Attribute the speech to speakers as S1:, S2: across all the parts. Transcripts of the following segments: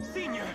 S1: Senior。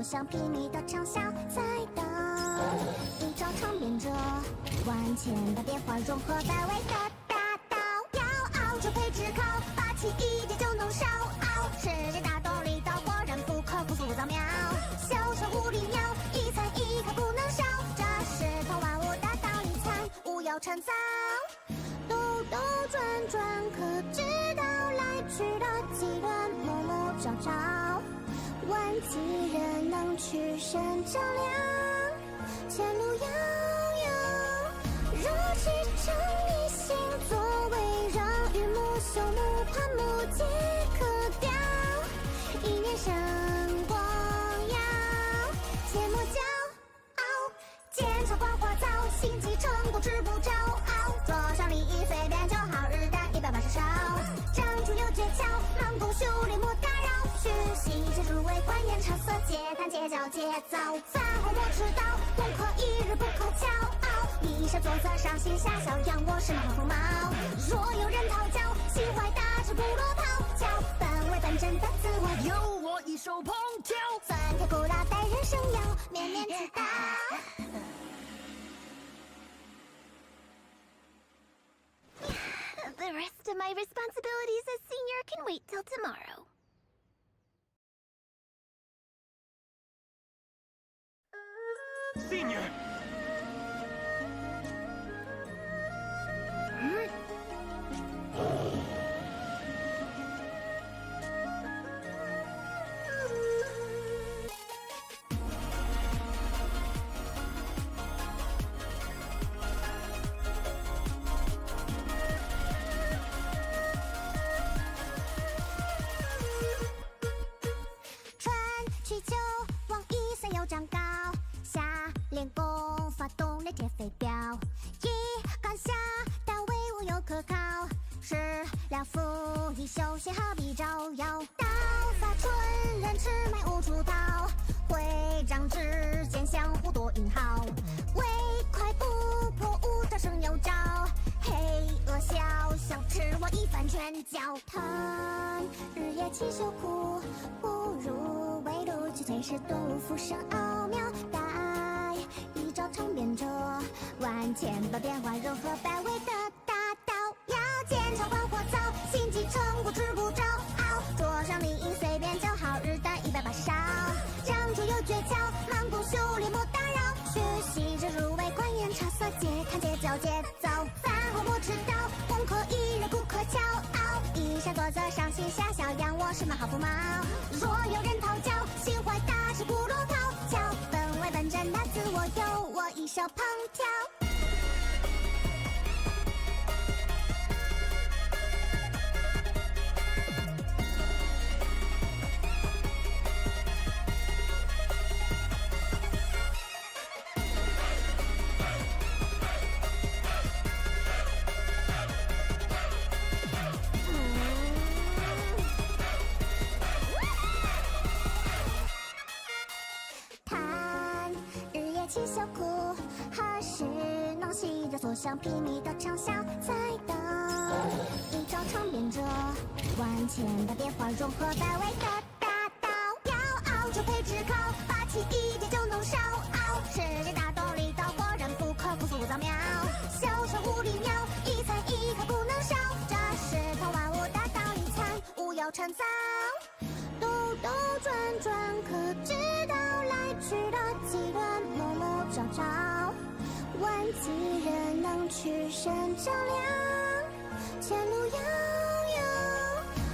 S2: 像披靡的长啸，在等一朝长变者，万千的变化融合在位的大道，要傲就配置靠，霸气一点就能烧，世界大动力道果然不可复苏扫描，小小无力鸟，一残一刻不能少，这是同万物的道理参，勿要趁早，兜兜转转可知道来去的机缘，暮暮朝朝。万几人能去身照亮，前路遥遥。若启程一心作为让日暮朽木盘木皆可雕，一念神光耀，切莫骄傲。剑鞘光火燥，心机成功志不招傲。桌上利益随便就好，日啖180烧。掌中有诀窍，慢工修炼莫打扰。学习切入微观演察色，皆谈皆教皆造。饭后莫迟到，功课一日不可骄傲。一身作则上心下效养，我是马后毛。若有人讨教，心怀大志不落讨教。本为本真的自我，
S1: 有我一手捧挑。
S2: 酸甜苦辣待人生要面面俱到。
S3: The rest of my responsibilities as senior can wait till tomorrow.
S1: Senior!
S2: 我是马好不毛。若有人讨教，心怀大志不落逃。教本为本真的自我，有我一手烹调。七小苦，何时能洗掉所想披靡的长啸？在等一朝长变者，万千的变化融合在位的大道。要熬就配炙烤，霸气一点就能烧熬。世界大动力道，果然不可不速扫描。小手无力妙，一餐一刻不能少。这是通万物的道理参，勿要趁早。兜兜转转，可知道来去的几轮，默默朝朝，万几人能去身照亮，前路遥遥。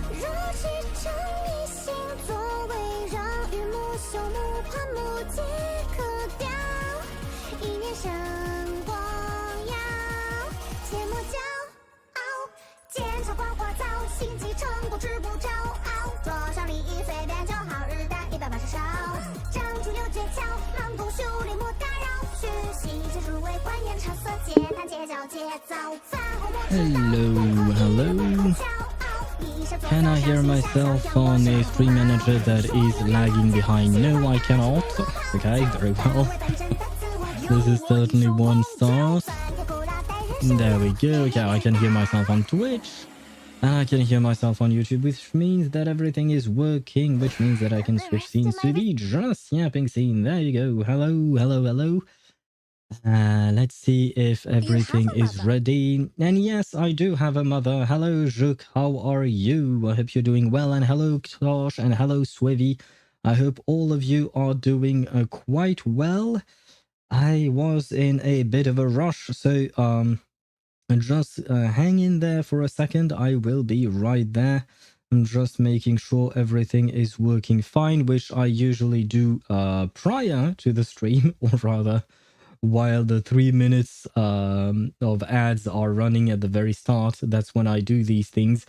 S2: 若是诚一心，作为让榆木朽木盘木皆可雕，一念神光耀，切莫骄傲，剑插光花草，心机成功志不骄傲。桌上利益随便就好，日啖180烧，掌中有诀窍，忙工修炼莫打扰，学习接触为观念场色，结谈结交节奏，饭后莫知道。
S1: Hello. Can I hear myself on a stream manager that is lagging behind? No, I cannot. Okay, very well. This is certainly one start. There we go. Okay, I can hear myself on Twitch. And I can hear myself on YouTube, which means that everything is working, which means that I can switch scenes to the just yapping scene. There you go. Hello, hello, hello. Let's see if everything is ready. And yes, I do have a mother. Hello, Juk. How are you? I hope you're doing well. And hello, Tosh. And hello, Swevy. I hope all of you are doing quite well. I was in a bit of a rush, so just hang in there for a second. I will be right there. I'm just making sure everything is working fine, which I usually do prior to the stream, or rather while the 3 minutes of ads are running at the very start. That's when I do these things.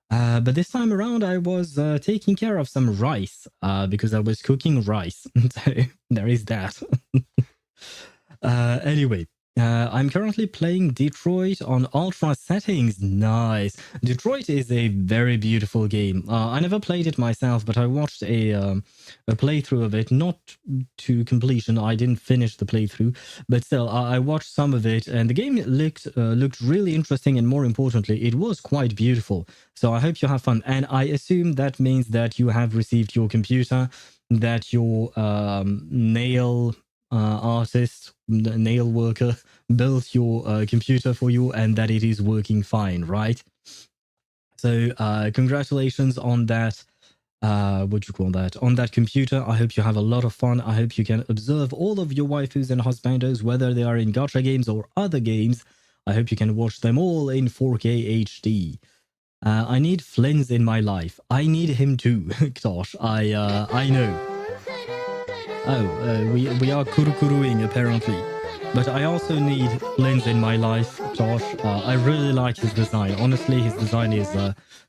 S1: But this time around I was taking care of some rice because I was cooking rice. So there is that. Anyway, I'm currently playing Detroit on ultra settings. Nice. Detroit is a very beautiful game. I never played it myself, but I watched a playthrough of it, not to completion. I didn't finish the playthrough, but still, I watched some of it, and the game looked really interesting, and more importantly, it was quite beautiful. So I hope you have fun, and I assume that means that you have received your computer, that your nail artist, nail worker built your computer for you, and that it is working fine, right? So congratulations on that. What do you call that? On that computer. I hope you have a lot of fun. I hope you can observe all of your waifus and husbandos, whether they are in gacha games or other games. I hope you can watch them all in 4K HD. I need Flins in my life. I need him too. Gosh, I know. Oh, we are kurukuruing apparently. But I also need Flins in my life, Josh. I really like his design. Honestly, his design is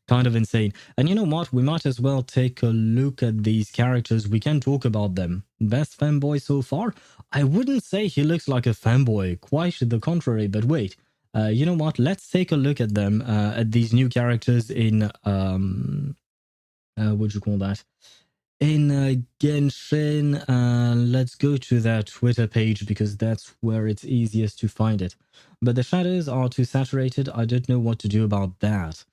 S1: kind of insane. And you know what? We might as well take a look at these characters. We can talk about them. Best fanboy so far? I wouldn't say he looks like a fanboy. Quite the contrary. But wait. You know what? Let's take a look at them. At these new characters in... what do you call that? In Genshin, let's go to their Twitter page because that's where it's easiest to find it. But the shadows are too saturated. I don't know what to do about that.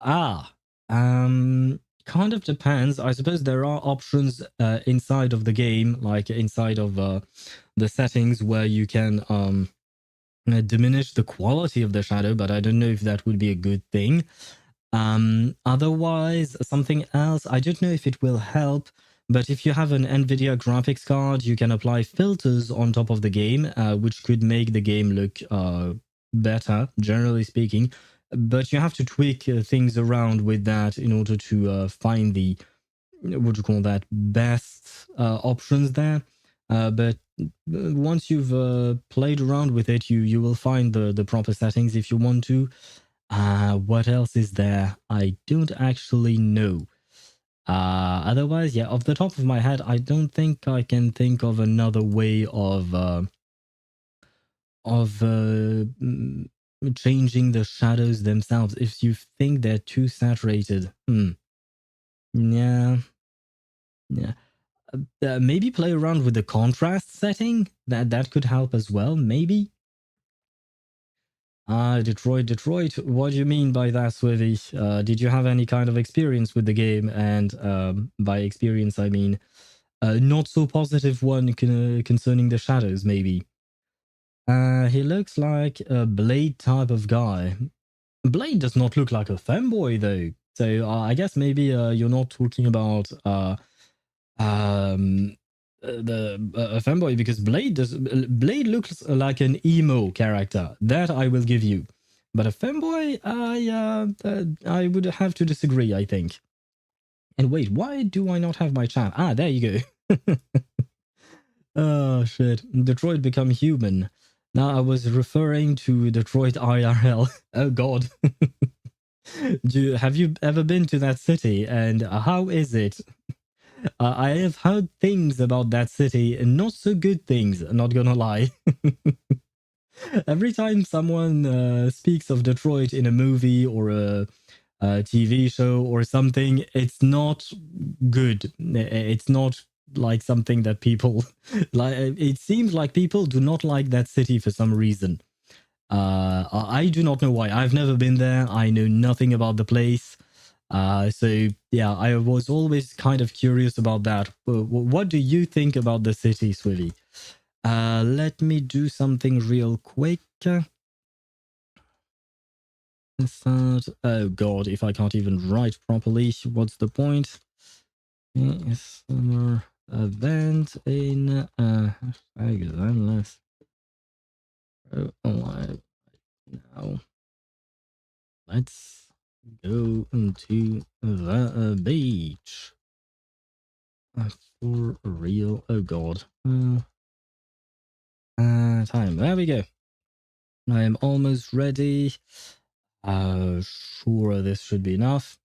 S1: Kind of depends. I suppose there are options inside of the game, like inside of the settings, where you can diminish the quality of the shadow, but I don't know if that would be a good thing. Otherwise, something else, I don't know if it will help, but if you have an NVIDIA graphics card, you can apply filters on top of the game, which could make the game look better, generally speaking. but you have to tweak things around with that in order to find the, what do you call that, best options there. But once you've played around with it, you will find the proper settings if you want to. What else is there? I don't actually know. Otherwise, yeah, off the top of my head, I don't think I can think of another way of changing the shadows themselves if you think they're too saturated. Yeah. Maybe play around with the contrast setting. That could help as well, maybe. Detroit. What do you mean by that, Swivy? Did you have any kind of experience with the game? And by experience, I mean not so positive one concerning the shadows, maybe. He looks like a Blade type of guy. Blade does not look like a femboy, though. So I guess maybe you're not talking about a femboy, because Blade looks like an emo character. That I will give you. But a femboy, I would have to disagree, I think. And wait, why do I not have my chat? Ah, there you go. Oh shit! Detroit become human. Now I was referring to Detroit IRL. Oh god. Have you ever been to that city, and how is it? I have heard things about that city, and not so good things, not gonna lie. Every time someone speaks of Detroit in a movie or a TV show or something, it's not good. It's not like something that people like. It seems like people do not like that city for some reason. I do not know why. I've never been there. I know nothing about the place. So yeah, I was always kind of curious about that. What do you think about the city, Swivy? Let me do something real quick. Start. Oh god, if I can't even write properly, what's the point? Summer event in Zenless Zone now. Let's go into the beach. For real. Oh god. Time. There we go. I am almost ready. Sure, this should be enough.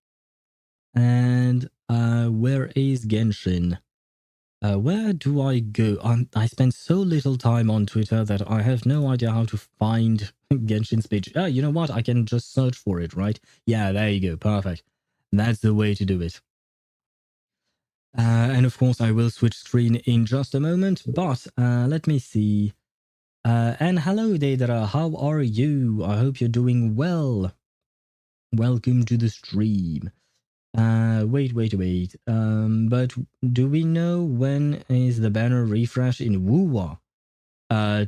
S1: And where is Genshin? Where do I go? I spend so little time on Twitter that I have no idea how to find Genshin's page. Oh, you know what? I can just search for it, right? Yeah, there you go. Perfect. That's the way to do it. And of course, I will switch screen in just a moment, but let me see. And hello, Deidara. How are you? I hope you're doing well. Welcome to the stream. Wait. But do we know when is the banner refresh in Wuwa?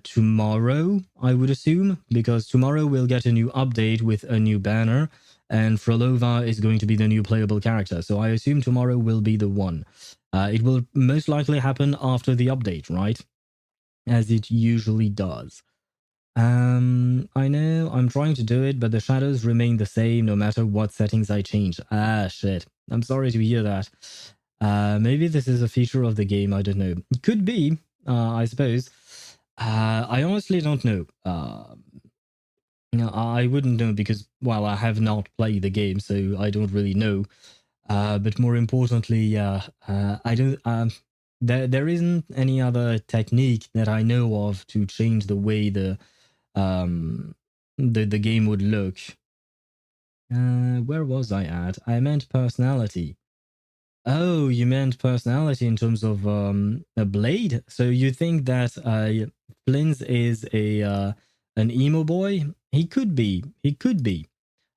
S1: Tomorrow, I would assume, because tomorrow we'll get a new update with a new banner, and Frolova is going to be the new playable character. So I assume tomorrow will be the one. It will most likely happen after the update, right? As it usually does. I know I'm trying to do it, but the shadows remain the same no matter what settings I change. Ah, shit. I'm sorry to hear that. Maybe this is a feature of the game, I don't know. Could be, I suppose. I honestly don't know. I wouldn't know because, well, I have not played the game, so I don't really know. But more importantly, I don't. There isn't any other technique that I know of to change the way the game would look. Where was I at? I meant personality. Oh, you meant personality in terms of a Blade? So you think that Flins is an emo boy? He could be. He could be.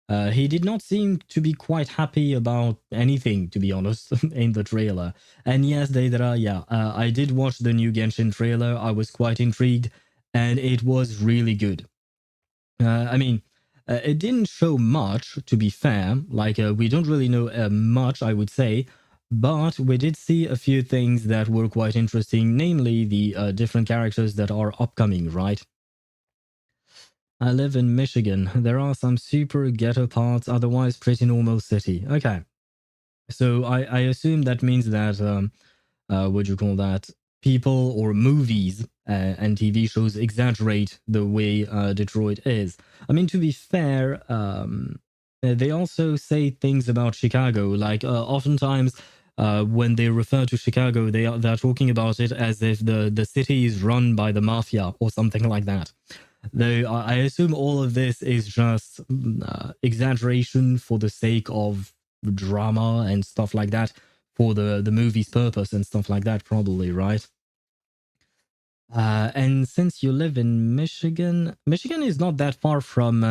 S1: He did not seem to be quite happy about anything, to be honest, in the trailer. And yes, Deidara, yeah, I did watch the new Genshin trailer. I was quite intrigued, and it was really good. I mean, it didn't show much, to be fair. Like, we don't really know much, I would say. But we did see a few things that were quite interesting, namely the different characters that are upcoming, right? I live in Michigan. There are some super ghetto parts, otherwise pretty normal city. Okay. So I assume that means that, what do you call that? People or movies and TV shows exaggerate the way Detroit is. I mean, to be fair, they also say things about Chicago. Like, oftentimes, when they refer to Chicago, they're talking about it as if the city is run by the mafia or something like that. Though I assume all of this is just exaggeration for the sake of drama and stuff like that, for the movie's purpose and stuff like that, probably, right? And since you live in Michigan, Michigan is not that far from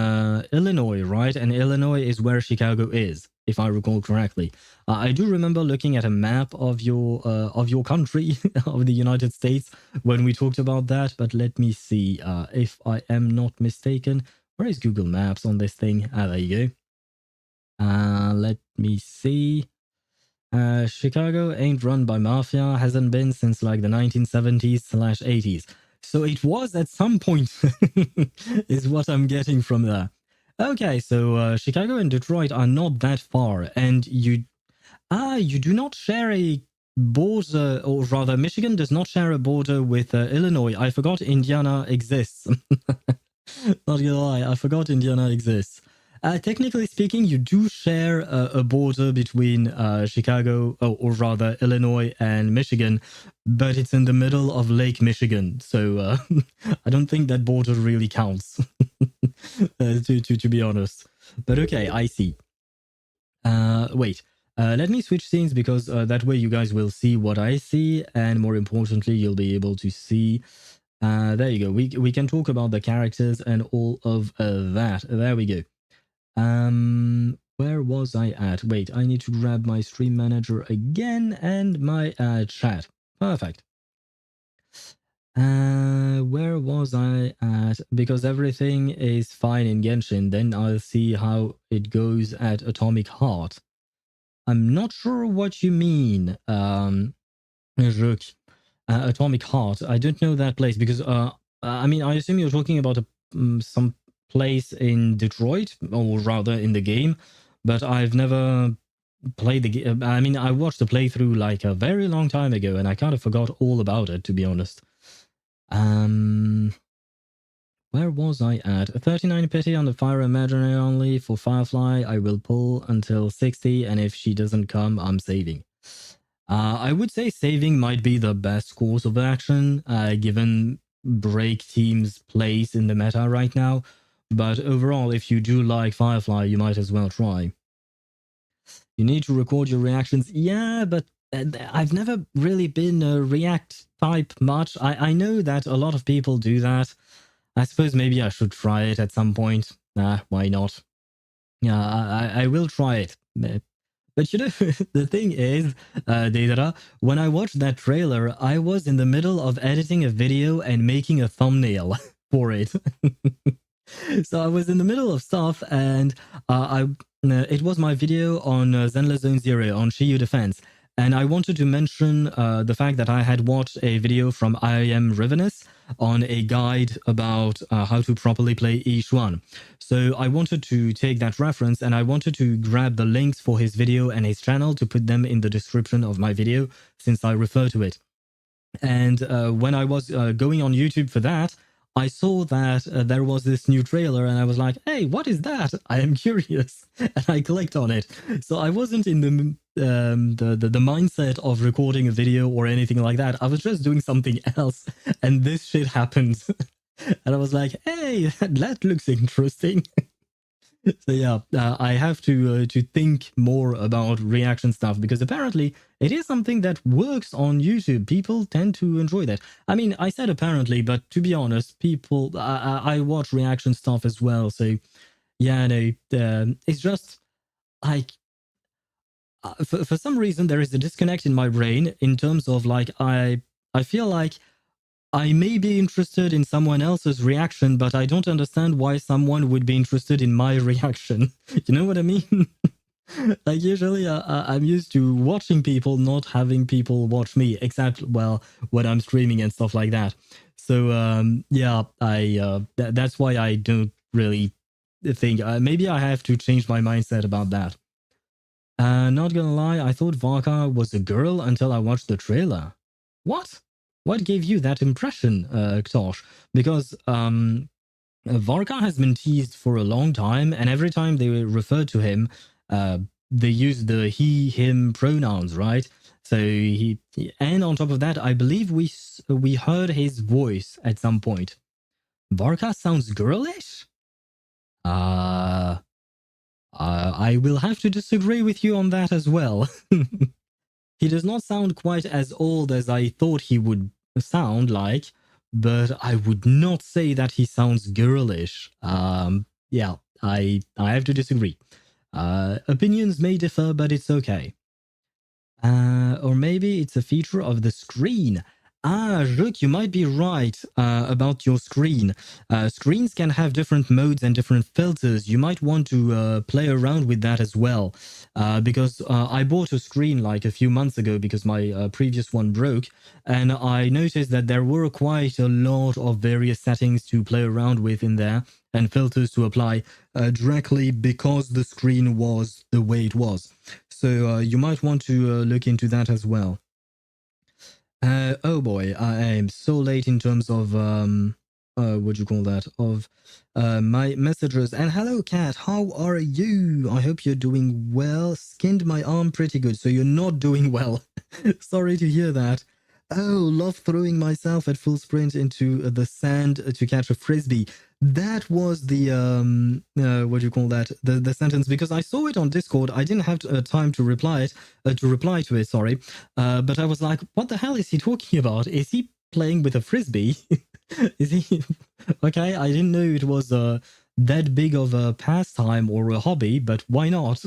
S1: Illinois, right? And Illinois is where Chicago is, if I recall correctly. I do remember looking at a map of your country, of the United States, when we talked about that. But let me see, if I am not mistaken. Where is Google Maps on this thing? Ah, there you go. Let me see. Chicago ain't run by mafia, hasn't been since like the 1970s/80s. So it was at some point, is what I'm getting from there. Okay, so Chicago and Detroit are not that far, and you do not share a border, or rather, Michigan does not share a border with Illinois. I forgot Indiana exists. Not gonna lie, I forgot Indiana exists. Technically speaking, you do share a border between Chicago, or rather Illinois and Michigan, but it's in the middle of Lake Michigan, so I don't think that border really counts, to be honest. But okay, I see. Wait, let me switch scenes, because that way you guys will see what I see, and more importantly, you'll be able to see. There you go. We can talk about the characters and all of that. There we go. Where was I at? Wait, I need to grab my stream manager again and my chat. Perfect. Where was I at? Because everything is fine in Genshin, then I'll see how it goes at Atomic Heart. I'm not sure what you mean, Atomic Heart. I don't know that place, because I mean, I assume you're talking about some place in Detroit, or rather in the game, but I've never played the game. I mean, I watched the playthrough like a very long time ago, and I kind of forgot all about it, to be honest. Where was I at? 39 pity on the Fire Imaginary only. For Firefly, I will pull until 60, and if she doesn't come, I'm saving. I would say saving might be the best course of action, given Break Team's place in the meta right now. But overall, if you do like Firefly, you might as well try. You need to record your reactions. Yeah, but I've never really been a React type much. I know that a lot of people do that. I suppose maybe I should try it at some point. Why not? Yeah, I will try it. But you know, the thing is, Deidara, when I watched that trailer, I was in the middle of editing a video and making a thumbnail for it. So I was in the middle of stuff, and it was my video on Zenless Zone Zero on Shiyu Defense. And I wanted to mention the fact that I had watched a video from I Am Ravenous on a guide about how to properly play each one. So I wanted to take that reference, and I wanted to grab the links for his video and his channel to put them in the description of my video, since I refer to it. And when I was going on YouTube for that, I saw that there was this new trailer, and I was like, hey, what is that? I am curious. And I clicked on it. So I wasn't in the mindset of recording a video or anything like that. I was just doing something else, and this shit happened. And I was like, hey, that looks interesting. So yeah, I have to think more about reaction stuff, because apparently it is something that works on YouTube. People tend to enjoy that. I mean, I said apparently, but to be honest, people, I watch reaction stuff as well. So yeah, no, it's just like, for some reason there is a disconnect in my brain in terms of like, I feel like I may be interested in someone else's reaction, but I don't understand why someone would be interested in my reaction. You know what I mean? Like, usually I'm used to watching people, not having people watch me, except, well, when I'm streaming and stuff like that. So yeah, that's why I don't really think. Maybe I have to change my mindset about that. Not gonna lie, I thought Varka was a girl until I watched the trailer. What? What gave you that impression, Ktosh? Because Varka has been teased for a long time, and every time they refer to him, they use the he, him pronouns, right? So and on top of that, I believe we heard his voice at some point. Varka sounds girlish? I will have to disagree with you on that as well. He does not sound quite as old as I thought he would sound like, but I would not say that he sounds girlish. Yeah, I have to disagree. Opinions may differ, but it's okay. Or maybe it's a feature of the screen. Look, you might be right about your screen. Screens can have different modes and different filters. You might want to play around with that as well. Because I bought a screen like a few months ago because my previous one broke. And I noticed that there were quite a lot of various settings to play around with in there and filters to apply directly because the screen was the way it was. So you might want to look into that as well. Oh boy, I am so late in terms of what do you call that, of my messages. And hello Cat, how are you? I hope you're doing well. Skinned my arm pretty good, so you're not doing well. Sorry to hear that. Oh, love throwing myself at full sprint into the sand to catch a frisbee. That was the what do you call that, the sentence, because I saw it on Discord. I didn't have time to reply to it, sorry, but I was like, what the hell is he talking about? Is he playing with a frisbee? Is he okay? I didn't know it was that big of a pastime or a hobby, but why not?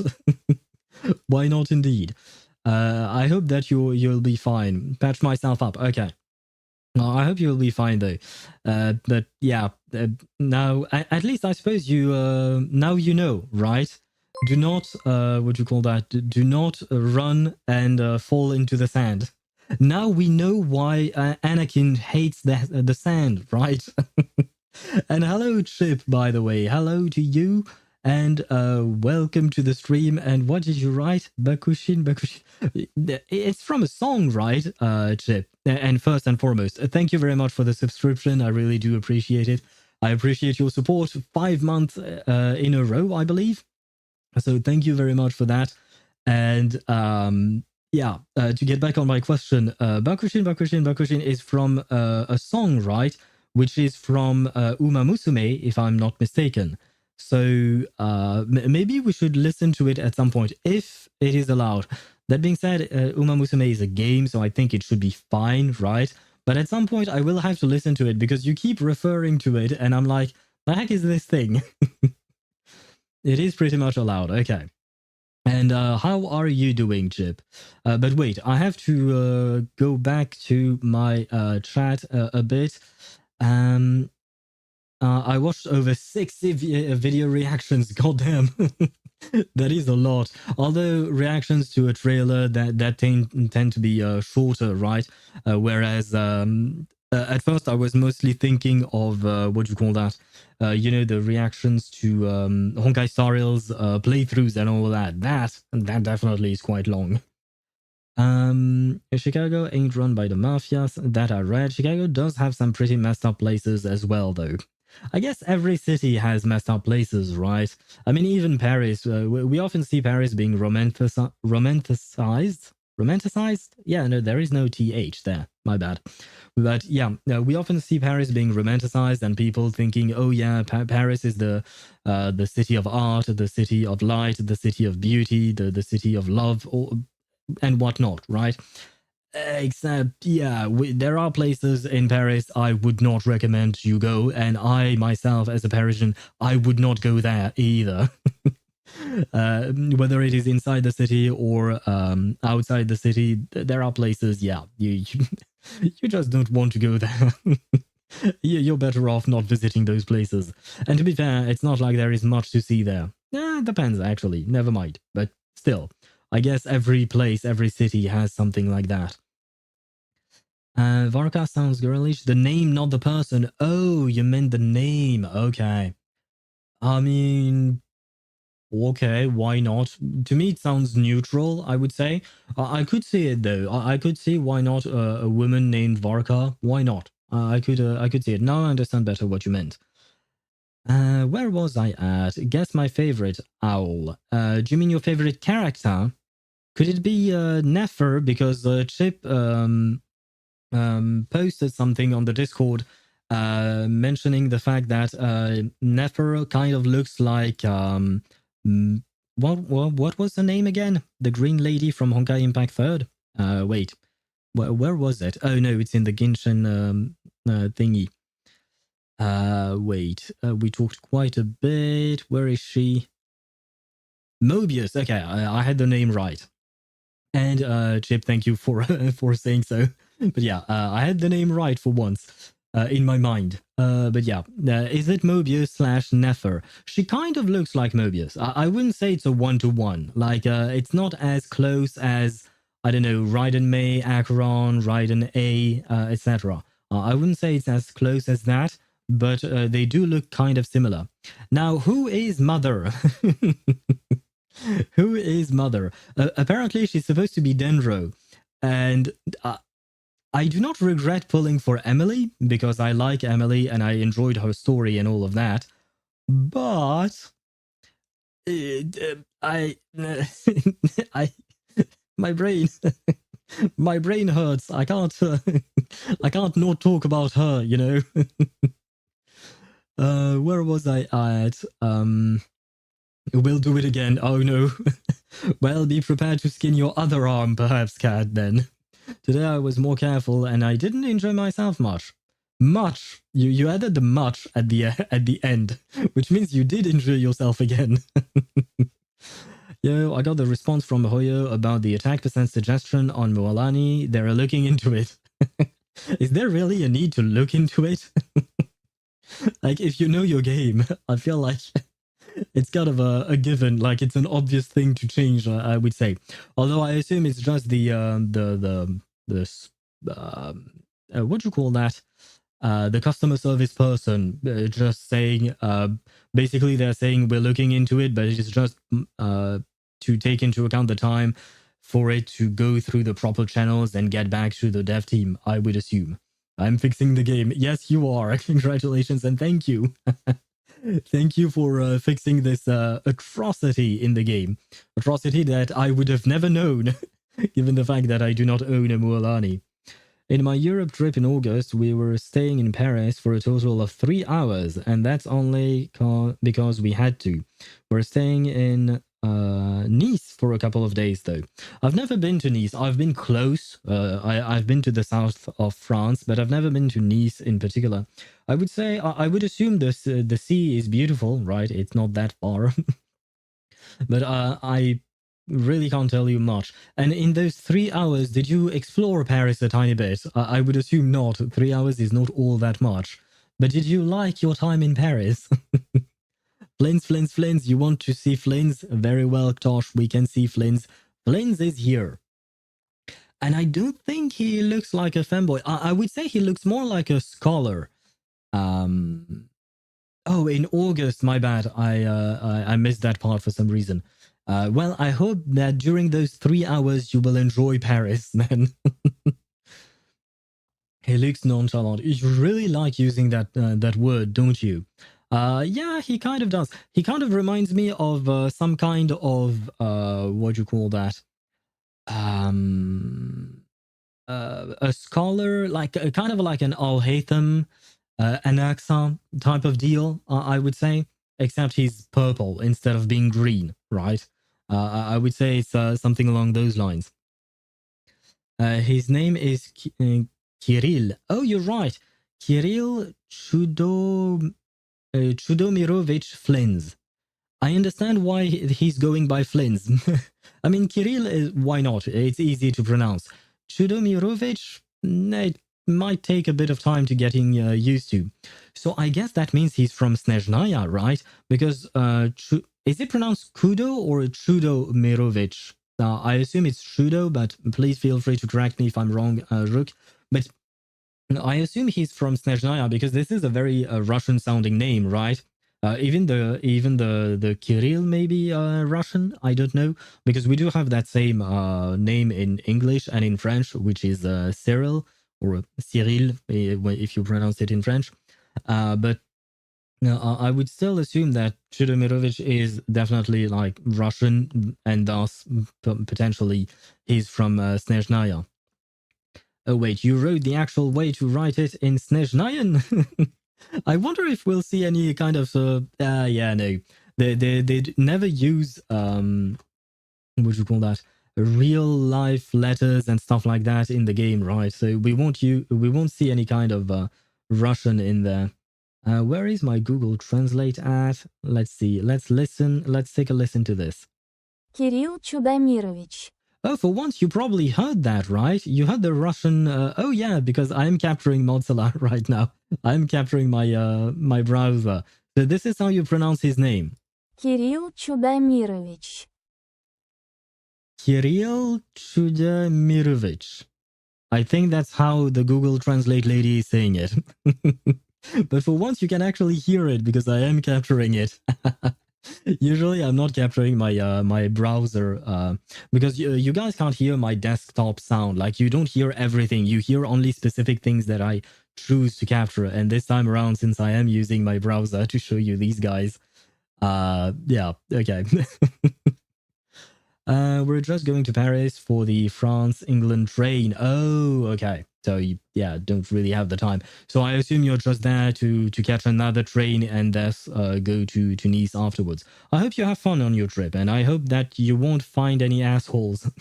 S1: Why not indeed? I hope that you'll be fine. Patch myself up. Okay. I hope you'll be fine though. But yeah, now at least I suppose you now you know, right? Do not what do you call that? Do not run and fall into the sand. Now we know why Anakin hates the sand, right? And hello, Chip, by the way. Hello to you. And welcome to the stream. And what did you write? Bakushin. It's from a song, right, Chip? And first and foremost, thank you very much for the subscription. I really do appreciate it. I appreciate your support. 5 months in a row, I believe. So thank you very much for that. And yeah, to get back on my question, Bakushin is from a song, right? Which is from Uma Musume, if I'm not mistaken. So maybe we should listen to it at some point, if it is allowed. That being said, Uma Musume is a game, so I think it should be fine, right? But at some point, I will have to listen to it because you keep referring to it, and I'm like, the heck is this thing? It is pretty much allowed, okay. And how are you doing, Chip? But wait, I have to go back to my chat a bit. I watched over 60 video reactions. Goddamn, that is a lot. Although reactions to a trailer that tend to be shorter, right? Whereas at first I was mostly thinking of what do you call that? You know, the reactions to Honkai Star Rail's playthroughs and all that. That definitely is quite long. Chicago ain't run by the mafias, that I read. Chicago does have some pretty messed up places as well, though. I guess every city has messed up places, right? I mean, even Paris. We often see Paris being romanticized. Romanticized? Yeah, no, there is no TH there. My bad. But yeah, we often see Paris being romanticized and people thinking, oh yeah, Paris is the city of art, the city of light, the city of beauty, the city of love, and whatnot, right? Except, yeah, there are places in Paris I would not recommend you go, and I myself, as a Parisian, I would not go there either. Whether it is inside the city or outside the city, there are places, yeah, you just don't want to go there. You're better off not visiting those places. And to be fair, it's not like there is much to see there. It depends, actually. Never mind. But still, I guess every place, every city has something like that. Varka sounds girlish. The name, not the person. Oh, you meant the name. Okay. I mean, okay, why not? To me, it sounds neutral, I would say. I could see it though. I could see why not a woman named Varka. Why not? I could see it. Now I understand better what you meant. Where was I at? Guess my favorite owl. Do you mean your favorite character? Could it be Nefer? Because Chip posted something on the Discord mentioning the fact that Nefer kind of looks like what was the name again? The green lady from Honkai Impact Third. Wait, where was it? Oh no, it's in the Genshin thingy. Wait, we talked quite a bit. Where is she? Mobius. Okay, I had the name right. And Chip, thank you for for saying so. But yeah, I had the name right for once in my mind. But yeah, is it Mobius slash Nefer? She kind of looks like Mobius. I wouldn't say it's a one-to-one. Like, it's not as close as, I don't know, Raiden Mei, Acheron, Raiden A, etc. I wouldn't say it's as close as that, but they do look kind of similar. Now, who is Mother? Who is Mother? Apparently, she's supposed to be Dendro. And I do not regret pulling for Emily, because I like Emily and I enjoyed her story and all of that. But I, my brain, my brain hurts. I can't, I can't not talk about her. You know. Where was I at? We'll do it again. Oh no. Well, be prepared to skin your other arm, perhaps, Cat, then. Today I was more careful and I didn't enjoy myself much. Much. You added the much at the end, which means you did enjoy yourself again. Yo, I got the response from Hoyo about the attack percent suggestion on Moalani. They're looking into it. Is there really a need to look into it? Like, if you know your game, I feel like it's kind of a given, like it's an obvious thing to change, I would say. Although I assume it's just what do you call that? The customer service person just saying, basically they're saying we're looking into it, but it's just to take into account the time for it to go through the proper channels and get back to the dev team, I would assume. I'm fixing the game. Yes, you are. Congratulations and thank you. Thank you for fixing this atrocity in the game. Atrocity that I would have never known, given the fact that I do not own a Mualani. In my Europe trip in August, we were staying in Paris for a total of 3 hours, and that's only because we had to. We're staying in Nice for a couple of days, though. I've never been to Nice. I've been close. I've been to the south of France, but I've never been to Nice in particular. I would say, I would assume the sea is beautiful, right? It's not that far. But I really can't tell you much. And in those 3 hours, did you explore Paris a tiny bit? I would assume not. 3 hours is not all that much. But did you like your time in Paris? Flins. You want to see Flins? Very well, Tosh. We can see Flins. Flins is here. And I don't think he looks like a femboy. I would say he looks more like a scholar. Oh, in August, my bad. I missed that part for some reason. Well, I hope that during those 3 hours you will enjoy Paris, then. He looks nonchalant. You really like using that word, don't you? Yeah, he kind of does. He kind of reminds me of some kind of what do you call that? A scholar, like kind of like an Al-Haytham, Anaxa type of deal, I would say, except he's purple instead of being green, right? I would say it's something along those lines. His name is Kirill. Oh, you're right. Kirill Chudomirovich Flins. I understand why he's going by Flins. I mean, Kirill is, why not? It's easy to pronounce. Chudomirovich, it might take a bit of time to getting used to. So I guess that means he's from Snezhnaya, right? Because is it pronounced Kudo or Chudomirovich? I assume it's Chudo, but please feel free to correct me if I'm wrong, Rook. But I assume he's from Snezhnaya because this is a very Russian-sounding name, right? Even the Kirill may be Russian. I don't know, because we do have that same name in English and in French, which is Cyril or Cyril if you pronounce it in French. But I would still assume that Chudomirovich is definitely like Russian, and thus potentially he's from Snezhnaya. Oh wait, you wrote the actual way to write it in Snezhnayan? I wonder if we'll see any kind of yeah, no. They never use what would you call that? Real life letters and stuff like that in the game, right? So we won't see any kind of Russian in there. Where is my Google Translate at? Let's see. Let's listen. Let's take a listen to this.
S4: Кирилл Чудомирович.
S1: Oh, for once you probably heard that, right? You heard the Russian. Oh yeah, because I'm capturing Mozilla right now. I'm capturing my my browser. So this is how you pronounce his name.
S4: Кирилл Чудомирович.
S1: Kirill Chudomirovich. I think that's how the Google Translate lady is saying it. But for once you can actually hear it because I am capturing it. Usually I'm not capturing my my browser because you guys can't hear my desktop sound. Like you don't hear everything. You hear only specific things that I choose to capture. And this time around, since I am using my browser to show you these guys, yeah, okay. We're just going to Paris for the France-England train. Oh, okay. So, yeah, don't really have the time. So I assume you're just there to catch another train and thus go to Nice afterwards. I hope you have fun on your trip, and I hope that you won't find any assholes.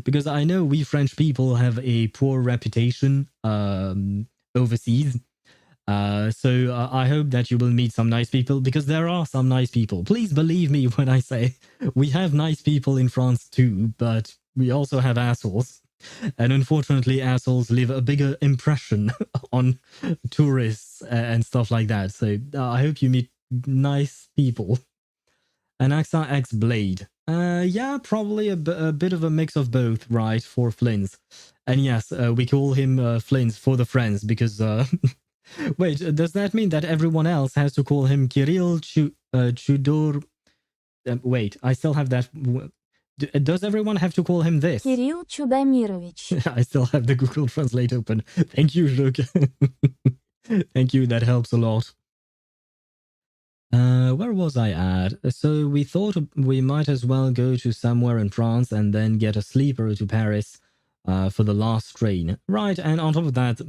S1: Because I know we French people have a poor reputation overseas. So I hope that you will meet some nice people, because there are some nice people. Please believe me when I say we have nice people in France too, but we also have assholes. And unfortunately, assholes leave a bigger impression on tourists and stuff like that. So I hope you meet nice people. Anaxa X Blade. Yeah, probably a bit of a mix of both, right, for Flins. And yes, we call him Flins for the friends, because... Wait, does that mean that everyone else has to call him Kirill Chudor... wait, I still have that... Does everyone have to call him this?
S4: Кирилл Чудомирович.
S1: I still have the Google Translate open. Thank you, Rook. Thank you, that helps a lot. Where was I at? So we thought we might as well go to somewhere in France and then get a sleeper to Paris for the last train. Right, and on top of that,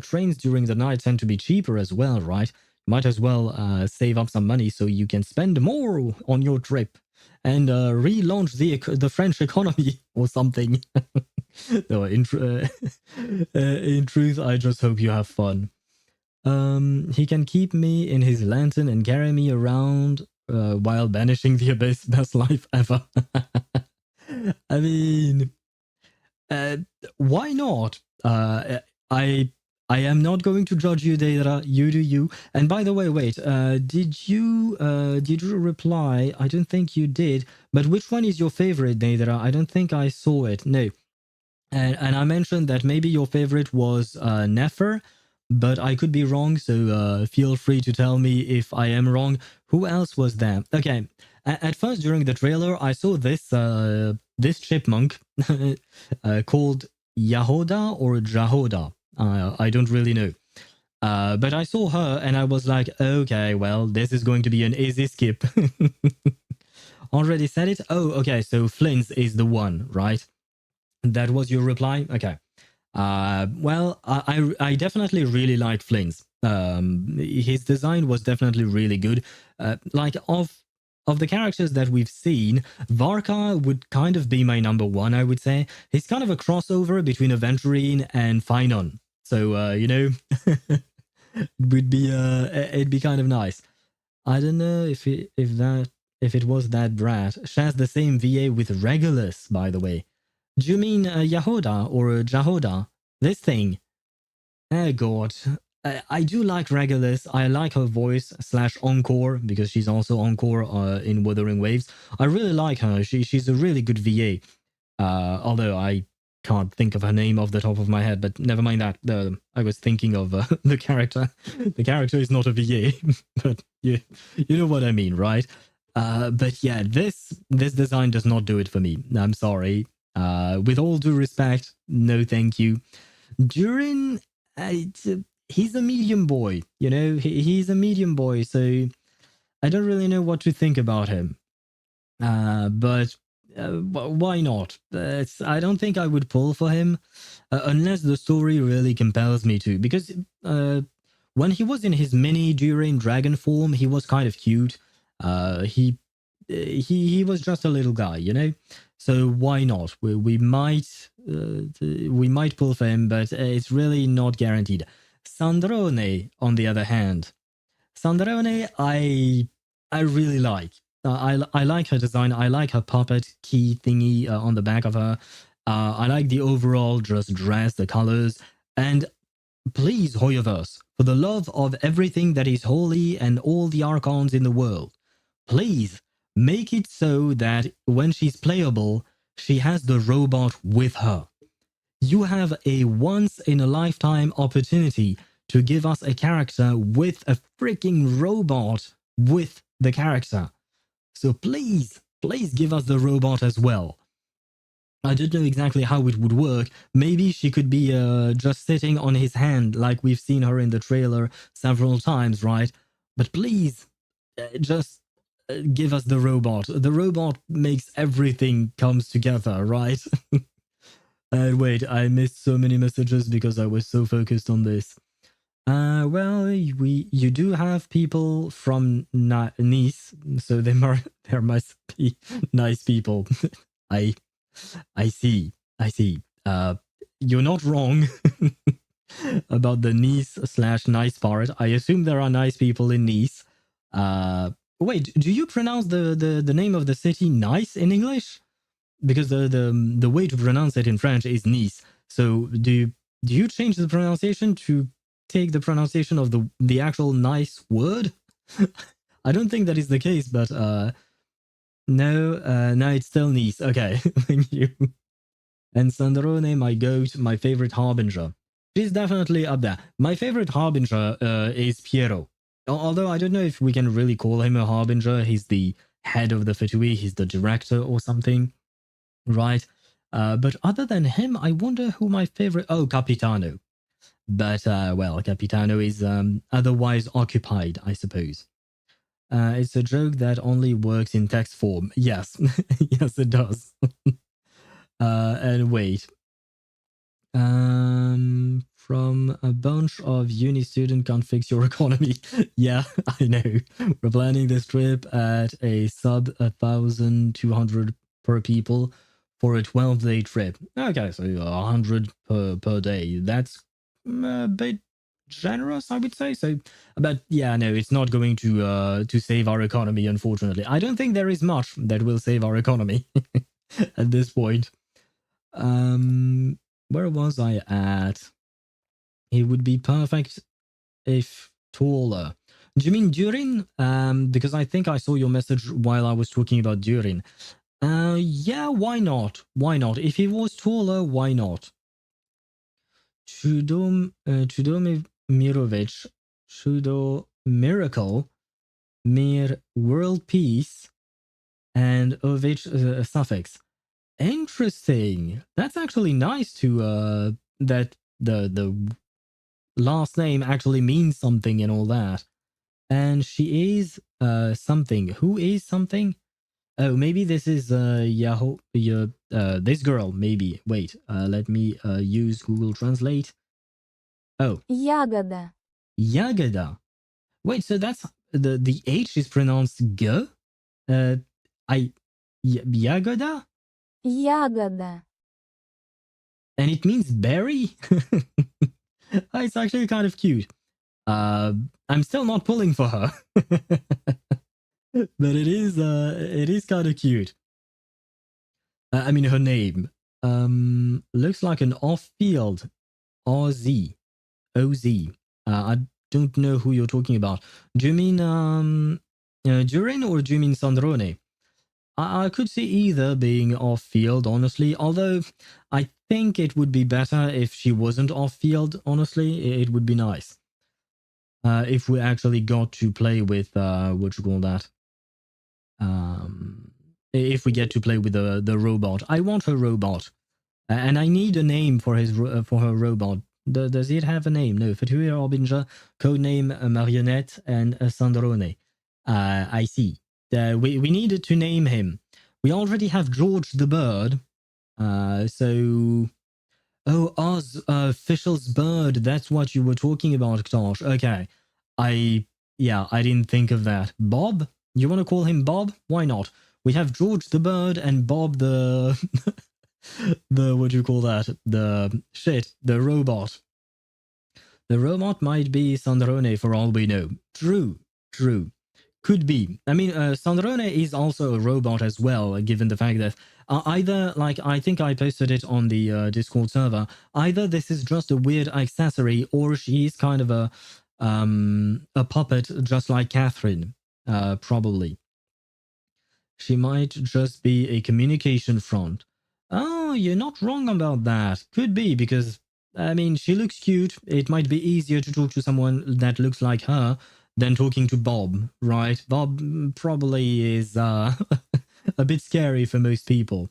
S1: trains during the night tend to be cheaper as well, right? Might as well save up some money so you can spend more on your trip and relaunch the French economy or something. No, in truth, I just hope you have fun. He can keep me in his lantern and carry me around while banishing the abyss. Best life ever. I mean, why not? I am not going to judge you, Deidara. You do you. And by the way, wait, did you reply? I don't think you did. But which one is your favorite, Deidara? I don't think I saw it. No. And I mentioned that maybe your favorite was Nefer, but I could be wrong. So feel free to tell me if I am wrong. Who else was there? Okay. At first, during the trailer, I saw this this chipmunk called Yahoda or Jahoda. I don't really know. But I saw her and I was like, okay, well, this is going to be an easy skip. Already said it? Oh, okay, so Flint's is the one, right? That was your reply? Okay. Well, I definitely really liked Flint's. His design was definitely really good. Like, of the characters that we've seen, Varka would kind of be my number one, I would say. He's kind of a crossover between Aventurine and Phaethon. So, you know, it'd be kind of nice. I don't know if it was that brat. She has the same VA with Regulus, by the way. Do you mean Yahoda or Jahoda? This thing? Oh god. I do like Regulus. I like her voice / Encore, because she's also Encore in Wuthering Waves. I really like her. She's a really good VA. Although I can't think of her name off the top of my head, but never mind that. I was thinking of the character. The character is not a VA, but you know what I mean, right? But yeah, this design does not do it for me. I'm sorry. With all due respect, no thank you. Durin, he's a medium boy, you know? He's a medium boy, so I don't really know what to think about him. But why not? I don't think I would pull for him unless the story really compels me to. Because when he was in his mini Durin dragon form, he was kind of cute. He was just a little guy, you know. So why not? We might pull for him, but it's really not guaranteed. Sandrone, on the other hand, Sandrone, I really like. I like her design. I like her puppet key thingy on the back of her. I like the overall just dress, the colors. And please, HoYoVerse, for the love of everything that is holy and all the archons in the world, please make it so that when she's playable, she has the robot with her. You have a once-in-a-lifetime opportunity to give us a character with a freaking robot with the character. So please give us the robot as well. I don't know exactly how it would work. Maybe she could be just sitting on his hand like we've seen her in the trailer several times, right? But please, just give us the robot. The robot makes everything comes together, right? Wait, I missed so many messages because I was so focused on this. Well, you do have people from Nice, so there must be nice people. I see. You're not wrong about the Nice/nice part. I assume there are nice people in Nice. Wait, do you pronounce the name of the city Nice in English? Because the way to pronounce it in French is Nice. So do you change the pronunciation to take the pronunciation of the actual nice word? I don't think that is the case, but no, it's still Nice. Okay, thank you. And Sandrone, my goat, my favorite harbinger. She's definitely up there. My favorite harbinger is Piero. Although I don't know if we can really call him a harbinger. He's the head of the Fatui. He's the director or something, right? But other than him, I wonder who my favorite... Oh, Capitano. But, well, Capitano is otherwise occupied, I suppose. It's a joke that only works in text form. Yes, yes, it does. And wait. From a bunch of uni student can't fix your economy. Yeah, I know. We're planning this trip at a sub 1,200 per people for a 12-day trip. Okay, so 100 per day. That's a bit generous, I would say. So, but yeah, no, it's not going to save our economy, unfortunately. I don't think there is much that will save our economy at this point. Where was I at? It would be perfect if taller. Do you mean Durin? Because I think I saw your message while I was talking about Durin. Yeah, why not? Why not? If he was taller, why not? Chudomirovic, Chudo Miracle, Mir World Peace, and Ovich suffix. Interesting. That's actually nice to that the last name actually means something and all that. And she is something. Who is something? Oh, maybe this is Yahoo. This girl. Maybe. Wait. Let me use Google Translate. Oh.
S4: Ягода.
S1: Yagada. Wait. So that's the H is pronounced G. Yagada.
S4: Ягода.
S1: And it means berry? It's actually kind of cute. I'm still not pulling for her. But it is kind of cute. I mean, her name. Looks like an off-field OZ. I don't know who you're talking about. Do you mean Durin or do you mean Sandrone? I could see either being off-field, honestly, although I think it would be better if she wasn't off-field, honestly. It would be nice. If we actually got to play with, what you call that? If we get to play with the robot. I want her robot. And I need a name for her robot. Does it have a name? No. Future Harbinger, codename Marionette, and Sandrone. I see. We needed to name him. We already have George the Bird. So... Oh, Oz, Fischl's bird. That's what you were talking about, Ktosh. Okay. I didn't think of that. Bob? You want to call him Bob? Why not? We have George the bird and Bob the... what do you call that? The robot. The robot might be Sandrone for all we know. True. Could be. I mean, Sandrone is also a robot as well, given the fact that either, like, I think I posted it on the Discord server, either this is just a weird accessory or she's kind of a puppet just like Catherine, probably. She might just be a communication front. Oh, you're not wrong about that. Could be, because, I mean, she looks cute. It might be easier to talk to someone that looks like her than talking to Bob, right? Bob probably is a bit scary for most people.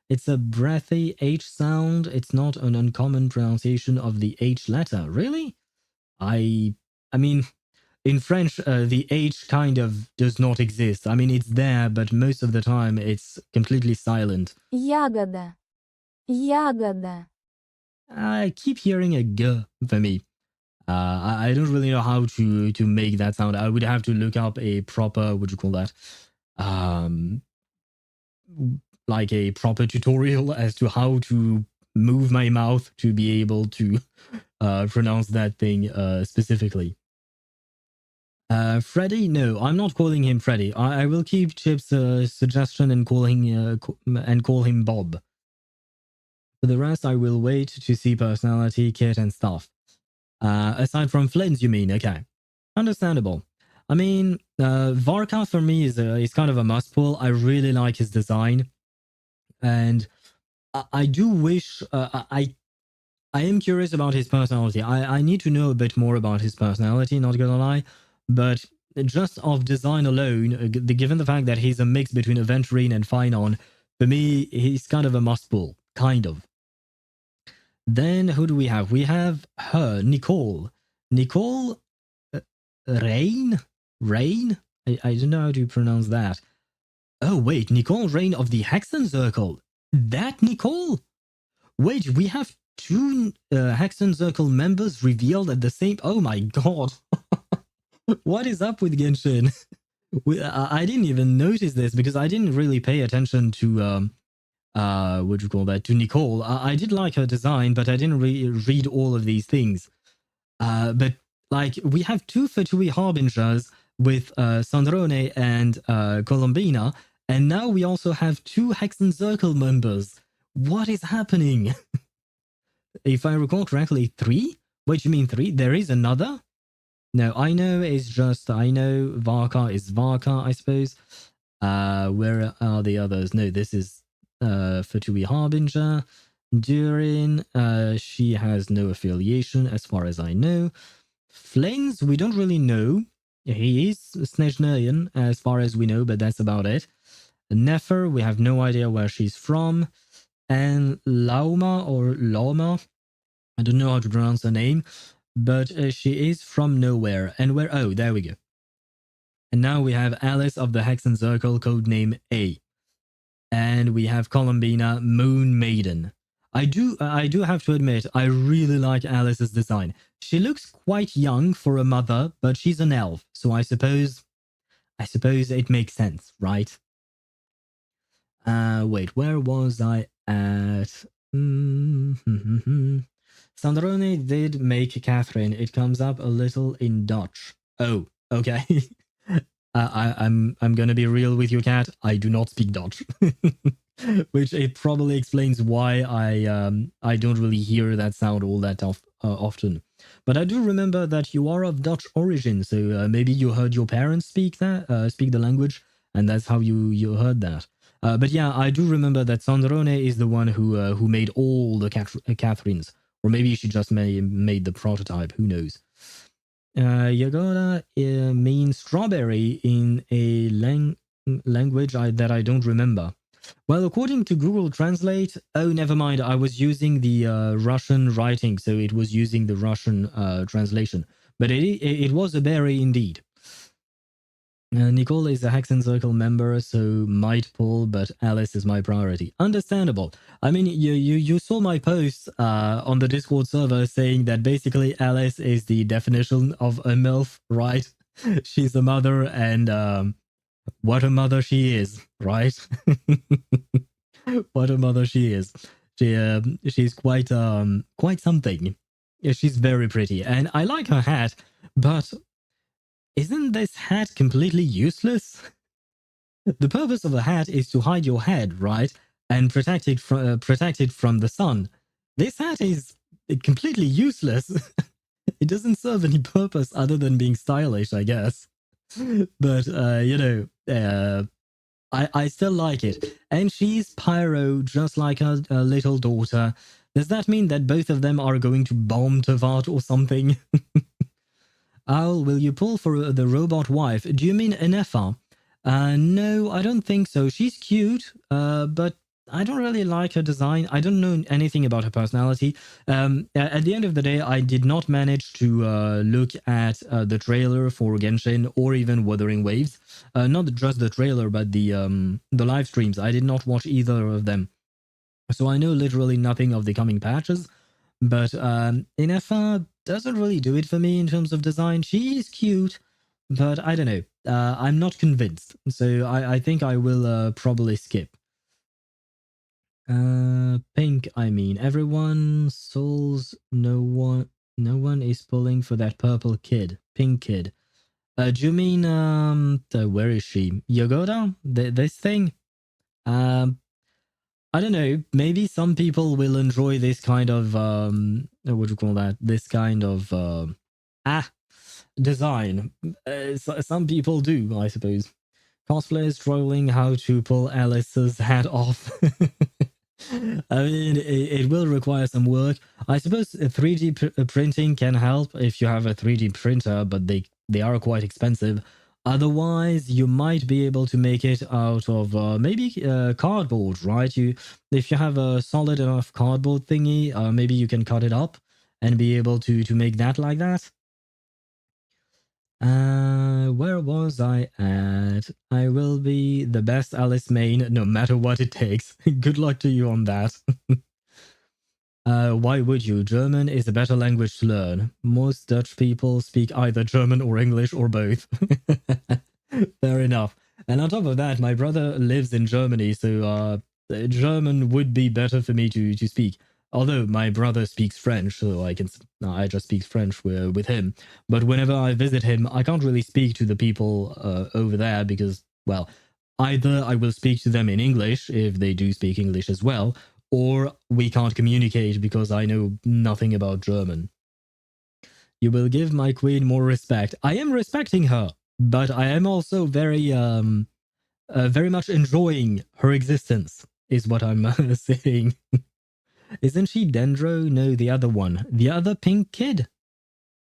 S1: It's a breathy H sound. It's not an uncommon pronunciation of the H letter. Really? I mean, in French, the H kind of does not exist. I mean, it's there, but most of the time it's completely silent.
S4: Ягода. Ягода.
S1: I keep hearing a G for me. I don't really know how to make that sound. I would have to look up a proper, what do you call that? Like a proper tutorial as to how to move my mouth to be able to pronounce that thing specifically. Freddy? No, I'm not calling him Freddy. I will keep Chip's suggestion and call him Bob. For the rest, I will wait to see personality, kit, and stuff. Aside from Flynn's, you mean? Okay. Understandable. I mean, Varka for me is kind of a must pull. I really like his design. And I do wish... I am curious about his personality. I need to know a bit more about his personality, not gonna lie. But just of design alone, given the fact that he's a mix between Aventurine and Phaethon, for me, he's kind of a must pull. Kind of. Then who do we have? We have her, Nicole. Nicole Rain? Rain? I don't know how to pronounce that. Oh, wait, Nicole Rain of the Hexen Circle. That Nicole? Wait, we have two Hexen Circle members revealed at the same... Oh my god. What is up with Genshin? I didn't even notice this because I didn't really pay attention to... what do you call that? To Nicole. I did like her design, but I didn't really read all of these things. But like we have two Fatui Harbingers with Sandrone and Colombina, and now we also have two Hexen Circle members. What is happening? If I recall correctly, 3? Wait, you mean 3? There is another? No, I know Varka is Varka, I suppose. Where are the others? No, this is Fatui Harbinger. Durin, she has no affiliation as far as I know. Flames, we don't really know. He is Snezhnayan as far as we know, but that's about it. Nefer, we have no idea where she's from. And Lauma or Loma, I don't know how to pronounce her name, but she is from nowhere. And where? Oh, there we go. And now we have Alice of the Hexen Circle, codename A. And we have Colombina, Moon Maiden. I do have to admit, I really like Alice's design. She looks quite young for a mother, but she's an elf, so I suppose it makes sense, right? Wait, where was I at? Sandrone did make Catherine. It comes up a little in Dutch. Oh, okay. I'm gonna be real with you, Cat. I do not speak Dutch, which it probably explains why I don't really hear that sound all that often. But I do remember that you are of Dutch origin, so maybe you heard your parents speak the language, and that's how you heard that. But yeah, I do remember that Sandrone is the one who made all the Catherines. Or maybe she just made the prototype, who knows. Yagoda means strawberry in a language that I don't remember. Well, according to Google Translate, oh, never mind, I was using the Russian writing, so it was using the Russian translation. But it was a berry indeed. Nicole is a Hexen Circle member, so might pull, but Alice is my priority. Understandable. I mean, you saw my post on the Discord server saying that basically Alice is the definition of a MILF, right? She's a mother, and what a mother she is, right? What a mother she is. She's quite something. Yeah, she's very pretty, and I like her hat, but isn't this hat completely useless? The purpose of a hat is to hide your head, right? And protect it from the sun. This hat is completely useless. It doesn't serve any purpose other than being stylish, I guess. But, I still like it. And she's pyro, just like her little daughter. Does that mean that both of them are going to bomb Tavad or something? Owl, will you pull for the robot wife? Do you mean Enefa? No, I don't think so. She's cute, but I don't really like her design. I don't know anything about her personality. At the end of the day, I did not manage to look at the trailer for Genshin or even Wuthering Waves. Not just the trailer, but the live streams. I did not watch either of them. So I know literally nothing of the coming patches. But Inefa doesn't really do it for me in terms of design. She's cute, but I don't know. I'm not convinced. So I think I will probably skip. Pink, I mean. Everyone, souls, no one is pulling for that purple kid. Pink kid. Do you mean, where is she? Yagoda? This thing? I don't know, maybe some people will enjoy this kind of, what do you call that? This kind of, design. Some people do, I suppose. Cosplayers trolling how to pull Alice's hat off. I mean, it will require some work. I suppose 3D printing can help if you have a 3D printer, but they are quite expensive. Otherwise, you might be able to make it out of maybe cardboard, right? If you have a solid enough cardboard thingy, maybe you can cut it up and be able to make that like that. Where was I at? I will be the best Alice main, no matter what it takes. Good luck to you on that. Why would you? German is a better language to learn. Most Dutch people speak either German or English or both. Fair enough. And on top of that, my brother lives in Germany, so German would be better for me to speak. Although my brother speaks French, so I just speak French with him. But whenever I visit him, I can't really speak to the people over there because, well, either I will speak to them in English if they do speak English as well, or we can't communicate because I know nothing about German. You will give my queen more respect. I am respecting her, but I am also very much enjoying her existence, is what I'm saying. Isn't she Dendro? No, the other one. The other pink kid.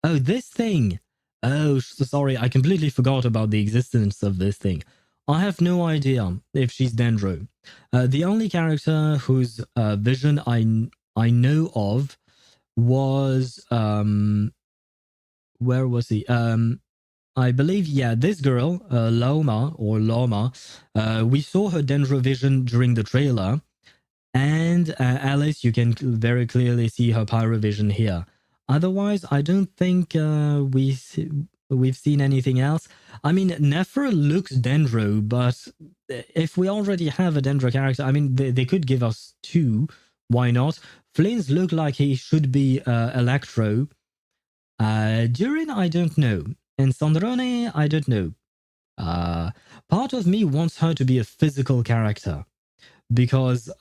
S1: Oh, this thing. Oh, sorry, I completely forgot about the existence of this thing. I have no idea if she's Dendro. The only character whose vision I know of was where was he? I believe, yeah, this girl, Loma. We saw her Dendro vision during the trailer, and Alice, you can very clearly see her pyrovision here. Otherwise, I don't think we've seen anything else. I mean, Nefer looks Dendro, but if we already have a Dendro character, I mean, they could give us two. Why not? Flynn's look like he should be Electro. Durin, I don't know. And Sandrone, I don't know. Part of me wants her to be a physical character because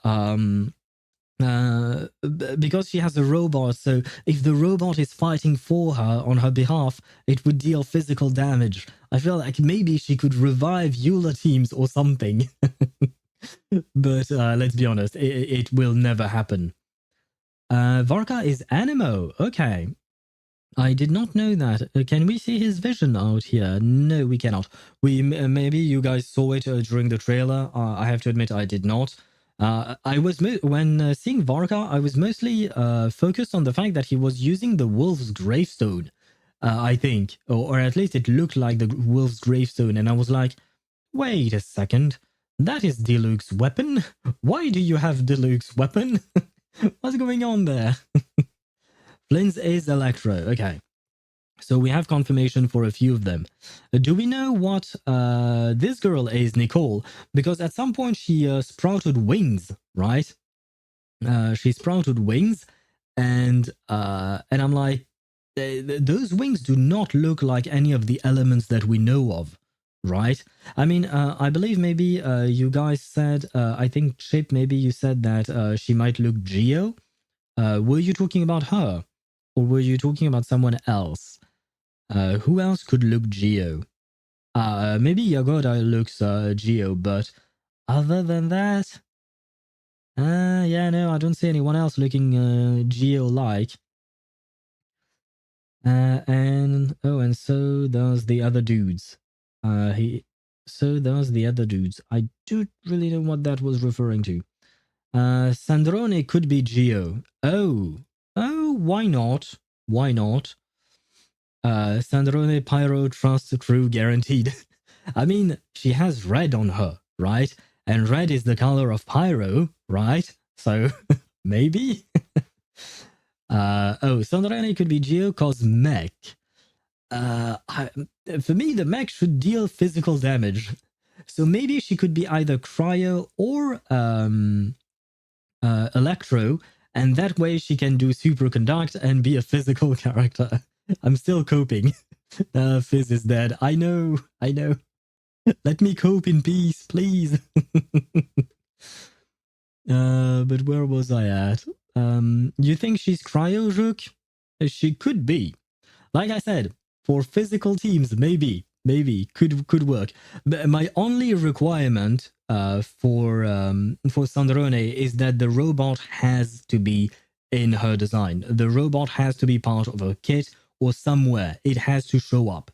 S1: she has a robot, so if the robot is fighting for her on her behalf, it would deal physical damage. I feel like maybe she could revive Eula teams or something. But let's be honest, it will never happen. Varka is Animo. Okay. I did not know that. Can we see his vision out here? No, we cannot. We maybe you guys saw it during the trailer. I have to admit I did not. I was when seeing Varka, I was mostly focused on the fact that he was using the wolf's gravestone. I think, or at least it looked like the wolf's gravestone, and I was like, wait a second, that is Diluc's weapon. Why do you have Diluc's weapon? What's going on there? Flynn's is Electro. Okay. So we have confirmation for a few of them. Do we know what this girl is, Nicole? Because at some point she sprouted wings, right? She sprouted wings, and I'm like, those wings do not look like any of the elements that we know of, right? I mean, I believe maybe you guys said, I think Chip, maybe you said that she might look Geo. Were you talking about her? Or were you talking about someone else? Who else could look Geo? Maybe Yagoda looks Geo, but other than that, yeah, no, I don't see anyone else looking Geo-like. And so does the other dudes. So does the other dudes. I don't really know what that was referring to. Sandrone could be Geo. Oh, why not? Why not? Sandrone Pyro Trust Crew guaranteed. I mean, she has red on her, right? And red is the color of Pyro, right? So maybe. Sandrone could be Geo cause mech. For me, the mech should deal physical damage. So maybe she could be either Cryo or Electro, and that way she can do Superconduct and be a physical character. I'm still coping. Fizz is dead. I know. Let me cope in peace, please. But where was I at? You think she's Cryo Rook? She could be. Like I said, for physical teams, maybe could work. But my only requirement for Sandrone is that the robot has to be in her design. The robot has to be part of a kit or somewhere. It has to show up.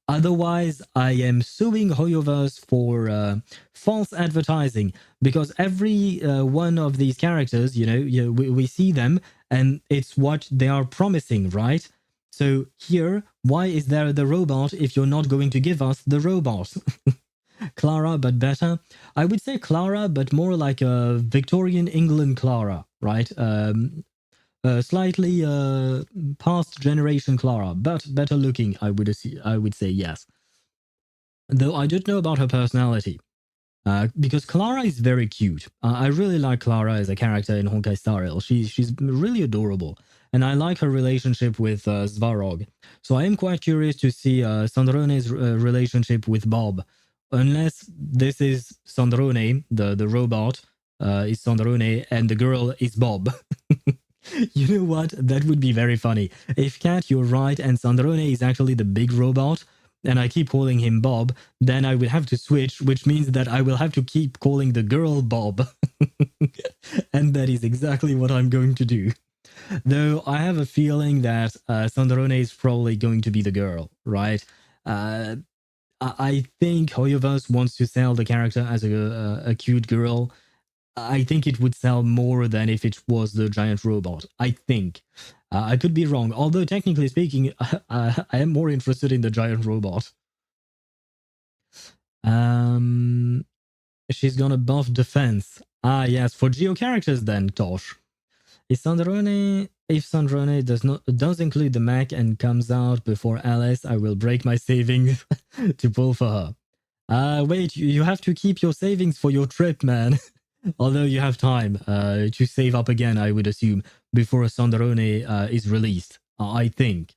S1: Otherwise, I am suing HoYoVerse for false advertising, because every one of these characters, we see them and it's what they are promising, right? So here, why is there the robot if you're not going to give us the robot? Clara, but better. I would say Clara, but more like a Victorian England Clara, right? Slightly past generation Clara, but better looking, I would say yes. Though I don't know about her personality. Because Clara is very cute. I really like Clara as a character in Honkai Star Rail. She's really adorable. And I like her relationship with Svarog. So I am quite curious to see Sandrone's relationship with Bob. Unless this is Sandrone, the robot is Sandrone, and the girl is Bob. You know what? That would be very funny. If Cat, you're right, and Sandrone is actually the big robot, and I keep calling him Bob, then I will have to switch, which means that I will have to keep calling the girl Bob. And that is exactly what I'm going to do. Though I have a feeling that Sandrone is probably going to be the girl, right? I think HoYoVerse wants to sell the character as a cute girl. I think it would sell more than if it was the giant robot. I think. I could be wrong, although technically speaking, I am more interested in the giant robot. She's gonna buff defense. Ah, yes, for geo characters then, Tosh. If Sandrone does include the mech and comes out before Alice, I will break my savings to pull for her. Wait, you have to keep your savings for your trip, man. Although you have time to save up again, I would assume, before Sandrone is released, I think.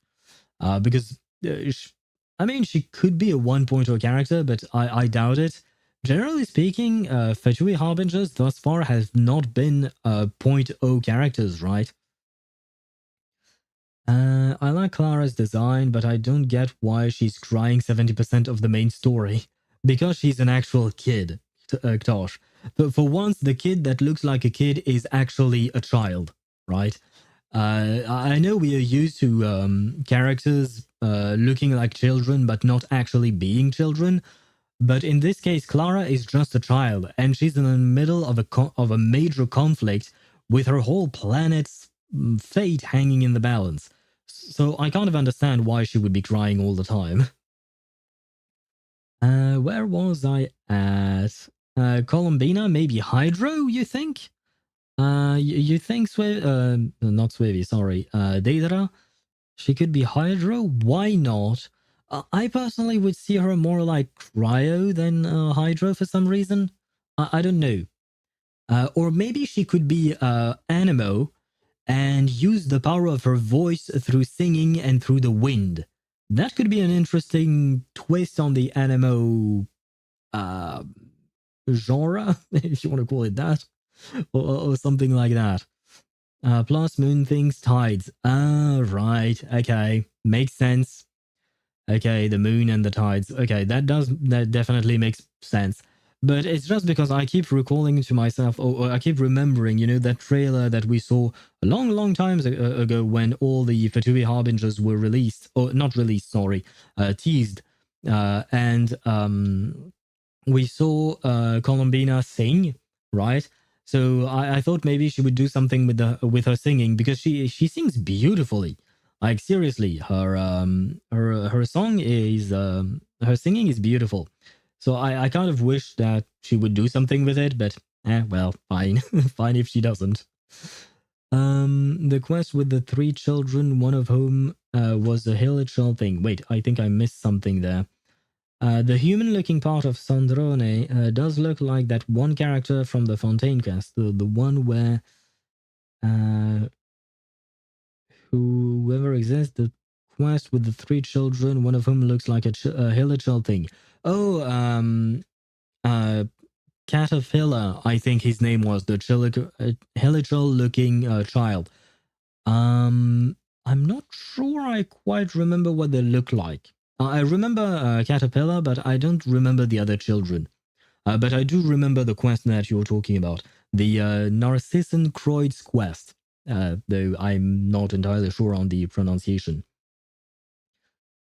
S1: Because, she could be a 1.0 character, but I doubt it. Generally speaking, Fatui Harbingers thus far have not been 0.0 characters, right? I like Clara's design, but I don't get why she's crying 70% of the main story. Because she's an actual kid. Tosh. For once, the kid that looks like a kid is actually a child, right? I know we are used to characters looking like children but not actually being children. But in this case, Clara is just a child, and she's in the middle of a major conflict with her whole planet's fate hanging in the balance. So I kind of understand why she would be crying all the time. Where was I at? Columbina, maybe Hydro, you think? You think not Swivy, sorry, Deidara? She could be Hydro? Why not? I personally would see her more like Cryo than Hydro for some reason. I don't know. Or maybe she could be Animo and use the power of her voice through singing and through the wind. That could be an interesting twist on the Animo genre, if you want to call it that, or something like that. Plus moon things, tides. Ah, right. Okay. Makes sense. Okay, the moon and the tides. Okay, that definitely makes sense. But it's just because I keep recalling to myself, or I keep remembering, that trailer that we saw a long time ago when all the Fatui Harbingers were released, or not released, sorry, teased. And we saw Columbina sing, right? So I thought maybe she would do something with her singing, because she sings beautifully. Like seriously, her song is her singing is beautiful. So I kind of wish that she would do something with it, but well, fine, fine if she doesn't. The quest with the 3 children, one of whom was a Hilichal thing. Wait, I think I missed something there. The human-looking part of Sandrone does look like that one character from the Fontaine quest, the one where whoever exists, the quest with the 3 children, one of whom looks like a Hilichal thing. Oh, Caterpillar, I think his name was, the Hilichal-looking child. I'm not sure I quite remember what they look like. I remember Caterpillar, but I don't remember the other children. But I do remember the quest that you're talking about, the Narcissan Croyd's quest, though I'm not entirely sure on the pronunciation.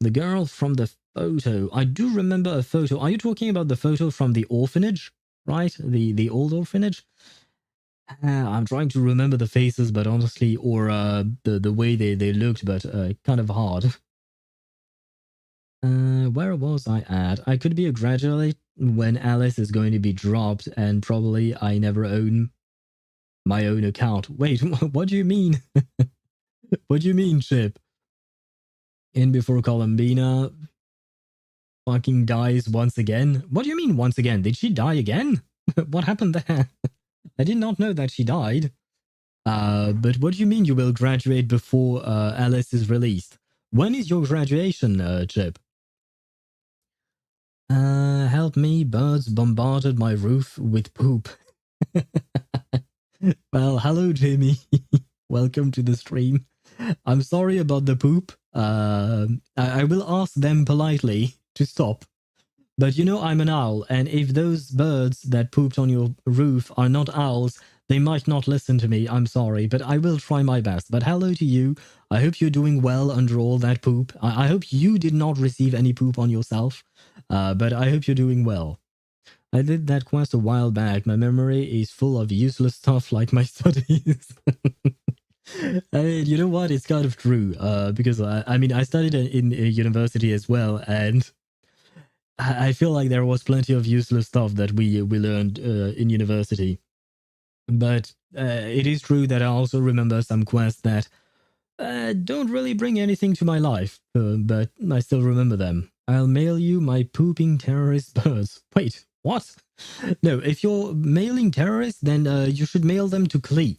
S1: The girl from the photo. I do remember a photo. Are you talking about the photo from the orphanage, right? The old orphanage? I'm trying to remember the faces, but honestly, or the way they looked, but kind of hard. Where was I at? I could be a graduate when Alice is going to be dropped, and probably I never own my own account. Wait, what do you mean? What do you mean, Chip? In before Columbina fucking dies once again? What do you mean once again? Did she die again? What happened there? I did not know that she died. But what do you mean you will graduate before Alice is released? When is your graduation, Chip? Help me, birds bombarded my roof with poop. Well, hello, Jamie. Welcome to the stream. I'm sorry about the poop. I will ask them politely to stop. But I'm an owl, and if those birds that pooped on your roof are not owls, they might not listen to me. I'm sorry, but I will try my best. But hello to you. I hope you're doing well under all that poop. I hope you did not receive any poop on yourself, but I hope you're doing well. I did that quest a while back. My memory is full of useless stuff like my studies. I mean, you know what? It's kind of true, because I studied in university as well, and I feel like there was plenty of useless stuff that we learned in university. But it is true that I also remember some quests that don't really bring anything to my life, but I still remember them. I'll mail you my pooping terrorist birds. Wait, what? No, if you're mailing terrorists, then you should mail them to Klee.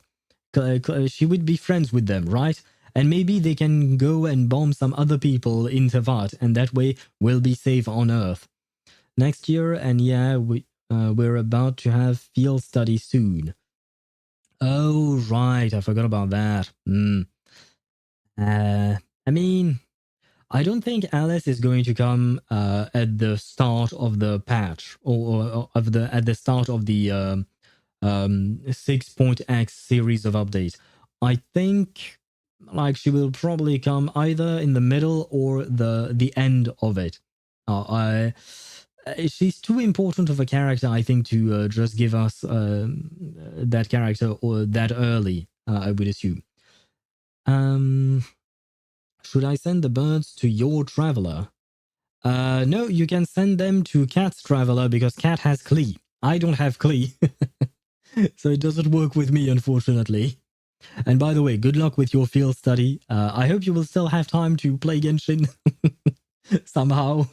S1: She would be friends with them, right? And maybe they can go and bomb some other people in Tevat, and that way we'll be safe on Earth. Next year, and yeah, we're about to have field study soon. Oh, right, I forgot about that. I mean, I don't think Alice is going to come at the start of the patch or of the at the start of the 6.x series of updates. I think like she will probably come either in the middle or the end of it. She's too important of a character, I think, to just give us that character or that early. I would assume. Should I send the birds to your traveler? No, you can send them to Cat's traveler because Cat has Klee. I don't have Klee. So it doesn't work with me, unfortunately. And by the way, good luck with your field study. I hope you will still have time to play Genshin somehow.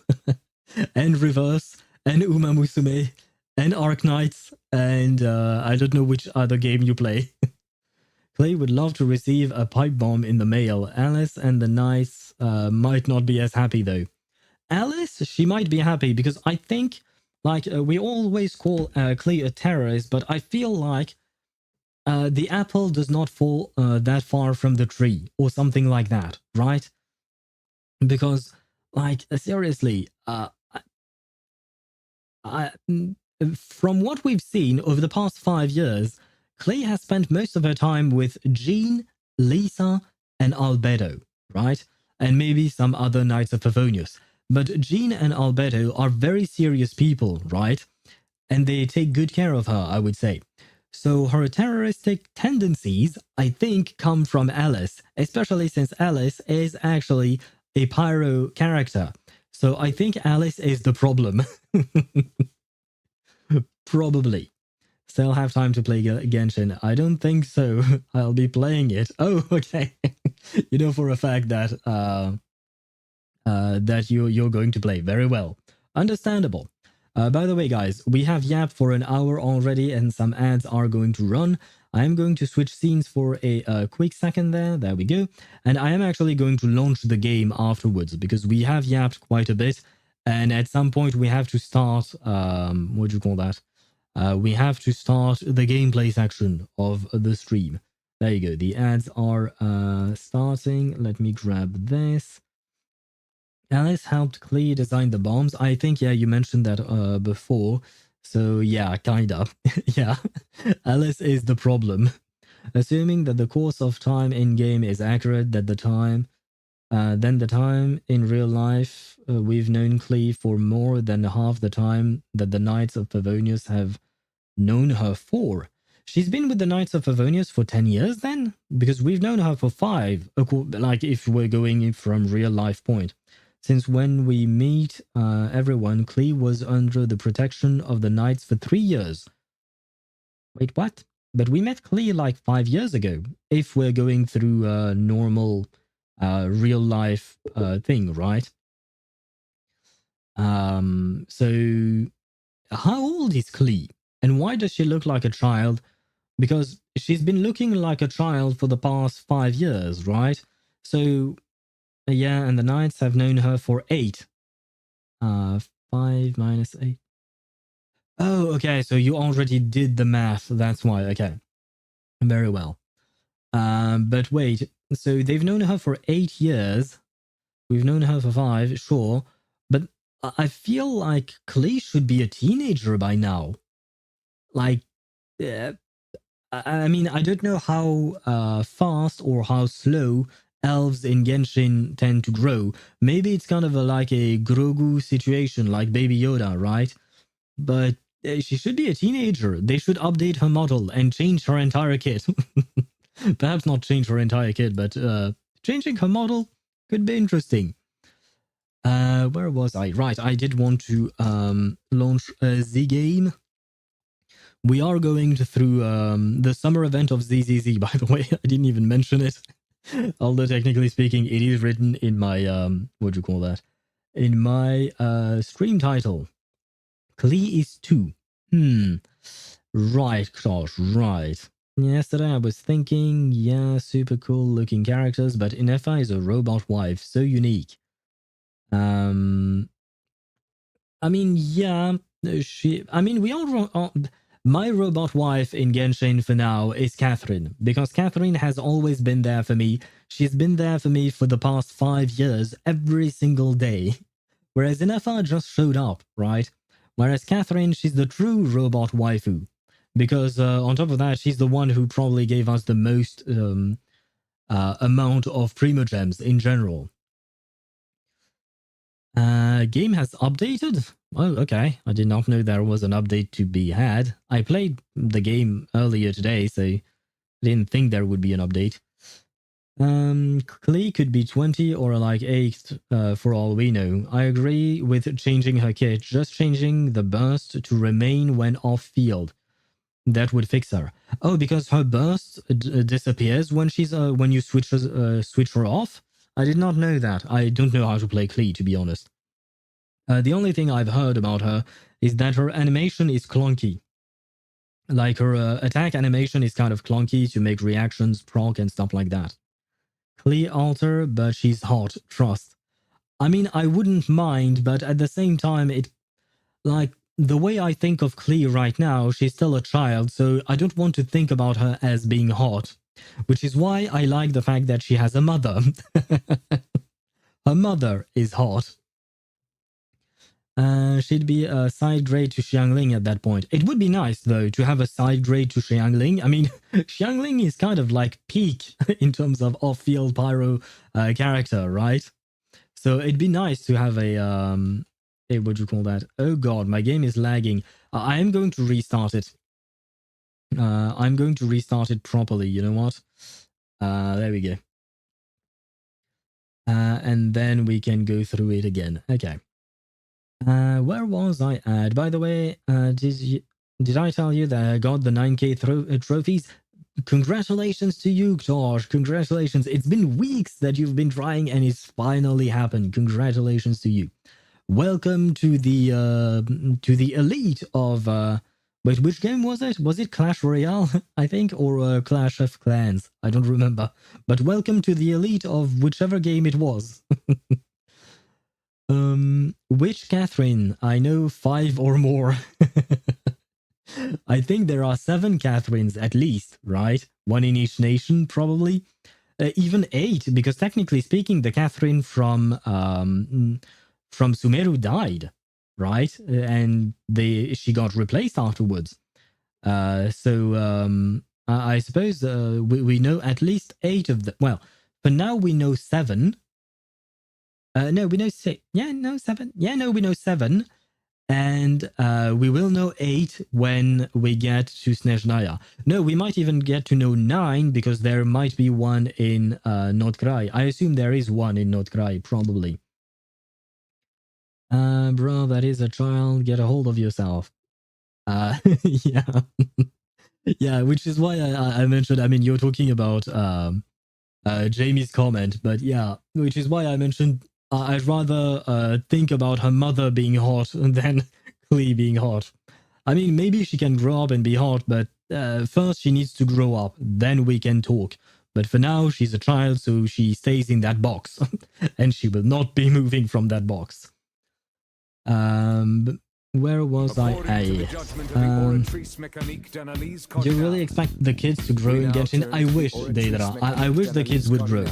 S1: And Reverse, and Uma Musume, and Arc Knights, and I don't know which other game you play. Clay would love to receive a pipe bomb in the mail. Alice and the Knights might not be as happy though. Alice, she might be happy because I think, like, we always call Clay a terrorist, but I feel like the apple does not fall that far from the tree or something like that, right? Because, like, seriously, from what we've seen over the past 5 years, Clay has spent most of her time with Jean, Lisa, and Albedo, right? And maybe some other Knights of Favonius. But Jean and Albedo are very serious people, right? And they take good care of her, I would say. So her terroristic tendencies, I think, come from Alice, especially since Alice is actually a pyro character. So I think Alice is the problem. Probably. Still have time to play Genshin? I don't think so. I'll be playing it. Oh, okay. You know for a fact that that you're going to play. Very well. Understandable. By the way, guys, we have yapped for an hour already and some ads are going to run. I am going to switch scenes for a quick second there. There we go. And I am actually going to launch the game afterwards because we have yapped quite a bit. And at some point we have to start, what do you call that? We have to start the gameplay section of the stream. There you go. The ads are starting. Let me grab this. Alice helped Klee design the bombs. I think, yeah, you mentioned that before. So, yeah, kind of. Yeah, Alice is the problem. Assuming that the course of time in-game is accurate, that then the time in real life, we've known Klee for more than half the time that the Knights of Favonius have known her for. She's been with the Knights of Favonius for 10 years then? Because we've known her for 5, like if we're going from real life point. Since when we meet everyone, Klee was under the protection of the Knights for 3 years. Wait, what? But we met Klee like 5 years ago, if we're going through a normal real life thing, right? So how old is Klee? And why does she look like a child? Because she's been looking like a child for the past 5 years, right? So yeah, and the Knights have known her for 8. 5 minus 8. Oh, okay, so you already did the math. That's why. Okay. Very well. But wait, so they've known her for 8 years. We've known her for 5, sure. But I feel like Klee should be a teenager by now. Like, I mean, I don't know how fast or how slow elves in Genshin tend to grow. Maybe it's kind of like a Grogu situation, like Baby Yoda, right? But she should be a teenager. They should update her model and change her entire kit. Perhaps not change her entire kit, but changing her model could be interesting. Where was I? Right, I did want to launch the game. We are going through the summer event of ZZZ, by the way. I didn't even mention it. Although technically speaking, it is written in my, what do you call that? In my stream title. Klee is 2. Right, Josh, right. Yesterday I was thinking, yeah, super cool looking characters, but Inefa is a robot wife, so unique. I mean, yeah, we all... My robot wife in Genshin for now is Catherine, because Catherine has always been there for me. She's been there for me for the past 5 years, every single day. Whereas Ineffa just showed up, right? Whereas Catherine, she's the true robot waifu. Because on top of that, she's the one who probably gave us the most amount of primogems in general. Game has updated? Oh, okay. I did not know there was an update to be had. I played the game earlier today, so I didn't think there would be an update. Klee could be 20 or like 8 for all we know. I agree with changing her kit, just changing the burst to remain when off field. That would fix her. Oh, because her burst disappears when she's when you switch her off? I did not know that. I don't know how to play Klee, to be honest. The only thing I've heard about her is that her animation is clunky. Like her attack animation is kind of clunky to make reactions proc and stuff like that. Klee alter, but she's hot, trust. I mean, I wouldn't mind, but at the same time, like, the way I think of Klee right now, she's still a child, so I don't want to think about her as being hot. Which is why I like the fact that she has a mother. Her mother is hot. She'd be a side grade to Xiangling at that point. It would be nice, though, to have a side grade to Xiangling. I mean, Xiangling is kind of like peak in terms of off-field pyro character, right? So it'd be nice to have a what do you call that? Oh god, my game is lagging. I am going to restart it. I'm going to restart it properly, you know what? There we go. And then we can go through it again. Okay. Where was I at? By the way, did I tell you that I got the 9k trophies? Congratulations to you, George. Congratulations. It's been weeks that you've been trying and it's finally happened. Congratulations to you. Welcome to the elite of wait, which game was it? Was it Clash Royale, I think, or Clash of Clans? I don't remember. But welcome to the elite of whichever game it was. Which Catherine? I know 5 or more. I think there are 7 Catherines at least, right? 1 in each nation, probably. Even 8, because technically speaking, the Catherine from Sumeru died, right? And she got replaced afterwards. So I suppose we know at least 8 of them. Well, for now we know 7. No, we know 6. Yeah, no, 7. Yeah, no, we know 7. And we will know 8 when we get to Snezhnaya. No, we might even get to know 9 because there might be one in Notkrai. I assume there is one in Notkrai, probably. Bro, that is a child. Get a hold of yourself. Yeah. Yeah, which is why I mentioned, I mean, you're talking about Jamie's comment, but yeah, which is why I mentioned I'd rather think about her mother being hot than Klee being hot. I mean, maybe she can grow up and be hot, but first she needs to grow up, then we can talk. But for now, she's a child, so she stays in that box, and she will not be moving from that box. Where was I? Do you really expect the kids to grow in Genshin? I wish, Deidara. I wish the kids would grow.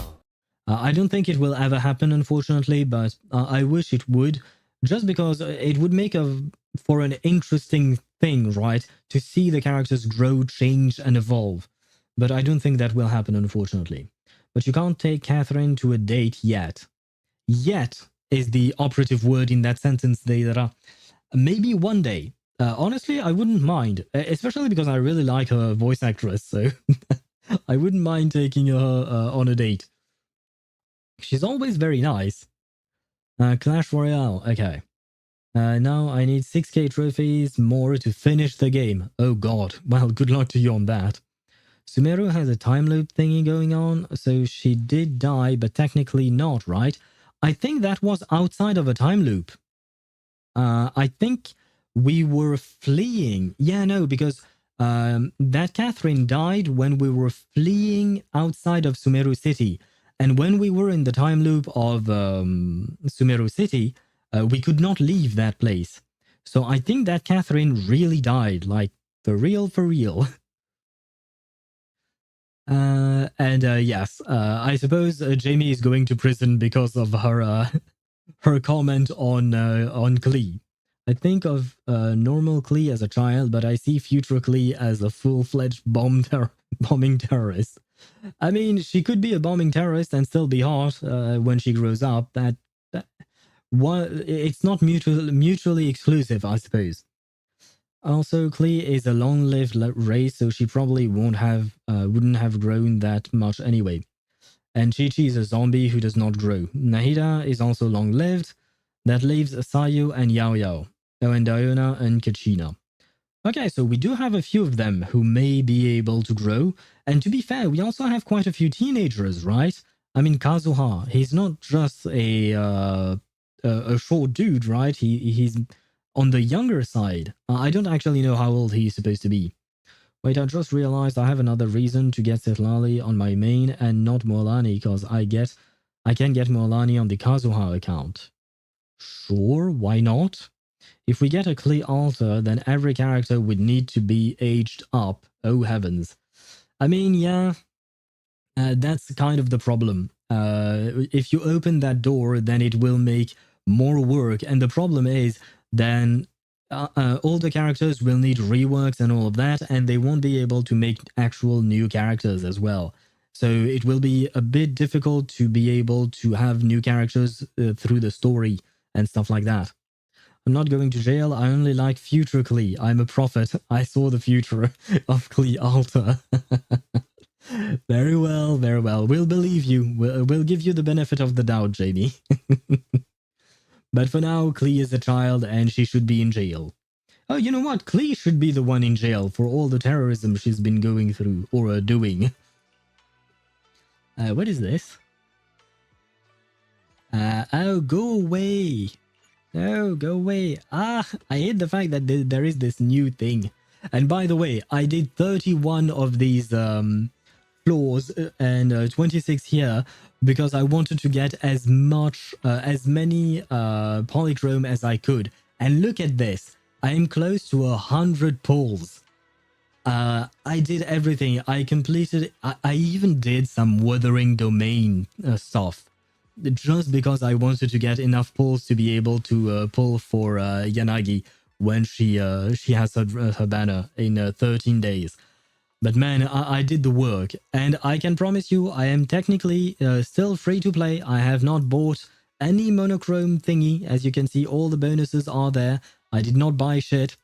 S1: I don't think it will ever happen, unfortunately, but I wish it would, just because it would make for an interesting thing, right? To see the characters grow, change, and evolve. But I don't think that will happen, unfortunately. But you can't take Catherine to a date yet. Yet is the operative word in that sentence, Deidara. Maybe one day. Honestly, I wouldn't mind, especially because I really like her voice actress, so I wouldn't mind taking her on a date. She's always very nice. Clash Royale, okay. Now I need 6k trophies more to finish the game. Oh god, well, good luck to you on that. Sumeru has a time loop thingy going on, so she did die, but technically not, right? I think that was outside of a time loop. I think we were fleeing. Yeah, no, because that Catherine died when we were fleeing outside of Sumeru City. And when we were in the time loop of Sumeru City, we could not leave that place. So I think that Catherine really died, like For real, for real. Yes, I suppose Jamie is going to prison because of her her comment on Klee. I think of normal Klee as a child, but I see future Klee as a full-fledged bombing terrorist. I mean, she could be a bombing terrorist and still be hot when she grows up. It's not mutually exclusive, I suppose. Also, Klee is a long-lived race, so she probably wouldn't have grown that much anyway. And Chi-Chi is a zombie who does not grow. Nahida is also long-lived. That leaves Sayu and Yao Yao. Oh, and Diona and Kachina. Okay, so we do have a few of them who may be able to grow. And to be fair, we also have quite a few teenagers, right? I mean, Kazuha, he's not just a short dude, right? He's on the younger side. I don't actually know how old he's supposed to be. Wait, I just realized I have another reason to get Setlali on my main and not Molani, because I can get Molani on the Kazuha account. Sure, why not? If we get a Klee altar, then every character would need to be aged up. Oh heavens. I mean, yeah, that's kind of the problem. If you open that door, then it will make more work. And the problem is, then all the characters will need reworks and all of that, and they won't be able to make actual new characters as well. So it will be a bit difficult to be able to have new characters through the story and stuff like that. I'm not going to jail. I only like future Klee. I'm a prophet. I saw the future of Klee Alta. Very well, very well. We'll believe you. We'll give you the benefit of the doubt, Jamie. But for now, Klee is a child and she should be in jail. Oh, you know what? Klee should be the one in jail for all the terrorism she's been going through or doing. What is this? Oh, go away. No, go away. I hate the fact that there is this new thing. And by the way, I did 31 of these floors and 26 here because I wanted to get as many polychrome as I could. And look at this. I am close to 100 pulls. I did everything. I completed. I even did some Wuthering Domain stuff. Just because I wanted to get enough pulls to be able to pull for Yanagi when she has her banner in 13 days. But man, I did the work, and I can promise you I am technically still free to play. I have not bought any monochrome thingy. As you can see, all the bonuses are there. I did not buy shit.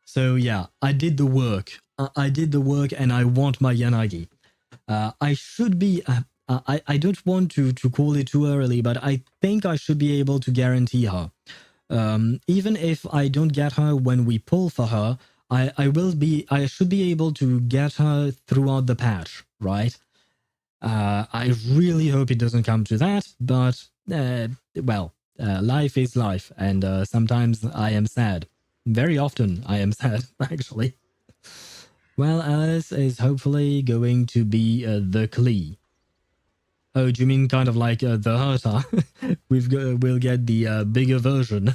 S1: So yeah, I did the work. I did the work, and I want my Yanagi. I should be... I don't want to call it too early, but I think I should be able to guarantee her. Even if I don't get her when we pull for her, I should be able to get her throughout the patch, right? I really hope it doesn't come to that, but life is life, and sometimes I am sad. Very often I am sad, actually. Well, Alice is hopefully going to be the Klee. Oh, do you mean kind of like the Herta? We'll get the bigger version.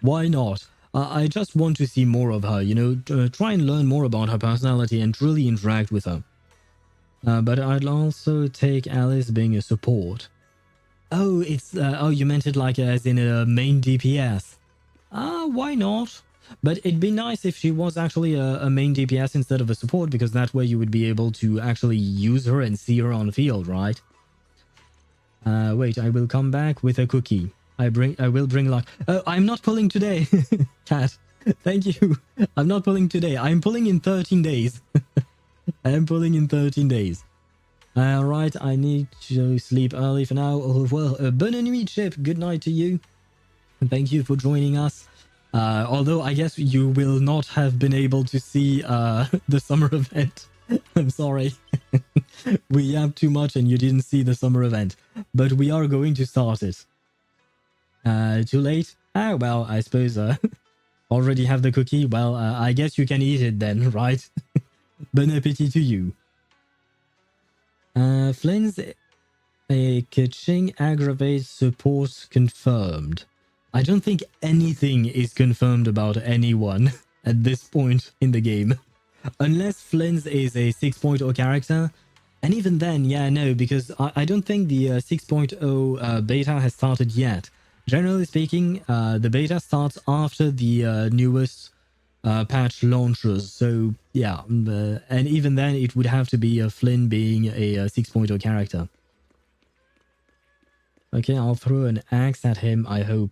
S1: Why not? I just want to see more of her, you know, try and learn more about her personality and truly interact with her. But I'd also take Alice being a support. Oh, oh, you meant it like as in a main DPS. Why not? But it'd be nice if she was actually a main DPS instead of a support, because that way you would be able to actually use her and see her on the field, right? Wait, I will come back with a cookie. I will bring luck. Oh, I'm not pulling today. Cat, thank you. I'm not pulling today. I'm pulling in 13 days. I am pulling in 13 days. Alright, I need to sleep early for now. Oh, well, bonne nuit, Chip. Good night to you. Thank you for joining us. Although I guess you will not have been able to see the summer event. I'm sorry. We yapped too much and you didn't see the summer event. But we are going to start it. Too late? Ah, well, I suppose already have the cookie. Well, I guess you can eat it then, right? Bon appetit to you. Flynn's a Kaching aggravate support confirmed. I don't think anything is confirmed about anyone at this point in the game. Unless Flynn's is a 6.0 character. And even then, yeah, no, because I don't think the 6.0 beta has started yet. Generally speaking, the beta starts after the newest patch launches. So, yeah, and even then, it would have to be Flynn being a 6.0 character. Okay, I'll throw an axe at him, I hope.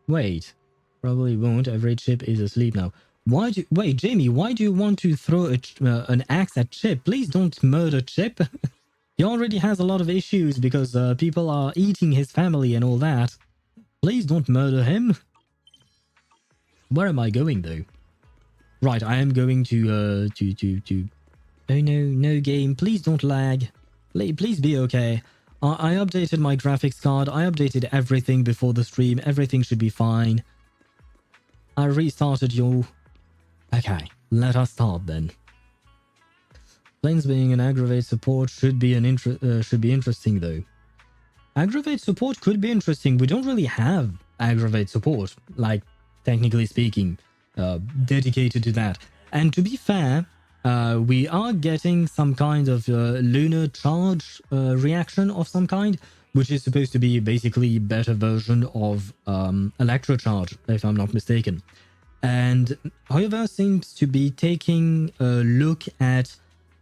S1: Wait, probably won't. Every Chip is asleep now. Wait, Jamie, why do you want to throw an axe at Chip? Please don't murder Chip. He already has a lot of issues because people are eating his family and all that. Please don't murder him. Where am I going though? Right, I am going to Oh no game, please don't lag. Please be okay. I updated my graphics card. I updated everything before the stream. Everything should be fine. I restarted you. Okay, let us start then. Planes being an aggravate support should be interesting though. Aggravate support could be interesting. We don't really have aggravate support, like technically speaking, dedicated to that. And to be fair, we are getting some kind of lunar charge reaction of some kind, which is supposed to be basically a better version of electrocharge, if I'm not mistaken. And HoYoVerse seems to be taking a look at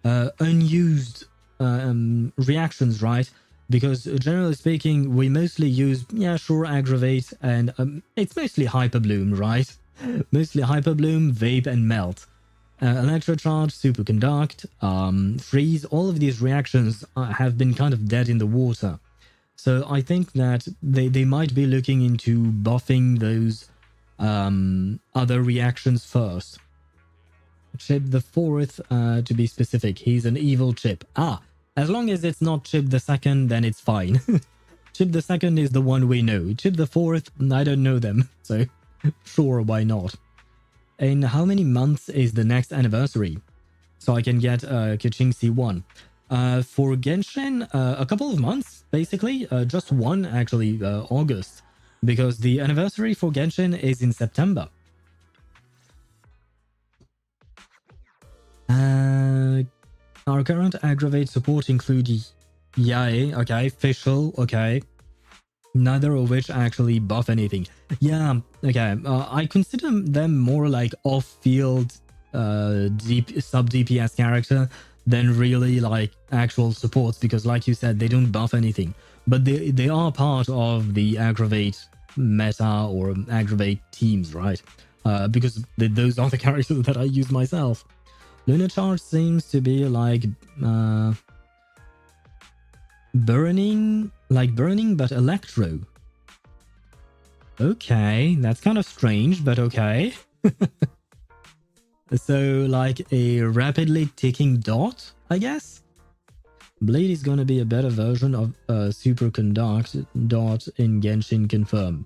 S1: unused reactions, right? Because generally speaking, we mostly use, yeah, sure, aggravate, and it's mostly hyperbloom, right? Mostly hyperbloom, vape, and melt. Electrocharge, superconduct, freeze, all of these reactions have been kind of dead in the water. So I think that they might be looking into buffing those other reactions first. Chip the 4th, to be specific. He's an evil Chip. As long as it's not Chip the 2nd, then it's fine. Chip the 2nd is the one we know. Chip the 4th, I don't know them. So, sure, why not? In how many months is the next anniversary? So I can get Kaching C1. For Genshin, a couple of months, basically. Just one, actually, August. Because the anniversary for Genshin is in September. Our current aggravate support include Yae, okay, Fischl, okay. Neither of which actually buff anything. Yeah, okay, I consider them more like off-field sub-DPS character than really like actual supports, because like you said, they don't buff anything. But they are part of the aggravate meta or aggravate teams, right? Because those are the characters that I use myself. Lunar Charge seems to be like burning but electro. Okay, that's kind of strange, but okay. So like a rapidly ticking dot, I guess? Blade is gonna be a better version of superconduct dot in Genshin confirm.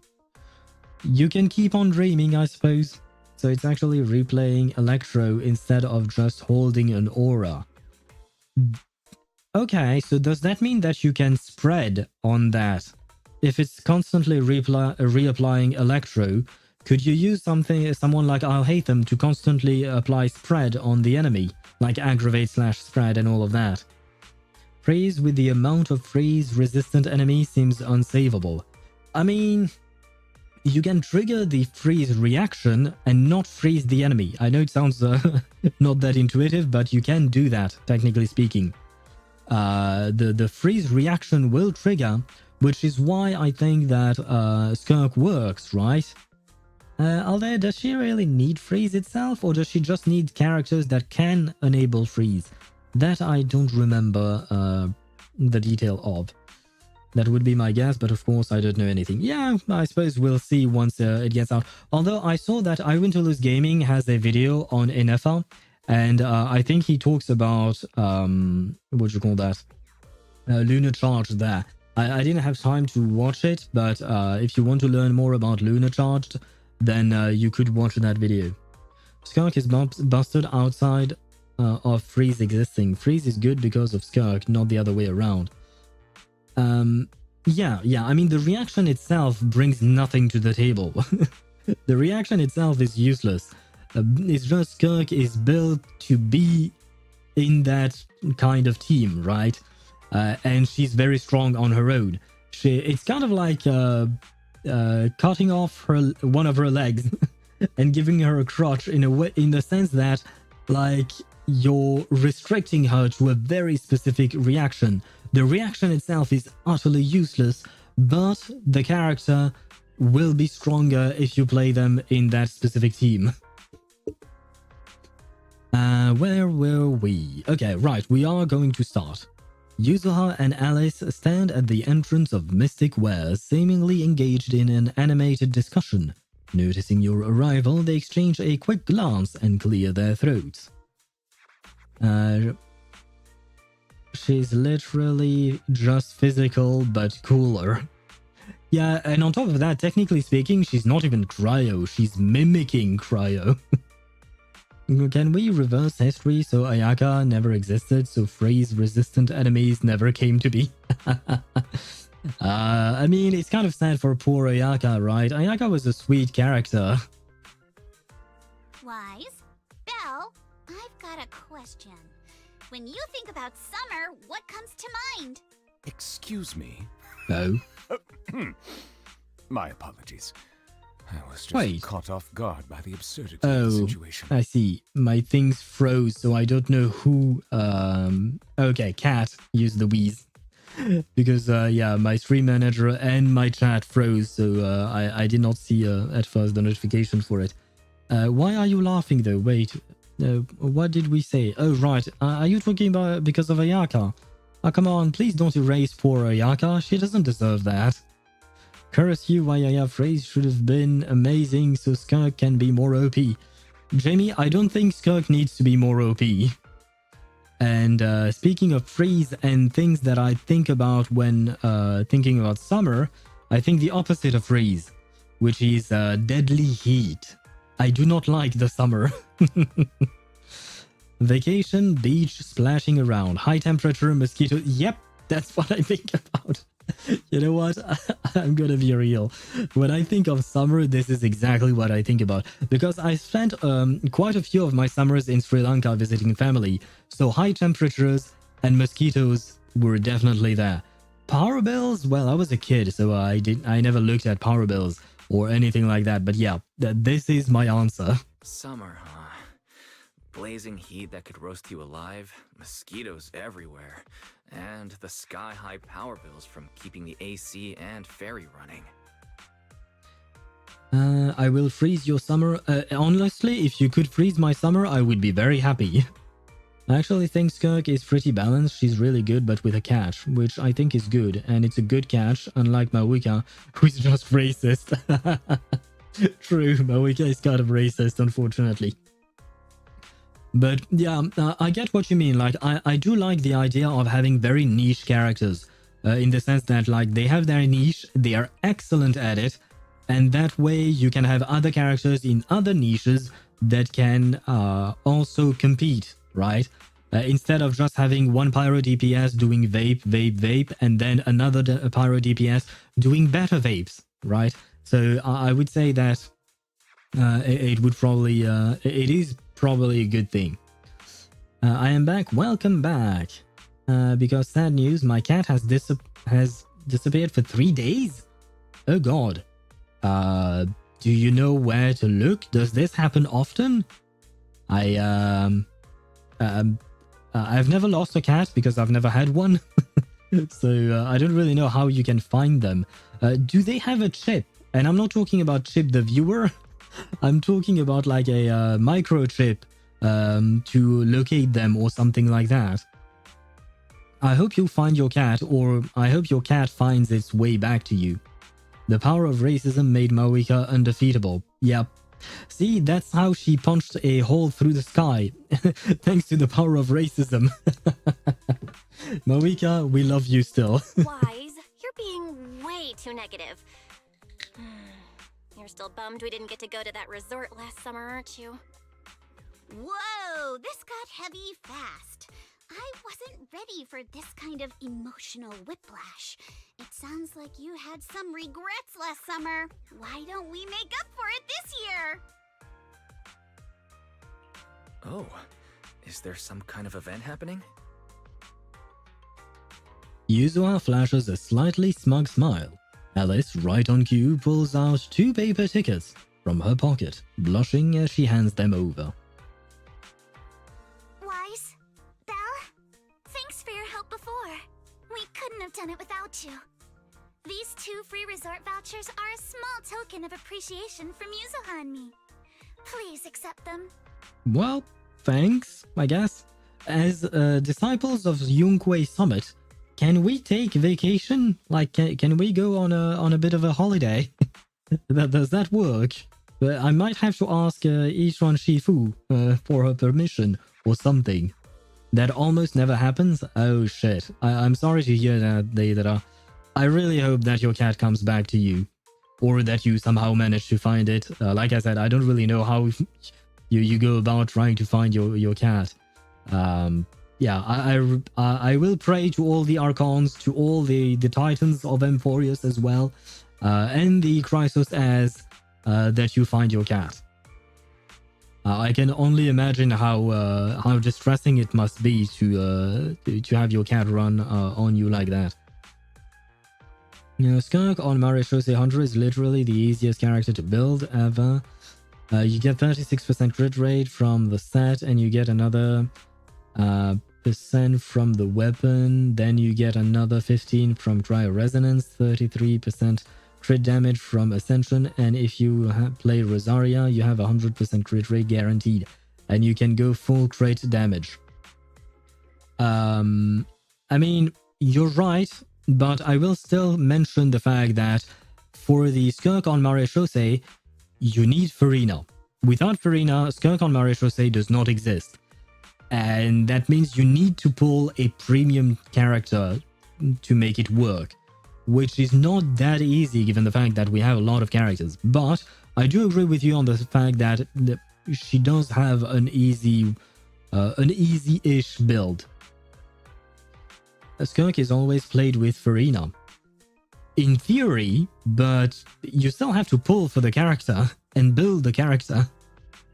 S1: You can keep on dreaming, I suppose. So it's actually replaying Electro instead of just holding an aura. Okay, so does that mean that you can spread on that? If it's constantly reapplying Electro, could you use someone like Phaethon to constantly apply spread on the enemy? Like aggravate / spread and all of that. Freeze with the amount of freeze-resistant enemy seems unsavable. I mean, you can trigger the freeze reaction and not freeze the enemy. I know it sounds not that intuitive, but you can do that, technically speaking. The freeze reaction will trigger, which is why I think that Skirk works, right? Although, does she really need freeze itself, or does she just need characters that can enable freeze? That I don't remember the detail of. That would be my guess, but of course I don't know anything. Yeah, I suppose we'll see once it gets out. Although I saw that iWinterlose Gaming has a video on Inefa, and I think he talks about, what do you call that? Lunar Charge there. I didn't have time to watch it, but if you want to learn more about Lunar Charged, then you could watch that video. Skirk is busted outside of Freeze existing. Freeze is good because of Skirk, not the other way around. Yeah, I mean, the reaction itself brings nothing to the table. The reaction itself is useless. It's just Kirk is built to be in that kind of team, right? And she's very strong on her own. It's kind of like cutting off one of her legs and giving her a crutch in a way, in the sense that like you're restricting her to a very specific reaction. The reaction itself is utterly useless, but the character will be stronger if you play them in that specific team. Where were we? Okay, right, we are going to start. Yuzuha and Alice stand at the entrance of Mystic Wares, seemingly engaged in an animated discussion. Noticing your arrival, they exchange a quick glance and clear their throats. She's literally just physical, but cooler. Yeah, and on top of that, technically speaking, she's not even cryo, she's mimicking cryo. Can we reverse history so Ayaka never existed, so freeze-resistant enemies never came to be? I mean, it's kind of sad for poor Ayaka, right? Ayaka was a sweet character.
S3: Wise? Belle, I've got a question. When you think about summer, what comes to mind?
S5: Excuse me.
S1: No.
S5: My apologies. I was just
S1: Wait.
S5: caught off guard by the absurdity of the situation.
S1: I see. My things froze, so I don't know who... Okay, Cat used the wheeze. Because, yeah, my stream manager and my chat froze, so I did not see at first the notification for it. Why are you laughing, though? Wait, what did we say? Oh, right. Are you talking about because of Ayaka? Oh, come on, please don't erase poor Ayaka. She doesn't deserve that. Curse you, Ayaya phrase should have been amazing so Skirk can be more OP. Jamie, I don't think Skirk needs to be more OP. And speaking of freeze and things that I think about when thinking about summer, I think the opposite of freeze, which is deadly heat. I do not like the summer. Vacation, beach, splashing around, high temperature, mosquito. Yep, that's what I think about. You know what? I'm gonna be real. When I think of summer, this is exactly what I think about. Because I spent quite a few of my summers in Sri Lanka visiting family. So high temperatures and mosquitoes were definitely there. Power bills? Well, I was a kid, so I never looked at power bills or anything like that. But yeah, this is my answer.
S6: Summer, huh? Blazing heat that could roast you alive, mosquitoes everywhere, and the sky-high power bills from keeping the AC and ferry running.
S1: I will freeze your summer. Honestly, if you could freeze my summer, I would be very happy. I actually think Skirk is pretty balanced. She's really good, but with a catch, which I think is good. And it's a good catch, unlike Mawika, who's just racist. True, Mawika is kind of racist, unfortunately. But yeah, I get what you mean. Like, I do like the idea of having very niche characters. In the sense that, like, they have their niche, they are excellent at it. And that way you can have other characters in other niches that can also compete, right? Instead of just having one pyro DPS doing vape, and then another pyro DPS doing better vapes, right? So I would say that it would probably, it is probably a good thing. I am back. Welcome back. Because sad news, my cat has disappeared for 3 days. Oh god. Do you know where to look? Does this happen often? I've never lost a cat because I've never had one. So I don't really know how you can find them. Do they have a chip? And I'm not talking about Chip the viewer. I'm talking about like a microchip to locate them or something like that. I hope you find your cat, or I hope your cat finds its way back to you. The power of racism made Mawika undefeatable. Yep. See, that's how she punched a hole through the sky. Thanks to the power of racism. Mawika, we love you still.
S3: Wise, you're being way too negative. You're still bummed we didn't get to go to that resort last summer, aren't you? Whoa, this got heavy fast. I wasn't ready for this kind of emotional whiplash. It sounds like you had some regrets last summer. Why don't we make up for it this year?
S6: Oh, is there some kind of event happening?
S1: Yuzuha flashes a slightly smug smile. Alice, right on cue, pulls out 2 paper tickets from her pocket, blushing as she hands them over.
S2: Wise, Belle, thanks for your help before. We couldn't have done it without you. These 2 free resort vouchers are a small token of appreciation from Yuzuha and me. Please accept them.
S1: Well, thanks, I guess. As disciples of Yunkwei Summit, can we take vacation? Like, can we go on a bit of a holiday? Does that work? I might have to ask Ishuan Shifu for her permission or something. That almost never happens? Oh shit. I'm sorry to hear that, Deidara. I really hope that your cat comes back to you. Or that you somehow manage to find it. Like I said, I don't really know how you go about trying to find your cat. Yeah, I will pray to all the Archons, to all the Titans of Emporius as well, and the Chrysos as that you find your cat. I can only imagine how distressing it must be to have your cat run on you like that. You know, Skirk on Marechaussee Hunter is literally the easiest character to build ever. You get 36% crit rate from the set, and you get another percent from the weapon. Then you get another 15 from Cryo Resonance, 33% crit damage from Ascension, and if you play Rosaria, you have 100% crit rate guaranteed, and you can go full crit damage. I mean, you're right, but I will still mention the fact that for the Skirk on Marechaussee, you need Farina. Without Farina, Skirk on Marechaussee does not exist. And that means you need to pull a premium character to make it work, which is not that easy given the fact that we have a lot of characters. But I do agree with you on the fact that she does have an easy-ish build. Skirk is always played with Farina. In theory, but you still have to pull for the character and build the character.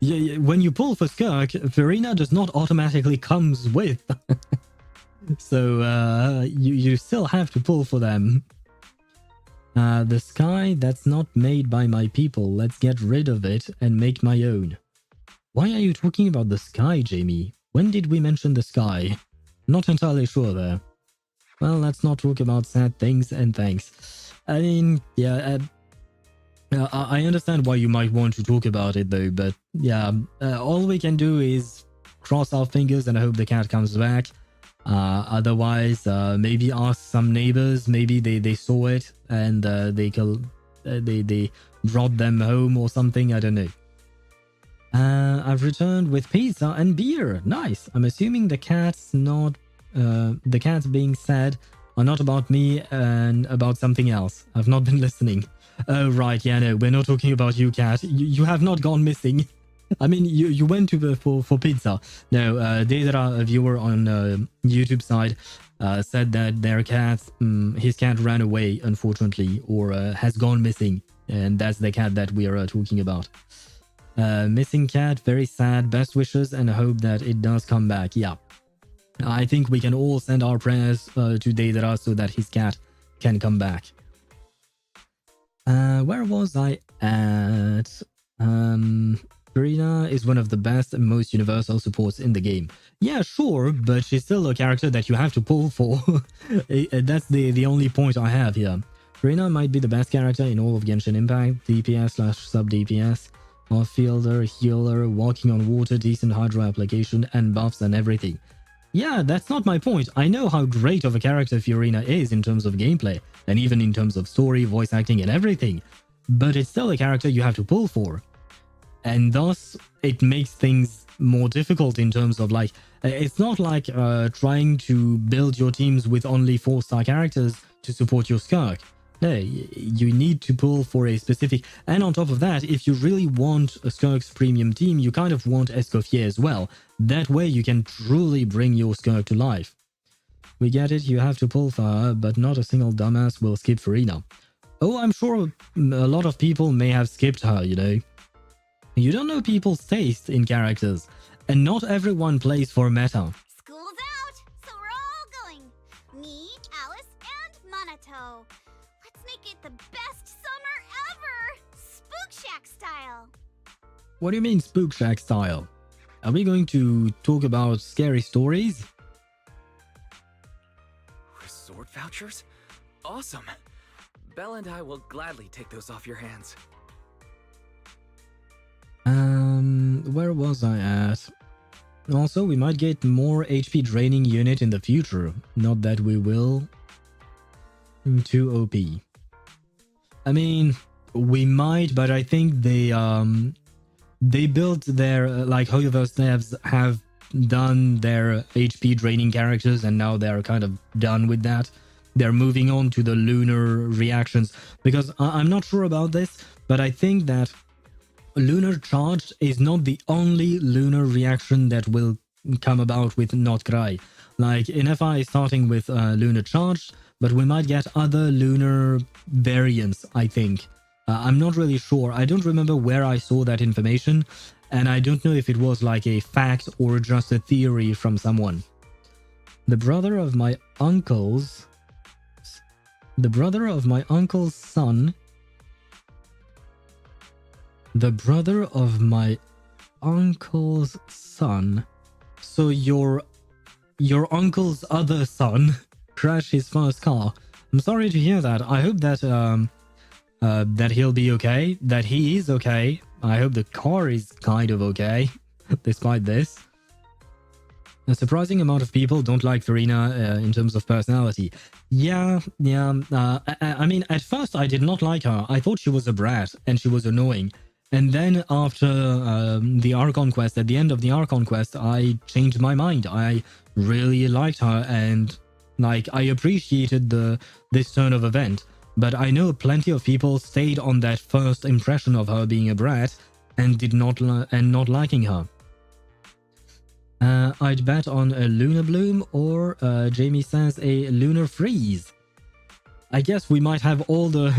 S1: When you pull for Skirk, Farina does not automatically comes with. So you still have to pull for them. The sky that's not made by my people. Let's get rid of it and make my own. Why are you talking about the sky, Jamie? When did we mention the sky? Not entirely sure there. Well, let's not talk about sad things and thanks. I mean, yeah, I understand why you might want to talk about it though, but yeah, all we can do is cross our fingers and hope the cat comes back. Otherwise, maybe ask some neighbors, maybe they saw it and they brought them home or something, I don't know. I've returned with pizza and beer. Nice. I'm assuming the cats being sad are not about me and about something else. I've not been listening. Oh, right. Yeah, no, we're not talking about you, cat. You have not gone missing. I mean, you went to for pizza. No, Deidara, a viewer on YouTube side, said that their cat, his cat ran away, unfortunately, or has gone missing. And that's the cat that we are talking about. Missing cat, very sad. Best wishes and hope that it does come back. Yeah. I think we can all send our prayers to Deidara so that his cat can come back. Where was I at? Farina is one of the best and most universal supports in the game. Yeah, sure, but she's still a character that you have to pull for. That's the only point I have here. Farina might be the best character in all of Genshin Impact, DPS/sub DPS, off-fielder, healer, walking on water, decent hydro application, and buffs and everything. Yeah, that's not my point. I know how great of a character Fiorina is in terms of gameplay, and even in terms of story, voice acting, and everything. But it's still a character you have to pull for. And thus, it makes things more difficult in terms of like, it's not like trying to build your teams with only 4-star characters to support your Skirk. No, you need to pull for a specific... And on top of that, if you really want a Skirk's premium team, you kind of want Escoffier as well. That way you can truly bring your Skirk to life. We get it, you have to pull for her, but not a single dumbass will skip Farina. Oh, I'm sure a lot of people may have skipped her, you know. You don't know people's taste in characters, and not everyone plays for meta.
S3: School's out, so we're all going. Me, Alice, and Monato. Let's make it the best summer ever! Spook Shack style!
S1: What do you mean Spook Shack style? Are we going to talk about scary stories?
S6: Resort vouchers? Awesome! Belle and I will gladly take those off your hands.
S1: Where was I at? Also, we might get more HP draining unit in the future. Not that we will. Too OP. I mean, we might, but I think they built their, like HoYoVerse devs have done their HP draining characters and now they're kind of done with that. They're moving on to the lunar reactions because I'm not sure about this, but I think that Lunar Charge is not the only lunar reaction that will come about with Not Cry. Like in FI starting with Lunar Charge, but we might get other lunar variants, I think. I'm not really sure. I don't remember where I saw that information, and I don't know if it was like a fact or just a theory from someone. The brother of my uncle's son. The brother of my uncle's son. So your uncle's other son crashed his first car. I'm sorry to hear that. I hope that that he'll be okay, that he is okay. I hope the car is kind of okay, despite this. A surprising amount of people don't like Farina in terms of personality. Yeah. I mean, at first I did not like her. I thought she was a brat and she was annoying. And then after the Archon quest, at the end of the Archon quest, I changed my mind. I really liked her and like I appreciated this turn of event. But I know plenty of people stayed on that first impression of her being a brat and not liking her. I'd bet on a Lunar Bloom or Jamie says a Lunar Freeze. I guess we might have all the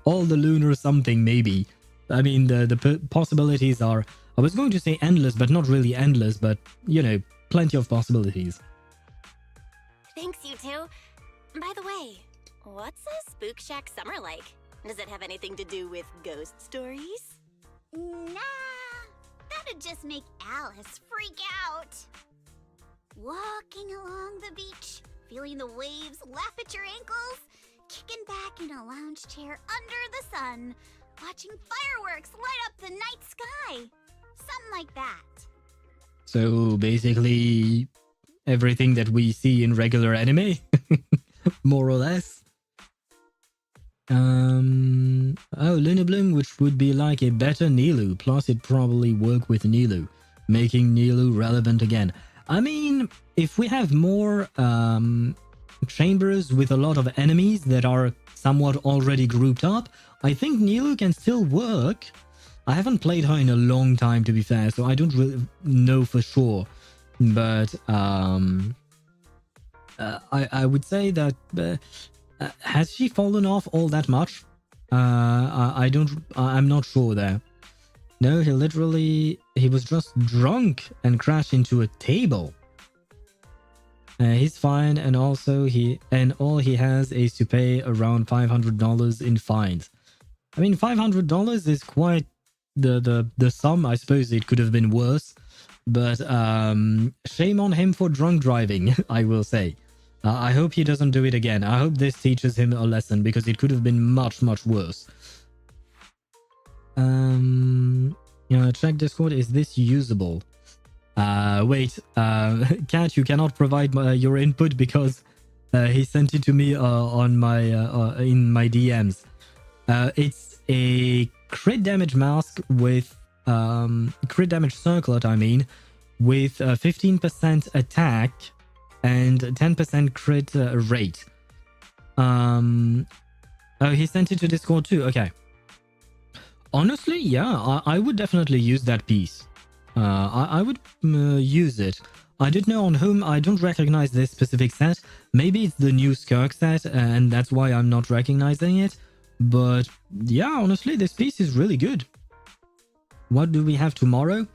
S1: lunar something maybe. I mean the possibilities are, I was going to say endless, but not really endless, but you know, plenty of possibilities.
S7: Thanks, you two. By the way, what's a Spook Shack summer like? Does it have anything to do with ghost stories?
S3: Nah, that'd just make Alice freak out. Walking along the beach, feeling the waves lap at your ankles, kicking back in a lounge chair under the sun, watching fireworks light up the night sky. Something like that.
S1: So basically everything that we see in regular anime, more or less. Oh, Lunar Bloom, which would be like a better Nilu, plus it probably work with Nilu, making Nilu relevant again. I mean, if we have more chambers with a lot of enemies that are somewhat already grouped up, I think Nilu can still work. I haven't played her in a long time, to be fair, so I don't really know for sure. But I would say that has she fallen off all that much? I'm not sure there. No, he was just drunk and crashed into a table. He's fine, and also all he has is to pay around $500 in fines. I mean, $500 is quite the sum. I suppose it could have been worse, but shame on him for drunk driving, I will say. I hope he doesn't do it again. I hope this teaches him a lesson, because it could have been much worse. Check Discord. Is this usable? Wait, Cat, you cannot provide your input because he sent it to me on my in my DMs. It's a crit damage mask with crit damage circlet. I mean, with 15% attack and 10% crit rate. Oh, he sent it to Discord too. Okay. Honestly, yeah, I would definitely use that piece. I would use it. I don't know on whom. I don't recognize this specific set. Maybe it's the new Skirk set, and that's why I'm not recognizing it. But yeah, honestly, this piece is really good. What do we have tomorrow?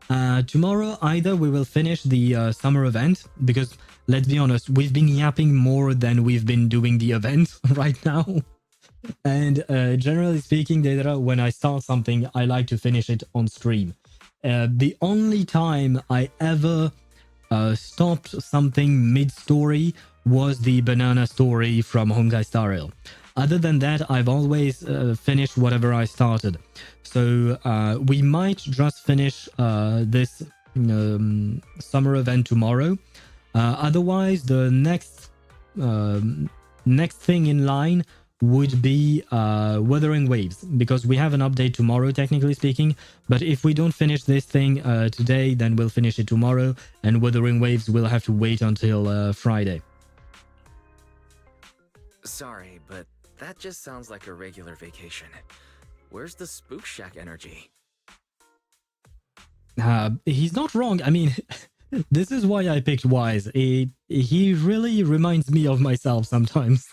S1: Tomorrow, either we will finish the summer event, because let's be honest, we've been yapping more than we've been doing the event right now. And generally speaking, Deidara, when I start something, I like to finish it on stream. The only time I ever stopped something mid-story was the banana story from Honkai Star Rail. Other than that, I've always finished whatever I started. So we might just finish this summer event tomorrow. Otherwise, the next thing in line would be Wuthering Waves, because we have an update tomorrow, technically speaking. But if we don't finish this thing today, then we'll finish it tomorrow, and Wuthering Waves will have to wait until Friday.
S6: Sorry, but that just sounds like a regular vacation. Where's the Spook Shack energy?
S1: He's not wrong. I mean, this is why I picked Wise. He really reminds me of myself sometimes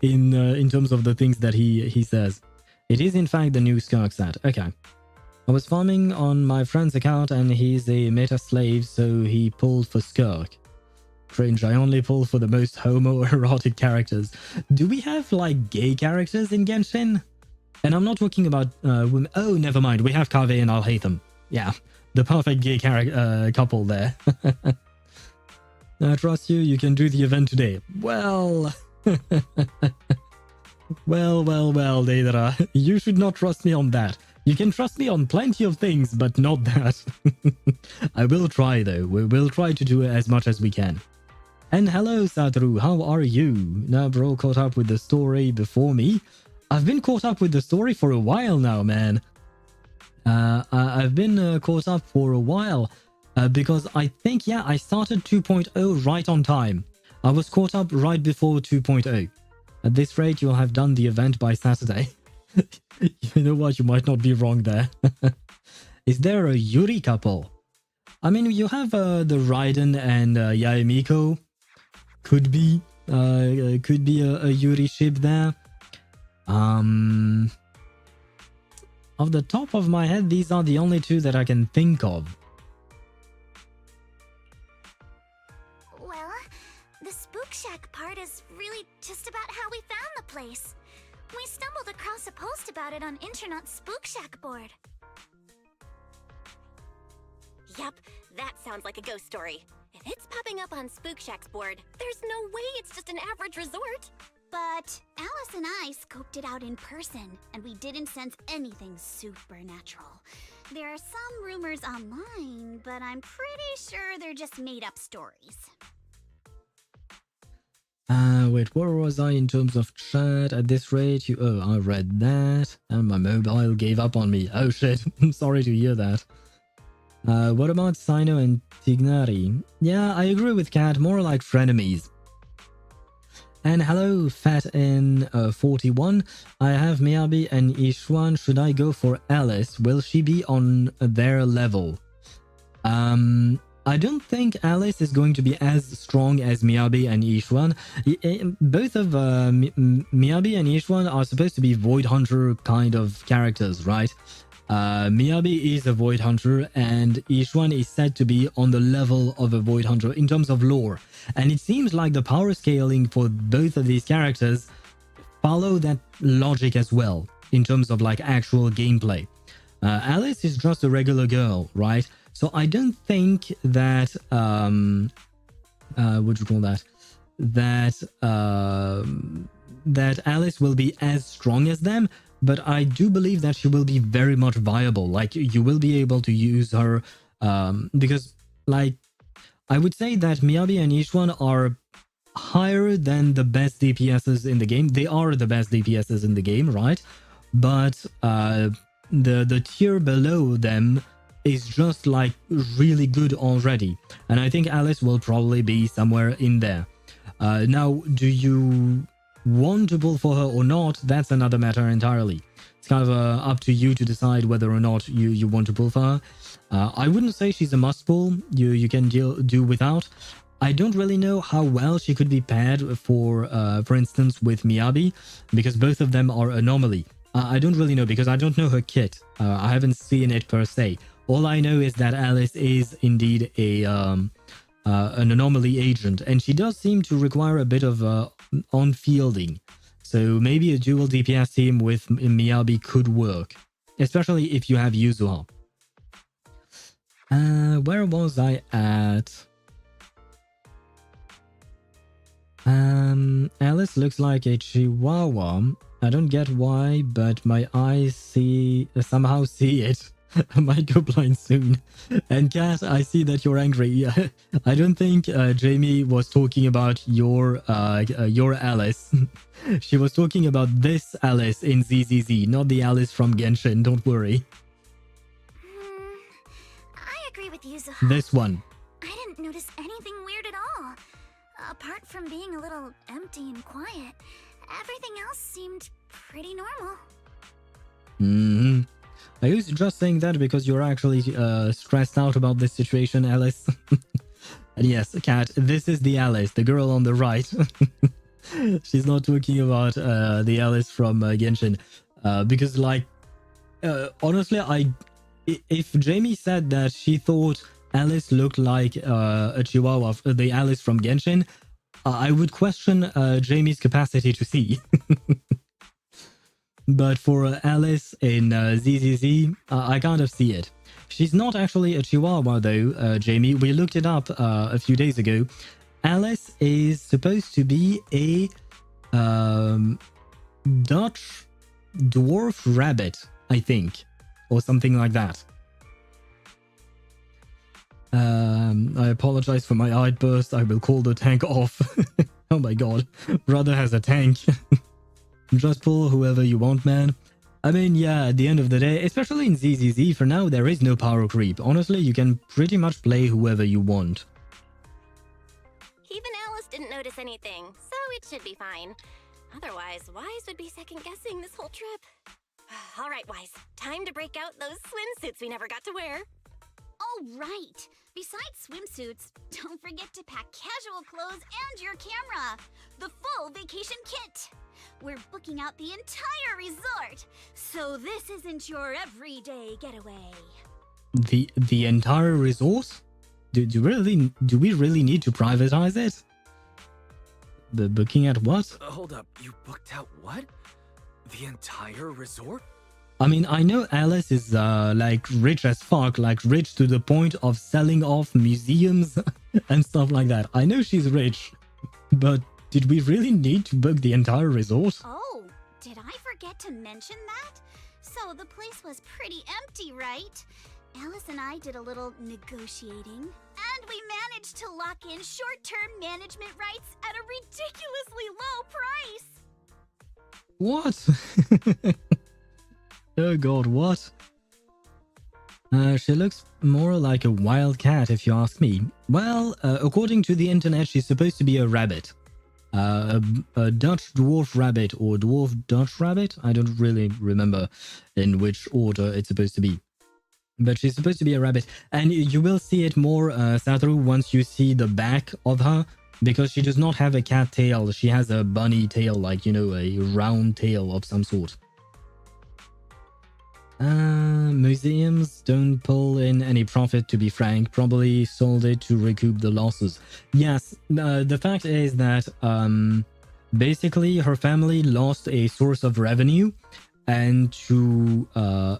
S1: in terms of the things that he says. It is in fact the new Skirk set. Okay. I was farming on my friend's account and he's a meta slave, so he pulled for Skirk. Cringe, I only pull for the most homoerotic characters. Do we have like gay characters in Genshin? And I'm not talking about women. Oh, never mind. We have Kave and I'll hate them. Yeah, the perfect gay couple there. I trust you. You can do the event today. Well, well, Deidara. You should not trust me on that. You can trust me on plenty of things, but not that. I will try though. We will try to do as much as we can. And hello, Satoru. How are you? Now, bro, caught up with the story before me. I've been caught up with the story for a while now, man. I've been caught up for a while because I think, yeah, I started 2.0 right on time. I was caught up right before 2.0. At this rate, you'll have done the event by Saturday. You know what? You might not be wrong there. Is there a Yuri couple? I mean, you have the Raiden and Yaemiko. Could be a Yuri ship there. Off the top of my head, these are the only two that I can think of.
S3: Well, the Spook Shack part is really just about how we found the place. We stumbled across a post about it on Internet's Spook Shack board.
S7: Yup, that sounds like a ghost story. If it's popping up on Spook Shack's board, there's no way it's just an average resort.
S3: But Alice and I scoped it out in person, and we didn't sense anything supernatural. There are some rumors online, but I'm pretty sure they're just made-up stories.
S1: Wait, where was I in terms of chat? At this rate, oh, I read that, and my mobile gave up on me. Oh shit, I'm sorry to hear that. What about Sino and Tignari? Yeah, I agree with Kat, more like frenemies. And hello, Fat-N41. I have Miyabi and Ishwan. Should I go for Alice? Will she be on their level? I don't think Alice is going to be as strong as Miyabi and Ishwan. Both of Miyabi and Ishwan are supposed to be Void Hunter kind of characters, right? Miyabi is a Void Hunter and Ishwan is said to be on the level of a Void Hunter in terms of lore. And it seems like the power scaling for both of these characters follow that logic as well in terms of like actual gameplay. Alice is just a regular girl, right? So I don't think that what do you call that? That Alice will be as strong as them, but I do believe that she will be very much viable. Like you will be able to use her because like I would say that Miyabi and Ishwan are higher than the best DPSs in the game. They are the best DPSs in the game, right? But the tier below them is just like really good already. And I think Alice will probably be somewhere in there. Now, do you want to pull for her or not, that's another matter entirely. It's kind of up to you to decide whether or not you want to pull for her. I wouldn't say she's a must pull. You can do without. I don't really know how well she could be paired for instance, with Miyabi, because both of them are anomaly. I don't really know because I don't know her kit. I haven't seen it per se. All I know is that Alice is indeed an anomaly agent, and she does seem to require a bit of on-fielding. So maybe a dual DPS team with Miyabi could work, especially if you have Yuzuha. Where was I at? Alice looks like a chihuahua. I don't get why, but my eyes somehow see it. I might go blind soon. And Kat, I see that you're angry. I don't think Jamie was talking about your Alice. She was talking about this Alice in ZZZ, not the Alice from Genshin. Don't worry.
S3: I agree with Yuzuha.
S1: This one.
S3: I didn't notice anything weird at all. Apart from being a little empty and quiet, everything else seemed pretty normal.
S1: Are you just saying that because you're actually stressed out about this situation, Alice? And yes, Kat, this is the Alice, the girl on the right. She's not talking about the Alice from Genshin. Because, like, honestly, if Jamie said that she thought Alice looked like a chihuahua, the Alice from Genshin, I would question Jamie's capacity to see. But for Alice in ZZZ, I kind of see it. She's not actually a chihuahua though, Jamie. We looked it up a few days ago. Alice is supposed to be a Dutch dwarf rabbit, I think. Or something like that. I apologize for my outburst. I will call the tank off. Oh my god. Brother has a tank. Just pull whoever you want, man. I mean, yeah, at the end of the day, especially in ZZZ, for now, there is no power creep. Honestly, you can pretty much play whoever you want.
S7: Even Alice didn't notice anything, so it should be fine. Otherwise, Wise would be second-guessing this whole trip. All right, Wise, time to break out those swimsuits we never got to wear.
S3: Oh, right. Besides swimsuits, don't forget to pack casual clothes and your camera. The full vacation kit. We're booking out the entire resort, so this isn't your everyday getaway.
S1: The entire resort? Do we really need to privatize it? The booking at what?
S6: Hold up, you booked out what? The entire resort?
S1: I mean, I know Alice is like rich as fuck, like rich to the point of selling off museums and stuff like that. I know she's rich, but did we really need to book the entire resort?
S3: Oh, did I forget to mention that? So the place was pretty empty, right? Alice and I did a little negotiating, and we managed to lock in short-term management rights at a ridiculously low price.
S1: What? Oh god, what? She looks more like a wild cat if you ask me. Well, according to the internet, she's supposed to be a rabbit. A Dutch dwarf rabbit or dwarf Dutch rabbit? I don't really remember in which order it's supposed to be. But she's supposed to be a rabbit. And you will see it more, Satoru, once you see the back of her. Because she does not have a cat tail. She has a bunny tail, like, you know, a round tail of some sort. Museums don't pull in any profit, to be frank. Probably sold it to recoup the losses. Yes, the fact is that basically her family lost a source of revenue, and to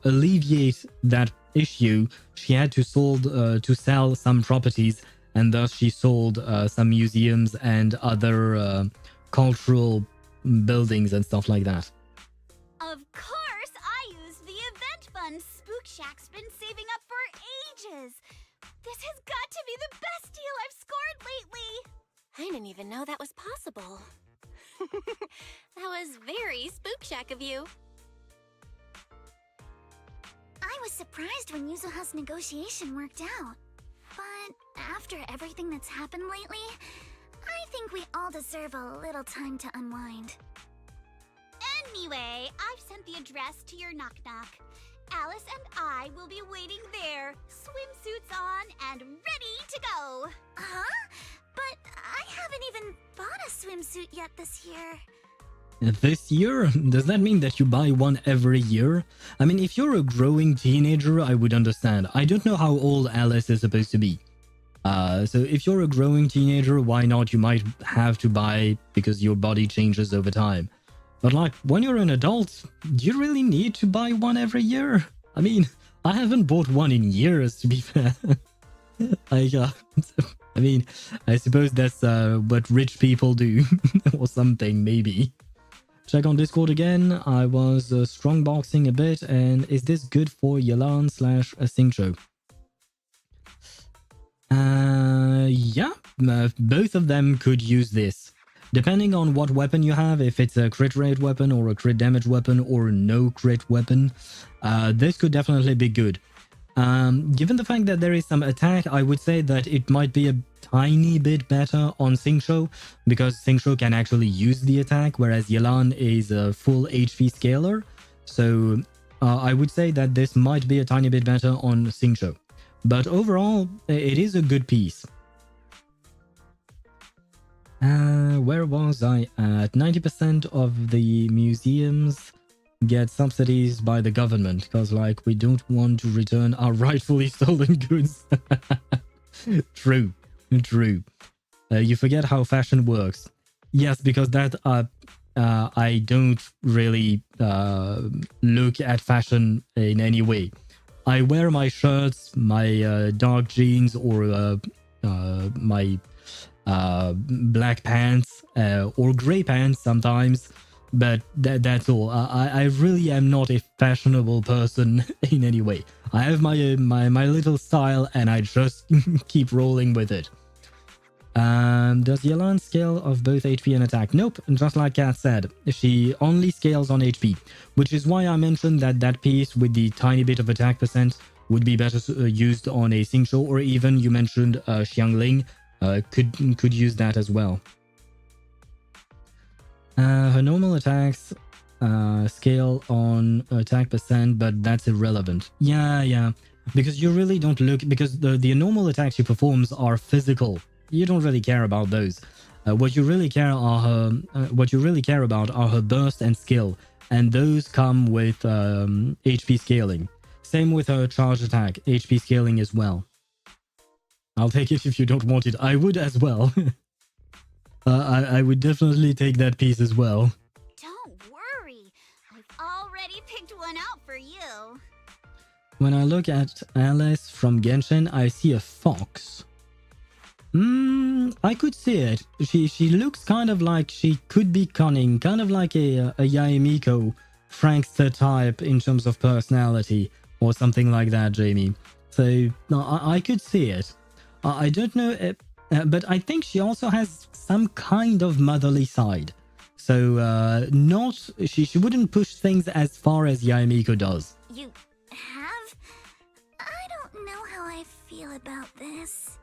S1: alleviate that issue, she had to sell some properties, and thus she sold some museums and other cultural buildings and stuff like that.
S3: Of course, I used the event fund Spook Shack's been saving up for ages. This has got to be the best deal I've scored lately.
S7: I didn't even know that was possible. That was very Spook Shack of you.
S3: I was surprised when Yuzuha's negotiation worked out. But after everything that's happened lately, I
S2: think we all deserve a little time to unwind.
S3: Anyway, I've sent the address to your knock-knock. Alice and I will be waiting there, swimsuits on and ready to go.
S2: Huh? But I haven't even bought a swimsuit yet this year.
S1: This year? Does that mean that you buy one every year? I mean, if you're a growing teenager, I would understand. I don't know how old Alice is supposed to be. So if you're a growing teenager, why not? You might have to buy because your body changes over time. But like, when you're an adult, do you really need to buy one every year? I mean, I haven't bought one in years, to be fair. I mean, I suppose that's what rich people do, or something, maybe. Check on Discord again. I was strongboxing a bit, and is this good for Yelan / Xingqiu? Yeah, both of them could use this. Depending on what weapon you have, if it's a crit rate weapon or a crit damage weapon or no crit weapon, this could definitely be good. Given the fact that there is some attack, I would say that it might be a tiny bit better on Xingqiu, because Xingqiu can actually use the attack, whereas Yelan is a full HP scaler. So I would say that this might be a tiny bit better on Xingqiu. But overall, it is a good piece. Where was I at? 90% of the museums get subsidies by the government, because like we don't want to return our rightfully stolen goods. True. You forget how fashion works. Yes, because that I don't really look at fashion in any way. I wear my shirts, my dark jeans, or my black pants or gray pants sometimes, but that's all. I really am not a fashionable person in any way. I have my little style, and I just keep rolling with it. Does Yelan scale of both HP and attack? Nope, just like Kat said, she only scales on HP, which is why I mentioned that piece with the tiny bit of attack percent would be better used on a Xingqiu, or even you mentioned Xiangling could use that as well. Her normal attacks scale on attack percent, but that's irrelevant. Yeah, because you really don't look, because the normal attacks she performs are physical. You don't really care about those. What you really care about are her burst and skill, and those come with HP scaling. Same with her charge attack, HP scaling as well. I'll take it if you don't want it. I would as well. I would definitely take that piece as well.
S3: Don't worry, I've already picked one out for you.
S1: When I look at Alice from Genshin, I see a fox. I could see it. She looks kind of like she could be cunning, kind of like a Yaemiko prankster type in terms of personality, or something like that, Jamie. So I could see it. I don't know, but I think she also has some kind of motherly side. So she wouldn't push things as far as Yaemiko does.
S2: You have? I don't know how I feel about this.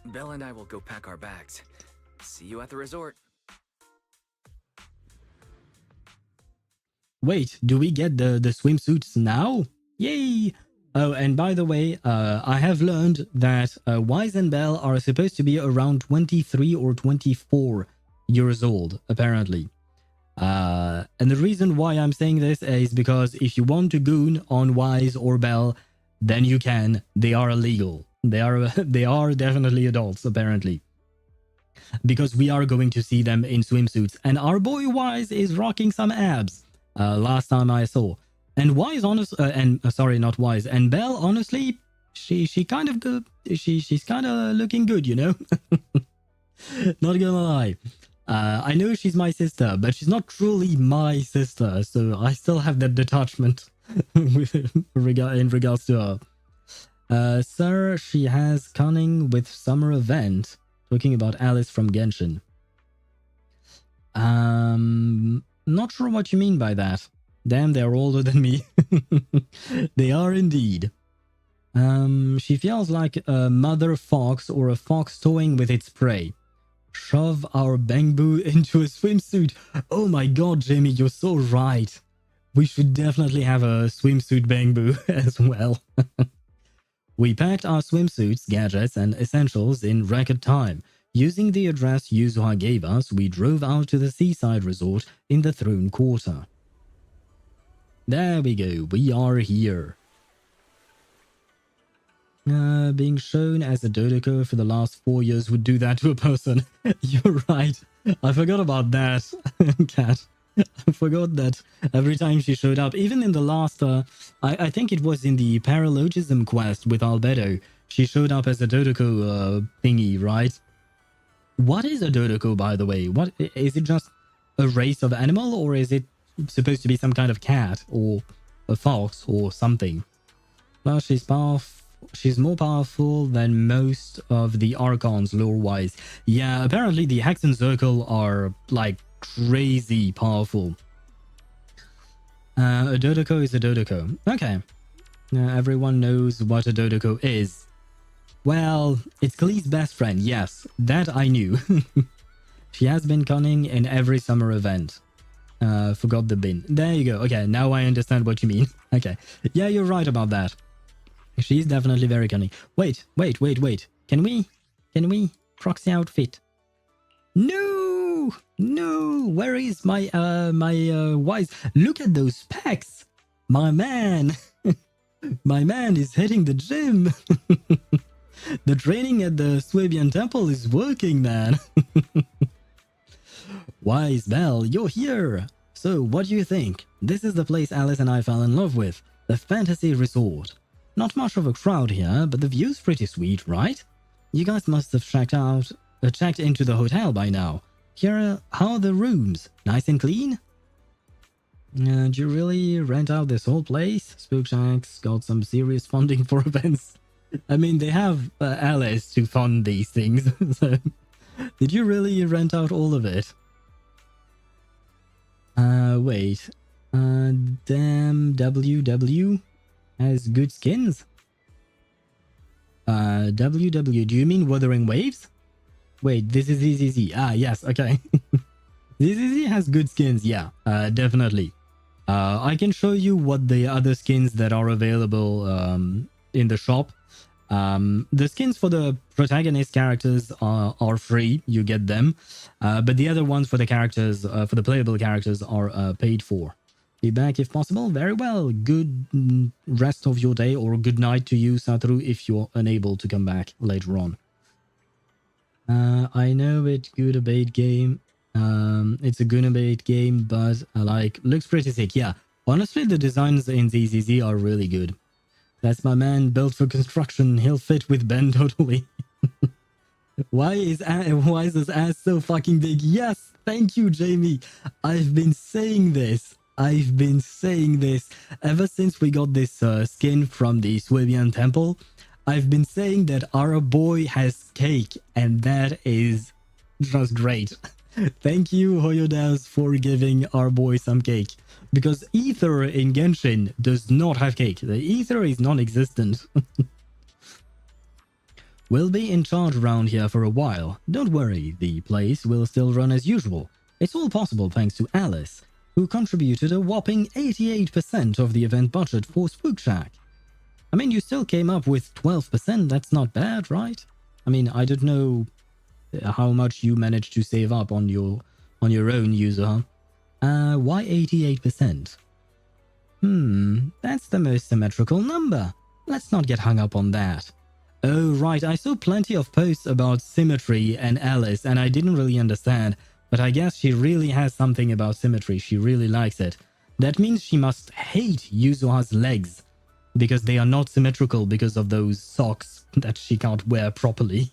S6: Belle and I will go pack our bags. See you at the resort.
S1: Wait, do we get the swimsuits now? Yay! Oh, and by the way, I have learned that Wise and Belle are supposed to be around 23 or 24 years old, apparently. And the reason why I'm saying this is because if you want to goon on Wise or Belle, then you can. They are illegal. They are definitely adults, apparently. Because we are going to see them in swimsuits. And our boy Wise is rocking some abs. Last time I saw. And Wise, sorry, not Wise. And Belle, honestly, she's kind of looking good, you know? Not gonna lie. I know she's my sister, but she's not truly my sister. So I still have that detachment in regards to her. Sir, she has cunning with summer event. Talking about Alice from Genshin. Not sure what you mean by that. Damn, they're older than me. They are indeed. She feels like a mother fox or a fox toying with its prey. Shove our bamboo into a swimsuit. Oh my god, Jamie, you're so right. We should definitely have a swimsuit bamboo as well. We packed our swimsuits, gadgets, and essentials in record time. Using the address Yuzuha gave us, we drove out to the seaside resort in the Throne Quarter. There we go, we are here. Being shown as a Dodoko for the last 4 years would do that to a person. You're right. I forgot about that, Cat. I forgot that every time she showed up, even in the last, I think it was in the paralogism quest with Albedo, she showed up as a Dodoko thingy, right? What is a Dodoko, by the way? What is it? Just a race of animal, or is it supposed to be some kind of cat or a fox or something? Well, she's powerful. She's more powerful than most of the Archons lore-wise. Yeah, apparently the Hexen Circle are like crazy powerful. A Dodoko is a Dodoko. Okay. Everyone knows what a Dodoko is. Well, it's Klee's best friend. Yes, that I knew. She has been cunning in every summer event. Forgot the bin. There you go. Okay, now I understand what you mean. Okay. Yeah, you're right about that. She's definitely very cunning. Wait. Can we proxy outfit? No! Where is my wise? Look at those pecs! My man! My man is hitting the gym! The training at the Swabian Temple is working, man! Wise Belle, you're here! So, what do you think? This is the place Alice and I fell in love with. The Fantasy Resort. Not much of a crowd here, but the view's pretty sweet, right? You guys must have checked into the hotel by now. How are the rooms? Nice and clean? Do you really rent out this whole place? Spook Shack's got some serious funding for events. I mean, they have Alice to fund these things. So, did you really rent out all of it? Wait. Damn WW has good skins? WW, do you mean Wuthering Waves? Wait, this is ZZZ. Ah, yes, okay. ZZZ has good skins, yeah, definitely. I can show you what the other skins that are available in the shop. The skins for the protagonist characters are free, you get them. But the other ones for the characters, for the playable characters are paid for. Be back if possible. Very well. Good rest of your day, or good night to you, Satoru, if you're unable to come back later on. I know it's good bait game. It's a good bait game, but looks pretty sick. Yeah, honestly, the designs in ZZZ are really good. That's my man, built for construction. He'll fit with Ben totally. Why is this ass so fucking big? Yes, thank you, Jamie. I've been saying this ever since we got this skin from the Swabian Temple. I've been saying that our boy has cake, and that is just great. Thank you, HoYoVerse, for giving our boy some cake. Because Ether in Genshin does not have cake. The Ether is non-existent. We'll be in charge around here for a while. Don't worry, the place will still run as usual. It's all possible thanks to Alice, who contributed a whopping 88% of the event budget for Spook Shack. I mean, you still came up with 12%, that's not bad, right? I mean, I don't know how much you managed to save up on your own, Yuzuha. Why 88%? That's the most symmetrical number. Let's not get hung up on that. Oh, right, I saw plenty of posts about symmetry and Alice, and I didn't really understand. But I guess she really has something about symmetry. She really likes it. That means she must hate Yuzuha's legs, because they are not symmetrical because of those socks that she can't wear properly.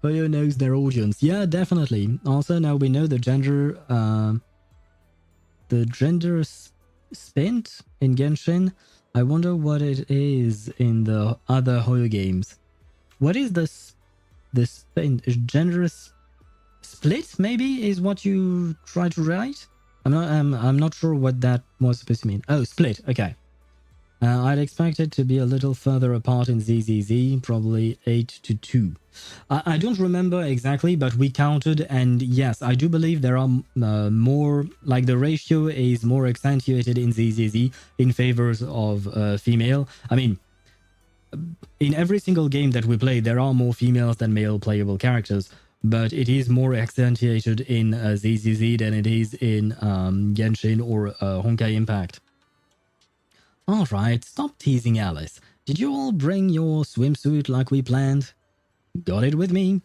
S1: Hoyo knows their audience. Yeah, definitely. Also, now we know the gender spent in Genshin. I wonder what it is in the other Hoyo games. What is this gender split? Maybe is what you try to write. I'm not sure what that was supposed to mean. Oh, split. Okay. I'd expect it to be a little further apart in ZZZ, probably 8-2. I don't remember exactly, but we counted, and yes, I do believe there are more, like the ratio is more accentuated in ZZZ in favor of female. I mean, in every single game that we play, there are more females than male playable characters, but it is more accentuated in ZZZ than it is in Genshin or Honkai Impact. Alright, stop teasing Alice. Did you all bring your swimsuit like we planned? Got it with me.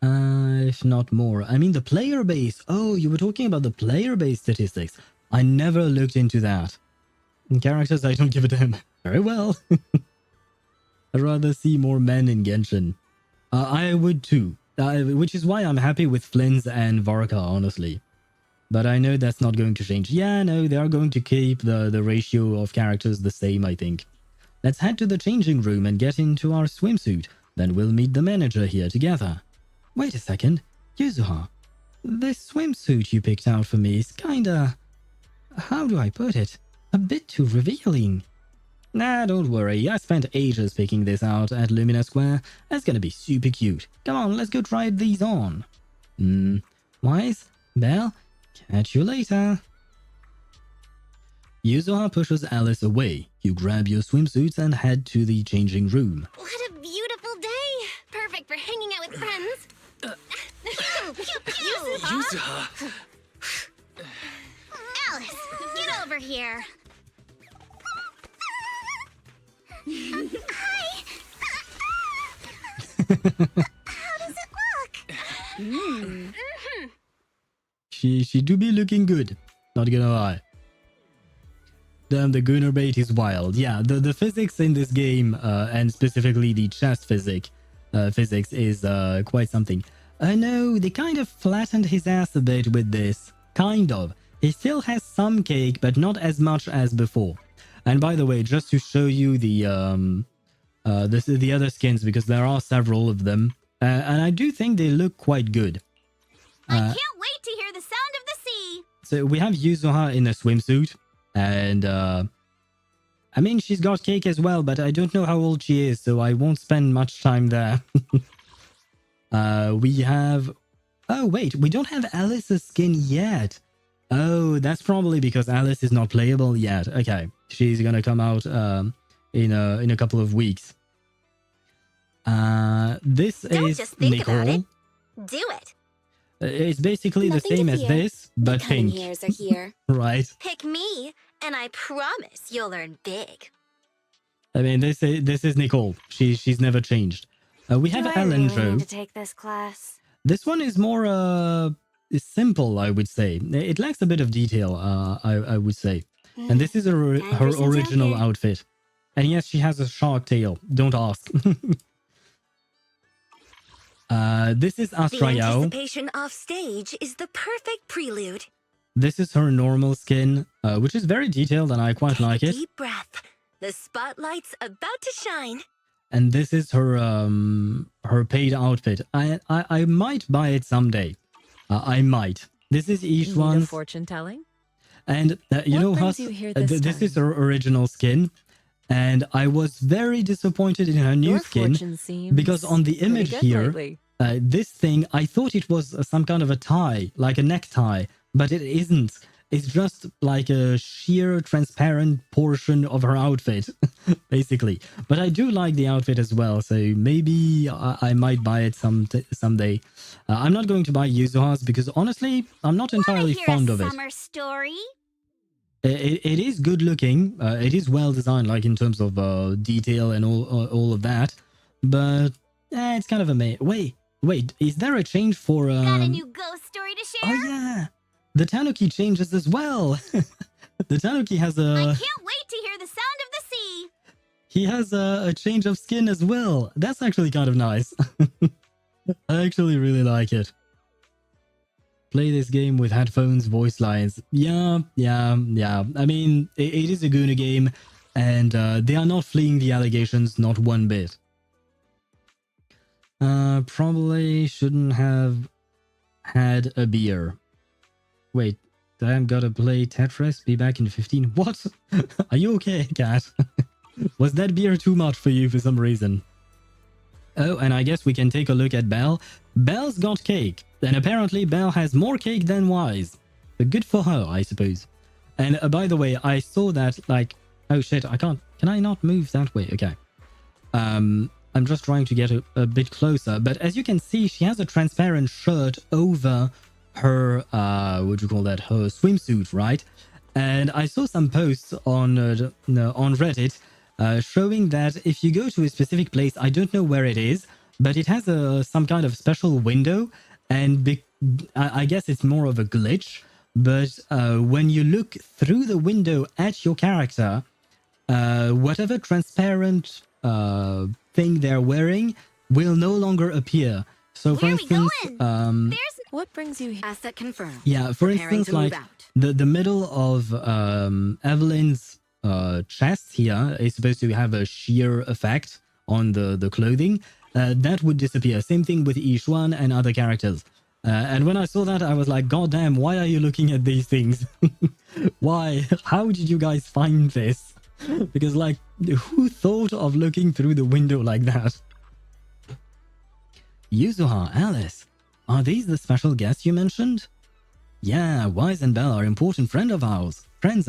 S1: If not more. I mean the player base. Oh, you were talking about the player base statistics. I never looked into that. Characters, I don't give a damn. Very well. I'd rather see more men in Genshin. I would too. Which is why I'm happy with Flynn's and Varka, honestly. But I know that's not going to change. Yeah, no, they are going to keep the ratio of characters the same, I think. Let's head to the changing room and get into our swimsuit. Then we'll meet the manager here together. Wait a second. Yuzuha, this swimsuit you picked out for me is kinda... How do I put it? A bit too revealing. Nah, don't worry. I spent ages picking this out at Lumina Square. It's gonna be super cute. Come on, let's go try these on. Wise? Belle? Catch you later. Yuzuha pushes Alice away. You grab your swimsuits and head to the changing room.
S7: What a beautiful day! Perfect for hanging out with friends.
S6: Yuzuha!
S3: Alice, get over here. Hi. How does it look?
S1: She do be looking good. Not gonna lie. Damn, the gunner bait is wild. Yeah, the physics in this game, and specifically the chest physics is quite something. No, they kind of flattened his ass a bit with this. Kind of. He still has some cake, but not as much as before. And by the way, just to show you the other skins, because there are several of them, and I do think they look quite good.
S3: I can't wait to hear the sound of the sea.
S1: So we have Yuzuha in a swimsuit, and I mean, she's got cake as well, but I don't know how old she is, so I won't spend much time there. We have... Oh, wait, we don't have Alice's skin yet. Oh, that's probably because Alice is not playable yet. Okay, she's gonna come out in a couple of weeks. This
S7: Don't
S1: is
S7: just think
S1: Nicole.
S7: about it. Do it.
S1: It's basically
S8: Nothing
S1: the same
S8: to
S1: as
S8: fear.
S1: this, but
S8: the cunning
S1: pink.
S8: hairs are here.
S1: Right.
S7: Pick me, and I promise you'll learn big.
S1: I mean, this is Nicole. She's never changed. We have Alendro.
S7: to take this class?
S1: This one is more simple, I would say. It lacks a bit of detail, I would say. And this is her original outfit. And yes, she has a shark tail. Don't ask. This is
S7: The
S1: Astrayao.
S7: anticipation off stage is the perfect prelude.
S1: This is her normal skin, which is very detailed and I quite like it.
S7: Deep breath. The spotlight's about to shine.
S1: And this is her her paid outfit. I might buy it someday. I might. This is each one.
S9: Fortune telling.
S1: And you know,
S9: brings
S1: Hus,
S9: you here this
S1: this is
S9: time?
S1: her original skin. And I was very disappointed in her new
S9: Your
S1: skin
S9: fortune seems
S1: because on the
S9: pretty
S1: image
S9: good
S1: here,
S9: lately.
S1: this thing, I thought it was some kind of a tie, like a necktie, but it isn't. It's just like a sheer transparent portion of her outfit, basically. But I do like the outfit as well, so maybe I might buy it someday. I'm not going to buy Yuzuha's because honestly, I'm not entirely fond of it.
S3: Summer story.
S1: It is good looking. It is well designed, like in terms of detail and all of that. But it's kind of a wait. Is there a change for?
S3: Got a new ghost story to share?
S1: Oh yeah, the Tanuki changes as well. The Tanuki has
S3: I
S1: a.
S3: can't wait to hear the sound of the sea.
S1: He has a change of skin as well. That's actually kind of nice. I actually really like it. Play this game with headphones, voice lines. Yeah. I mean, it is a Guna game, and they are not fleeing the allegations, not one bit. Probably shouldn't have had a beer. Wait, Damn, gotta play Tetris. Be back in 15. What? Are you okay, cat? Was that beer too much for you for some reason? Oh, and I guess we can take a look at Belle. Belle's got cake. And apparently Belle has more cake than Wise. But good for her, I suppose. And by the way, I saw that like... Oh shit, I can't... Can I not move that way? Okay. I'm just trying to get a bit closer. But as you can see, she has a transparent shirt over her... what do you call that? Her swimsuit, right? And I saw some posts on Reddit showing that if you go to a specific place, I don't know where it is, but it has some kind of special window, and I guess it's more of a glitch, but when you look through the window at your character, whatever transparent thing they're wearing will no longer appear. So for instance,
S7: What brings you here? Asset confirmed.
S1: yeah, for
S7: Preparing
S1: instance,
S7: to move
S1: like
S7: out.
S1: the middle of Evelyn's chest here is supposed to have a sheer effect on the clothing. That would disappear. Same thing with Yishuan and other characters. And when I saw that, I was like, God damn, why are you looking at these things? Why? How did you guys find this? Because, like, who thought of looking through the window like that? Yuzuha, Alice, are these the special guests you mentioned? Yeah, Wise and Belle are important friends of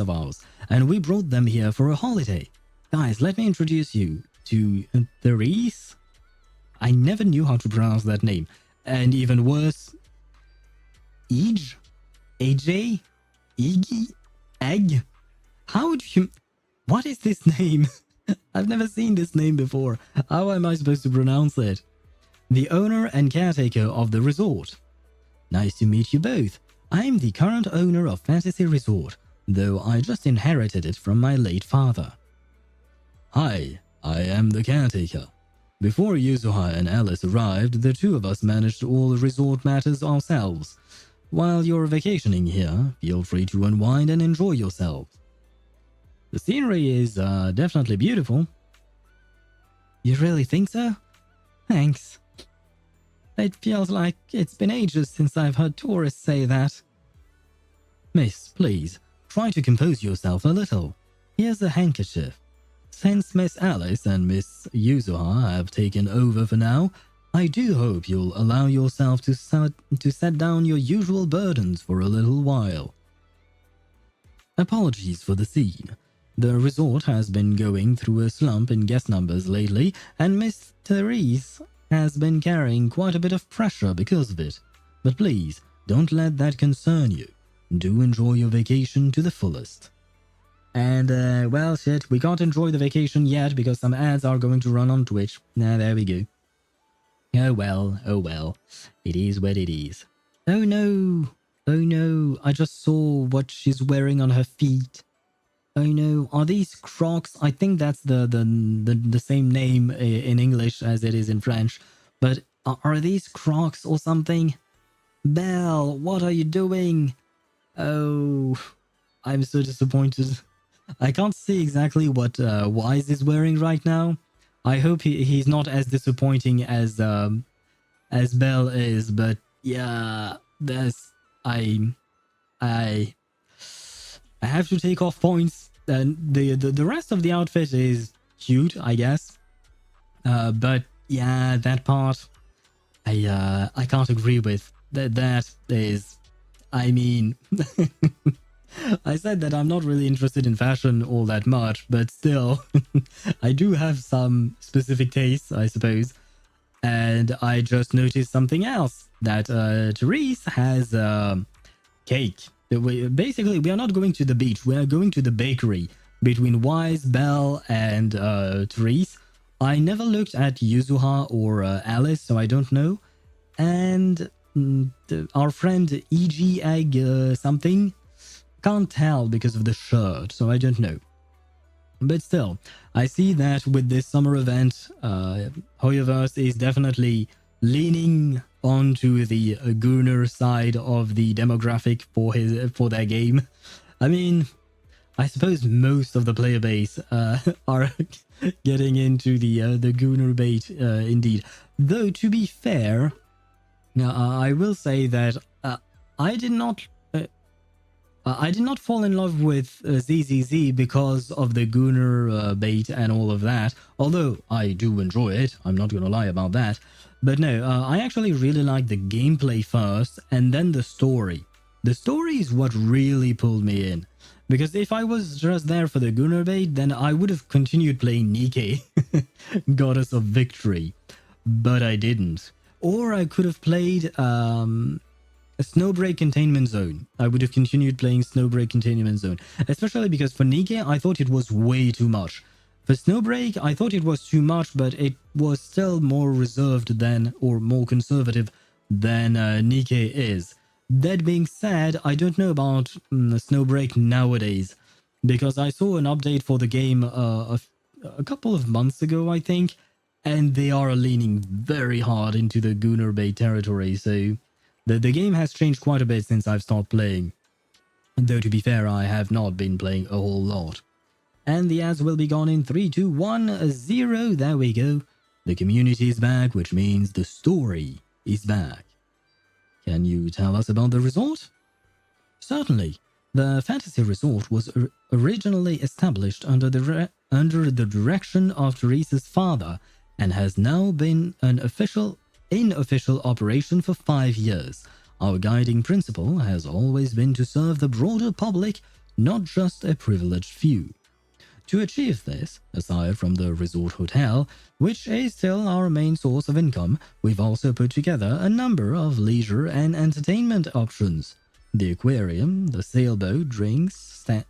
S1: ours, and we brought them here for a holiday. Guys, let me introduce you to Therese. I never knew how to pronounce that name. And even worse, Ej? AJ? Iggy? Egg? How do you... What is this name? I've never seen this name before. How am I supposed to pronounce it? The owner and caretaker of the resort. Nice to meet you both. I'm the current owner of Fantasy Resort, though I just inherited it from my late father. Hi, I am the caretaker. Before Yuzuha and Alice arrived, the two of us managed all the resort matters ourselves. While you're vacationing here, feel free to unwind and enjoy yourselves. The scenery is definitely beautiful. You really think so? Thanks. It feels like it's been ages since I've heard tourists say that. Miss, please, try to compose yourself a little. Here's a handkerchief. Since Miss Alice and Miss Yuzuha have taken over for now, I do hope you'll allow yourself to set down your usual burdens for a little while. Apologies for the scene. The resort has been going through a slump in guest numbers lately, and Miss Therese has been carrying quite a bit of pressure because of it. But please, don't let that concern you. Do enjoy your vacation to the fullest. And, well, shit, we can't enjoy the vacation yet because some ads are going to run on Twitch. There we go. Oh well. It is what it is. Oh no, I just saw what she's wearing on her feet. Oh no, are these Crocs? I think that's the same name in English as it is in French. But are these Crocs or something? Belle, what are you doing? Oh, I'm so disappointed. I can't see exactly what Wise is wearing right now. I hope he's not as disappointing as Belle is, but yeah, I have to take off points. And the rest of the outfit is cute, I guess. But yeah, that part I can't agree with. That is, I mean, I said that I'm not really interested in fashion all that much, but still, I do have some specific tastes, I suppose. And I just noticed something else, that Therese has cake. Basically, we are not going to the beach, we are going to the bakery between Wise, Belle, and Therese. I never looked at Yuzuha or Alice, so I don't know. And our friend E.G. Egg something, can't tell because of the shirt, so I don't know. But still, I see that with this summer event, HoYoVerse is definitely leaning onto the gooner side of the demographic for their game. I mean, I suppose most of the player base are getting into the gooner bait indeed. Though to be fair, I will say that I did not I did not fall in love with ZZZ because of the Gunner bait and all of that, although I do enjoy it, I'm not gonna lie about that. But no, I actually really like the gameplay first and then the story. The story is what really pulled me in. Because if I was just there for the Gunner bait, then I would have continued playing Nike, Goddess of Victory. But I didn't. Or I could have played a Snowbreak Containment Zone. I would have continued playing Snowbreak Containment Zone. Especially because for Nike, I thought it was way too much. For Snowbreak, I thought it was too much, but it was still more reserved than, or more conservative than Nike is. That being said, I don't know about Snowbreak nowadays, because I saw an update for the game a couple of months ago, I think, and they are leaning very hard into the Gunner Bay territory, so the game has changed quite a bit since I've started playing. Though to be fair, I have not been playing a whole lot. And the ads will be gone in 3, 2, 1, 0. There we go. The community is back, which means the story is back. Can you tell us about the resort? Certainly. The fantasy resort was originally established under the direction of Teresa's father and has now been in official operation for 5 years. Our guiding principle has always been to serve the broader public, not just a privileged few. To achieve this, aside from the resort hotel, which is still our main source of income, we've also put together a number of leisure and entertainment options. The aquarium, the sailboat drink stands,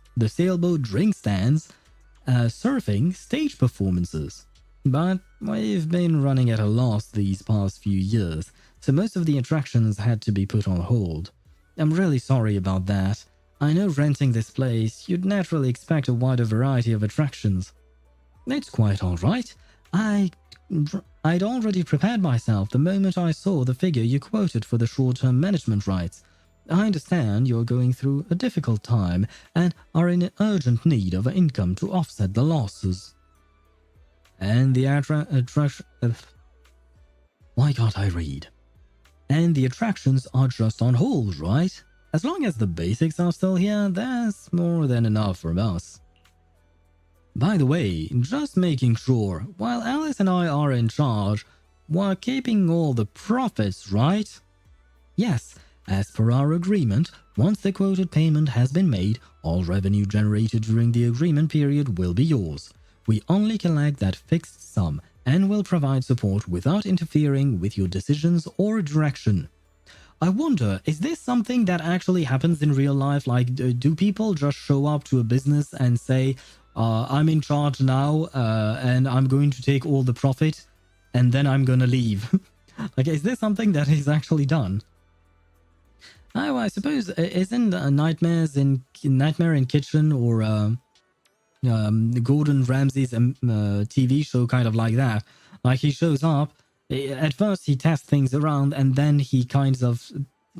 S1: surfing, stage performances. But we've been running at a loss these past few years, so most of the attractions had to be put on hold. I'm really sorry about that. I know renting this place, you'd naturally expect a wider variety of attractions. It's quite alright. I'd already prepared myself the moment I saw the figure you quoted for the short-term management rights. I understand you're going through a difficult time and are in urgent need of income to offset the losses. And the why can't I read? And the attractions are just on hold, right? As long as the basics are still here, that's more than enough from us. By the way, just making sure, while Alice and I are in charge, we're keeping all the profits, right? Yes, as per our agreement, once the quoted payment has been made, all revenue generated during the agreement period will be yours. We only collect that fixed sum and will provide support without interfering with your decisions or direction. I wonder, is this something that actually happens in real life? Like, do people just show up to a business and say, I'm in charge now and I'm going to take all the profit and then I'm gonna leave? Like, is this something that is actually done? Oh, I suppose, isn't Nightmare in Kitchen or Gordon Ramsay's TV show kind of like that? Like, he shows up, at first he tests things around and then he kind of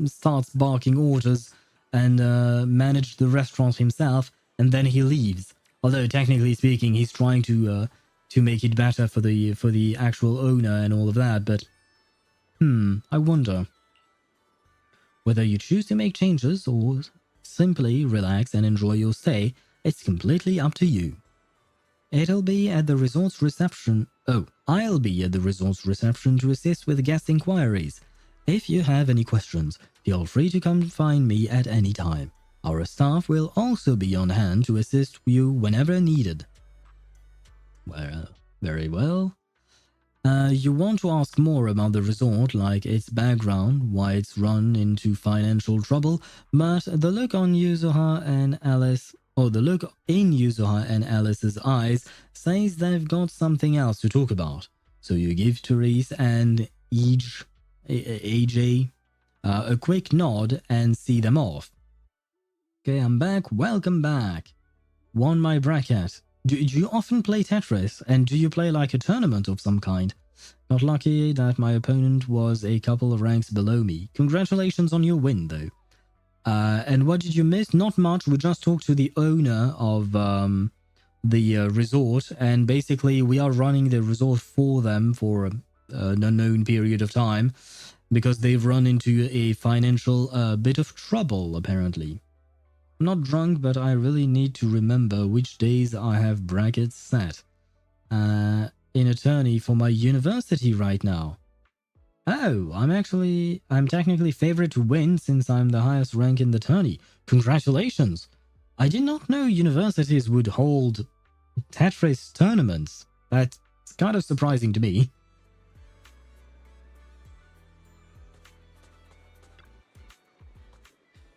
S1: starts barking orders and manage the restaurant himself, and then he leaves. Although technically speaking, he's trying to make it better for the actual owner and all of that. But I wonder whether you choose to make changes or simply relax and enjoy your stay. It's completely up to you. It'll be at the resort's reception. Oh, I'll be at the resort's reception to assist with guest inquiries. If you have any questions, feel free to come find me at any time. Our staff will also be on hand to assist you whenever needed. Well, very well. You want to ask more about the resort, like its background, why it's run into financial trouble, but the look on Yuzuha and Alice, or the look in Yuzuha and Alice's eyes says they've got something else to talk about. So you give Therese and AJ a quick nod and see them off. Okay, I'm back. Welcome back. Won my bracket. Do you often play Tetris, and do you play like a tournament of some kind? Not lucky that my opponent was a couple of ranks below me. Congratulations on your win, though. And what did you miss? Not much. We just talked to the owner of the resort, and basically we are running the resort for them for an unknown period of time because they've run into a financial bit of trouble, apparently. I'm not drunk, but I really need to remember which days I have brackets set in attorney for my university right now. Oh, I'm technically favorite to win since I'm the highest rank in the tourney. Congratulations! I did not know universities would hold Tetris tournaments. That's kind of surprising to me.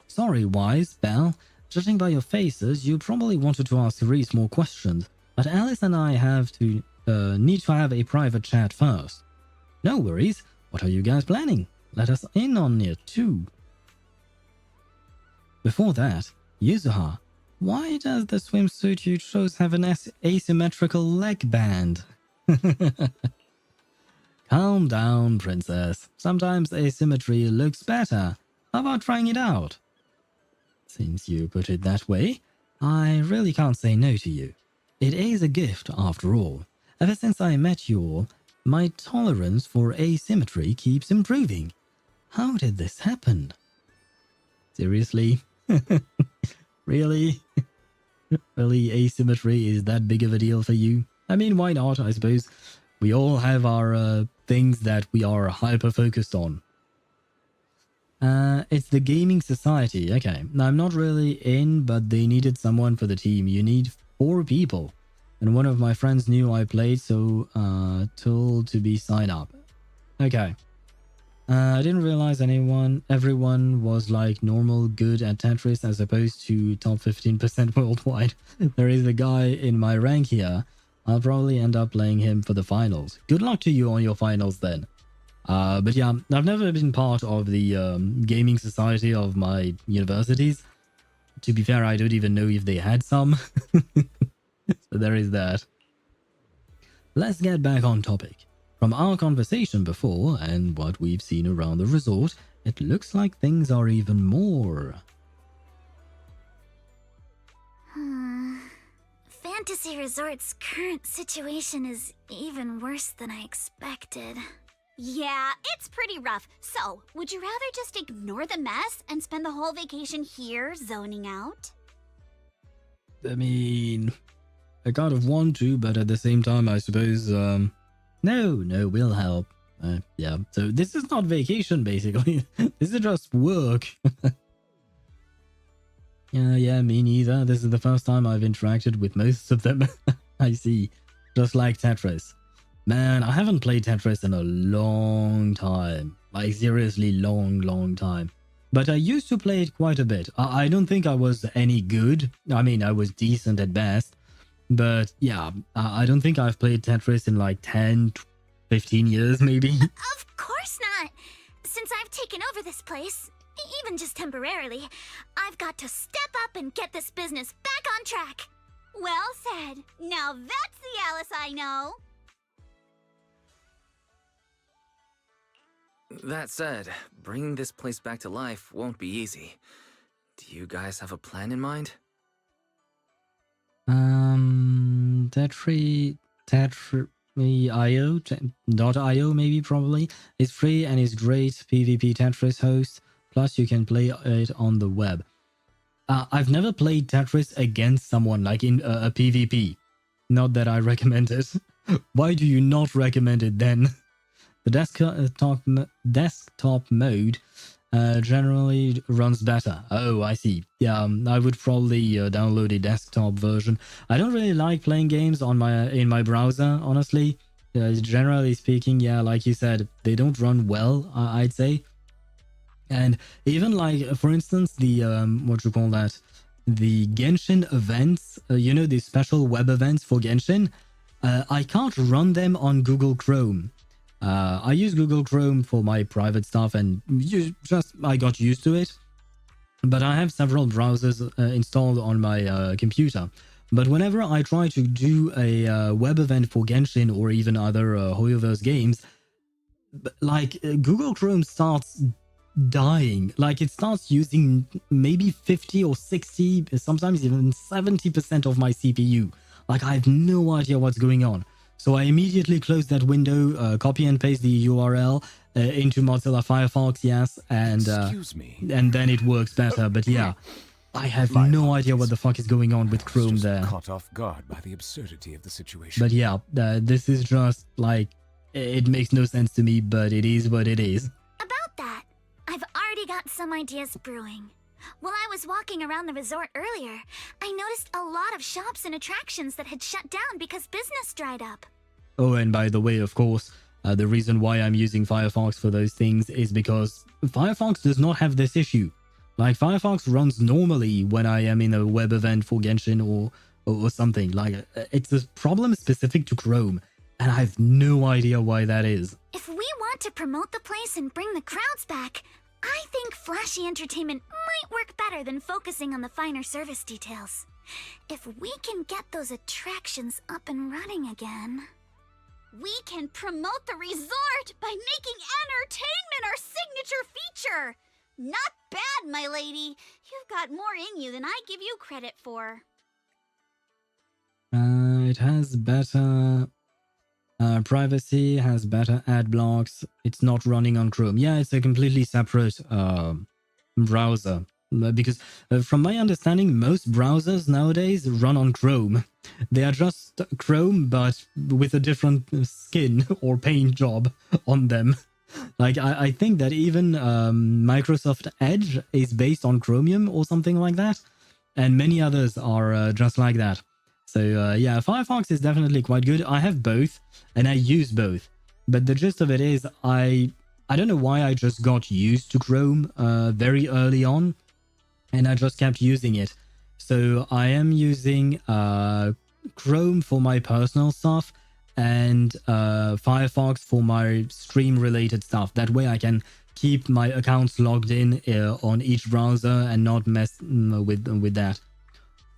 S1: Sorry, Wise, Belle. Judging by your faces, you probably wanted to ask Reese more questions, but Alice and I need to have a private chat first. No worries. What are you guys planning? Let us in on it too. Before that, Yuzuha, why does the swimsuit you chose have an asymmetrical leg band? Calm down, princess. Sometimes asymmetry looks better. How about trying it out? Since you put it that way, I really can't say no to you. It is a gift after all. Ever since I met you all, my tolerance for asymmetry keeps improving. How did this happen? Seriously? Really? Really, asymmetry is that big of a deal for you? I mean, why not, I suppose? We all have our things that we are hyper-focused on. It's the gaming society. Okay, I'm not really in, but they needed someone for the team. You need 4 people. And one of my friends knew I played, so told to be signed up. Okay. I didn't realize everyone was like normal good at Tetris as opposed to top 15% worldwide. There is a guy in my rank here. I'll probably end up playing him for the finals. Good luck to you on your finals then. But yeah, I've never been part of the gaming society of my universities. To be fair, I don't even know if they had some. So there is that. Let's get back on topic. From our conversation before and what we've seen around the resort, it looks like things are even more.
S3: Fantasy Resort's current situation is even worse than I expected. Yeah, it's pretty rough. So, would you rather just ignore the mess and spend the whole vacation here zoning out?
S1: I mean, I kind of want to, but at the same time, I suppose, no, we'll help. Yeah, so this is not vacation, basically. This is just work. Yeah, me neither. This is the first time I've interacted with most of them. I see. Just like Tetris. Man, I haven't played Tetris in a long time. Like, seriously long time. But I used to play it quite a bit. I don't think I was any good. I mean, I was decent at best. But yeah, I don't think I've played Tetris in like 10, 15 years maybe.
S3: Of course not! Since I've taken over this place, even just temporarily, I've got to step up and get this business back on track. Well said. Now that's the Alice I know.
S6: That said, bringing this place back to life won't be easy. Do you guys have a plan in mind? Tetri.io maybe, probably. It's free and is great PvP Tetris host. Plus you can play it on the web. I've never played Tetris against someone like in a PvP. Not that I recommend it. Why do you not recommend it then? The desktop mode generally runs better. Oh, I see. Yeah, I would probably download a desktop version. I don't really like playing games on in my browser, honestly. Generally speaking, yeah, like you said, they don't run well, I'd say. And even like, for instance, the the Genshin events, the special web events for Genshin, I can't run them on Google Chrome. I use Google Chrome for my private stuff and I got used to it. But I have several browsers installed on my computer. But whenever I try to do a web event for Genshin or even other HoYoVerse games, like Google Chrome starts dying. Like it starts using maybe 50 or 60, sometimes even 70% of my CPU. Like I have no idea what's going on. So I immediately close that window, copy and paste the URL into Mozilla Firefox, yes, and
S5: Excuse me.
S1: and then it works better. But yeah,
S6: I have no idea what the fuck is going on with
S5: I was
S6: Chrome
S5: just
S6: there.
S5: caught off guard by the absurdity of the situation.
S6: But yeah, this is just like, it makes no sense to me, but it is what it is.
S2: About that, I've already got some ideas brewing. While I was walking around the resort earlier, I noticed a lot of shops and attractions that had shut down because business dried up.
S6: Oh, and by the way, of course, the reason why I'm using Firefox for those things is because Firefox does not have this issue. Like, Firefox runs normally when I am in a web event for Genshin or something. Like, it's a problem specific to Chrome, and I have no idea why that is.
S2: If we want to promote the place and bring the crowds back, I think flashy entertainment might work better than focusing on the finer service details. If we can get those attractions up and running again...
S3: We can promote the resort by making entertainment our signature feature. Not bad, my lady. You've got more in you than I give you credit for.
S6: It has better privacy, has better ad blocks. It's not running on Chrome. Yeah, it's a completely separate browser. Because from my understanding, most browsers nowadays run on Chrome. They are just Chrome, but with a different skin or paint job on them. Like, I think that even Microsoft Edge is based on Chromium or something like that. And many others are just like that. So yeah, Firefox is definitely quite good. I have both, and I use both. But the gist of it is, I don't know why I just got used to Chrome very early on. And I just kept using it. So I am using Chrome for my personal stuff and Firefox for my stream-related stuff. That way I can keep my accounts logged in on each browser and not mess with that.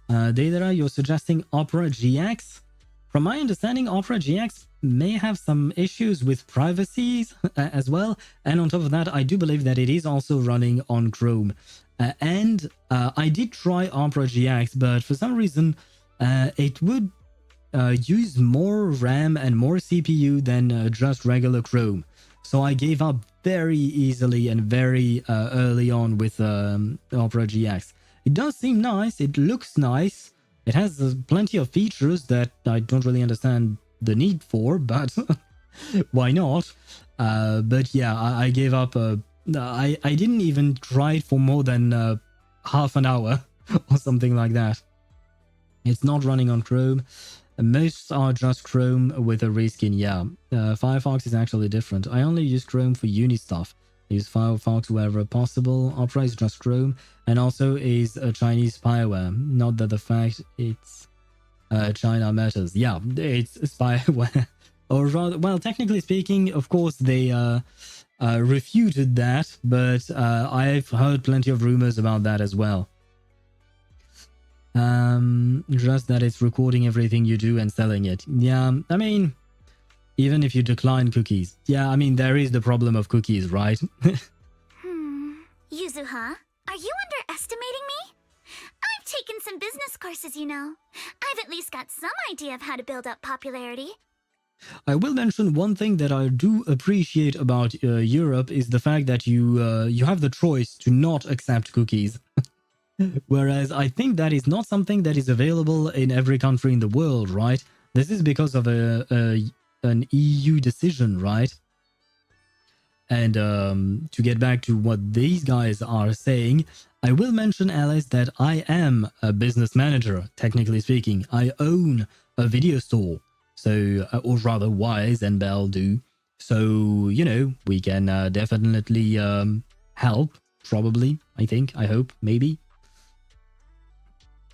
S6: Daedra, you're suggesting Opera GX? From my understanding, Opera GX may have some issues with privacy as well. And on top of that, I do believe that it is also running on Chrome. And I did try Opera GX, but for some reason, it would use more RAM and more CPU than just regular Chrome. So I gave up very easily and very early on with Opera GX. It does seem nice, it looks nice, it has plenty of features that I don't really understand the need for, but why not? But yeah, I gave up. I didn't even try it for more than half an hour or something like that. It's not running on Chrome. Most are just Chrome with a reskin. Yeah, Firefox is actually different. I only use Chrome for uni stuff. I use Firefox wherever possible. Opera is just Chrome, and also is a Chinese spyware. Not that the fact it's China matters. Yeah, it's spyware. Or rather, well, technically speaking, of course, they refuted that, but I've heard plenty of rumors about that as well. Just that it's recording everything you do and selling it. Yeah, I mean, even if you decline cookies. Yeah, I mean, there is the problem of cookies, right?
S2: Yuzuha, are you underestimating me? I've taken some business courses, you know. I've at least got some idea of how to build up popularity.
S6: I will mention one thing that I do appreciate about Europe is the fact that you have the choice to not accept cookies. Whereas I think that is not something that is available in every country in the world, right? This is because of an EU decision, right? And to get back to what these guys are saying, I will mention, Alice, that I am a business manager, technically speaking. I own a video store. So, or rather, Wise and Belle do. So, you know, we can definitely help, probably, I think, I hope, maybe.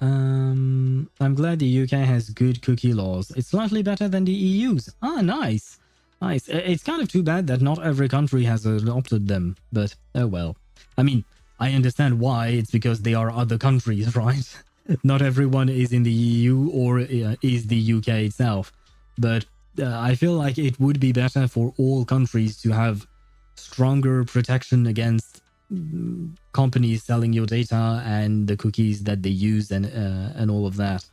S6: I'm glad the UK has good cookie laws. It's slightly better than the EU's. Ah, nice. Nice. It's kind of too bad that not every country has adopted them, but oh well. I mean, I understand why. It's because they are other countries, right? Not everyone is in the EU or is the UK itself. But I feel like it would be better for all countries to have stronger protection against companies selling your data and the cookies that they use and all of that.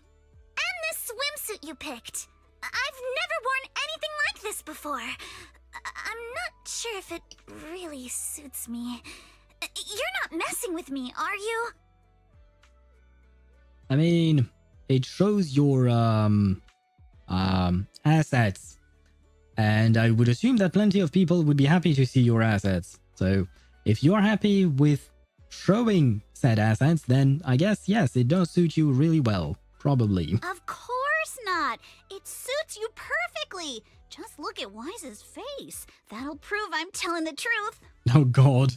S2: And this swimsuit you picked. I've never worn anything like this before. I'm not sure if it really suits me. You're not messing with me, are you?
S6: I mean, it shows your assets, and I would assume that plenty of people would be happy to see your assets. So if you're happy with showing said assets, then I guess yes, it does suit you really well. Probably.
S3: Of course not. It suits you perfectly. Just look at Wise's face. That'll prove I'm telling the truth.
S6: Oh god.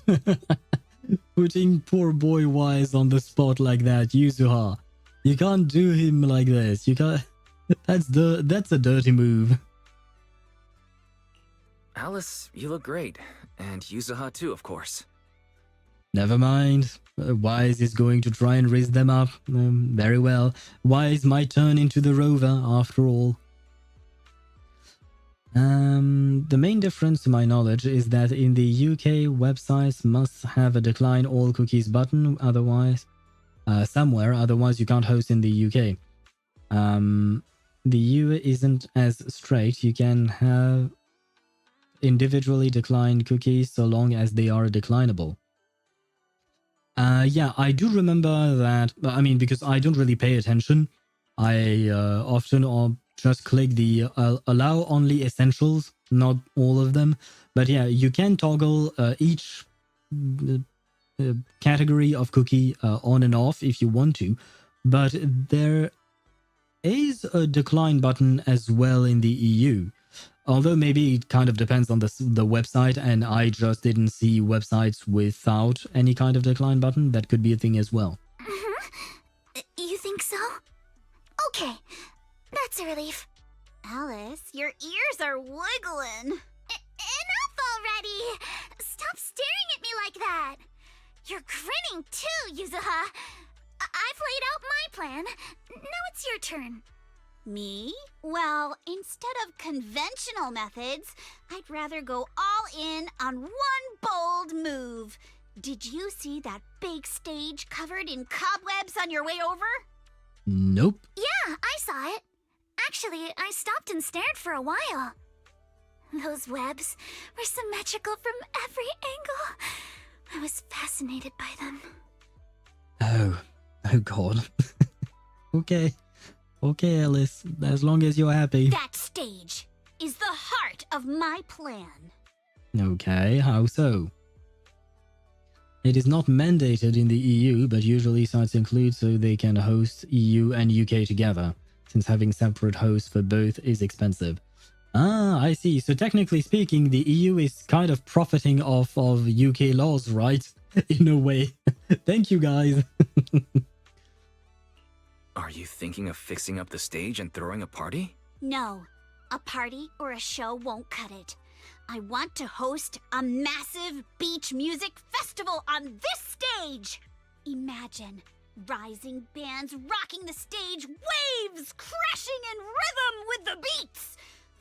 S6: Putting poor boy Wise on the spot like that, Yuzuha. You can't do him like this. You can't. That's a dirty move.
S8: Alice, you look great. And Yuzuha too, of course.
S6: Never mind. Wise is going to try and raise them up. Very well. Wise might turn into the rover after all. The main difference to my knowledge is that in the UK, websites must have a decline all cookies button, otherwise somewhere, otherwise you can't host in the UK. The EU isn't as straight. You can have individually declined cookies so long as they are declinable. Yeah, I do remember that. I mean, because I don't really pay attention, I often just click the allow only essentials, not all of them. But yeah, you can toggle each category of cookie on and off if you want to. But there is a decline button as well in the EU. Although maybe it kind of depends on the website, and I just didn't see websites without any kind of decline button. That could be a thing as well.
S3: You think so? Okay, that's a relief. Alice, your ears are wiggling. Enough already! Stop staring at me like that! You're grinning too, Yuzuha. I've laid out my plan. Now it's your turn. Me? Well, instead of conventional methods, I'd rather go all in on one bold move. Did you see that big stage covered in cobwebs on your way over?
S6: Nope.
S3: Yeah, I saw it. Actually, I stopped and stared for a while. Those webs were symmetrical from every angle. I was fascinated by them.
S6: Oh god. Okay. Okay, Alice, as long as you're happy.
S3: That stage is the heart of my plan.
S6: Okay, how so? It is not mandated in the EU, but usually sites include so they can host EU and UK together, since having separate hosts for both is expensive. Ah, I see. So technically speaking, the EU is kind of profiting off of UK laws, right? In a way. Thank you, guys.
S8: Are you thinking of fixing up the stage and throwing a party?
S3: No, a party or a show won't cut it. I want to host a massive beach music festival on this stage. Imagine rising bands rocking the stage, waves crashing in rhythm with the beats,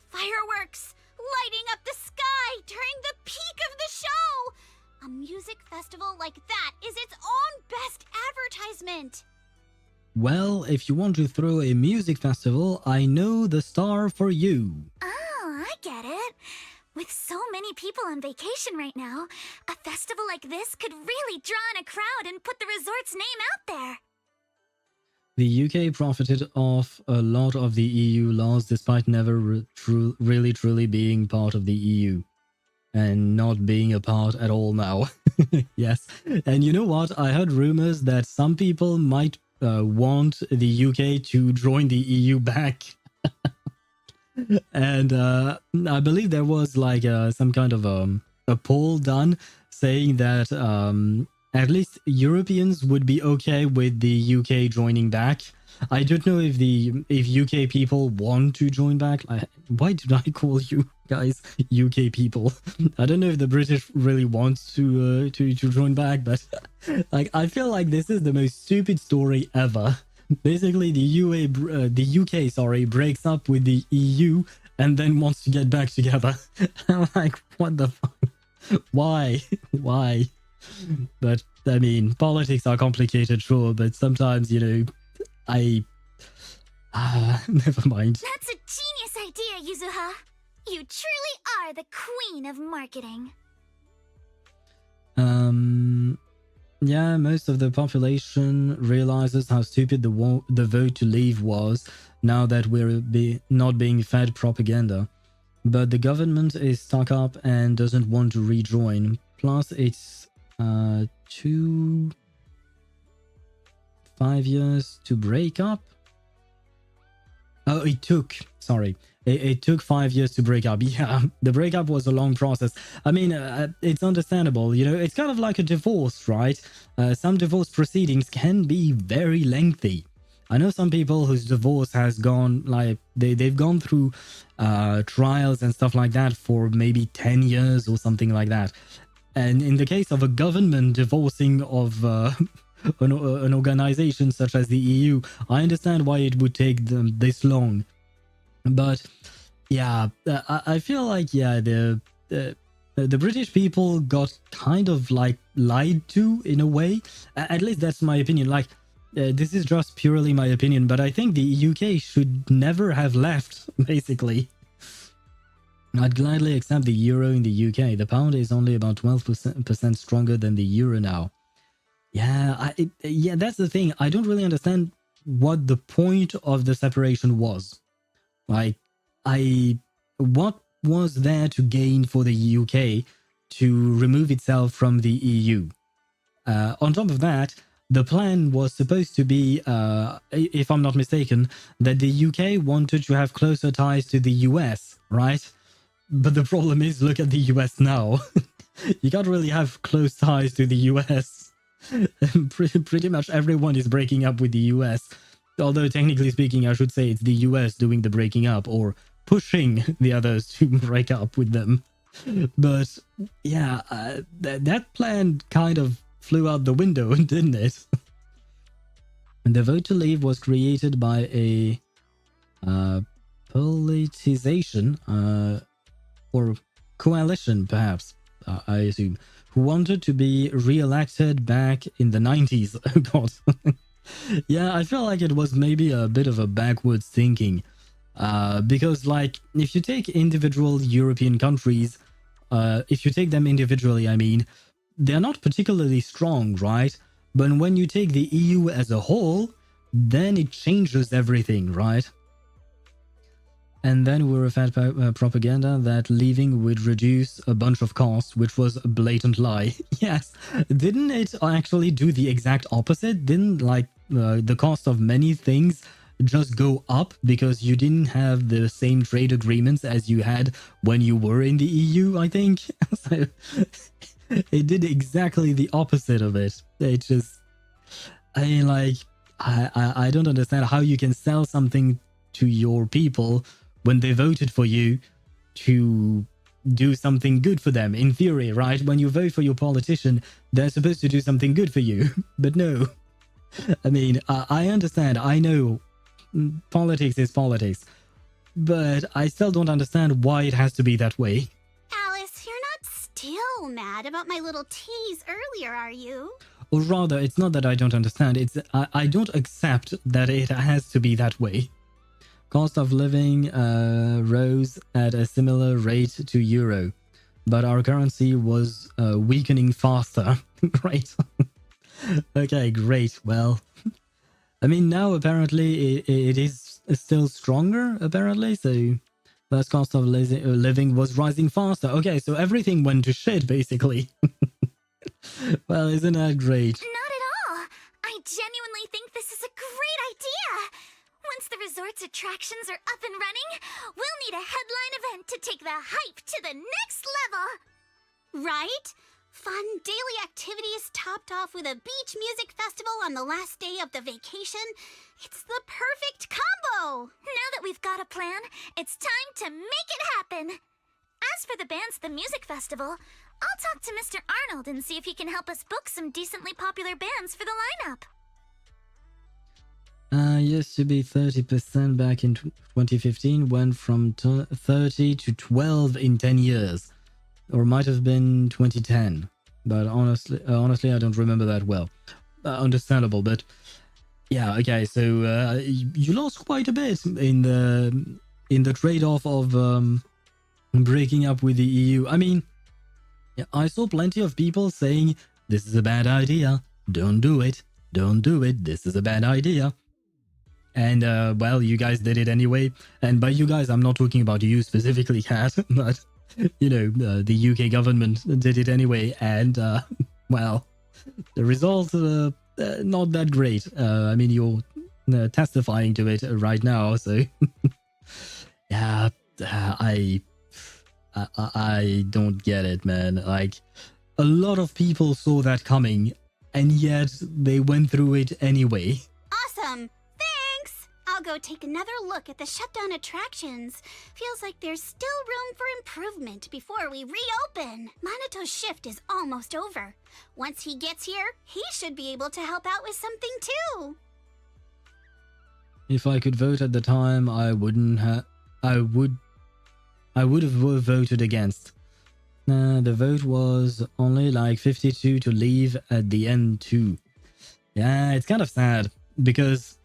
S3: fireworks lighting up the sky during the peak of the show. A music festival like that is its own best advertisement.
S6: Well, if you want to throw a music festival, I know the star for you.
S3: Oh, I get it. With so many people on vacation right now, a festival like this could really draw in a crowd and put the resort's name out there.
S6: The UK profited off a lot of the EU laws despite never really truly being part of the EU. And not being a part at all now. Yes. And you know what? I heard rumors that some people might want the UK to join the EU back. And I believe there was like some kind of a poll done saying that at least Europeans would be okay with the UK joining back. I don't know if UK people want to join back. Why did I call you guys UK people? I don't know if the British really want to join back, but like I feel like this is the most stupid story ever. Basically, the UK breaks up with the EU and then wants to get back together. I'm like, what the fuck? Why? Why? But I mean, politics are complicated, sure, but sometimes, you know, never mind.
S3: That's a genius idea, Yuzuha. You truly are the queen of marketing.
S6: Yeah, most of the population realizes how stupid the vote to leave was now that we're not being fed propaganda. But the government is stuck up and doesn't want to rejoin. Plus, it's 5 years to break up. Oh, it took 5 years to break up. Yeah, the breakup was a long process. I mean, it's understandable, you know, it's kind of like a divorce, right? Some divorce proceedings can be very lengthy. I know some people whose divorce has gone, like, they've gone through trials and stuff like that for maybe 10 years or something like that. And in the case of a government divorcing of an organization such as the EU, I understand why it would take them this long. But yeah, I feel like, yeah, the British people got kind of like lied to in a way. At least that's my opinion. Like, this is just purely my opinion, but I think the UK should never have left, basically. I'd gladly accept the euro in the UK. The pound is only about 12% stronger than the euro now. Yeah, yeah, that's the thing. I don't really understand what the point of the separation was. Like, what was there to gain for the UK to remove itself from the EU? On top of that, the plan was supposed to be, if I'm not mistaken, that the UK wanted to have closer ties to the US, right? But the problem is, look at the US now. You can't really have close ties to the US. Pretty much everyone is breaking up with the US. Although technically speaking, I should say it's the US doing the breaking up or pushing the others to break up with them. But yeah, that plan kind of flew out the window, didn't it? And the vote to leave was created by a politicization or coalition, perhaps, I assume, who wanted to be re-elected back in the 90s. Oh god. Yeah, I feel like it was maybe a bit of a backwards thinking. Because, like, if you take individual European countries, if you take them individually, I mean, they're not particularly strong, right? But when you take the EU as a whole, then it changes everything, right? And then we were fed propaganda that leaving would reduce a bunch of costs, which was a blatant lie. Yes, didn't it actually do the exact opposite? Didn't, like, the cost of many things just go up because you didn't have the same trade agreements as you had when you were in the EU, I think? So, it did exactly the opposite of it. It just... I mean, like, I don't understand how you can sell something to your people when they voted for you to do something good for them, in theory, right? When you vote for your politician, they're supposed to do something good for you. But no. I mean, I understand, I know politics is politics, but I still don't understand why it has to be that way.
S3: Alice, you're not still mad about my little tease earlier, are you?
S6: Or rather, it's not that I don't understand, it's I don't accept that it has to be that way. Cost of living rose at a similar rate to euro, but our currency was weakening faster. Great. Okay, great. Well, I mean, now apparently it is still stronger, apparently, so that cost of living was rising faster. Okay, so everything went to shit, basically. Well, isn't that great?
S3: Not at all. I genuinely think this is a great idea. Once the resort's attractions are up and running, we'll need a headline event to take the hype to the next level. Right? Fun daily activities topped off with a beach music festival on the last day of the vacation. It's the perfect combo! Now that we've got a plan, it's time to make it happen! As for the bands at the music festival, I'll talk to Mr. Arnold and see if he can help us book some decently popular bands for the lineup.
S6: Used to be 30% back in 2015, went from 30 to 12 in 10 years. Or might have been 2010, but honestly, I don't remember that well. Understandable, but yeah, okay. So you lost quite a bit in the trade-off of breaking up with the EU. I mean, yeah, I saw plenty of people saying this is a bad idea. don't do it. Don't do it. This is a bad idea. And, well, you guys did it anyway. And by you guys, I'm not talking about you specifically, Kat, but, you know, the UK government did it anyway. And, well, the result, not that great. I mean, you're testifying to it right now, so... yeah, I don't get it, man. Like, a lot of people saw that coming, and yet they went through it anyway.
S3: Awesome! Thanks! I'll go take another look at the shutdown attractions. Feels like there's still room for improvement before we reopen. Manato's shift is almost over. Once he gets here, he should be able to help out with something too.
S6: If I could vote at the time, I would have voted against. The vote was only like 52 to leave at the end too. Yeah, it's kind of sad because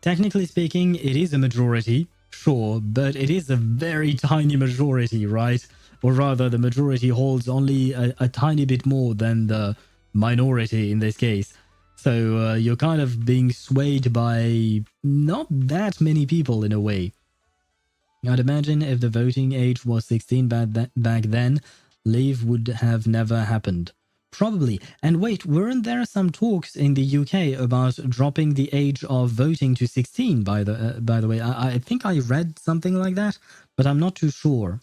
S6: technically speaking, it is a majority, sure, but it is a very tiny majority, right? Or rather, the majority holds only a tiny bit more than the minority in this case. So you're kind of being swayed by not that many people in a way. I'd imagine if the voting age was 16 back then, leave would have never happened. Probably. And wait, weren't there some talks in the UK about dropping the age of voting to 16, by the way? I think I read something like that, but I'm not too sure.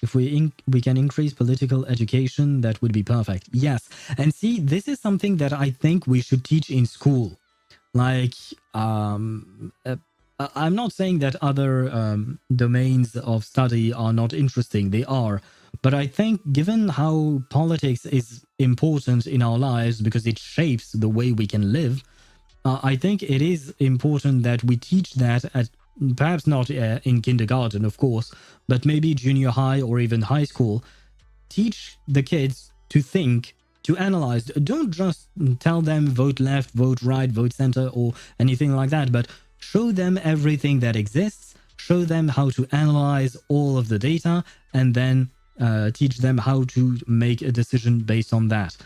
S6: If we can increase political education, that would be perfect. Yes. And see, this is something that I think we should teach in school. Like, I'm not saying that other domains of study are not interesting. They are. But I think given how politics is important in our lives because it shapes the way we can live, I think it is important that we teach that at perhaps not in kindergarten, of course, but maybe junior high or even high school. Teach the kids to think, to analyze. Don't just tell them vote left, vote right, vote center, or anything like that, but show them everything that exists, show them how to analyze all of the data, and then teach them how to make a decision based on that.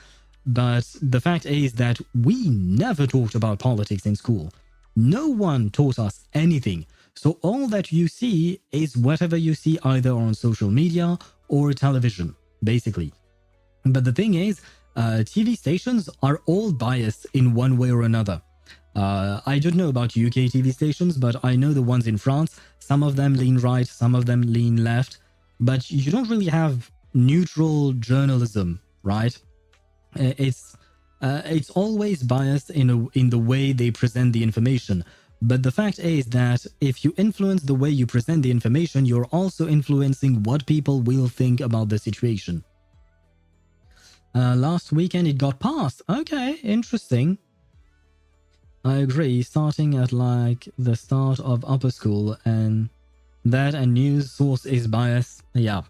S6: But the fact is that we never talked about politics in school. No one taught us anything. So all that you see is whatever you see either on social media or television, basically. But the thing is, TV stations are all biased in one way or another. I don't know about UK TV stations, but I know the ones in France. Some of them lean right, some of them lean left. But you don't really have neutral journalism, right? It's always biased in the way they present the information. But the fact is that if you influence the way you present the information, you're also influencing what people will think about the situation. Last weekend it got passed. Okay, interesting. I agree, starting at like the start of upper school, and that a news source is biased. Yeah.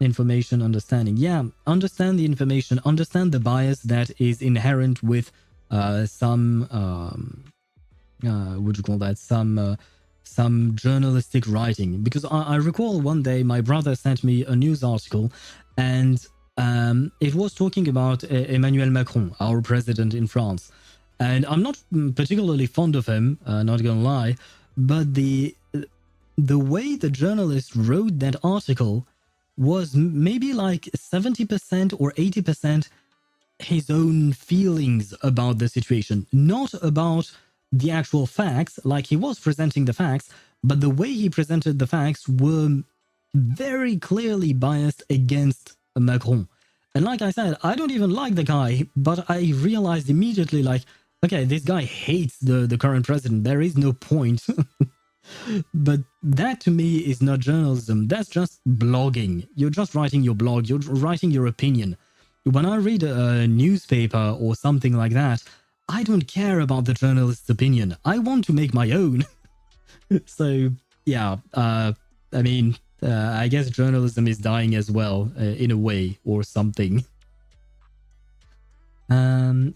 S6: Information understanding. Yeah, understand the information, understand the bias that is inherent with some what do you call that? Some journalistic writing. Because I recall one day my brother sent me a news article, and it was talking about Emmanuel Macron, our president in France. And I'm not particularly fond of him, not gonna lie, but the way the journalist wrote that article was maybe like 70% or 80% his own feelings about the situation, not about the actual facts, like he was presenting the facts, but the way he presented the facts were very clearly biased against Macron. And like I said, I don't even like the guy, but I realized immediately, like, okay, this guy hates the current president. There is no point. But that to me is not journalism. That's just blogging. You're just writing your blog. You're writing your opinion. When I read a newspaper or something like that, I don't care about the journalist's opinion. I want to make my own. So, yeah, I mean, I guess journalism is dying as well, in a way, or something.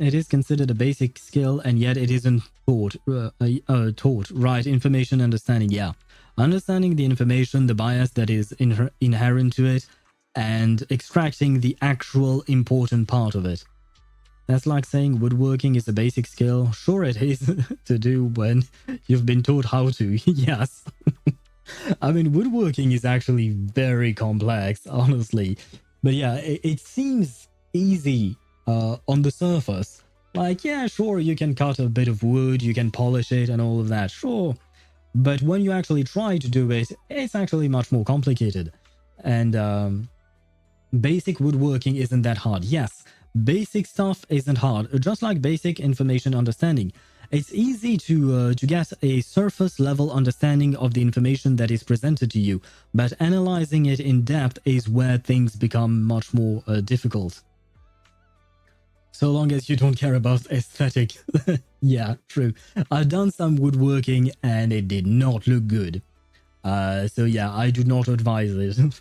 S6: It is considered a basic skill, and yet it isn't taught. Right, information understanding, yeah. Understanding the information, the bias that is inherent to it, and extracting the actual important part of it. That's like saying woodworking is a basic skill. Sure it is to do when you've been taught how to. Yes. I mean, woodworking is actually very complex, honestly. But yeah, it seems easy on the surface. Like, yeah, sure, you can cut a bit of wood, you can polish it and all of that, sure. But when you actually try to do it, it's actually much more complicated. And basic woodworking isn't that hard. Yes, basic stuff isn't hard, just like basic information understanding. It's easy to get a surface level understanding of the information that is presented to you, but analyzing it in depth is where things become much more difficult. So long as you don't care about aesthetic. Yeah, true. I've done some woodworking and it did not look good. So yeah, I do not advise it.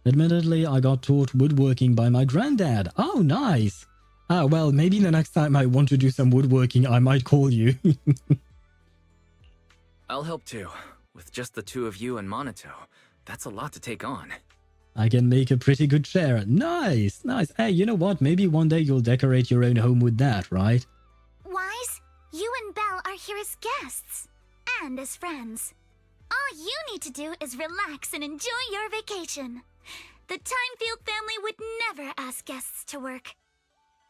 S6: Admittedly, I got taught woodworking by my granddad. Oh, nice. Ah, well, maybe the next time I want to do some woodworking, I might call you.
S8: I'll help too. With just the two of you and Monato, that's a lot to take on.
S6: I can make a pretty good chair. Nice, nice. Hey, you know what? Maybe one day you'll decorate your own home with that, right?
S3: Wise, you and Belle are here as guests. And as friends. All you need to do is relax and enjoy your vacation. The Timefield family would never ask guests to work.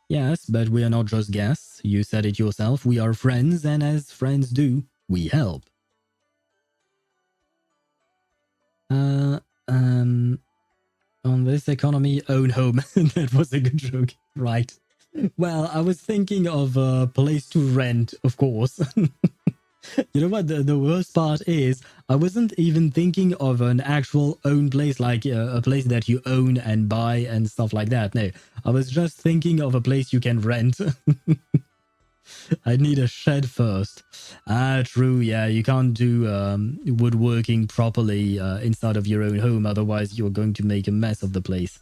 S6: Yes, but we are not just guests. You said it yourself. We are friends, and as friends do, we help. On this economy, own home. That was a good joke, right? Well, I was thinking of a place to rent, of course. You know what? The worst part is, I wasn't even thinking of an actual own place, like a place that you own and buy and stuff like that. No, I was just thinking of a place you can rent. I'd need a shed first. Ah, true, yeah, you can't do woodworking properly inside of your own home, otherwise you're going to make a mess of the place.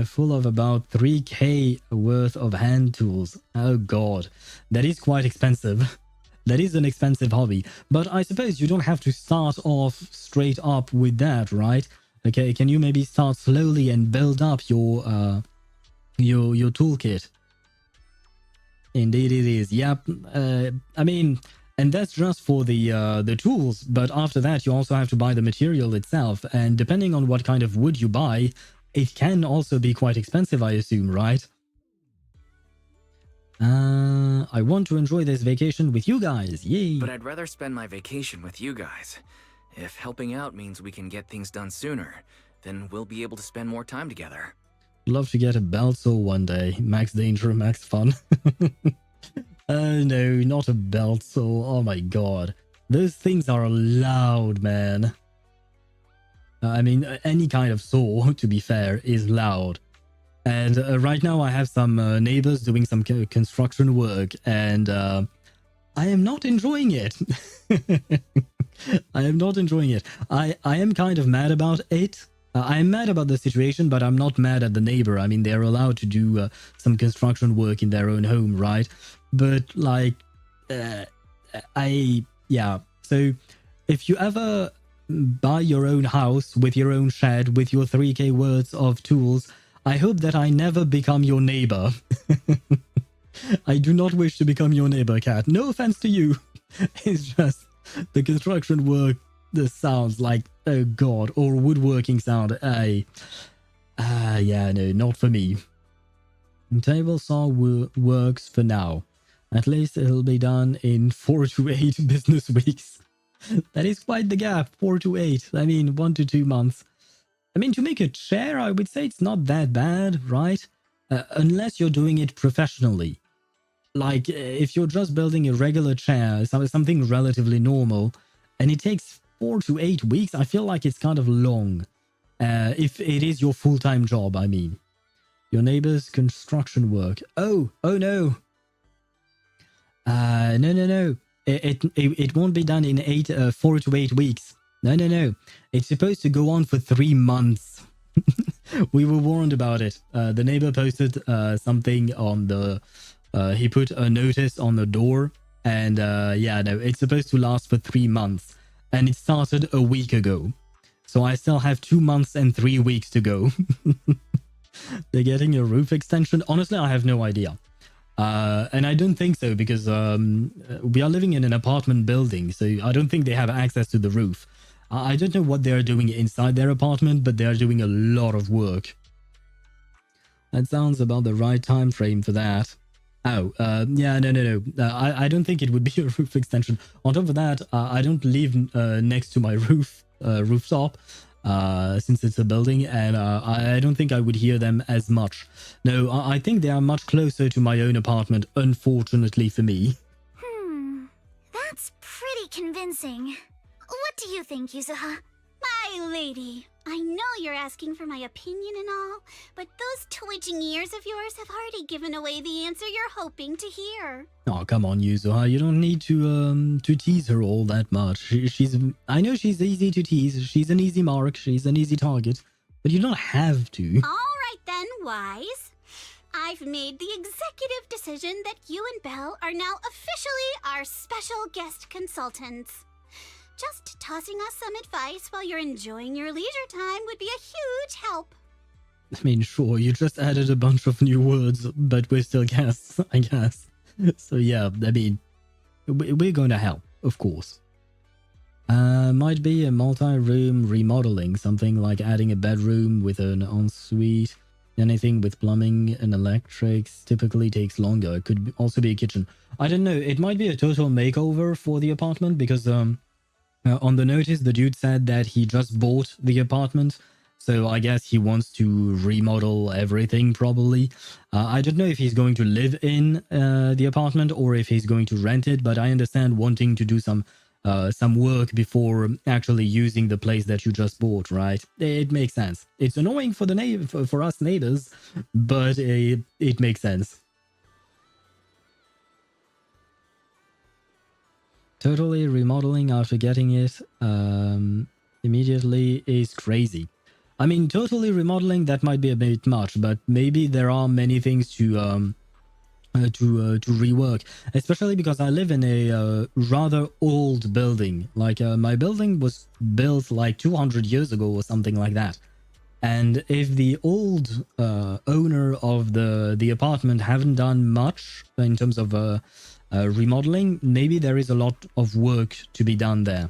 S6: Full of about 3k worth of hand tools. Oh god, that is quite expensive. That is an expensive hobby, but I suppose you don't have to start off straight up with that, right? Okay, can you maybe start slowly and build up your toolkit? Indeed it is. Yep. I mean, and that's just for the tools, but after that you also have to buy the material itself, and depending on what kind of wood you buy, it can also be quite expensive, I assume, right? I want to enjoy this vacation with you guys. Yay!
S8: But I'd rather spend my vacation with you guys. If helping out means we can get things done sooner, then we'll be able to spend more time together.
S6: Love to get a belt saw one day. Max danger, max fun. No, not a belt saw. Oh my god. Those things are loud, man. I mean, any kind of saw, to be fair, is loud. And right now I have some neighbors doing some construction work, and I am not enjoying it. I am not enjoying it. I am kind of mad about it. I am mad about the situation, but I'm not mad at the neighbor. I mean, they're allowed to do some construction work in their own home, right? But like, yeah. So if you ever buy your own house with your own shed, with your 3k worth of tools, I hope that I never become your neighbor. I do not wish to become your neighbor, cat. No offense to you. It's just the construction work, the sounds like, oh god, or woodworking sound. Yeah, no, not for me. Table saw works for now. At least it'll be done in 4 to 8 business weeks. That is quite the gap, 4 to 8. I mean, 1 to 2 months. I mean, to make a chair, I would say it's not that bad, right? Unless you're doing it professionally. Like, if you're just building a regular chair, something relatively normal, and it takes 4 to 8 weeks, I feel like it's kind of long. If it is your full-time job, I mean. Your neighbor's construction work. Oh no. No. It won't be done in 4 to 8 weeks. No. It's supposed to go on for 3 months. We were warned about it. The neighbor posted something on the... he put a notice on the door. And yeah, no, it's supposed to last for 3 months. And it started a week ago. So I still have 2 months and 3 weeks to go. They're getting a roof extension. Honestly, I have no idea. And I don't think so because we are living in an apartment building, so I don't think they have access to the roof. I don't know what they're doing inside their apartment, but they're doing a lot of work. That sounds about the right time frame for that. Oh, yeah, no. I don't think it would be a roof extension. On top of that, I don't live next to my rooftop, since it's a building, and I don't think I would hear them as much. No, I think they are much closer to my own apartment, unfortunately for me.
S3: That's pretty convincing. What do you think, Yuzuha? My lady, I know you're asking for my opinion and all, but those twitching ears of yours have already given away the answer you're hoping to hear.
S6: Oh, come on, Yuzuha. You don't need to tease her all that much. I know she's easy to tease. She's an easy mark. She's an easy target. But you don't have to.
S3: Alright then, Wise. I've made the executive decision that you and Belle are now officially our special guest consultants. Just tossing us some advice while you're enjoying your leisure time would be a huge help.
S6: I mean, sure, you just added a bunch of new words, but we're still guests, I guess. So yeah, I mean, we're going to help, of course. Might be a multi-room remodeling, something like adding a bedroom with an ensuite. Anything with plumbing and electrics typically takes longer. It could also be a kitchen. I don't know, it might be a total makeover for the apartment because on the notice, the dude said that he just bought the apartment, so I guess he wants to remodel everything, probably. I don't know if he's going to live in the apartment or if he's going to rent it, but I understand wanting to do some work before actually using the place that you just bought, right? It makes sense. It's annoying for the for us neighbors, but it makes sense. Totally remodeling after getting it immediately is crazy. I mean, totally remodeling, that might be a bit much, but maybe there are many things to rework, especially because I live in a rather old building. Like my building was built like 200 years ago or something like that. And if the old owner of the apartment haven't done much in terms of remodeling, maybe there is a lot of work to be done there.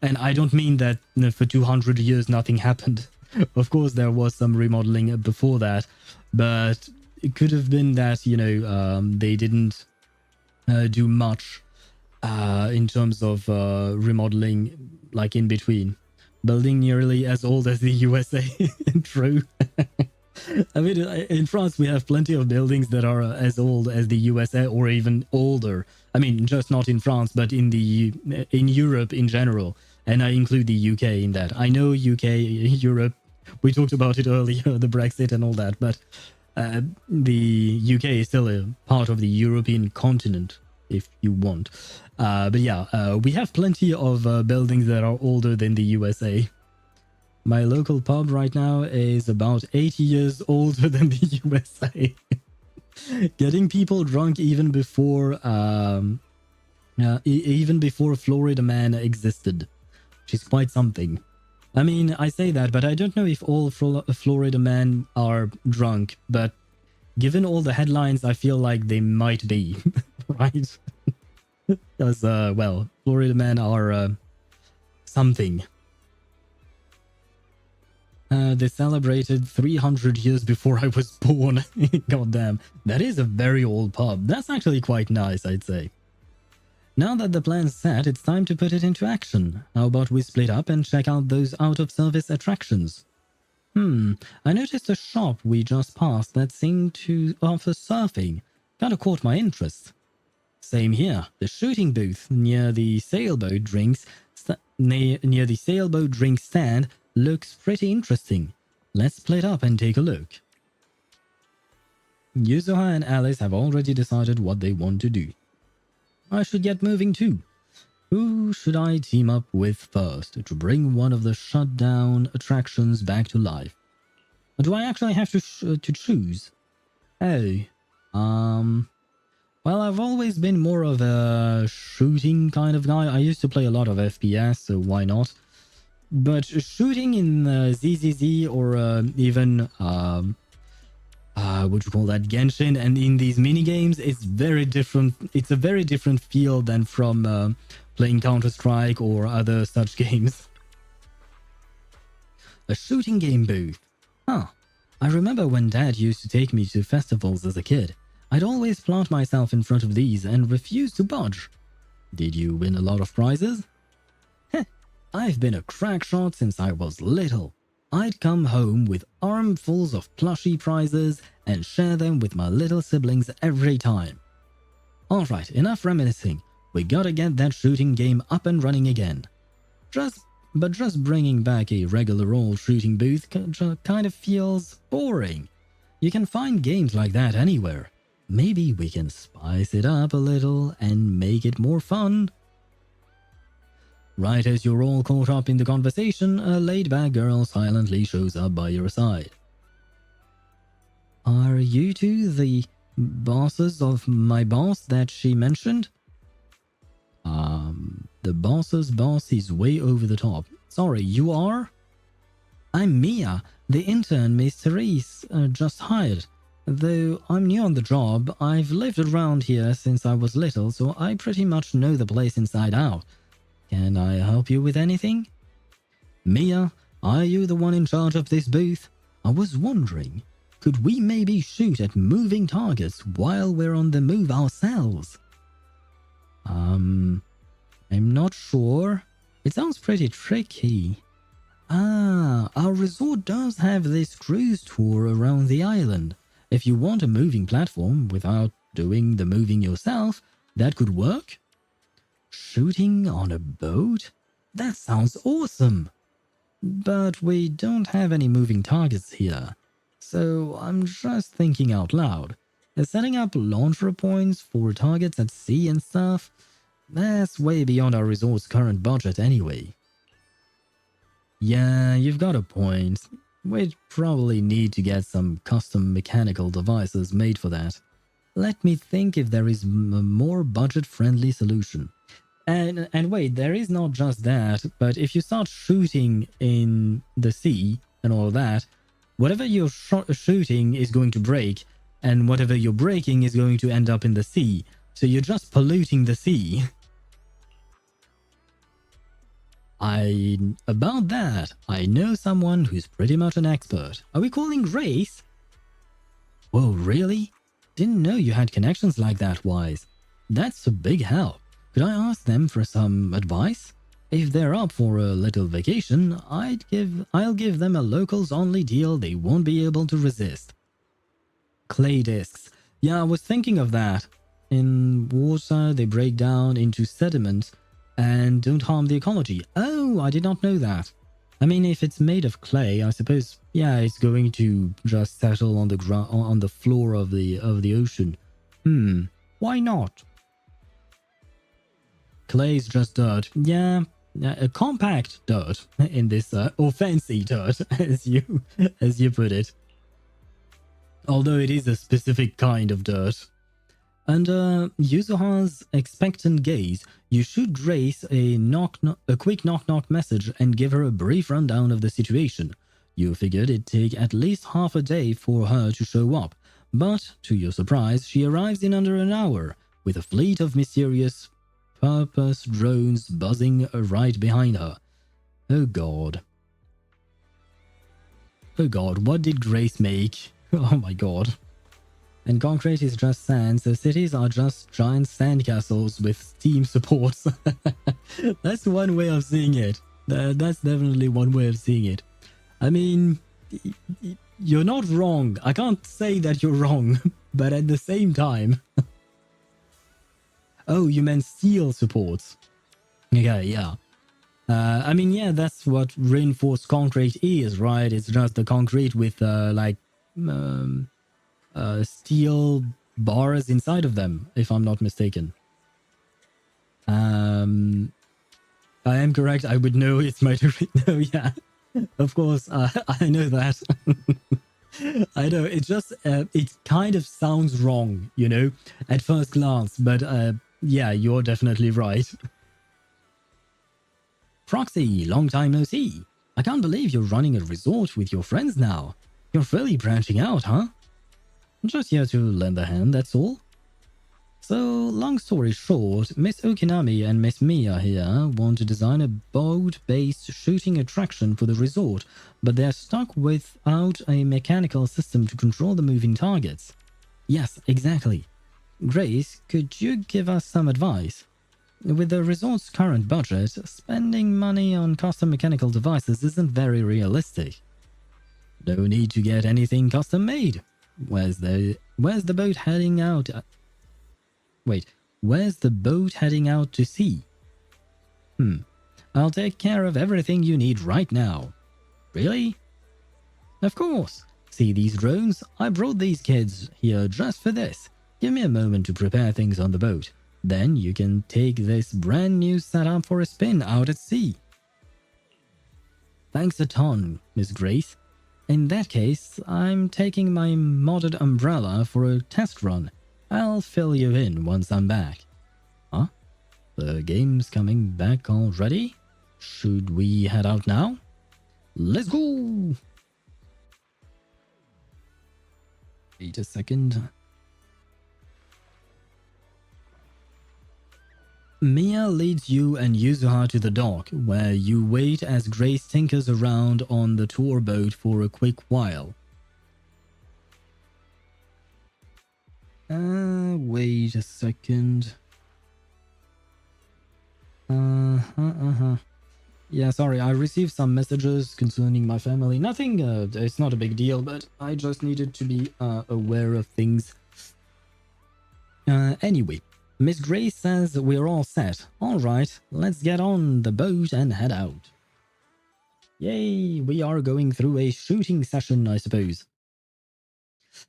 S6: And I don't mean that for 200 years nothing happened. Of course there was some remodeling before that, but it could have been that, you know, they didn't do much in terms of remodeling, like in between. Building nearly as old as the USA. True. I mean, in France, we have plenty of buildings that are as old as the USA or even older. I mean, just not in France, but in Europe in general. And I include the UK in that. I know UK, Europe, we talked about it earlier, the Brexit and all that, but the UK is still a part of the European continent, if you want. But yeah, we have plenty of buildings that are older than the USA. My local pub right now is about 80 years older than the USA. Getting people drunk even before Florida Man existed, which is quite something. I mean, I say that, but I don't know if all Florida men are drunk, but given all the headlines, I feel like they might be, right? Because, well, Florida men are something. They celebrated 300 years before I was born. Goddamn, that is a very old pub. That's actually quite nice, I'd say. Now that the plan's set, it's time to put it into action. How about we split up and check out those out-of-service attractions? I noticed a shop we just passed that seemed to offer surfing. Kinda caught my interest. Same here. The shooting booth near the sailboat drinks stand looks pretty interesting. Let's split up and take a look. Yuzuha and Alice have already decided what they want to do. I should get moving too. Who should I team up with first to bring one of the shut down attractions back to life? Or do I actually have to choose? Oh, well, I've always been more of a shooting kind of guy. I used to play a lot of FPS, so why not? But shooting in ZZZ or even what you call that, Genshin, and in these mini games, it's very different. It's a very different feel than from playing Counter-Strike or other such games. A shooting game booth. Huh. I remember when Dad used to take me to festivals as a kid. I'd always plant myself in front of these and refuse to budge. Did you win a lot of prizes? Heh, I've been a crack shot since I was little. I'd come home with armfuls of plushy prizes and share them with my little siblings every time. Alright, enough reminiscing. We gotta get that shooting game up and running again. But just bringing back a regular old shooting booth kind of feels boring. You can find games like that anywhere. Maybe we can spice it up a little and make it more fun. Right as you're all caught up in the conversation, a laid-back girl silently shows up by your side. Are you two the bosses of my boss that she mentioned? The boss's boss is way over the top. Sorry, you are? I'm Mia, the intern Miss Therese just hired. Though I'm new on the job, I've lived around here since I was little, so I pretty much know the place inside out. Can I help you with anything? Mia, are you the one in charge of this booth? I was wondering, could we maybe shoot at moving targets while we're on the move ourselves? I'm not sure. It sounds pretty tricky. Our resort does have this cruise tour around the island. If you want a moving platform without doing the moving yourself, that could work. Shooting on a boat? That sounds awesome! But we don't have any moving targets here, so I'm just thinking out loud. Setting up launcher points for targets at sea and stuff, that's way beyond our resort's current budget anyway. Yeah, you've got a point. We'd probably need to get some custom mechanical devices made for that. Let me think if there is a more budget-friendly solution. And wait, there is not just that, but if you start shooting in the sea and all that, whatever you're shooting is going to break, and whatever you're breaking is going to end up in the sea. So you're just polluting the sea. About that, I know someone who's pretty much an expert. Are we calling Grace? Whoa, really? Didn't know you had connections like that, Wise. That's a big help. Could I ask them for some advice? If they're up for a little vacation, I'll give them a locals-only deal they won't be able to resist. Clay discs. Yeah, I was thinking of that. In water, they break down into sediment and don't harm the ecology. Oh, I did not know that. I mean, if it's made of clay, I suppose, yeah, it's going to just settle on the floor of the ocean. Why not? Clay is just dirt. Yeah, a compact dirt in this, or fancy dirt, as you put it. Although it is a specific kind of dirt. Under Yuzuha's expectant gaze, you shoot Grace a quick knock-knock message and give her a brief rundown of the situation. You figured it'd take at least half a day for her to show up, but to your surprise, she arrives in under an hour, with a fleet of mysterious purpose drones buzzing right behind her. Oh god. Oh god, what did Grace make? Oh my god. And concrete is just sand, so cities are just giant sandcastles with steam supports. That's one way of seeing it. That's definitely one way of seeing it. I mean, you're not wrong. I can't say that you're wrong, but at the same time... Oh, you meant steel supports. Okay, yeah. I mean, yeah, that's what reinforced concrete is, right? It's just the concrete with, steel bars inside of them, if I'm not mistaken. I am correct. I would know it's my turn. No, yeah. Of course, I know that. I know, it just, it kind of sounds wrong, you know, at first glance, but, yeah, you're definitely right. Proxy, long time no see. I can't believe you're running a resort with your friends now. You're really branching out, huh? Just here to lend a hand, that's all. So, long story short, Miss Okinami and Miss Mia here want to design a boat-based shooting attraction for the resort, but they're stuck without a mechanical system to control the moving targets. Yes, exactly. Grace, could you give us some advice? With the resort's current budget, spending money on custom mechanical devices isn't very realistic. No need to get anything custom made. Where's the boat heading out? Wait, where's the boat heading out to sea? I'll take care of everything you need right now. Really? Of course. See these drones? I brought these kids here just for this. Give me a moment to prepare things on the boat. Then you can take this brand new setup for a spin out at sea. Thanks a ton, Miss Grace. In that case, I'm taking my modded umbrella for a test run. I'll fill you in once I'm back. Huh? The game's coming back already? Should we head out now? Let's go! Wait a second. Mia leads you and Yuzuha to the dock, where you wait as Grace tinkers around on the tour boat for a quick while. Wait a second. Yeah, sorry, I received some messages concerning my family. Nothing, it's not a big deal, but I just needed to be aware of things. Anyway, Miss Grace says we're all set. Alright, let's get on the boat and head out. Yay, we are going through a shooting session, I suppose.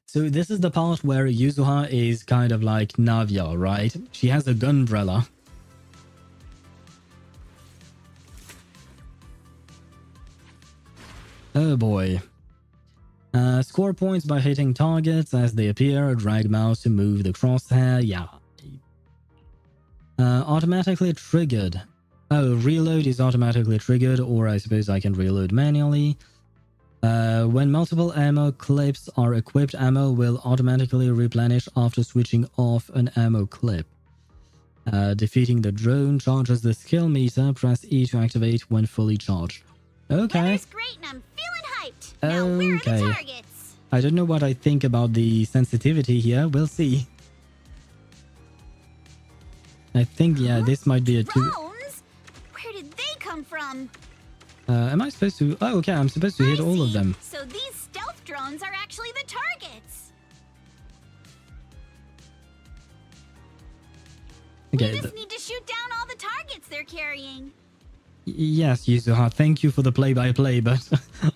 S6: So this is the part where Yuzuha is kind of like Navia, right? She has a gunbrella. Oh boy. Score points by hitting targets as they appear. Drag mouse to move the crosshair. Yeah. Automatically triggered. Oh, reload is automatically triggered, or I suppose I can reload manually. When multiple ammo clips are equipped, ammo will automatically replenish after switching off an ammo clip. Defeating the drone charges the skill meter. Press E to activate when fully charged. Okay.
S3: Weather's great and I'm feeling hyped. Now where are the targets?
S6: I don't know what I think about the sensitivity here. We'll see. I think, yeah, this might be a two...
S3: Drones? Where did they come from?
S6: Am I supposed to... Oh, okay, I'm supposed to hit all of them.
S3: So these stealth drones are actually the targets.
S6: Okay.
S3: We just need to shoot down all the targets they're carrying.
S6: Yes, Yuzuha, thank you for the play-by-play, but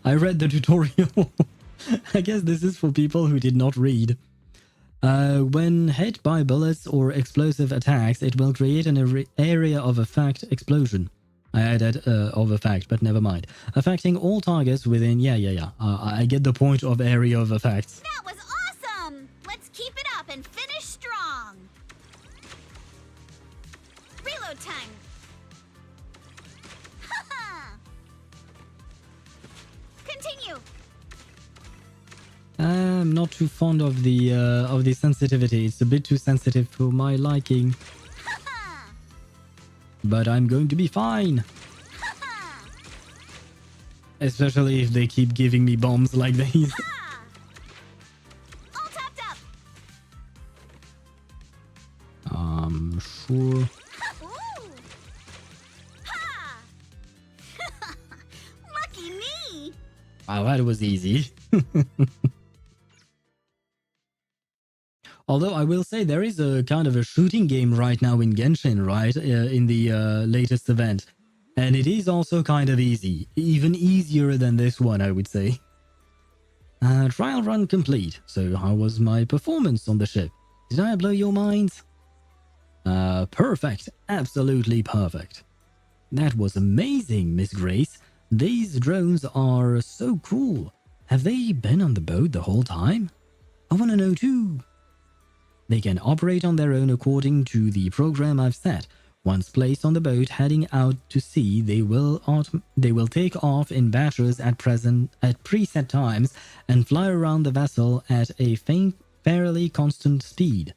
S6: I read the tutorial. I guess this is for people who did not read. When hit by bullets or explosive attacks, it will create an area of effect explosion. I added of effect, but never mind. Affecting all targets within... Yeah. I get the point of area of effects.
S3: That was awesome! Let's keep it up and finish strong. Reload time. Continue.
S6: I'm not too fond of the sensitivity. It's a bit too sensitive for my liking. But I'm going to be fine. Especially if they keep giving me bombs like these.
S3: All topped up.
S6: Sure.
S3: Ooh. Ha! Lucky me.
S6: Wow, that was easy. Although I will say there is a kind of a shooting game right now in Genshin, right? In the latest event. And it is also kind of easy. Even easier than this one, I would say. Trial run complete. So how was my performance on the ship? Did I blow your minds? Perfect. Absolutely perfect. That was amazing, Miss Grace. These drones are so cool. Have they been on the boat the whole time? I want to know too. They can operate on their own according to the program I've set. Once placed on the boat heading out to sea, they will take off in batches at preset times and fly around the vessel at a faint fairly constant speed.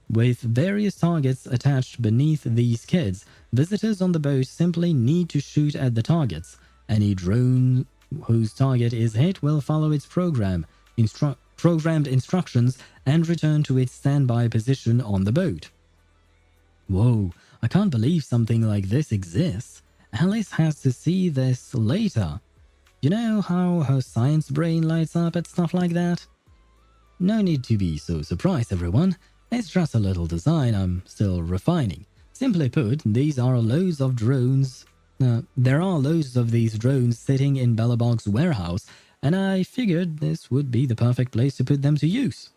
S6: With various targets attached beneath these kids, visitors on the boat simply need to shoot at the targets. Any drone whose target is hit will follow its programmed instructions and return to its standby position on the boat. Whoa, I can't believe something like this exists. Alice has to see this later. You know how her science brain lights up at stuff like that? No need to be so surprised, everyone. It's just a little design I'm still refining. Simply put, these are loads of drones. There are loads of these drones sitting in Bellabog's warehouse, and I figured this would be the perfect place to put them to use.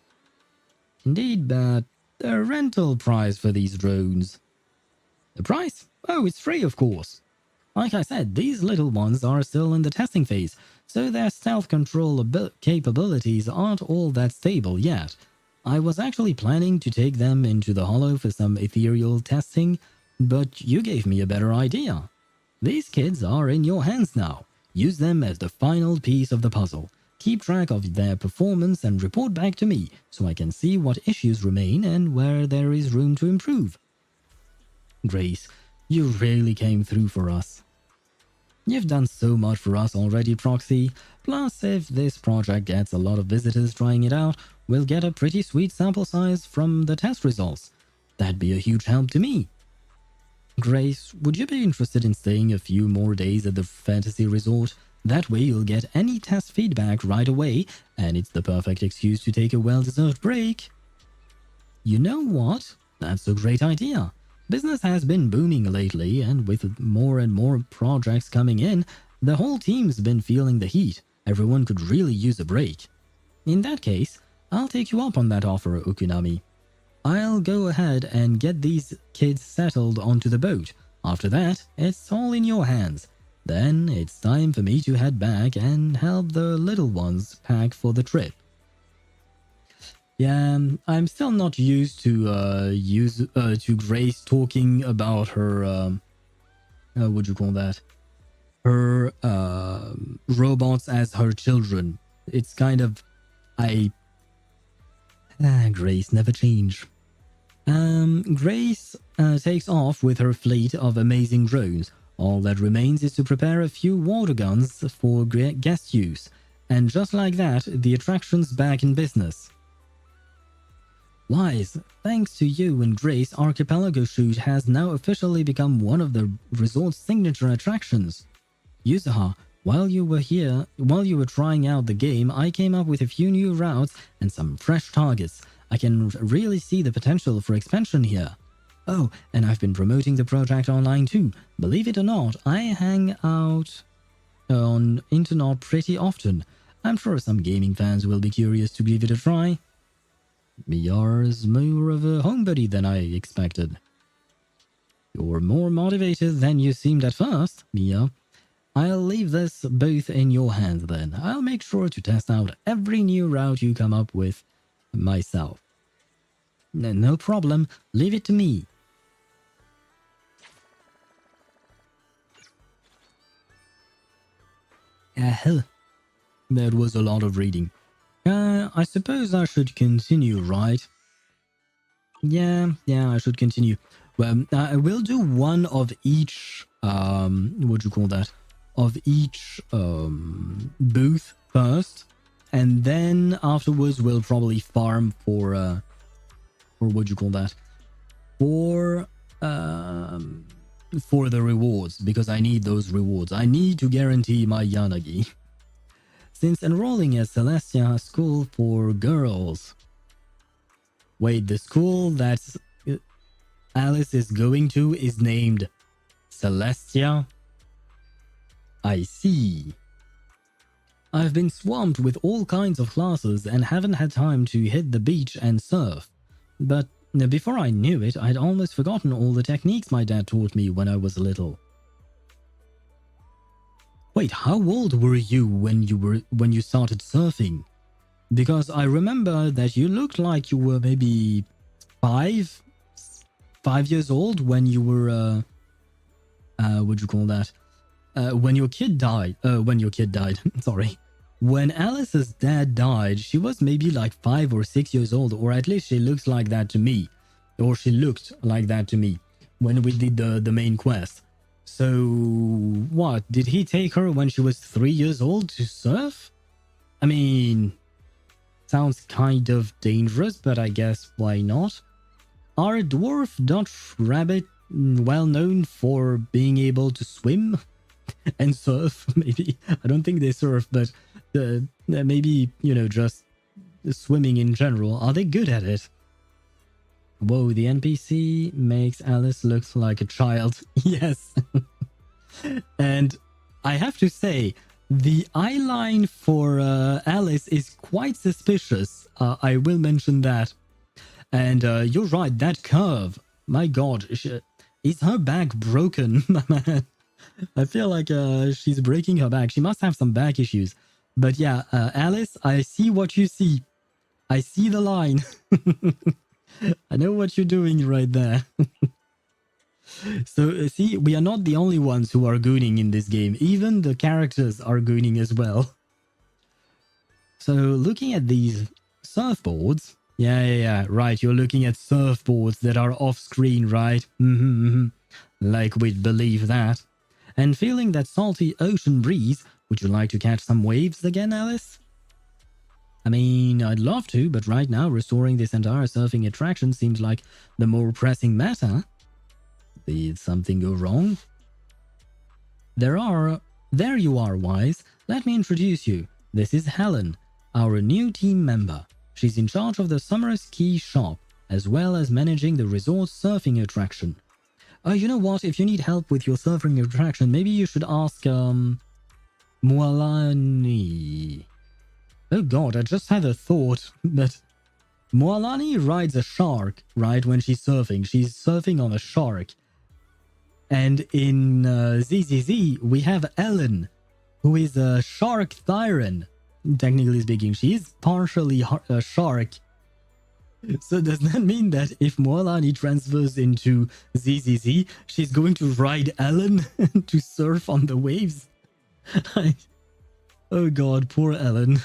S6: Indeed, but the rental price for these drones. The price? Oh, it's free, of course. Like I said, these little ones are still in the testing phase, so their stealth control capabilities aren't all that stable yet. I was actually planning to take them into the Hollow for some ethereal testing, but you gave me a better idea. These kids are in your hands now. Use them as the final piece of the puzzle. Keep track of their performance and report back to me so I can see what issues remain and where there is room to improve. Grace, you really came through for us. You've done so much for us already, Proxy. Plus, if this project gets a lot of visitors trying it out, we'll get a pretty sweet sample size from the test results. That'd be a huge help to me. Grace, would you be interested in staying a few more days at the fantasy resort? That way you'll get any test feedback right away, and it's the perfect excuse to take a well-deserved break. You know what? That's a great idea. Business has been booming lately, and with more and more projects coming in, the whole team's been feeling the heat. Everyone could really use a break. In that case, I'll take you up on that offer, Ukunami. I'll go ahead and get these kids settled onto the boat. After that, it's all in your hands. Then it's time for me to head back and help the little ones pack for the trip. Yeah, I'm still not used to Grace talking about her what do you call that? Her robots as her children. It's kind of Grace never change. Grace takes off with her fleet of amazing drones. All that remains is to prepare a few water guns for guest use. And just like that, the attraction's back in business. Wise, thanks to you and Grace, Archipelago Shoot has now officially become one of the resort's signature attractions. Yuzuha, while you were trying out the game, I came up with a few new routes and some fresh targets. I can really see the potential for expansion here. Oh, and I've been promoting the project online too. Believe it or not, I hang out on internet pretty often. I'm sure some gaming fans will be curious to give it a try. Mia's more of a homebody than I expected. You're more motivated than you seemed at first, Mia. I'll leave this both in your hands then. I'll make sure to test out every new route you come up with myself. No problem. Leave it to me. That was a lot of reading. I suppose I should continue, right? Yeah, I should continue. Well, I will do one of each, what do you call that? Of each, booth first. And then afterwards we'll probably farm for what do you call that? For the rewards, because I need those rewards. I need to guarantee my Yanagi. Since enrolling at Celestia School for Girls. Wait, the school that Alice is going to is named Celestia? I see. I've been swamped with all kinds of classes and haven't had time to hit the beach and surf. But before I knew it, I'd almost forgotten all the techniques my dad taught me when I was little. Wait, how old were you when you started surfing? Because I remember that you looked like you were maybe 5 years old when you were what do you call that? When your kid died. Sorry. when Alice's dad died, she was maybe like 5 or 6 years old, or at least she looks like that to me. Or she looked like that to me when we did the main quest. So, what? Did he take her when she was 3 years old to surf? I mean, sounds kind of dangerous, but I guess why not? Are dwarf Dutch rabbit well known for being able to swim and surf? Maybe. I don't think they surf, but maybe, you know, just swimming in general. Are they good at it? Whoa, the NPC makes Alice look like a child. Yes. And I have to say, the eyeline for Alice is quite suspicious. I will mention that. And you're right, that curve. My god, is her back broken? Man, I feel like she's breaking her back. She must have some back issues. But yeah, Alice, I see what you see. I see the line. I know what you're doing right there. So, see, we are not the only ones who are gooning in this game. Even the characters are gooning as well. So, looking at these surfboards... Yeah, right, you're looking at surfboards that are off-screen, right? Like we'd believe that. And feeling that salty ocean breeze, would you like to catch some waves again, Alice? I mean, I'd love to, but right now restoring this entire surfing attraction seems like the more pressing matter. Did something go wrong? There you are, Wise. Let me introduce you. This is Helen, our new team member. She's in charge of the summer ski shop, as well as managing the resort surfing attraction. You know what? If you need help with your surfing attraction, maybe you should ask, Moalani. Oh god, I just had a thought that Moalani rides a shark, right, when she's surfing. She's surfing on a shark. And in ZZZ, we have Ellen, who is a shark Thyran. Technically speaking, she is partially a shark. So does that mean that if Moalani transfers into ZZZ, she's going to ride Ellen to surf on the waves? Oh god, poor Ellen.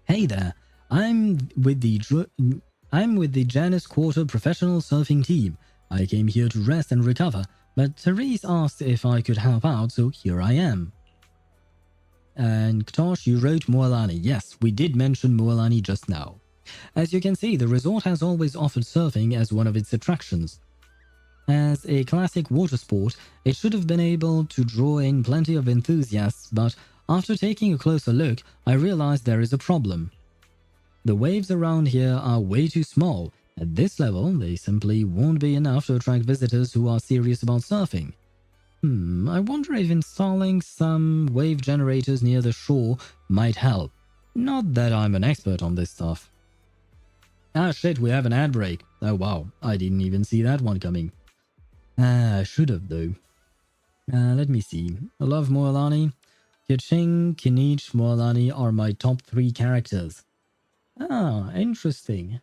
S6: Hey there, I'm with the Janus Quarter professional surfing team. I came here to rest and recover, but Therese asked if I could help out, so here I am. And Ktosh, you wrote Moalani. Yes, we did mention Moalani just now. As you can see, the resort has always offered surfing as one of its attractions. As a classic water sport, it should have been able to draw in plenty of enthusiasts, but after taking a closer look, I realized there is a problem. The waves around here are way too small. At this level, they simply won't be enough to attract visitors who are serious about surfing. I wonder if installing some wave generators near the shore might help. Not that I'm an expert on this stuff. Ah shit, we have an ad break. Oh wow, I didn't even see that one coming. I should have though. Let me see. I love Moalani. Kiching, Kinich, Moalani are my top 3 characters. Ah, interesting.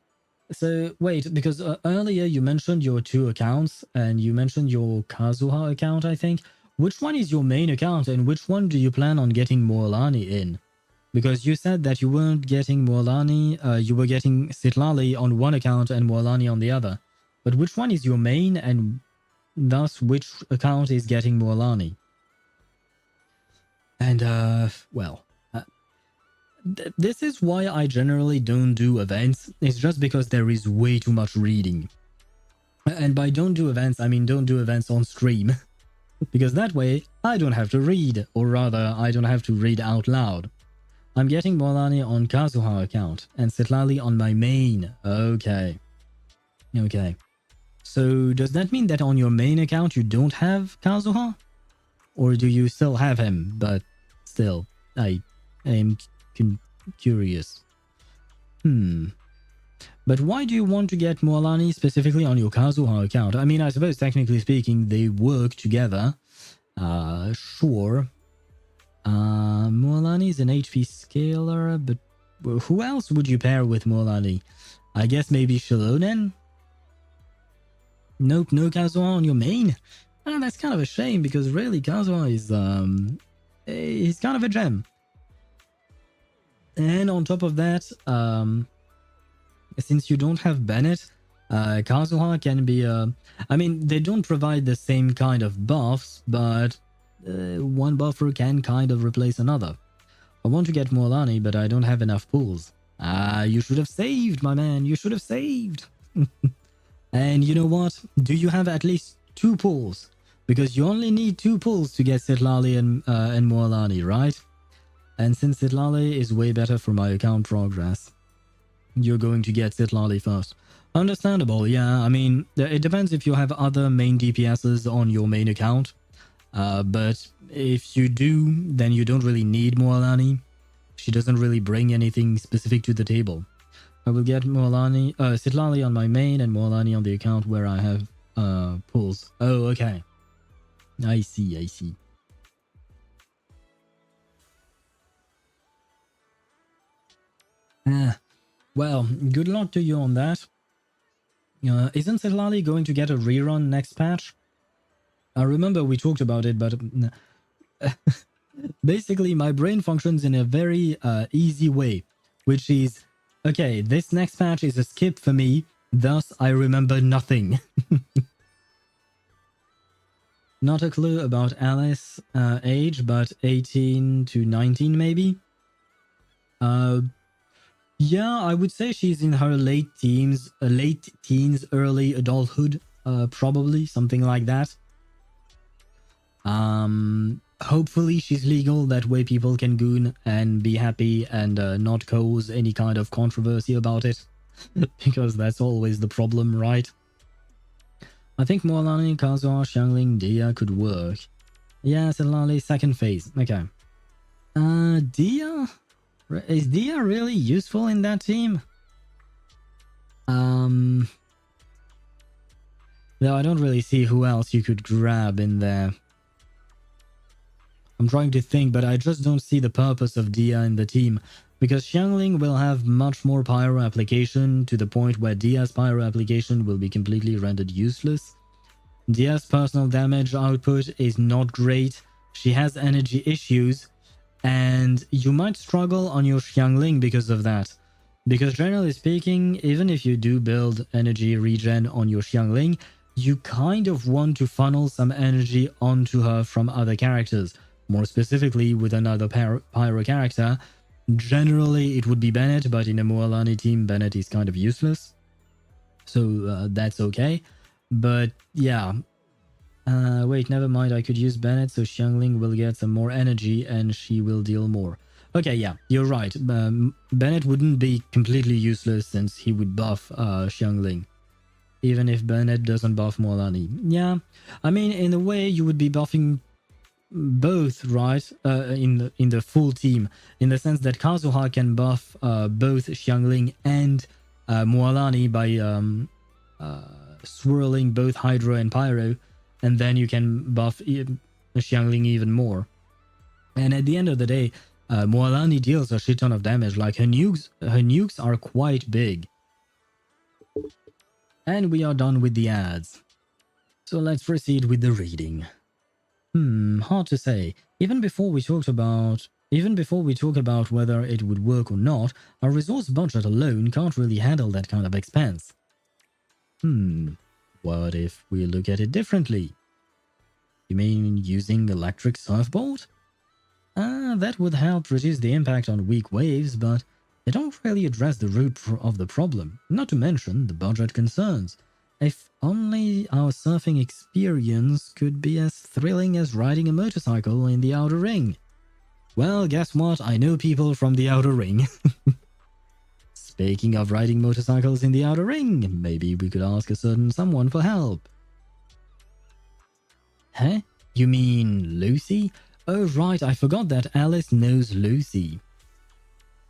S6: So, wait, because earlier you mentioned your 2 accounts, and you mentioned your Kazuha account, I think. Which one is your main account, and which one do you plan on getting Moalani in? Because you said that you weren't getting Moalani, you were getting Sitlali on one account and Moalani on the other. But which one is your main, and thus which account is getting Moalani? And, well... this is why I generally don't do events. It's just because there is way too much reading. And by don't do events, I mean don't do events on stream. Because that way, I don't have to read, or rather, I don't have to read out loud. I'm getting Moalani on Kazuha account, and Sitlali on my main. Okay. Okay. So, does that mean that on your main account you don't have Kazuha? Or do you still have him, but still, I am curious. But why do you want to get Moalani specifically on your Kazuha account? I mean, I suppose technically speaking, they work together. Sure. Moalani is an HP scaler, but who else would you pair with Moalani? I guess maybe Shilonen? Nope, no Kazuha on your main? That's kind of a shame, because really Kazuha is, he's kind of a gem. And on top of that, since you don't have Bennett, Kazuha can be I mean, they don't provide the same kind of buffs, but one buffer can kind of replace another. I want to get Mualani, but I don't have enough pools. You should have saved, my man. You should have saved. And you know what? Do you have at least 2 pools? Because you only need 2 pools to get Sitlali and Mualani, right? And since Sitlali is way better for my account progress, you're going to get Sitlali first. Understandable, yeah. I mean, it depends if you have other main DPSs on your main account. But if you do, then you don't really need Mualani. She doesn't really bring anything specific to the table. I will get Sitlali on my main and Mualani on the account where I have pulls. Oh, okay. I see. Well, good luck to you on that. Isn't Sitlali going to get a rerun next patch? I remember we talked about it, but basically my brain functions in a very easy way, which is, okay, this next patch is a skip for me, thus I remember nothing. Not a clue about Alice age, but 18 to 19 maybe? Yeah, I would say she's in her late teens, early adulthood, probably, something like that. Hopefully she's legal, that way people can goon and be happy and not cause any kind of controversy about it. Because that's always the problem, right? I think Mualani, Kazuha, Xiangling, Dia could work. Yeah, Sitlali, second phase. Okay. Dia? Is Dia really useful in that team? No, I don't really see who else you could grab in there. I'm trying to think, but I just don't see the purpose of Dia in the team, because Xiangling will have much more pyro application to the point where Dia's pyro application will be completely rendered useless. Dia's personal damage output is not great, she has energy issues, and you might struggle on your Xiangling because of that. Because generally speaking, even if you do build energy regen on your Xiangling, you kind of want to funnel some energy onto her from other characters. More specifically, with another pyro character. Generally, it would be Bennett, but in a Mualani team, Bennett is kind of useless. So that's okay. But yeah. Wait, never mind. I could use Bennett, so Xiangling will get some more energy and she will deal more. Okay, yeah, you're right. Bennett wouldn't be completely useless since he would buff Xiangling. Even if Bennett doesn't buff Mualani. Yeah, I mean, in a way, you would be buffing both, right? In the full team, in the sense that Kazuha can buff both Xiangling and Mualani by swirling both Hydro and Pyro, and then you can buff Xiangling even more. And at the end of the day, Mualani deals a shit ton of damage. Like her nukes are quite big. And we are done with the ads. So let's proceed with the reading. Hard to say. Even before we talk about whether it would work or not, our resource budget alone can't really handle that kind of expense. What if we look at it differently? You mean using electric surfboard? That would help reduce the impact on weak waves, but they don't really address the root of the problem, not to mention the budget concerns. If only our surfing experience could be as thrilling as riding a motorcycle in the Outer Ring. Well, guess what? I know people from the Outer Ring. Speaking of riding motorcycles in the Outer Ring, maybe we could ask a certain someone for help. Huh? You mean Lucy? Oh right, I forgot that Alice knows Lucy.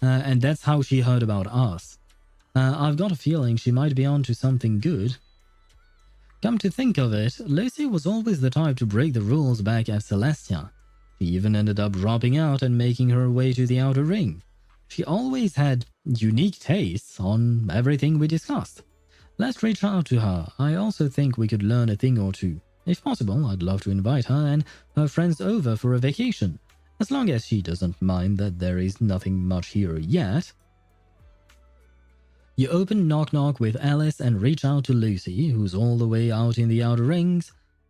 S6: And that's how she heard about us. I've got a feeling she might be onto something good. Come to think of it, Lucy was always the type to break the rules back at Celestia. She even ended up dropping out and making her way to the Outer Ring. She always had unique tastes on everything we discussed. Let's reach out to her. I also think we could learn a thing or two. If possible, I'd love to invite her and her friends over for a vacation. as long as she doesn't mind that there is nothing much here yet. You open Knock Knock with Alice and reach out to Lucy, who's all the way out in the outer ring,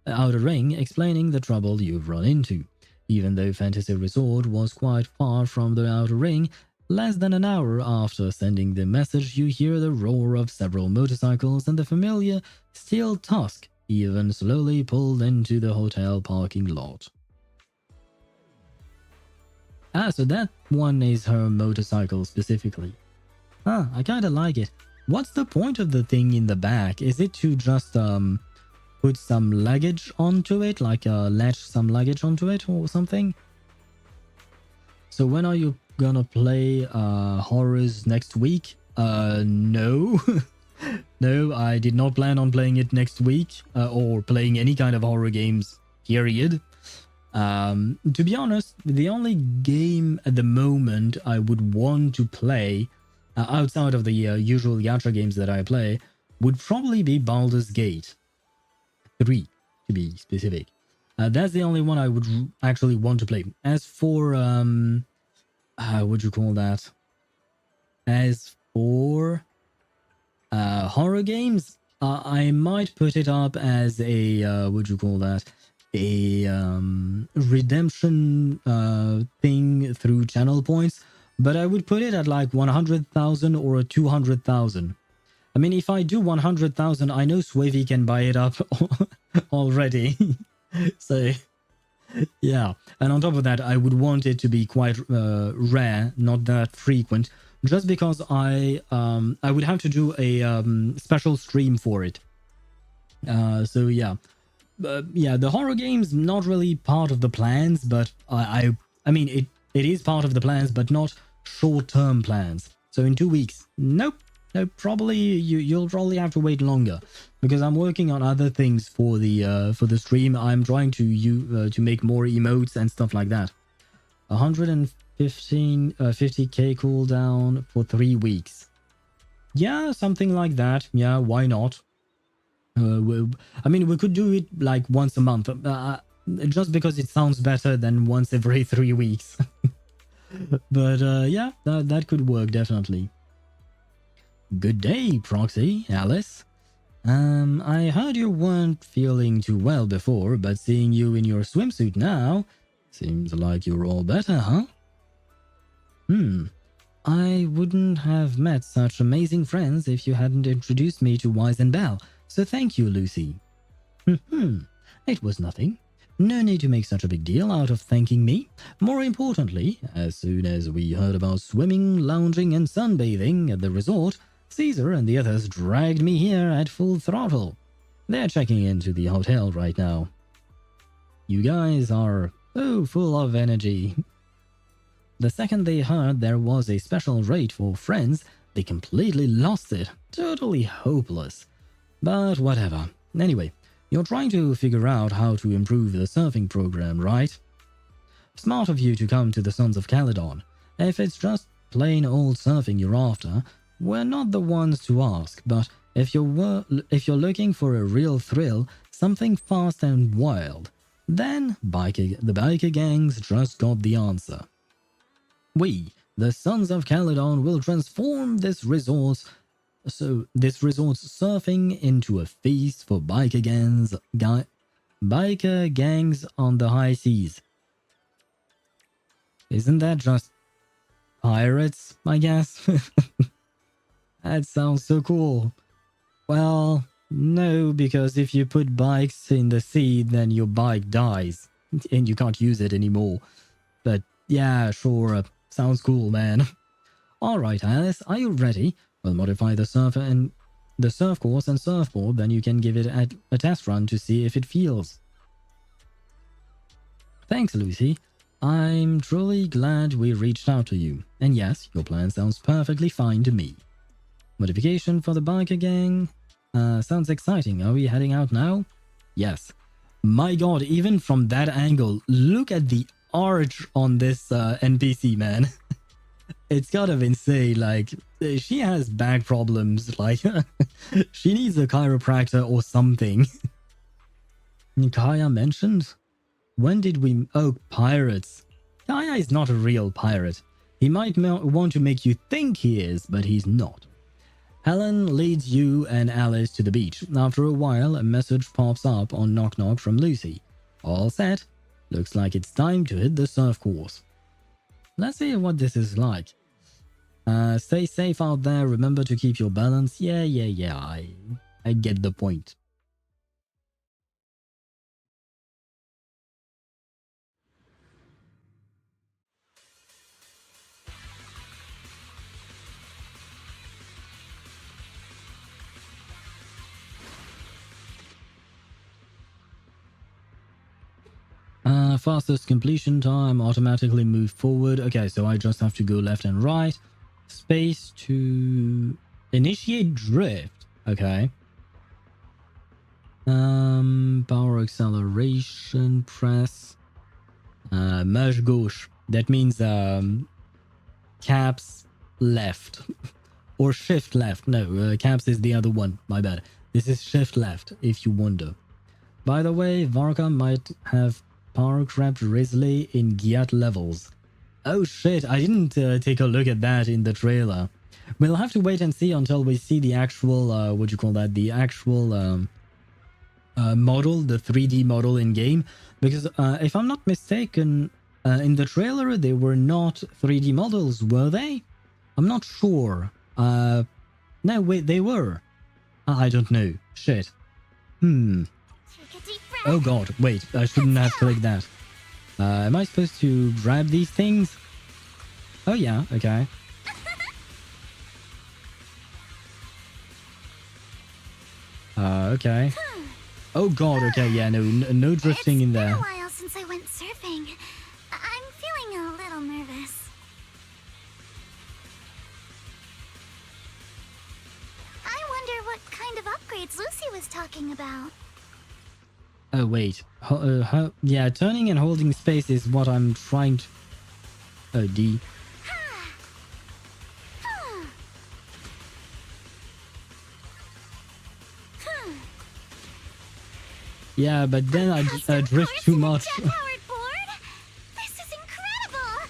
S6: explaining the trouble you've run into. Even though Fantasy Resort was quite far from the outer ring, less than an hour after sending the message, you hear the roar of several motorcycles and the familiar steel tusk even slowly pulled into the hotel parking lot. Ah, so that one is her motorcycle specifically. Huh, I kinda like it. What's the point of the thing in the back? Is it to just put some luggage onto it, like latch some luggage onto it or something? So when are you gonna play horrors next week? No. No, I did not plan on playing it next week or playing any kind of horror games, period. To be honest, the only game at the moment I would want to play outside of the usual Yacha games that I play would probably be Baldur's Gate 3, to be specific. That's the only one I would actually want to play. As for would you call that? As for horror games, I might put it up as a would you call that? A redemption thing through channel points, but I would put it at like 100,000 or 200,000. I mean, if I do 100,000, I know Swavy can buy it up already. So yeah, and on top of that, I would want it to be quite rare, not that frequent, just because I would have to do a special stream for it. So yeah. Yeah, the horror game's not really part of the plans, but I mean, it is part of the plans, but not short-term plans. So in 2 weeks, nope, probably you'll probably have to wait longer because I'm working on other things for the stream. I'm trying to make more emotes and stuff like that. 50k cooldown for 3 weeks. Yeah, something like that. Yeah, why not? I mean, we could do it like once a month, just because it sounds better than once every 3 weeks. But yeah, that could work, definitely. Good day, Proxy, Alice. I heard you weren't feeling too well before, but seeing you in your swimsuit now, seems like you're all better, huh? I wouldn't have met such amazing friends if you hadn't introduced me to Wise and Belle. So thank you, Lucy. It was nothing. No need to make such a big deal out of thanking me. More importantly, as soon as we heard about swimming, lounging, and sunbathing at the resort, Caesar and the others dragged me here at full throttle. They're checking into the hotel right now. You guys are so full of energy. The second they heard there was a special rate for friends, they completely lost it. Totally hopeless. But whatever. Anyway, you're trying to figure out how to improve the surfing program, right? Smart of you to come to the Sons of Caledon. If it's just plain old surfing you're after, we're not the ones to ask, but if you're looking for a real thrill, something fast and wild, then the biker gangs just got the answer. We, the Sons of Caledon, will transform this resort's surfing into a feast for biker gangs on the high seas. Isn't that just pirates, I guess? That sounds so cool. Well, no, because if you put bikes in the sea, then your bike dies and you can't use it anymore. But yeah, sure, sounds cool, man. Alright, Alice, are you ready? We'll modify the surf course and surfboard, then you can give it a test run to see if it feels. Thanks, Lucy. I'm truly glad we reached out to you. And yes, your plan sounds perfectly fine to me. Modification for the biker gang? Sounds exciting. Are we heading out now? Yes. My god, even from that angle, look at the arch on this NPC, man. It's kind of insane. Like, she has back problems. Like, she needs a chiropractor or something. Kaya mentioned? When did we... Oh, pirates. Kaya is not a real pirate. He might want to make you think he is, but he's not. Helen leads you and Alice to the beach. After a while, a message pops up on Knock Knock from Lucy. All set. Looks like it's time to hit the surf course. Let's see what this is like. Stay safe out there. Remember to keep your balance. Yeah. I get the point. Fastest completion time, automatically move forward. Okay, so I just have to go left and right. Space to initiate drift. Okay. Power acceleration, press. Merge gauche. That means caps left. Or shift left. No, caps is the other one. My bad. This is shift left, if you wonder. By the way, Varka might have power crept Risley in Giat levels. Oh shit, I didn't take a look at that in the trailer. We'll have to wait and see until we see the actual, what do you call that, the actual model, the 3D model in game. Because if I'm not mistaken, in the trailer they were not 3D models, were they? I'm not sure. No, wait, they were. I don't know. Shit. Oh god, wait, I shouldn't have clicked that. Am I supposed to grab these things? Oh yeah, okay. Okay. Oh god, okay, yeah, no drifting in there.
S3: It's been a while since I went surfing. I'm feeling a little nervous. I wonder what kind of upgrades Lucy was talking about.
S6: Oh wait, yeah, turning and holding space is what I'm trying to... Oh, D. Yeah, but then I drift too much.
S3: This is incredible!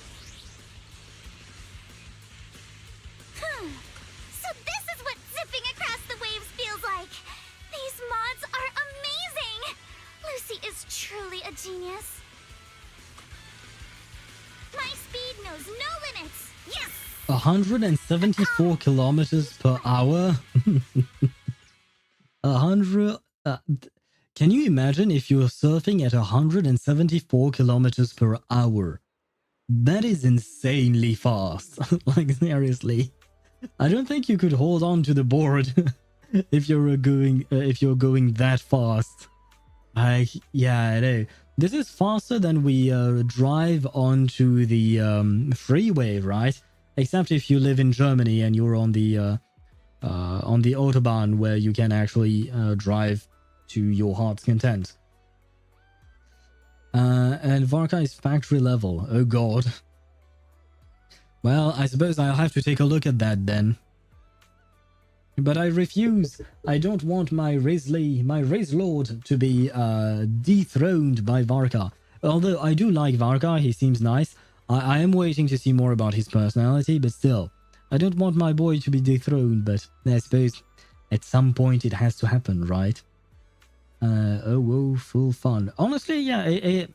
S3: So this is what zipping across the waves feels like. These mods are amazing! Lucy is truly a genius. My speed knows no limits. Yes!
S6: 174 kilometers per hour? 100... can you imagine if you're surfing at 174 kilometers per hour? That is insanely fast. Like, seriously. I don't think you could hold on to the board if you're going that fast. Yeah, I know. This is faster than we drive onto the freeway, right? Except if you live in Germany and you're on the Autobahn, where you can actually drive to your heart's content. And Varka is factory level. Oh god. Well, I suppose I'll have to take a look at that then. But I refuse. I don't want my Lord to be dethroned by Varka. Although I do like Varka, he seems nice. I am waiting to see more about his personality, but still. I don't want my boy to be dethroned, but I suppose at some point it has to happen, right? Oh, full fun. Honestly, yeah,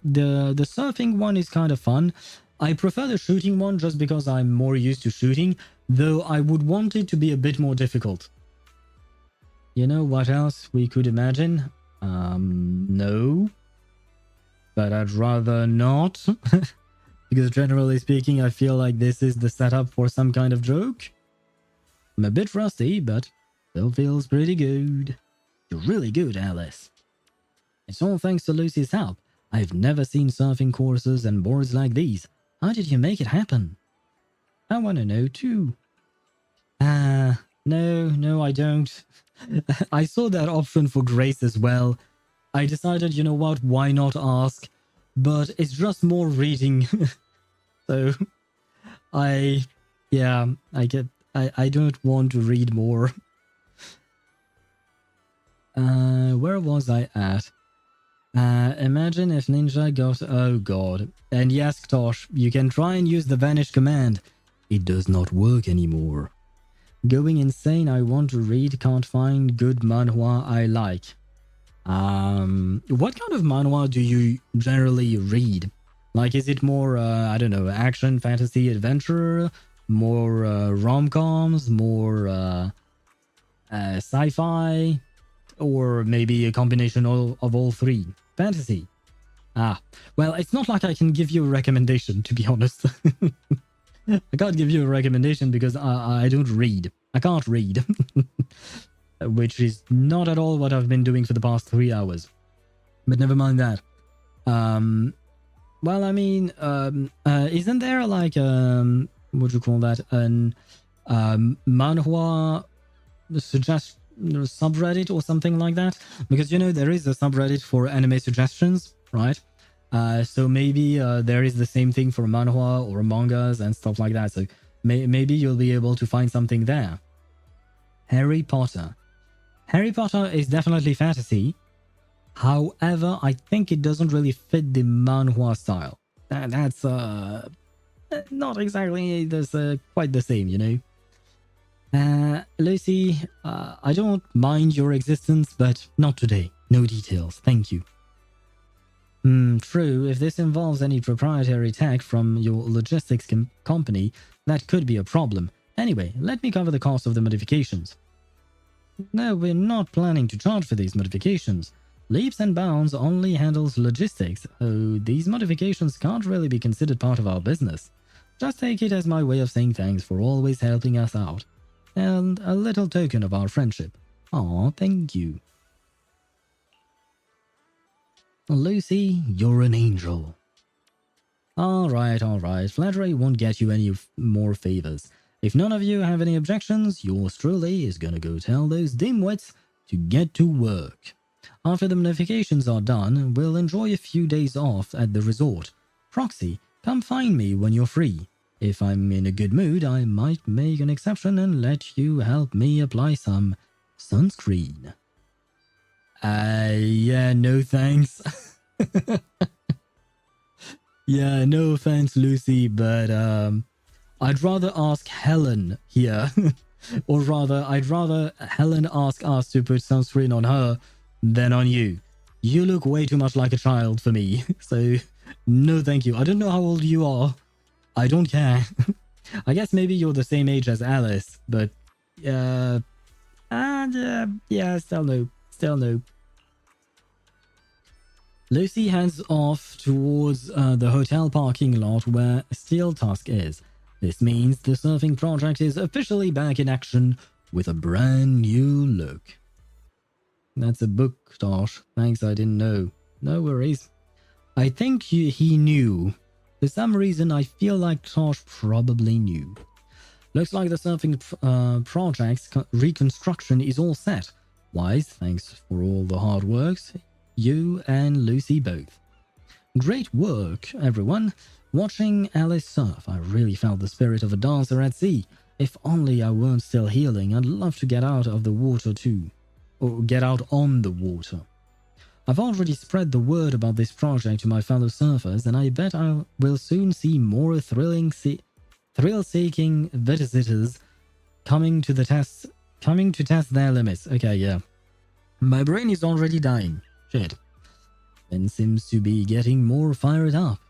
S6: the surfing one is kind of fun. I prefer the shooting one just because I'm more used to shooting, though I would want it to be a bit more difficult. You know what else we could imagine? No. But I'd rather not. Because generally speaking, I feel like this is the setup for some kind of joke. I'm a bit rusty, but still feels pretty good. You're really good, Alice. It's all thanks to Lucy's help. I've never seen surfing courses and boards like these. How did you make it happen? I want to know too. No, I don't. I saw that option for Grace as well. I decided, you know what, why not ask? But it's just more reading. So, I don't want to read more. Where was I at? Imagine if Ninja got... Oh god. And yes, Tosh, you can try and use the vanish command. It does not work anymore. Going insane, I want to read, can't find good manhwa I like. What kind of manhwa do you generally read? Like, is it more, I don't know, action, fantasy, adventure? More rom-coms? More sci-fi? Or maybe a combination of all three? Fantasy. Ah, well, it's not like I can give you a recommendation, to be honest. I can't give you a recommendation because I don't read. I can't read. Which is not at all what I've been doing for the past 3 hours. But never mind that. Well, I mean, isn't there like, what do you call that? An manhwa suggest subreddit or something like that? Because, you know, there is a subreddit for anime suggestions, right? So maybe there is the same thing for manhwa or mangas and stuff like that. So maybe you'll be able to find something there. Harry Potter. Harry Potter is definitely fantasy. However, I think it doesn't really fit the manhwa style. That's not exactly quite the same, you know. Lucy, I don't mind your existence, but not today. No details, thank you. True, if this involves any proprietary tech from your logistics company, that could be a problem. Anyway, let me cover the cost of the modifications. No, we're not planning to charge for these modifications. Leaps and Bounds only handles logistics, so these modifications can't really be considered part of our business. Just take it as my way of saying thanks for always helping us out. And a little token of our friendship. Aw, thank you. Lucy, you're an angel. Alright. Flattery won't get you any more favors. If none of you have any objections, yours truly is gonna go tell those dimwits to get to work. After the modifications are done, we'll enjoy a few days off at the resort. Proxy, come find me when you're free. If I'm in a good mood, I might make an exception and let you help me apply some sunscreen. Yeah, no thanks. Yeah, no offense, Lucy, but I'd rather ask Helen here. Or rather, I'd rather Helen ask us to put sunscreen on her than on you. You look way too much like a child for me, so no thank you. I don't know how old you are. I don't care. I guess maybe you're the same age as Alice, but yeah, still no. Lucy heads off towards the hotel parking lot where Steel Tusk is. This means the surfing project is officially back in action with a brand new look. That's a book, Tosh. Thanks, I didn't know. No worries. I think he knew. For some reason, I feel like Tosh probably knew. Looks like the surfing project's reconstruction is all set. Wise, thanks for all the hard works. You and Lucy both. Great work, everyone. Watching Alice surf, I really felt the spirit of a dancer at sea. If only I weren't still healing, I'd love to get out of the water too. Or get out on the water. I've already spread the word about this project to my fellow surfers, and I bet I will soon see more thrill-seeking visitors coming to test their limits. Okay, yeah. My brain is already dying. Shit. Ben seems to be getting more fired up.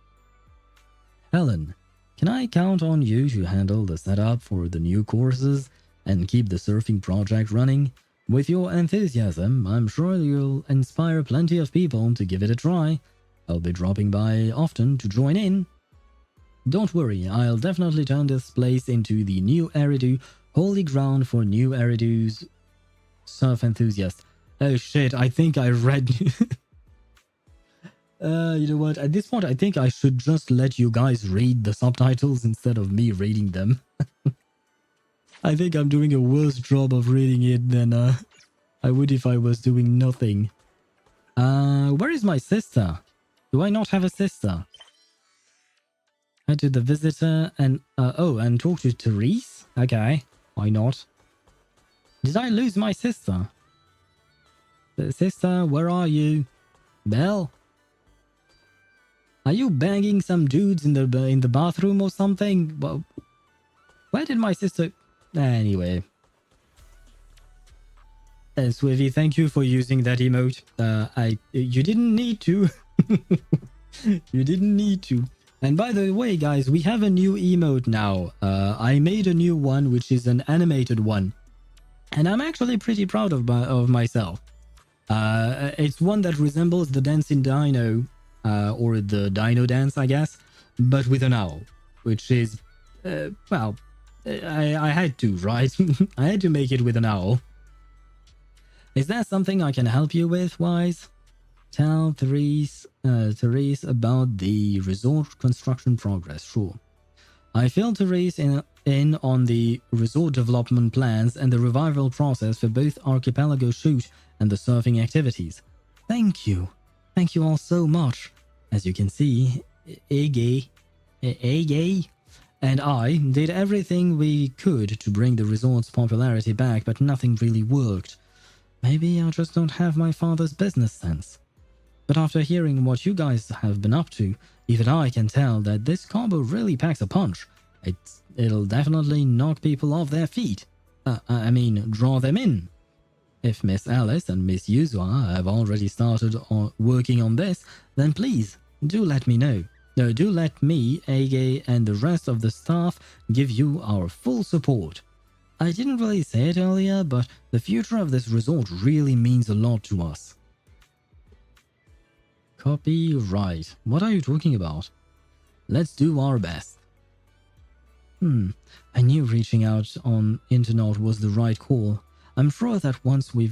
S6: Helen, can I count on you to handle the setup for the new courses and keep the surfing project running? With your enthusiasm, I'm sure you'll inspire plenty of people to give it a try. I'll be dropping by often to join in. Don't worry, I'll definitely turn this place into the new Eridu, holy ground for new Eridu's surf enthusiasts. Oh shit, I think I read... you know what, at this point I think I should just let you guys read the subtitles instead of me reading them. I think I'm doing a worse job of reading it than I would if I was doing nothing. Where is my sister? Do I not have a sister? Head to the visitor and and talk to Therese? Okay, why not? Did I lose my sister? Sister, where are you? Belle? Are you banging some dudes in the bathroom or something? Well, where did my sister... Anyway. Swivy, thank you for using that emote. You didn't need to. You didn't need to. And by the way, guys, we have a new emote now. I made a new one, which is an animated one. And I'm actually pretty proud of myself. It's one that resembles the dancing dino, or the dino dance, I guess, but with an owl, which is, well, I had to, right? I had to make it with an owl. Is there something I can help you with, Wise? Tell Therese about the resort construction progress, sure. I filled Therese in on the resort development plans and the revival process for both Archipelago Shoot and the surfing activities. Thank you. Thank you all so much. As you can see, Ege and I did everything we could to bring the resort's popularity back, but nothing really worked. Maybe I just don't have my father's business sense. But after hearing what you guys have been up to, even I can tell that this combo really packs a punch. It'll definitely knock people off their feet. I mean, draw them in. If Miss Alice and Miss Yuzuha have already started working on this, then please, do let me know. No, do let me, Ege, and the rest of the staff give you our full support. I didn't really say it earlier, but the future of this resort really means a lot to us. Copyright. What are you talking about? Let's do our best. I knew reaching out on internet was the right call. I'm sure that once we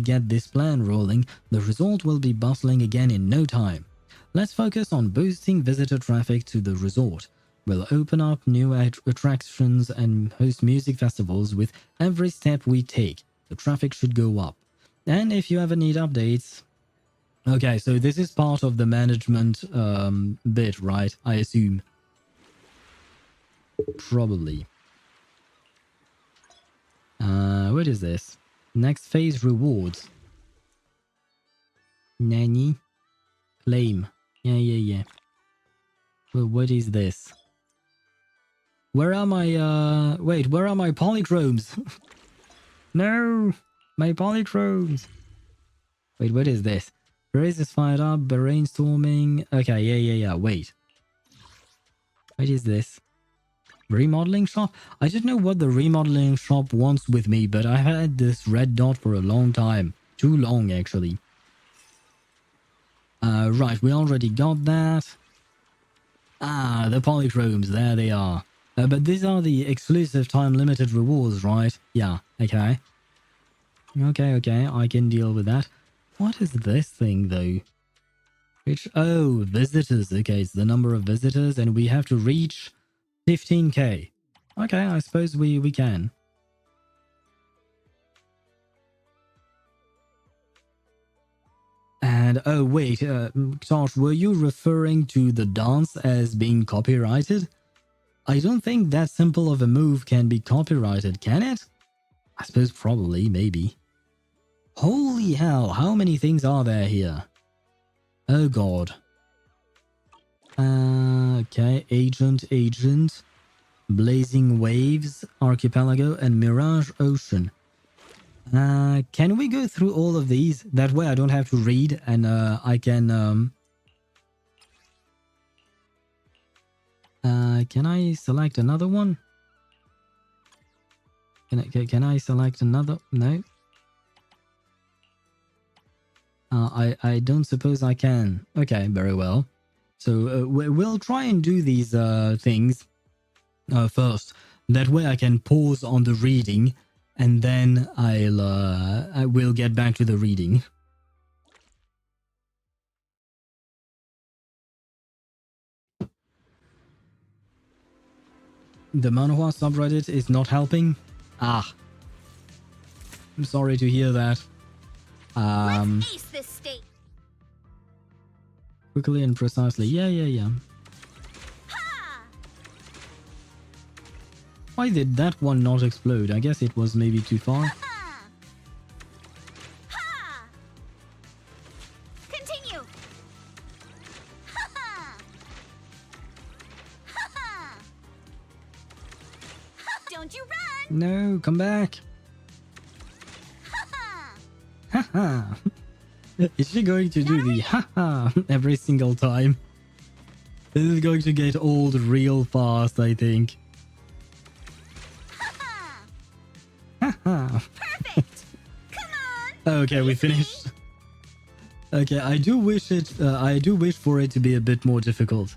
S6: get this plan rolling, the resort will be bustling again in no time. Let's focus on boosting visitor traffic to the resort. We'll open up new attractions and host music festivals. With every step we take, the traffic should go up. And if you ever need updates... Okay, so this is part of the management bit, right? I assume. Probably. What is this? Next phase rewards. Nanny? Claim. Yeah. Well, what is this? Where are my, wait, where are my polychromes? No! My polychromes! Wait, what is this? Race is fired up, brainstorming. Okay, yeah, wait. What is this? Remodeling shop? I don't know what the remodeling shop wants with me, but I had this red dot for a long time. Too long, actually. Right, we already got that. Ah, the polychromes, there they are. But these are the exclusive time-limited rewards, right? Yeah, okay. Okay, I can deal with that. What is this thing, though? Oh, visitors. Okay, it's the number of visitors, and we have to reach 15k. Okay, I suppose we can. And, oh wait, Tosh, were you referring to the dance as being copyrighted? I don't think that simple of a move can be copyrighted, can it? I suppose probably, maybe. Holy hell, how many things are there here? Oh god. Okay, agent, blazing waves, archipelago, and mirage ocean. Can we go through all of these? That way I don't have to read and I can can I select another one? Can I select another? No. I don't suppose I can. Okay, very well. So we'll try and do these things first. That way I can pause on the reading, and then I will get back to the reading. The manhwa subreddit is not helping. Ah, I'm sorry to hear that.
S3: Let's ace this state.
S6: Quickly and precisely. Yeah.
S3: Ha!
S6: Why did that one not explode? I guess it was maybe too far.
S3: Ha! Continue. Don't you run!
S6: No, come back. Haha. Is she going to do the haha every single time? This is going to get old real fast, I think. Haha.
S3: Perfect! Come on!
S6: Okay, we finished. Okay, I do wish for it to be a bit more difficult.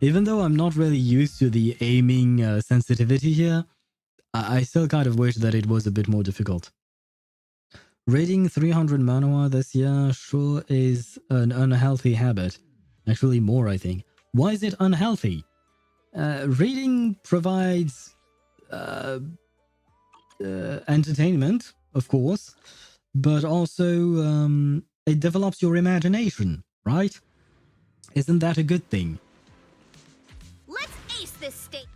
S6: Even though I'm not really used to the aiming sensitivity here, I still kind of wish that it was a bit more difficult. Reading 300 manhwa this year sure is an unhealthy habit. Actually more, I think. Why is it unhealthy? Reading provides entertainment, of course, but also it develops your imagination, right? Isn't that a good thing?
S3: Let's ace this state.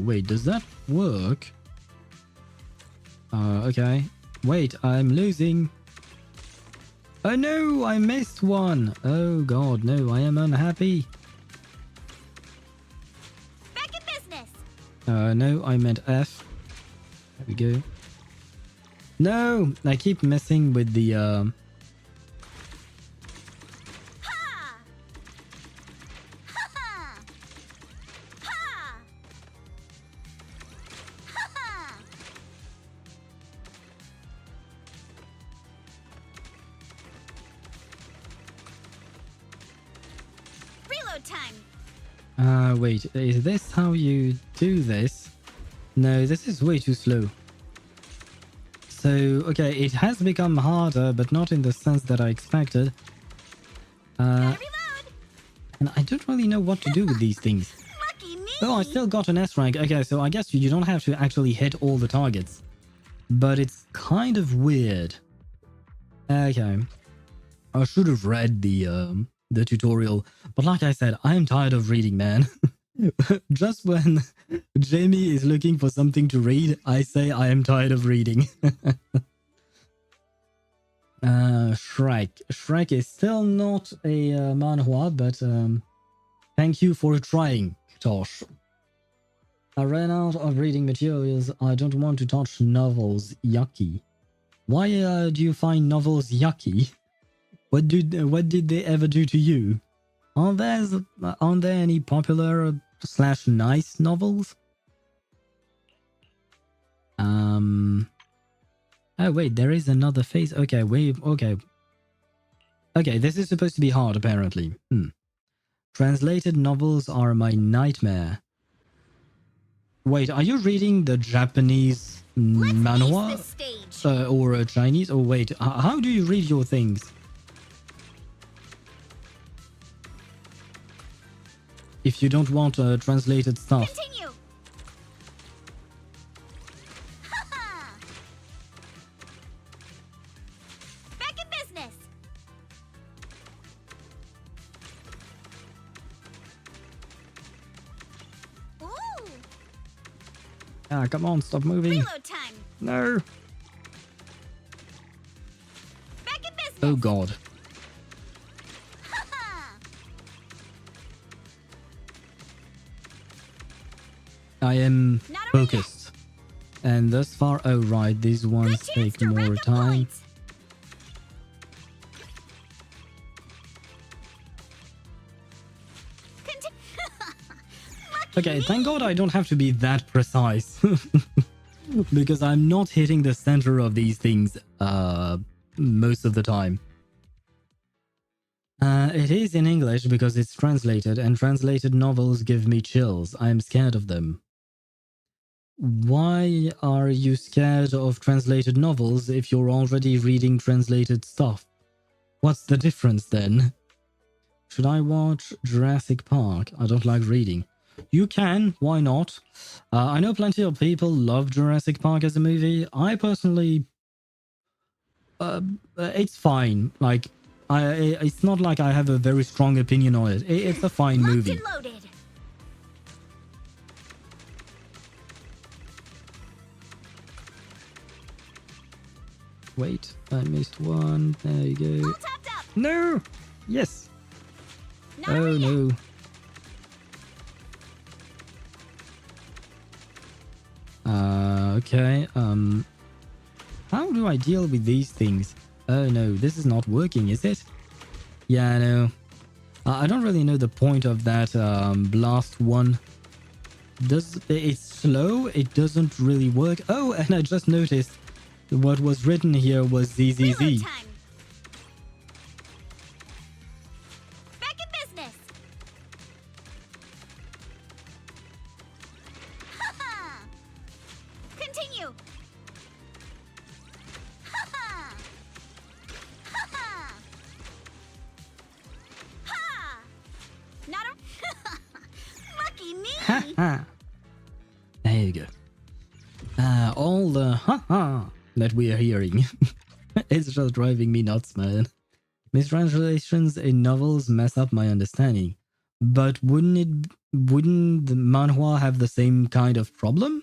S6: Wait, does that work? Okay. Wait, I'm losing. Oh no, I missed one. Oh god, no, I am unhappy.
S3: Back in business.
S6: No, I meant F. There we go. No, I keep messing with the
S3: Ha! Ha ha! Ha! Ha ha! Reload time.
S6: Wait, is this how you do this? No, this is way too slow. So, okay, it has become harder, but not in the sense that I expected.
S3: Gotta reload.
S6: And I don't really know what to do with these things.
S3: Lucky me.
S6: Oh, I still got an S rank. Okay, so I guess you don't have to actually hit all the targets. But it's kind of weird. Okay. I should have read the tutorial. But like I said, I'm tired of reading, man. Just when Jamie is looking for something to read, I say I am tired of reading. Shrek. Shrek is still not a manhwa, but thank you for trying, Tosh. I ran out of reading materials. I don't want to touch novels. Yucky. Why do you find novels yucky? What did they ever do to you? Aren't there any popular / nice novels? Oh wait, there is another phase. Okay, wait. Okay. Okay, this is supposed to be hard apparently. Translated novels are my nightmare. Wait, are you reading the Japanese manhwa or Chinese? Oh wait, how do you read your things? If you don't want translated stuff.
S3: Continue. Ha-ha. Back in business. Ooh.
S6: Ah, come on, stop moving.
S3: Reload time.
S6: No.
S3: Back in business.
S6: Oh god. I am focused. And thus far, oh right, these ones take more time. Okay, thank god I don't have to be that precise. Because I'm not hitting the center of these things most of the time. It is in English because it's translated, and translated novels give me chills. I'm scared of them. Why are you scared of translated novels if you're already reading translated stuff? What's the difference then? Should I watch Jurassic Park? I don't like reading. You can, why not? I know plenty of people love Jurassic Park as a movie. I personally... it's fine. Like, it's not like I have a very strong opinion on it. It's a fine movie. Wait, I missed one. There you go.
S3: All topped up.
S6: No! Yes!
S3: Not
S6: Oh
S3: ready yet.
S6: no. Okay, how do I deal with these things? Oh no, this is not working, is it? Yeah, no. I don't really know the point of that blast one. It's slow, it doesn't really work. Oh, and I just noticed what was written here was ZZZ.
S3: Reload time. Back in business. Ha-ha. Continue. Ha-ha. Ha-ha. Ha. Not a lucky me.
S6: Ha. There you go. All the ha that we are hearing. It's just driving me nuts, man. Mistranslations in novels mess up my understanding. But wouldn't the manhwa have the same kind of problem?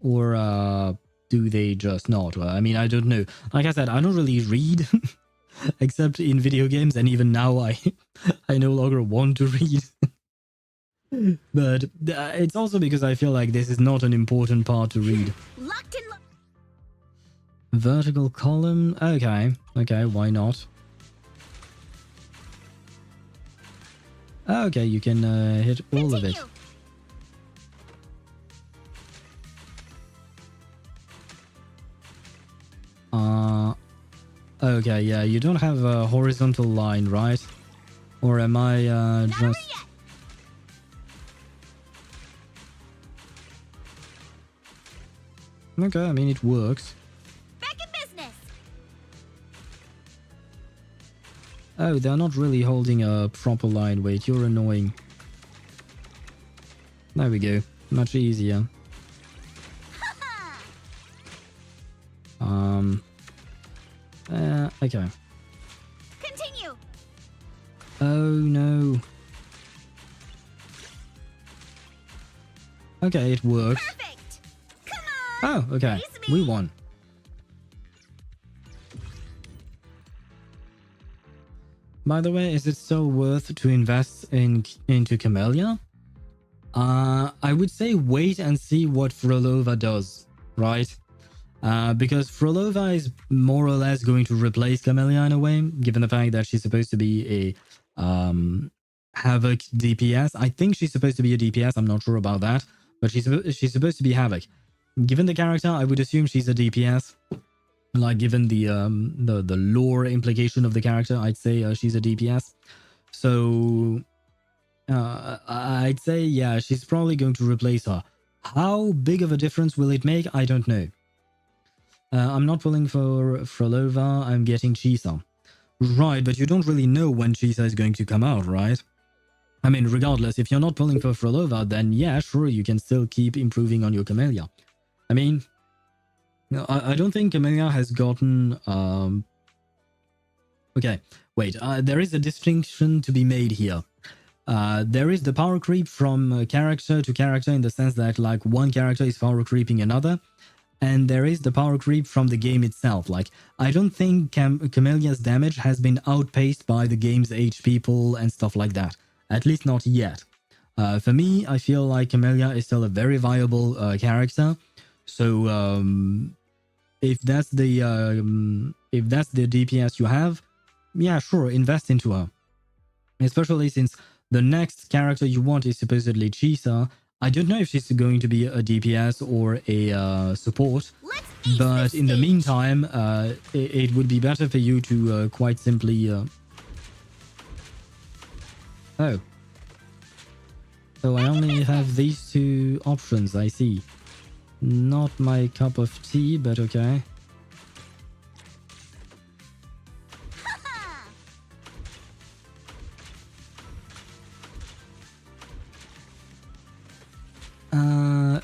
S6: Or do they just not? Well, I mean, I don't know. Like I said, I don't really read except in video games, and even now I no longer want to read. But it's also because I feel like this is not an important part to read.
S3: Locked in.
S6: Vertical column. Okay, why not? Okay, you can hit all of it. Okay, yeah, you don't have a horizontal line, right? Or am I just... Okay, I mean, it works.
S3: Back in business.
S6: Oh, they're not really holding a proper line. Wait, you're annoying. There we go. Much easier. Okay.
S3: Continue.
S6: Oh, no. Okay, it works.
S3: Perfect. Come on.
S6: Oh, okay. We won. By the way, is it still worth to invest into Camellia? I would say wait and see what Frolova does, right? Because Frolova is more or less going to replace Camellia in a way, given the fact that she's supposed to be a Havoc DPS. I think she's supposed to be a DPS, I'm not sure about that, but she's supposed to be Havoc. Given the character, I would assume she's a DPS. Like, given the lore implication of the character, I'd say she's a DPS. So I'd say, yeah, she's probably going to replace her. How big of a difference will it make? I don't know. I'm not pulling for Frolova, I'm getting Chisa. Right, but you don't really know when Chisa is going to come out, right? I mean, regardless, if you're not pulling for Frolova, then yeah, sure, you can still keep improving on your Camellia. I mean, I don't think Camellia has gotten... Okay, wait, there is a distinction to be made here. There is the power creep from character to character in the sense that, like, one character is power creeping another. And there is the power creep from the game itself. Like, I don't think Camellia's damage has been outpaced by the game's HP pool and stuff like that. At least not yet. For me, I feel like Camellia is still a very viable character. So, if that's the DPS you have, yeah, sure, invest into her. Especially since the next character you want is supposedly Chisa. I don't know if she's going to be a DPS or a support, but in the meantime, it would be better for you to quite simply... Oh. So I only have these two options, I see. Not my cup of tea, but okay.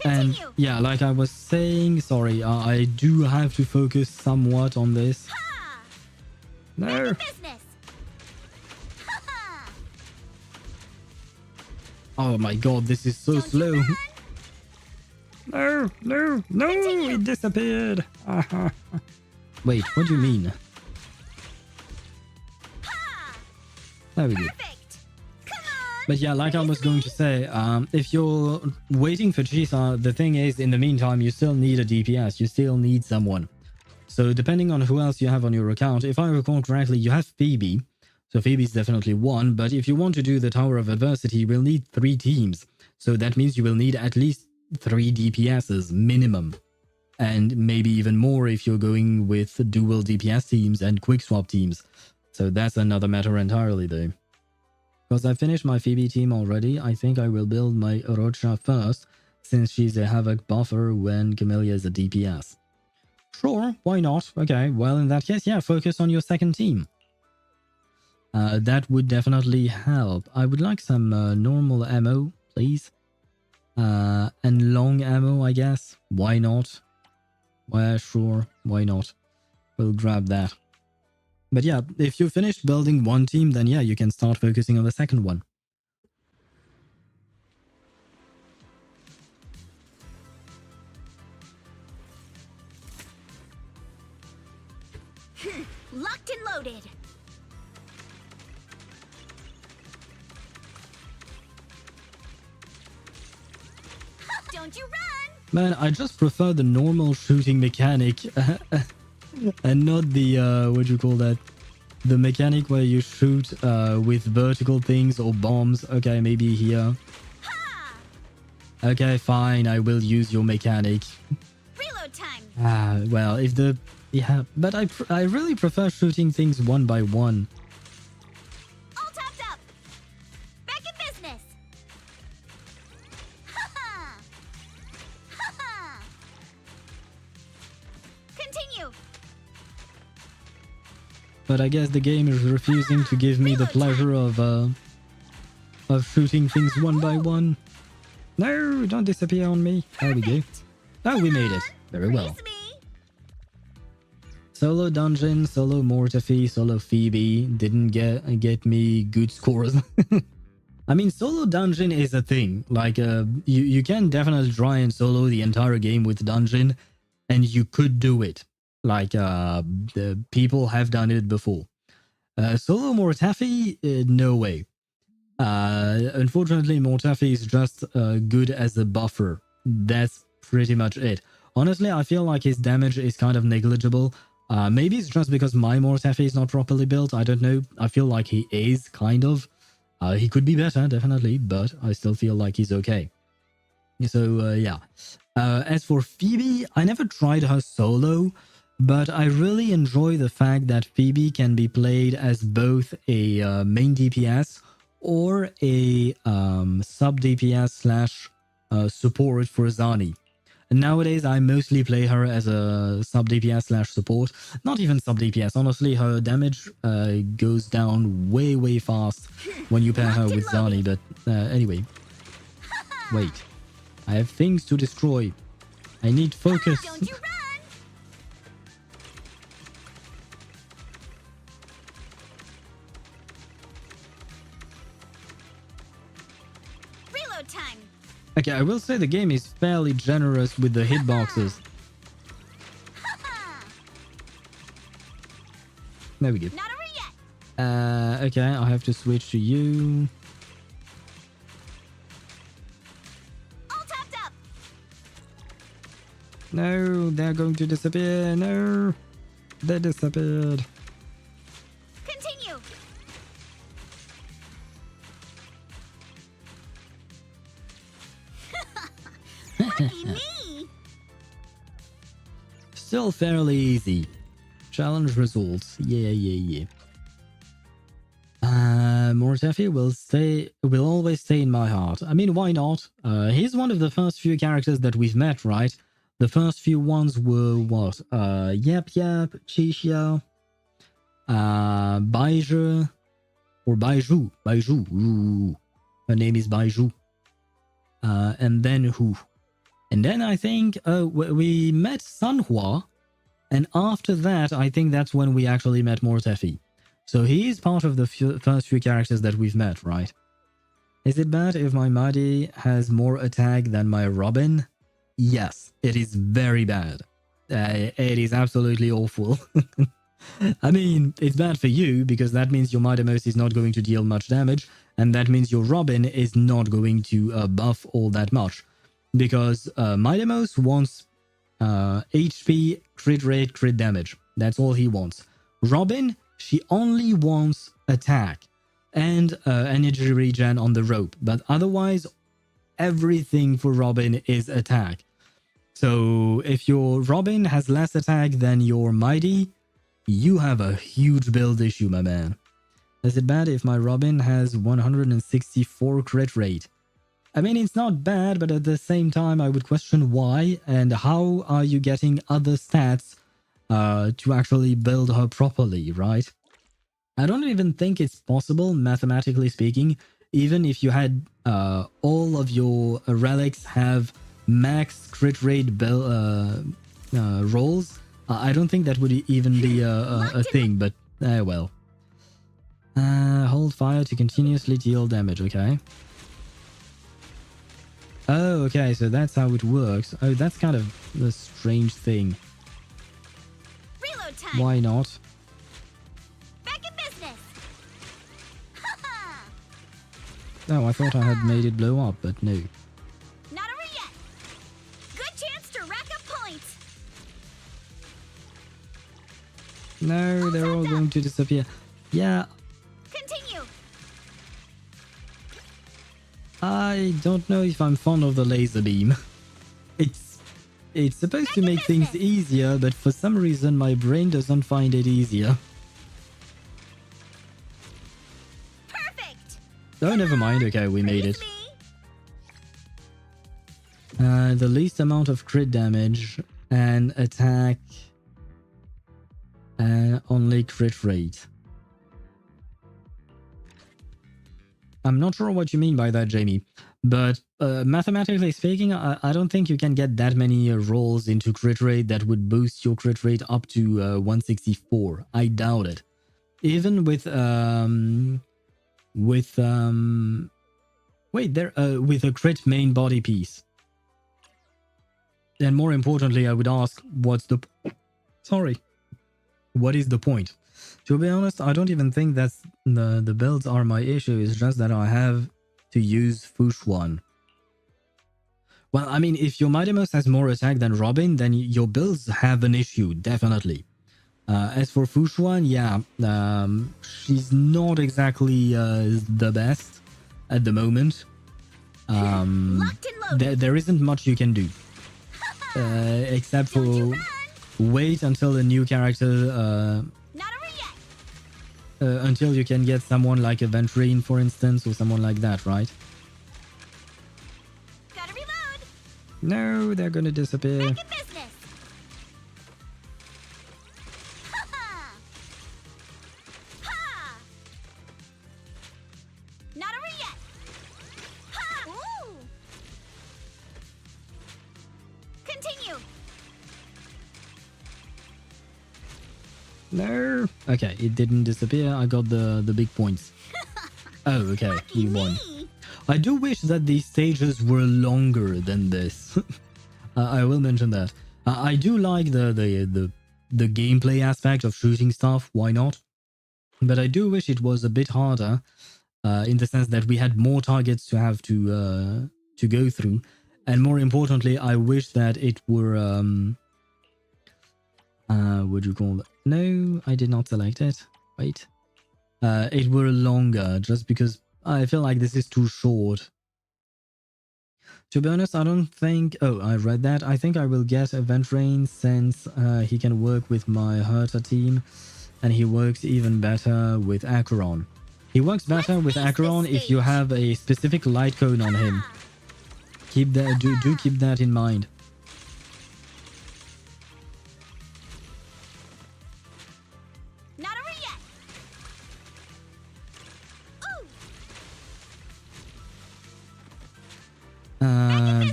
S6: And yeah, like I was saying, sorry, I do have to focus somewhat on this. No. Oh my god, this is so slow. No, it disappeared. Wait, what do you mean? There we go.
S3: Perfect. Come on.
S6: But yeah, like I was going to say, if you're waiting for Chisa, the thing is, in the meantime, you still need a DPS. You still need someone. So depending on who else you have on your account, if I recall correctly, you have Phoebe. So Phoebe's definitely one. But if you want to do the Tower of Adversity, you will need 3 teams. So that means you will need at least 3 DPSs minimum. And maybe even more if you're going with dual DPS teams and quick swap teams. So that's another matter entirely though. Because I finished my Phoebe team already, I think I will build my Orocha first, since she's a Havoc buffer when Camellia is a DPS. Sure, why not? Okay, well in that case, yeah, focus on your second team. That would definitely help. I would like some normal ammo, please. And long ammo, I guess. Why not? Well, sure, why not? We'll grab that. But yeah, if you finished building one team, then yeah, you can start focusing on the second one.
S3: Locked and loaded. Don't you run!
S6: Man, I just prefer the normal shooting mechanic and not the, what do you call that? The mechanic where you shoot with vertical things or bombs. Okay, maybe here. Okay, fine, I will use your mechanic.
S3: Reload time.
S6: Well, if the... Yeah, but I really prefer shooting things one by one.
S3: All topped up. Back in business. Continue.
S6: But I guess the game is refusing to give me the pleasure of shooting things one by one. No, don't disappear on me. There we go. Oh, we made it. Very well.
S3: Praise me.
S6: Solo dungeon, solo Mortaphy, solo Phoebe didn't get me good scores. I mean, solo dungeon is a thing. Like, you can definitely try and solo the entire game with dungeon, and you could do it. Like, the people have done it before. Solo Mortaphy, no way. Unfortunately, Mortaphy is just good as a buffer. That's pretty much it. Honestly, I feel like his damage is kind of negligible. Maybe it's just because my Mortaphy is not properly built. I don't know. I feel like he is, kind of. He could be better, definitely, but I still feel like he's okay. So, yeah. As for Phoebe, I never tried her solo, but I really enjoy the fact that Phoebe can be played as both a main DPS or a sub DPS slash support for Zani. Nowadays, I mostly play her as a sub DPS slash support. Not even sub DPS. Honestly, her damage goes down way fast when you pair her with Zani. But anyway, wait. I have things to destroy. I need focus.
S3: Don't you run! Reload time.
S6: Okay, I will say the game is fairly generous with the hitboxes. There we go.
S3: Not over yet.
S6: Okay, I have to switch to you.
S3: All topped up.
S6: No, they're going to disappear. No, they disappeared.
S3: Continue. Lucky me.
S6: Still fairly easy. Challenge results. Yeah. Mortaphy will always stay in my heart. I mean, why not? He's one of the first few characters that we've met, right? The first few ones were what? Yap, Chisha, Baiju, or Baiju. Ooh. Her name is Baiju. And then who? And then I think we met Sanhua, and after that, I think that's when we actually met Mortaphy. So he is part of the first few characters that we've met, right? Is it bad if my Madi has more attack than my Robin? Yes, it is very bad. It is absolutely awful. I mean, it's bad for you because that means your Mightymost is not going to deal much damage, and that means your Robin is not going to buff all that much. Because Mightymost wants HP, crit rate, crit damage. That's all he wants. Robin, she only wants attack and energy regen on the rope, but otherwise everything for Robin is attack. So if your Robin has less attack than your Mighty, you have a huge build issue, my man. Is it bad if my Robin has 164 crit rate? I mean, it's not bad, but at the same time, I would question why and how are you getting other stats to actually build her properly, right? I don't even think it's possible, mathematically speaking, even if you had all of your relics have max crit rate rolls. I don't think that would even be a thing, but well. Hold fire to continuously deal damage, okay. Oh, okay, so that's how it works. Oh, that's kind of a strange thing.
S3: Reload time.
S6: Why not?
S3: Back in business.
S6: Oh, I thought I had made it blow up, but no.
S3: Not over yet. Good chance to rack up points.
S6: No, they're all going to disappear. Yeah,
S3: Continue.
S6: I don't know if I'm fond of the laser beam. It's supposed to make things easier, but for some reason my brain doesn't find it easier.
S3: Perfect.
S6: Oh, never mind. Okay, we made it. The least amount of crit damage and attack only crit rate. I'm not sure what you mean by that, Jamie, but mathematically speaking, I don't think you can get that many rolls into crit rate that would boost your crit rate up to 164. I doubt it. Even with with a crit main body piece. And more importantly, I would ask, what is the point? To be honest, I don't even think that the builds are my issue. It's just that I have to use Fushuan. Well, I mean, if your Mightymost has more attack than Robin, then your builds have an issue, definitely. As for Fushuan, yeah, she's not exactly the best at the moment. There isn't much you can do. Except for wait until a new character... until you can get someone like a Ventrine, for instance, or someone like that, right?
S3: Gotta reload.
S6: No, they're gonna disappear.
S3: Back in business. Not over yet. Ooh. Continue.
S6: No. Okay, it didn't disappear. I got the big points. Oh, okay, we won. I do wish that these stages were longer than this. I will mention that. I do like the gameplay aspect of shooting stuff. Why not? But I do wish it was a bit harder, in the sense that we had more targets to have to go through, and more importantly, I wish that it were what do you call it? No, I did not select it. Wait. It were longer, just because I feel like this is too short. To be honest, I don't think... Oh, I read that. I think I will get a Ventrine since he can work with my Herta team, and he works even better with Acheron. He works better with Acheron if you have a specific light cone on him. Keep that. Do keep that in mind.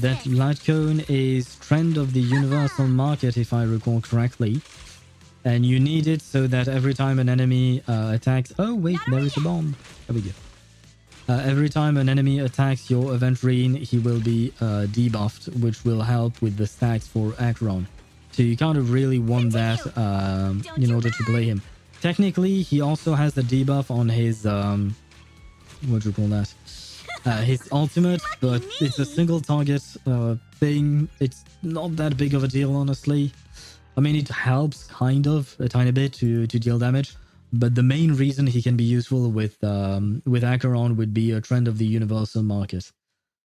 S6: That light cone is trend of the universal market, if I recall correctly. And you need it so that every time an enemy attacks... Oh, wait, there is a bomb. There we go. Every time an enemy attacks your Ventrine, he will be debuffed, which will help with the stacks for Acheron. So you kind of really want that in order to play him. Technically, he also has the debuff on his what do you call that? His ultimate, but it's a single target thing. It's not that big of a deal, honestly. I mean, it helps kind of a tiny bit to deal damage, but the main reason he can be useful with Acheron would be a trend of the universal market.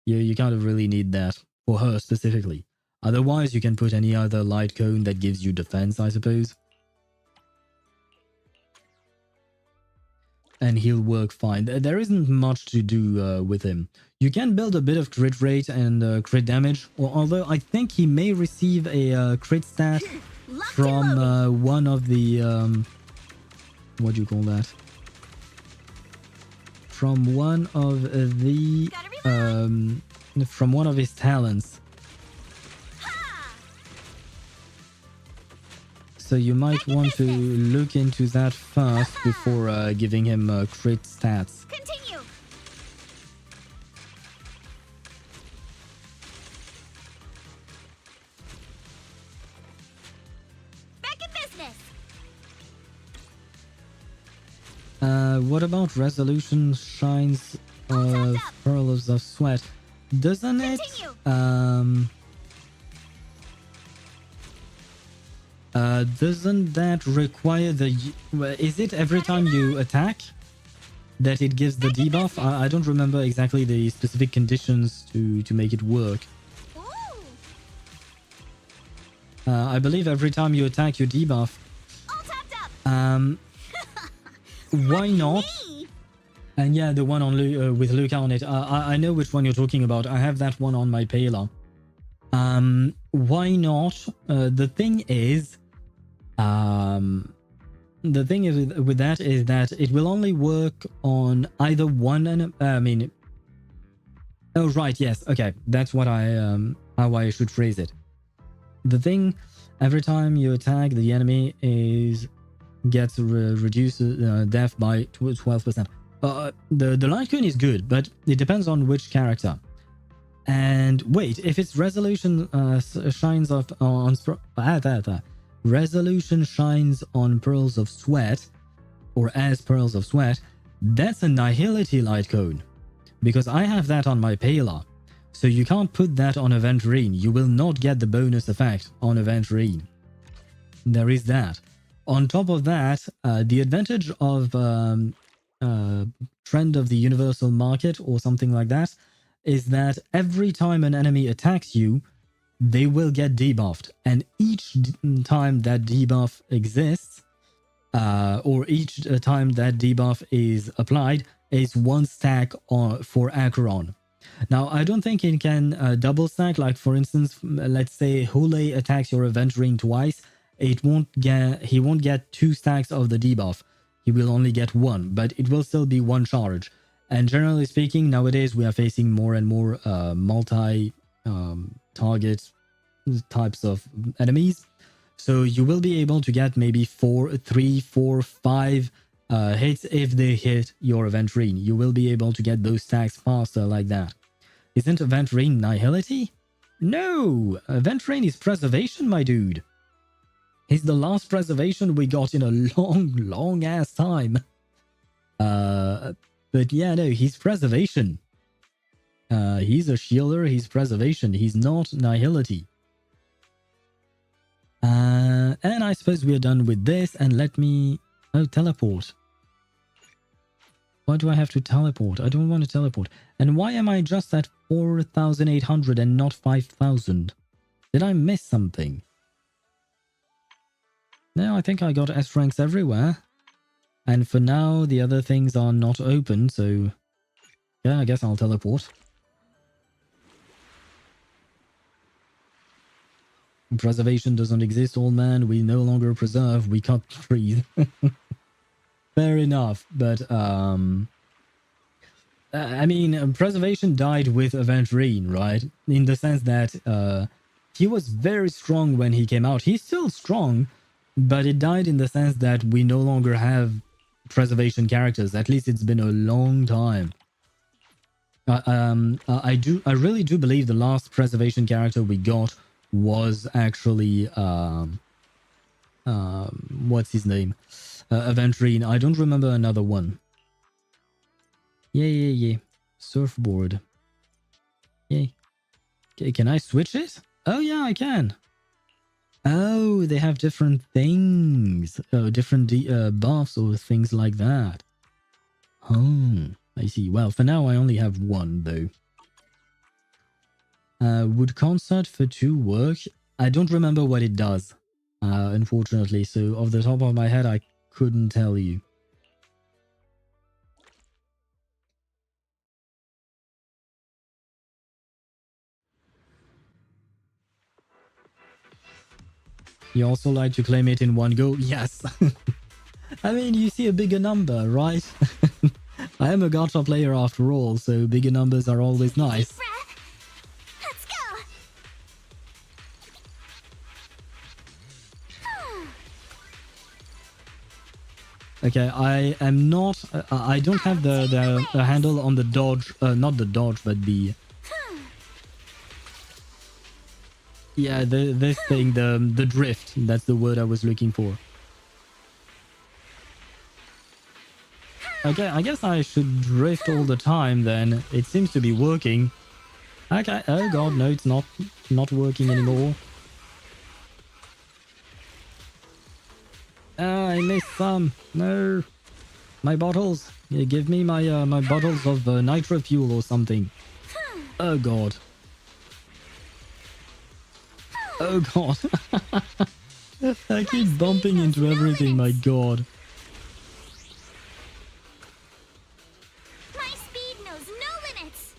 S6: You kind of really need that for her specifically. Otherwise, you can put any other light cone that gives you defense, I suppose. And he'll work fine. There isn't much to do with him. You can build a bit of crit rate and crit damage, although I think he may receive a crit stat from one of the... what do you call that? From one of the... from one of his talents. So you might want to look into that first before giving him crit stats.
S3: Continue. Back in business.
S6: What about resolution shines of pearls of sweat? Doesn't it? Doesn't that require the... Is it every time you attack that it gives the debuff? I don't remember exactly the specific conditions to make it work. I believe every time you attack you debuff. Why not? And yeah, the one on with Luca on it. I know which one you're talking about. I have that one on my Pela. Why not? The thing is with that is that it will only work on either one oh right, yes, okay, that's what how I should phrase it. The thing, every time you attack the enemy gets reduced death by 12%. The light cone is good, but it depends on which character. And wait, if it's resolution shines on resolution shines on pearls of sweat, or as pearls of sweat, that's a nihility light cone, because I have that on my Pela. So you can't put that on Aventurine. You will not get the bonus effect on Aventurine. There is that. On top of that, the advantage of trend of the universal market or something like that is that every time an enemy attacks you, they will get debuffed, and each time that debuff exists, or each time that debuff is applied, is one stack for Acheron. Now, I don't think it can double stack. Like for instance, let's say Hule attacks your Aventurine twice, he won't get 2 stacks of the debuff. He will only get 1, but it will still be 1 charge. And generally speaking, nowadays we are facing more and more multi-target types of enemies. So you will be able to get maybe 3, 4, 5 hits if they hit your Aventurine. You will be able to get those stacks faster like that. Isn't Aventurine nihility? No! Aventurine is preservation, my dude. He's the last preservation we got in a long ass time. But yeah, no, he's preservation. He's a shielder, he's preservation, he's not nihility. And I suppose we are done with this, and let me... Oh, teleport. Why do I have to teleport? I don't want to teleport. And why am I just at 4,800 and not 5,000? Did I miss something? No, I think I got S ranks everywhere. And for now, the other things are not open, so... Yeah, I guess I'll teleport. Preservation doesn't exist, old man. We no longer preserve, we cut trees. Fair enough, but... I mean, preservation died with Aventurine, right? In the sense that he was very strong when he came out. He's still strong, but it died in the sense that we no longer have preservation characters. At least it's been a long time. I really do believe the last preservation character we got was actually what's his name? Aventurine. I don't remember another one. Yeah. Surfboard. Yay. Okay, can I switch it? Oh yeah, I can. Oh, they have different things. Different buffs or things like that. Oh, I see. Well, for now I only have one though. Would concert for 2 work? I don't remember what it does, unfortunately. So off the top of my head, I couldn't tell you. You also like to claim it in one go? Yes. I mean, you see a bigger number, right? I am a gacha player after all, so bigger numbers are always nice.
S3: Breath. Let's go.
S6: Okay, I am not... I don't have the handle on the dodge... not the dodge, but the... Yeah, this thing, the drift. That's the word I was looking for. Okay, I guess I should drift all the time then. It seems to be working. Okay, oh god, no, it's not working anymore. Ah, I missed some. No. My bottles. Yeah, give me my my bottles of nitro fuel or something. Oh god. Oh god. I keep bumping into everything, my god.
S3: My speed knows no limits.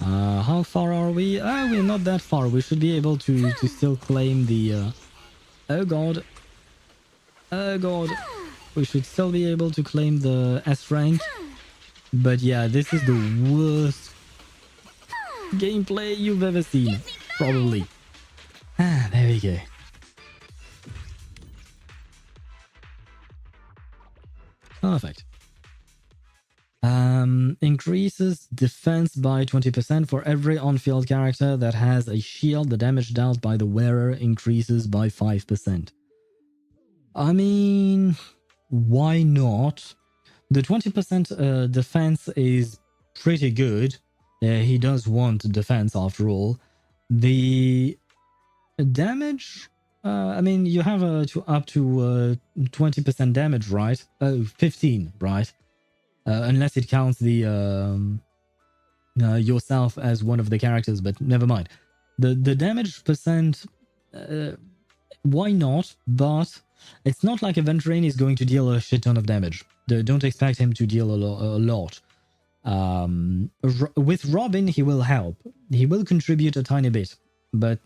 S6: How far are we? Oh, we're not that far. We should be able to still claim the... Oh god. Oh god. We should still be able to claim the S rank. But yeah, this is the worst gameplay you've ever seen. Probably. Ah, there we go. Perfect. Increases defense by 20% for every on-field character that has a shield. The damage dealt by the wearer increases by 5%. I mean, why not? The 20% defense is pretty good. He does want defense after all. The damage, I mean, you have up to 20% damage, right? Oh, 15, right? Unless it counts the yourself as one of the characters, but never mind. The damage percent, why not? But it's not like Aventurine is going to deal a shit ton of damage. Don't expect him to deal a lot. With Robin, he will help. He will contribute a tiny bit, but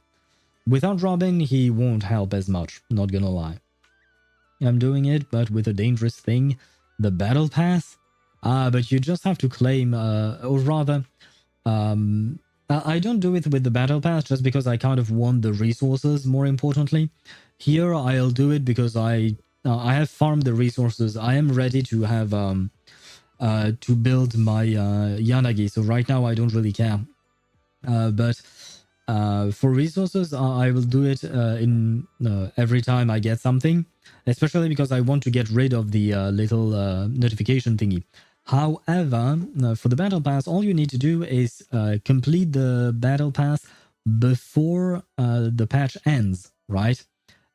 S6: without Robin, he won't help as much. Not gonna lie. I'm doing it, but with a dangerous thing, the battle pass. But you just have to claim, or rather, I don't do it with the battle pass just because I kind of want the resources. More importantly, here I'll do it because I have farmed the resources. I am ready to have to build my Yanagi. So right now I don't really care. But for resources, I will do it in every time I get something, especially because I want to get rid of the little notification thingy. However, for the battle pass, all you need to do is complete the battle pass before the patch ends, right?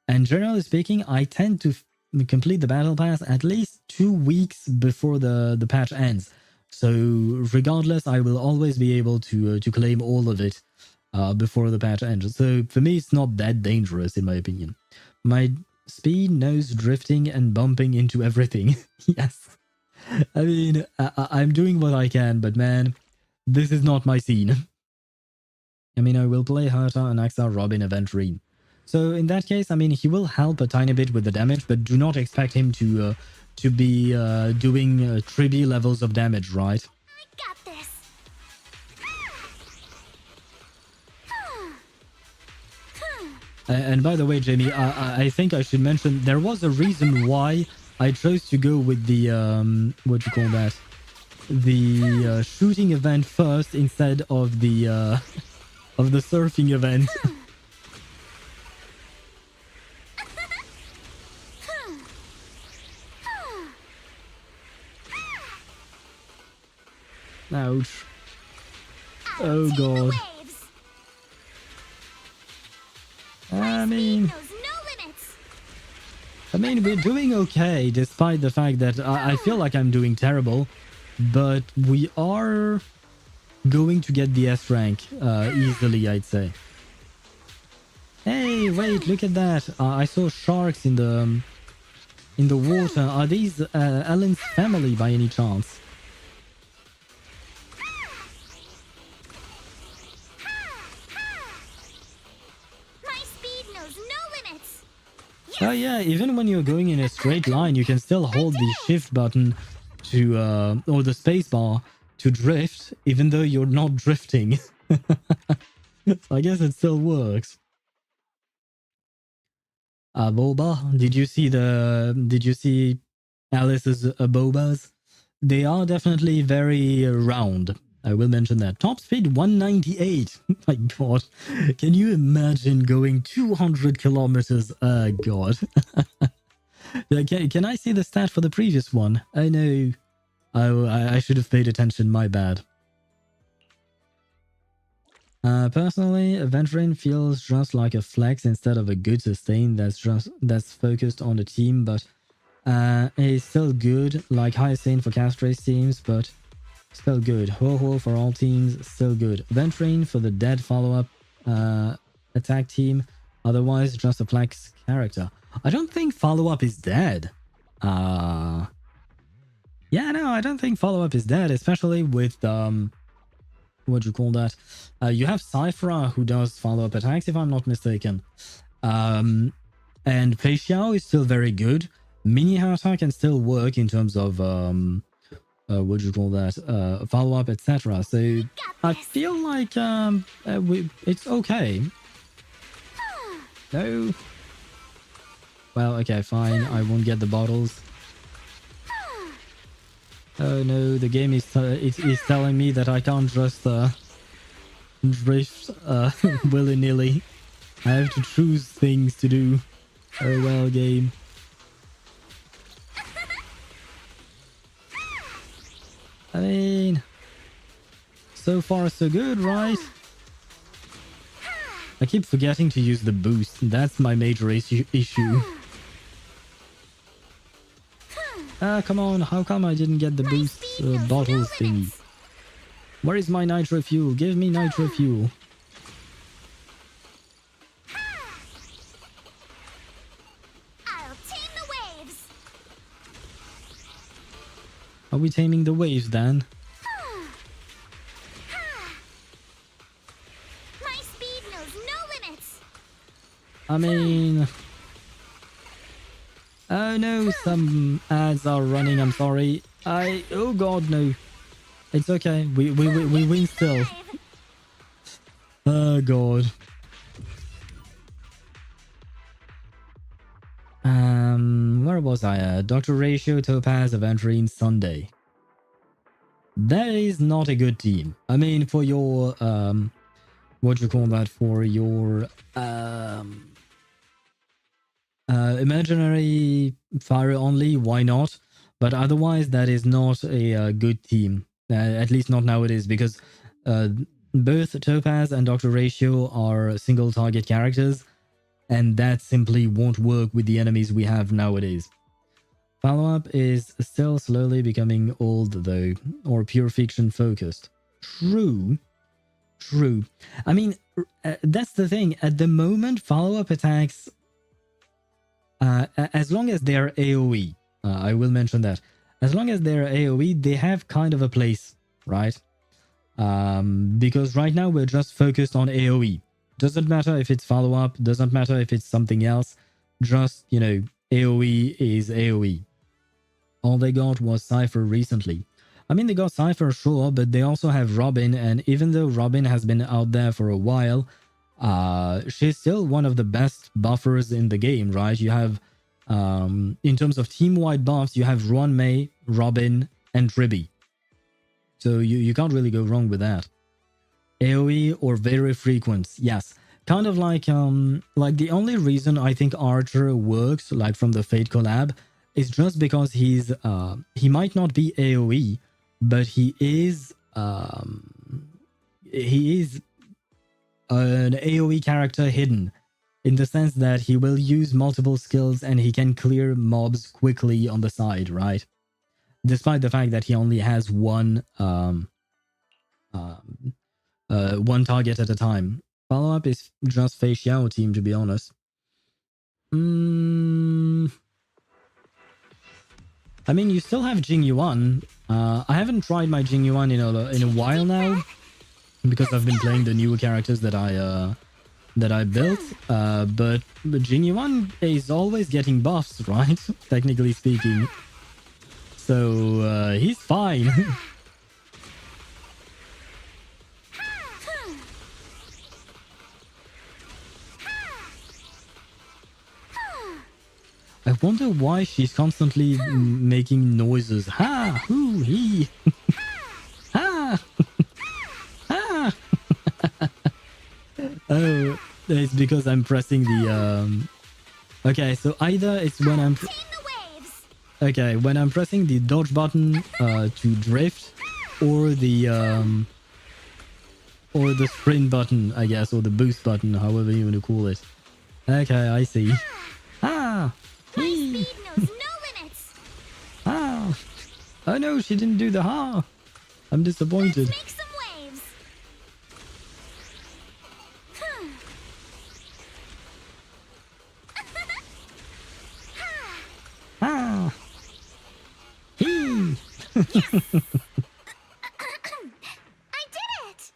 S6: And generally speaking, I tend to complete the battle pass at least 2 weeks before the patch ends. So regardless, I will always be able to claim all of it before the patch ends. So for me, it's not that dangerous in my opinion. My speed knows drifting and bumping into everything. Yes. I mean, I'm doing what I can, but man, this is not my scene. I mean, I will play Herta, Anaxa, Robin, Aventurine. So in that case, I mean, he will help a tiny bit with the damage, but do not expect him to be doing triby levels of damage, right?
S3: I got this.
S6: And by the way, Jamie, I think I should mention there was a reason why I chose to go with the what you call that, the shooting event first instead of the surfing event. Ouch. Oh god. I mean, we're doing okay, despite the fact that I feel like I'm doing terrible. But we are going to get the S rank easily, I'd say. Hey, wait, look at that. I saw sharks in the water. Are these Ellen's family by any chance?
S3: My speed knows no limits.
S6: Oh yeah, even when you're going in a straight line, you can still hold the shift button to or the space bar to drift, even though you're not drifting. So I guess it still works. Boba, did you see Alice's bobas? They are definitely very round. I will mention that. Top speed 198. My god. Can you imagine going 200 kilometers? God. Can I see the stat for the previous one? I know. I should have paid attention. My bad. Personally, Adventuring feels just like a flex instead of a good sustain that's focused on the team, but it's still good. Like Hyacinth for cast race teams, but still good. Ho-Ho for all teams, still good. Adventuring for the dead follow-up attack team, otherwise just a flex character. I don't think follow-up is dead. Yeah, no, I don't think follow-up is dead, especially with what do you call that? You have Cypher who does follow-up attacks, if I'm not mistaken. And Pei Xiao is still very good. Mini Hata can still work in terms of what do you call that? Follow-up, etc. So I feel like it's okay. No. Well, okay, fine. I won't get the bottles. Oh no, the game is telling me that I can't just drift willy-nilly. I have to choose things to do. Oh well, game. I mean, so far so good, right? I keep forgetting to use the boost. That's my major issue. Come on, how come I didn't get the boost bottles thingy? Where is my nitro fuel? Give me nitro fuel.
S3: I'll tame the waves.
S6: Are we taming the waves then?
S3: My speed knows no limits.
S6: I mean... Oh no, some ads are running, I'm sorry. Oh god, no. It's okay, we win still. Oh god. Where was I at? Dr. Ratio, Topaz, Aventurine, Sunday. That is not a good team. I mean, for your, what do you call that? For your, imaginary fire only, why not? But otherwise, that is not a good team. At least not nowadays, because both Topaz and Dr. Ratio are single target characters, and that simply won't work with the enemies we have nowadays. Follow-up is still slowly becoming old though, or pure fiction focused. True. I mean, that's the thing. At the moment, follow-up attacks, as long as they're AoE, I will mention that. As long as they're AoE, they have kind of a place, right? Because right now we're just focused on AoE. Doesn't matter if it's follow-up, doesn't matter if it's something else. Just, you know, AoE is AoE. All they got was Cypher recently. I mean, they got Cypher, sure, but they also have Robin, and even though Robin has been out there for a while, she's still one of the best buffers in the game, right? You have, in terms of team-wide buffs, you have Ruan-Mei, Robin, and Ribby. So you can't really go wrong with that. AoE or very frequent, yes. Kind of like the only reason I think Archer works, like from the Fate collab, is just because he might not be AoE, but he is he is an AoE character hidden, in the sense that he will use multiple skills and he can clear mobs quickly on the side, right? Despite the fact that he only has one target at a time. Follow-up is just Fei Xiao team, to be honest. I mean, you still have Jing Yuan. I haven't tried my Jing Yuan in a while now, because I've been playing the newer characters that I built. But Jing Yuan is always getting buffs, right? Technically speaking. So he's fine. I wonder why she's constantly making noises. Ha! Hoo! He! Ha! Ha! Oh, it's because I'm pressing the... Okay, so either it's when I'm... Okay, when I'm pressing the dodge button to drift, or the sprint button, I guess, or the boost button, however you want to call it. Okay, I see. Ah!
S3: My speed knows no limits.
S6: Ah! Oh no, she didn't do the ha! I'm disappointed.
S3: Let's make some waves.
S6: Ah! Hee!
S3: I did it.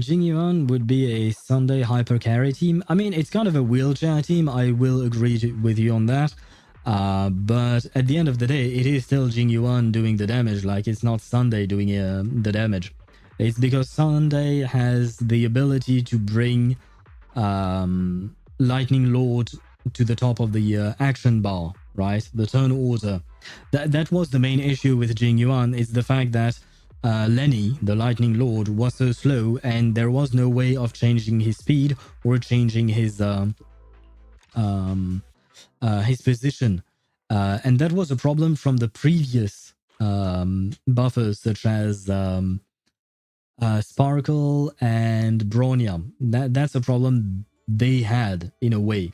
S6: Jing Yuan would be a Sunday hyper carry team. I mean, it's kind of a wheelchair team. I will agree with you on that. But at the end of the day, it is still Jing Yuan doing the damage. Like, it's not Sunday doing the damage. It's because Sunday has the ability to bring Lightning Lord to the top of the action bar, right? The turn order. That was the main issue with Jing Yuan, is the fact that Lenny, the Lightning Lord, was so slow and there was no way of changing his speed or changing his position. And that was a problem from the previous buffers, such as Sparkle and Bronya. That's a problem they had, in a way.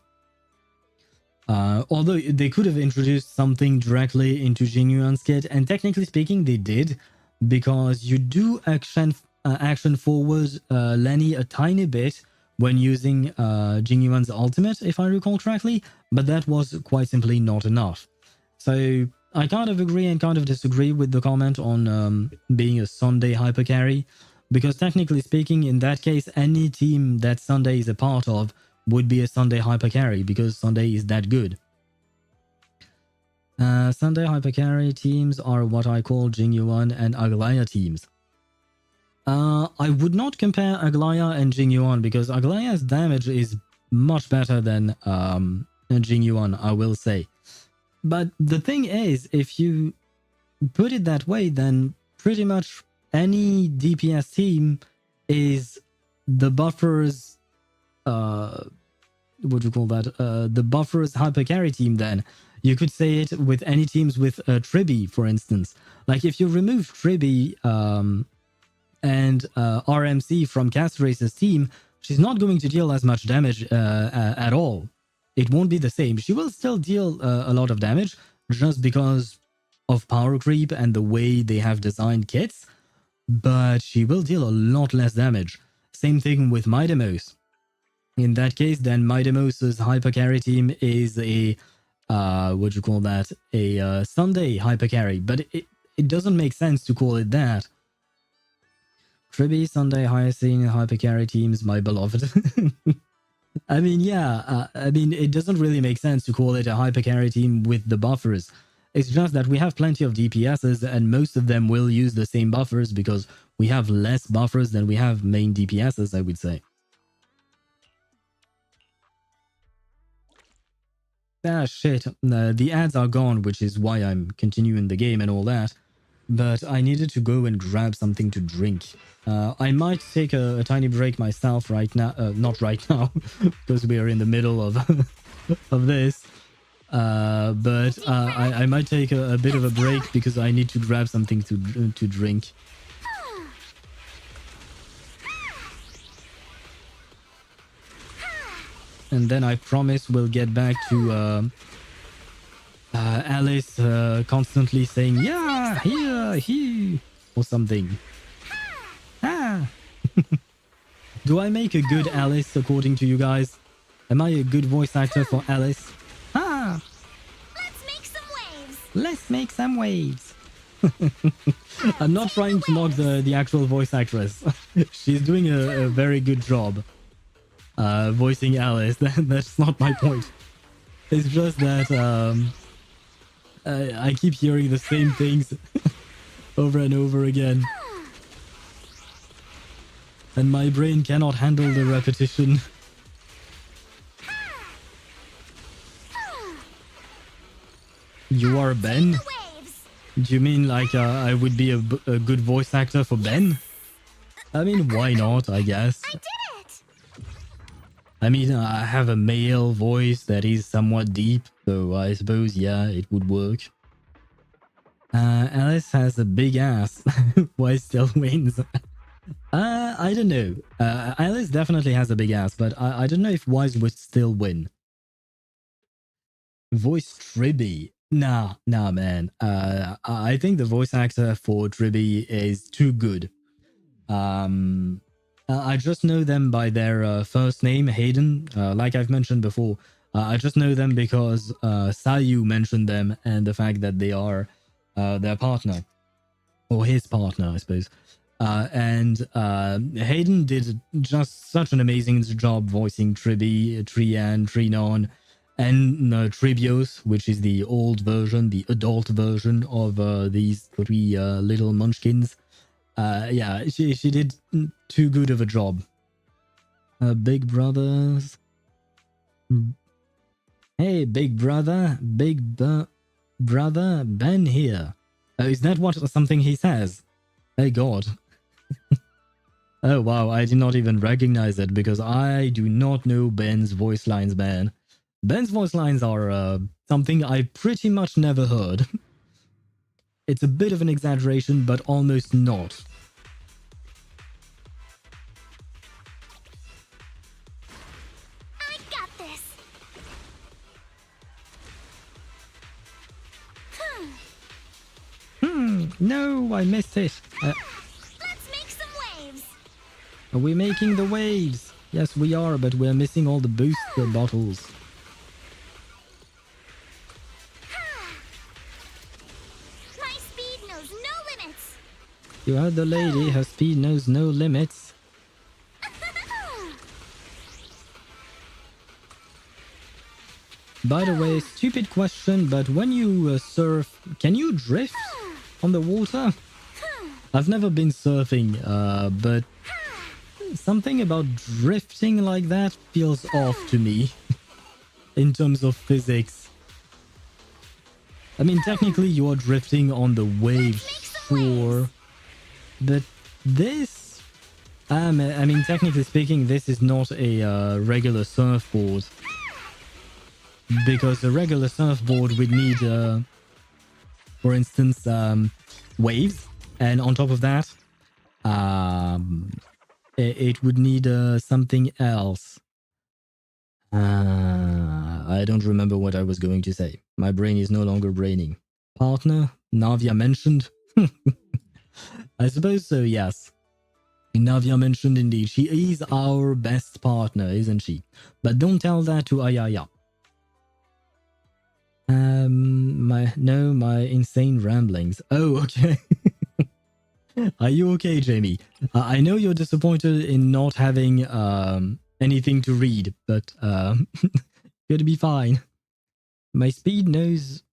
S6: Although they could have introduced something directly into Jing Yuan's kit, and technically speaking, they did, because you do action forward Lenny a tiny bit when using Jing Yuan's ultimate, if I recall correctly, but that was quite simply not enough. So I kind of agree and kind of disagree with the comment on being a Sunday hyper carry, because technically speaking, in that case, any team that Sunday is a part of would be a Sunday hyper carry, because Sunday is that good. Sunday hyper carry teams are what I call Jing Yuan and Aglaya teams. I would not compare Aglaya and Jing Yuan, because Aglaya's damage is much better than Jing Yuan, I will say. But the thing is, if you put it that way, then pretty much any DPS team is the buffer's what do you call that? The buffer's hyper carry team. Then you could say it with any teams with Tribi, for instance. Like, if you remove Tribi and RMC from Castrace's team, she's not going to deal as much damage at all. It won't be the same. She will still deal a lot of damage, just because of power creep and the way they have designed kits, but she will deal a lot less damage. Same thing with Midemos. In that case, then Midemos' hyper carry team is a what do you call that? A Sunday hyper carry, but it doesn't make sense to call it that. Tribi, Sunday, Hyacinth, hyper carry teams, my beloved. I mean, yeah, I mean, it doesn't really make sense to call it a hyper carry team with the buffers. It's just that we have plenty of DPSs, and most of them will use the same buffers, because we have less buffers than we have main DPSs, I would say. Ah, shit. The ads are gone, which is why I'm continuing the game and all that. But I needed to go and grab something to drink. I might take a tiny break myself right now. Not right now, because we are in the middle of of this. But I might take a bit of a break because I need to grab something to drink. And then I promise we'll get back to Alice constantly saying, yeah, here, here, or something. Ah. Do I make a good Alice according to you guys? Am I a good voice actor for Alice? Ah.
S3: Let's make some waves.
S6: Let's make some waves. I'm not trying to mock the actual voice actress. She's doing a very good job voicing Alice. That's not my point. It's just that I keep hearing the same things over and over again. And my brain cannot handle the repetition. You are Ben? Do you mean like I would be a good voice actor for Ben? I mean, why not, I guess.
S3: I did it!
S6: I mean, I have a male voice that is somewhat deep, so I suppose, yeah, it would work. Alice has a big ass. Wise still wins. I don't know. Alice definitely has a big ass, but I don't know if Wise would still win. Voice Tribby. Nah, man. I think the voice actor for Tribby is too good. I just know them by their first name, Hayden. Like I've mentioned before, I just know them because Sayu mentioned them and the fact that they are their partner. Or his partner, I suppose. And Hayden did just such an amazing job voicing Tribby, Trian, Trinon, and Tribios, which is the old version, the adult version of these three little munchkins. Yeah, she did too good of a job. Big brothers. Hey, big brother, brother, Ben here. Is that what something he says? Hey, God. Oh, wow, I did not even recognize it because I do not know Ben's voice lines, man. Ben's voice lines are something I pretty much never heard. It's a bit of an exaggeration, but almost not.
S3: I got this.
S6: No, I missed it.
S3: Let's make some waves.
S6: Are we making the waves? Yes, we are, but we're missing all the booster bottles.
S3: My speed knows no limits.
S6: You heard the lady, her speed knows no limits. By the way, stupid question, but when you surf, can you drift on the water? I've never been surfing, but something about drifting like that feels off to me in terms of physics. I mean, technically you are drifting on the waves, sure, but this... I mean, technically speaking, this is not a regular surfboard. Because a regular surfboard would need, for instance, waves. And on top of that, it would need something else. I don't remember what I was going to say. My brain is no longer braining. Partner? Navia mentioned? I suppose so, yes. Navia mentioned indeed. She is our best partner, isn't she? But don't tell that to Ayaya. My insane ramblings. Oh, okay. Are you okay, Jamie? I know you're disappointed in not having anything to read, but gonna be fine. My speed knows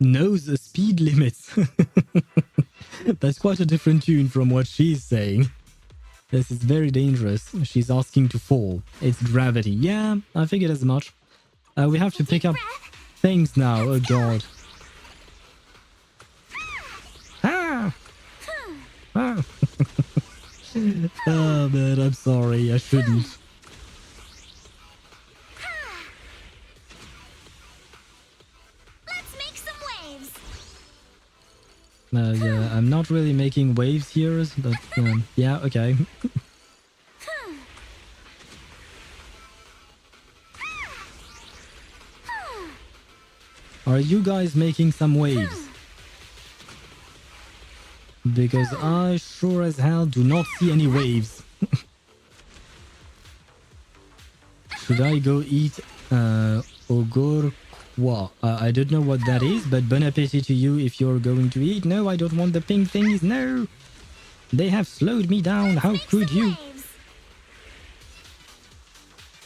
S6: the speed limits. That's quite a different tune from what she's saying. This is very dangerous. She's asking to fall. It's gravity. Yeah, I figured as much. We have to pick up things now. Oh God. Ah. Oh man, I'm sorry. I shouldn't. Yeah, I'm not really making waves here, but yeah, okay. Are you guys making some waves? Because I sure as hell do not see any waves. Should I go eat ogurkwa? I don't know what that is, but bon appetit to you if you're going to eat. No, I don't want the pink thingies. No! They have slowed me down. How could you?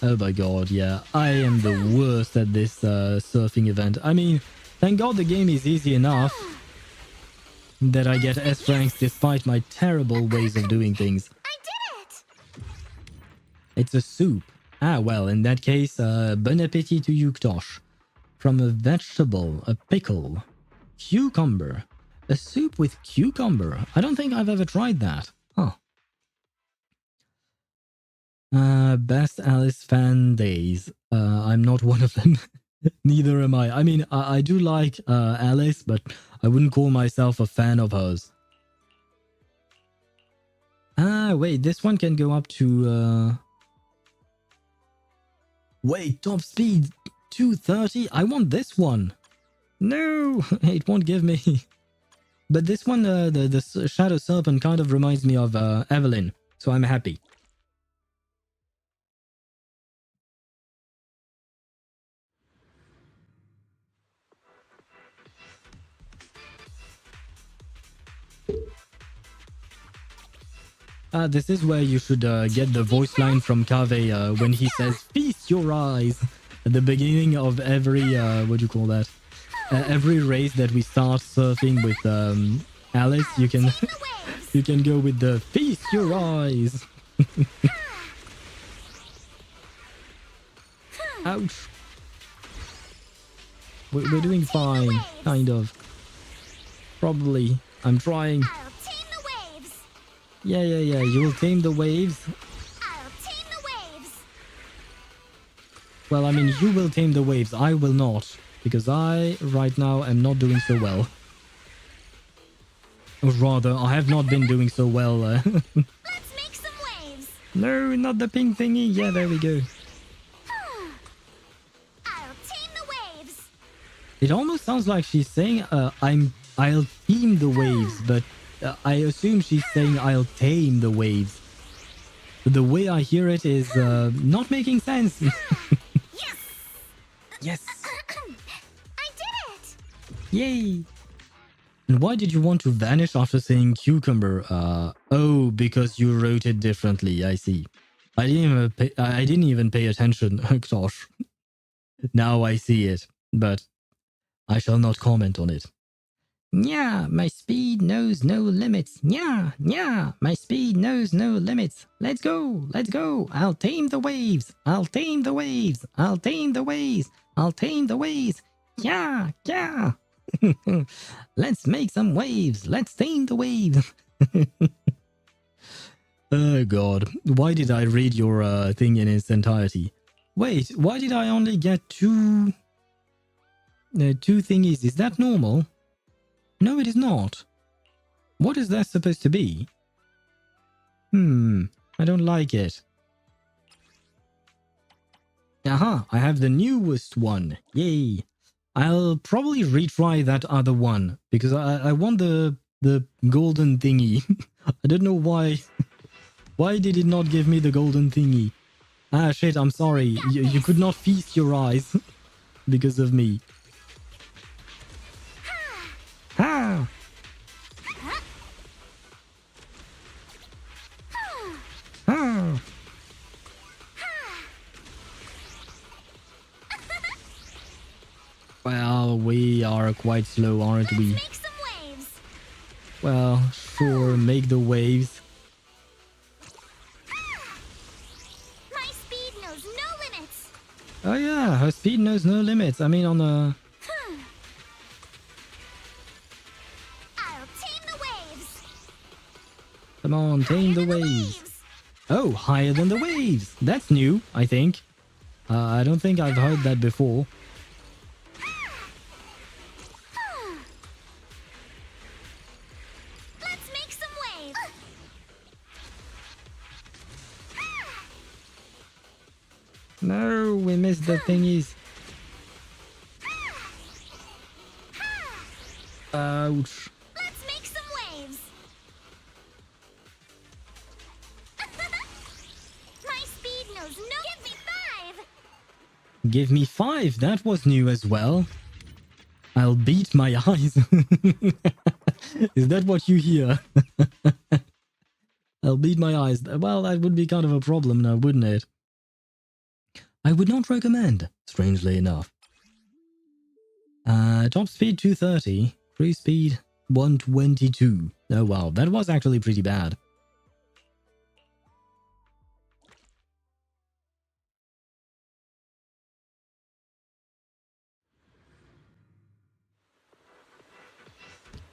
S6: Oh my god, yeah. I am the worst at this surfing event. I mean, thank god the game is easy enough that I get S ranks despite my terrible ways of doing things.
S3: I did it!
S6: It's a soup. Ah, well, in that case, bon appetit to you, Ktosh. From a vegetable, a pickle, cucumber. A soup with cucumber. I don't think I've ever tried that. Huh. Best Alice fan days. I'm not one of them. Neither am I. I mean, I do like Alice, but I wouldn't call myself a fan of hers. Ah, wait, this one can go up to... Wait, top speed 230? I want this one. No, it won't give me. But this one, the Shadow Serpent kind of reminds me of Evelyn, so I'm happy. This is where you should get the voice line from Kave when he says, "Feast your eyes," at the beginning of every, what do you call that? Every race that we start surfing with Alice, you can you can go with the "Feast your eyes." Ouch. We're doing fine, kind of. Probably. I'm trying.
S3: I'll tame the waves!
S6: Yeah, you will tame the waves.
S3: I'll tame the waves!
S6: Well, I mean, you will tame the waves. I will not. Because I, right now, am not doing so well. Or rather, I have not been doing so well.
S3: Let's make some waves!
S6: No, not the pink thingy. Yeah, there we go.
S3: I'll tame the waves!
S6: It almost sounds like she's saying, I'll team the waves, but I assume she's saying I'll tame the waves. The way I hear it is not making sense.
S3: Yes!
S6: Yes!
S3: I did it!
S6: Yay! And why did you want to vanish after saying cucumber? Oh, because you wrote it differently. I see. I didn't even pay attention. Gosh. Now I see it, but I shall not comment on it. Yeah, my speed knows no limits. Yeah, my speed knows no limits. Let's go, let's go. I'll tame the waves. I'll tame the waves. I'll tame the waves. I'll tame the waves. Yeah. Let's make some waves. Let's tame the waves. Oh god, why did I read your thing in its entirety? Wait, why did I only get two thingies? Is that normal? No, it is not. What is that supposed to be? I don't like it. Aha, I have the newest one. Yay. I'll probably retry that other one because I want the golden thingy. I don't know why. Why did it not give me the golden thingy? Ah, shit, I'm sorry. You could not feast your eyes because of me. Ha! Ha! Well, we are quite slow, aren't we?
S3: Make some waves!
S6: Well, sure, make the waves.
S3: My speed knows no limits!
S6: Oh yeah, her speed knows no limits. I mean, on the...
S3: I'll tame the waves!
S6: Come on, tame the waves. Oh, higher than the waves. That's new, I think. I don't think I've heard that before. No, we missed the thingies. Ouch.
S3: Let's make some waves. My speed knows no. Give me 5.
S6: Give me 5. That was new as well. I'll beat my eyes. Is that what you hear? I'll beat my eyes. Well, that would be kind of a problem now, wouldn't it? I would not recommend, strangely enough. Top speed 230. Cruise speed 122. Oh wow, that was actually pretty bad.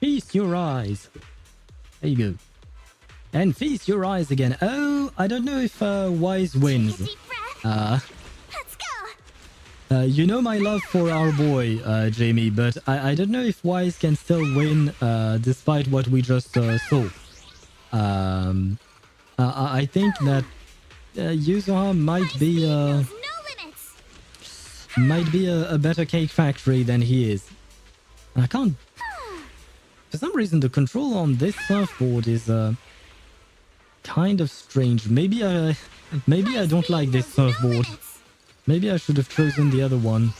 S6: Feast your eyes. There you go. And feast your eyes again. Oh, I don't know if Wise wins.
S3: Deep breath. Let's go.
S6: You know my love for our boy, Jamie, but I don't know if Wise can still win despite what we just saw. I think that Yuzuha might be a better cake factory than he is. I can't. For some reason, the control on this surfboard is kind of strange. Maybe I don't like this surfboard. Maybe I should have chosen the other one.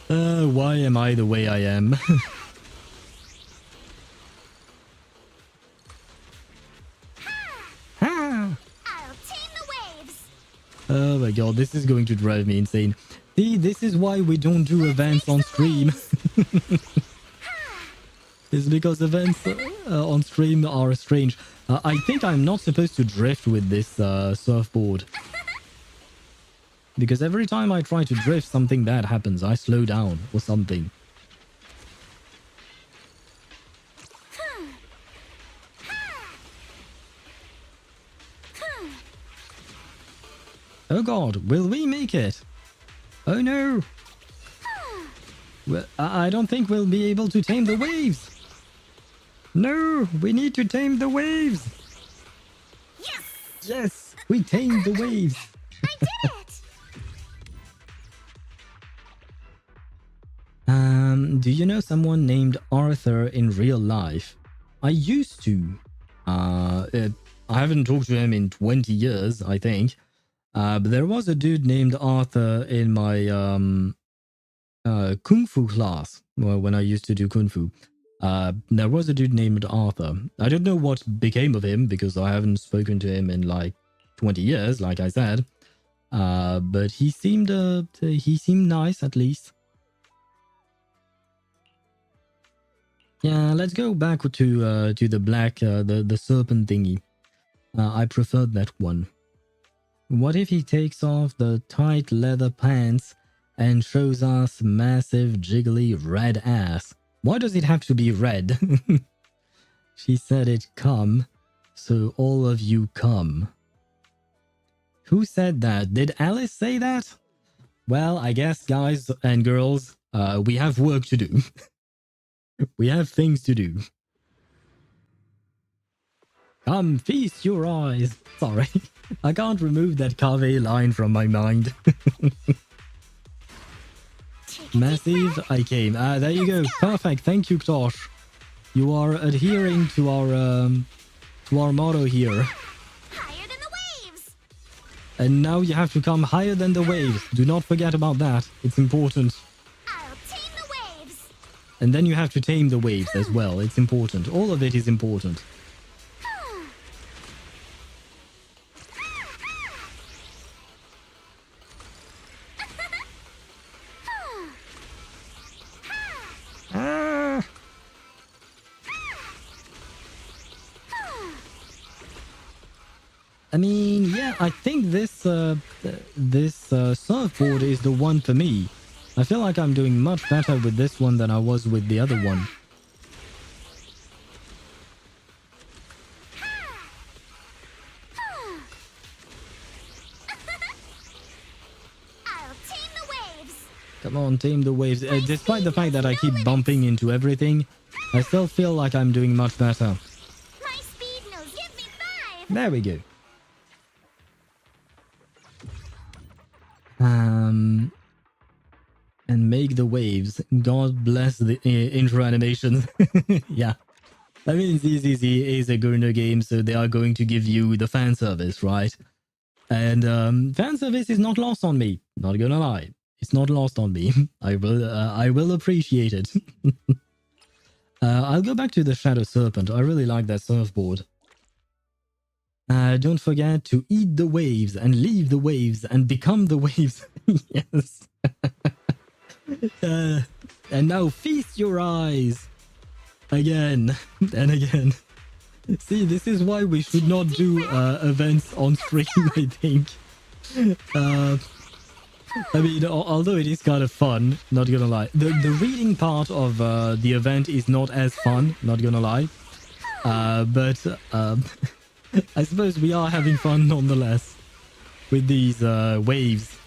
S6: Why am I the way I am? Oh my god, this is going to drive me insane. See, this is why we don't do events on stream. It's because events on stream are strange. I think I'm not supposed to drift with this surfboard. Because every time I try to drift, something bad happens. I slow down or something. Oh god, will we make it? Oh no! Well, I don't think we'll be able to tame the waves! No, we need to tame the waves!
S3: Yes!
S6: Yes, we tamed the waves!
S3: I did it!
S6: Do you know someone named Arthur in real life? I used to. I haven't talked to him in 20 years, I think. But there was a dude named Arthur in my Kung Fu class, well, when I used to do Kung Fu. There was a dude named Arthur. I don't know what became of him because I haven't spoken to him in like 20 years, like I said. But he seemed nice at least. Yeah, let's go back to the black, the serpent thingy. I preferred that one. What if he takes off the tight leather pants and shows us massive jiggly red ass? Why does it have to be red? She said it come, so all of you come. Who said that? Did Alice say that? Well, I guess guys and girls, we have work to do. We have things to do. Come, feast your eyes. Sorry, I can't remove that Cave line from my mind. Massive, I came. There you go. Perfect. Thank you, Tosh. You are adhering to our motto here.
S3: Higher than the waves!
S6: And now you have to come higher than the waves. Do not forget about that. It's important.
S3: I'll tame the waves!
S6: And then you have to tame the waves as well. It's important. All of it is important. I mean, yeah, I think this surfboard is the one for me. I feel like I'm doing much better with this one than I was with the other one.
S3: I'll tame the waves!
S6: Come on, tame the waves. Despite the fact that I keep bumping into everything, I still feel like I'm doing much better.
S3: My speed knows. Give me 5.
S6: There we go. And make the waves. God bless the intro animations. Yeah. I mean, ZZZ is a Gurner game, so they are going to give you the fan service, right? And fan service is not lost on me. Not gonna lie. It's not lost on me. I will appreciate it. I'll go back to the Shadow Serpent. I really like that surfboard. Don't forget to eat the waves and leave the waves and become the waves. Yes. And now feast your eyes. Again and again. See, this is why we should not do events on stream, I think. I mean, although it is kind of fun, not gonna lie. The reading part of the event is not as fun, not gonna lie. But I suppose we are having fun nonetheless with these waves.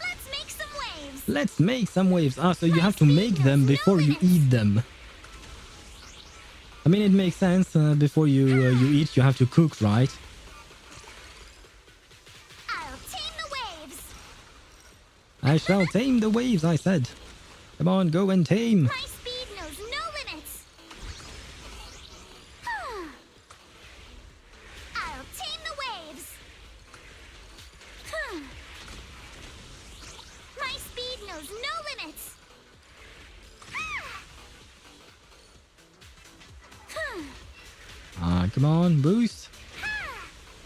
S3: Let's make some waves.
S6: Let's make some waves. Ah, so you have to make them before you eat them. I mean, it makes sense. Before you eat, you have to cook, right?
S3: I'll tame the waves.
S6: I shall tame the waves, I said. Come on, go and tame.
S3: My speed knows no limits. I'll tame the waves. My speed knows no limits.
S6: Ah, come on, boost.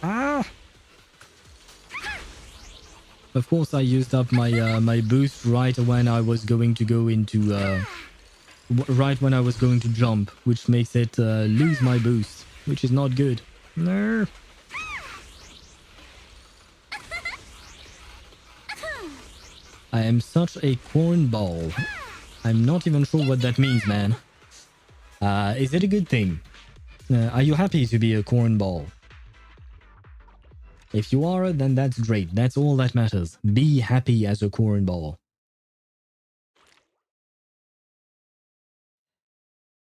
S6: Ah! Of course, I used up my my boost right when I was going to go into right when I was going to jump, which makes it lose my boost, which is not good. No. I am such a cornball. I'm not even sure what that means, man. Is it a good thing? Are you happy to be a cornball? If you are, then that's great. That's all that matters. Be happy as a cornball.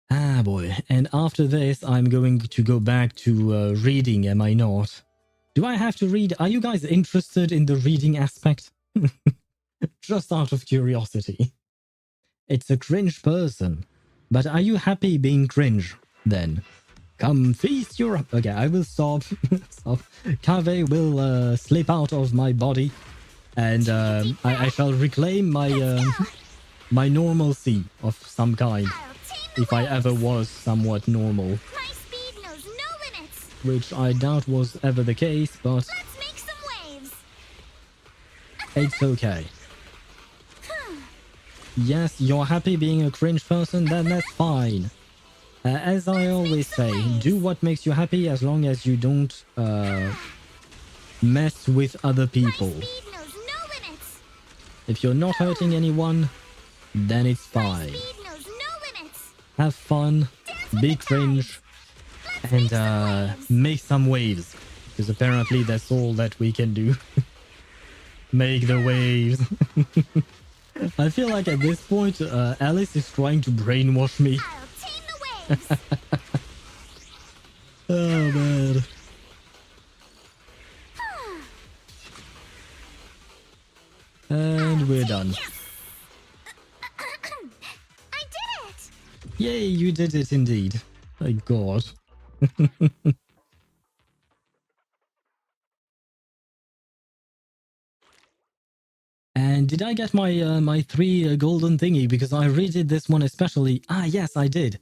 S6: Ah boy, and after this I'm going to go back to reading, am I not? Do I have to read? Are you guys interested in the reading aspect? Just out of curiosity. It's a cringe person. But are you happy being cringe, then? Come feast your... Okay, I will stop. Stop. Kave will slip out of my body. And I shall reclaim my my normalcy of some kind. If I ever was somewhat normal.
S3: My speed knows no limits.
S6: Which I doubt was ever the case, but...
S3: Let's make some waves.
S6: It's okay. Yes, you're happy being a cringe person, then that's fine. As I always say, do what makes you happy as long as you don't mess with other people.
S3: My speed knows no limits.
S6: If you're not hurting anyone, then it's fine.
S3: My speed knows no limits.
S6: Have fun, be cringe, and make some waves. Because apparently that's all that we can do. Make the waves. I feel like at this point, Alice is trying to brainwash me.
S3: I'll tame the waves.
S6: Oh man. And we're done.
S3: I did it.
S6: Yay, you did it indeed. Thank God. And did I get my my 3 golden thingy? Because I redid this one especially. Ah, yes, I did.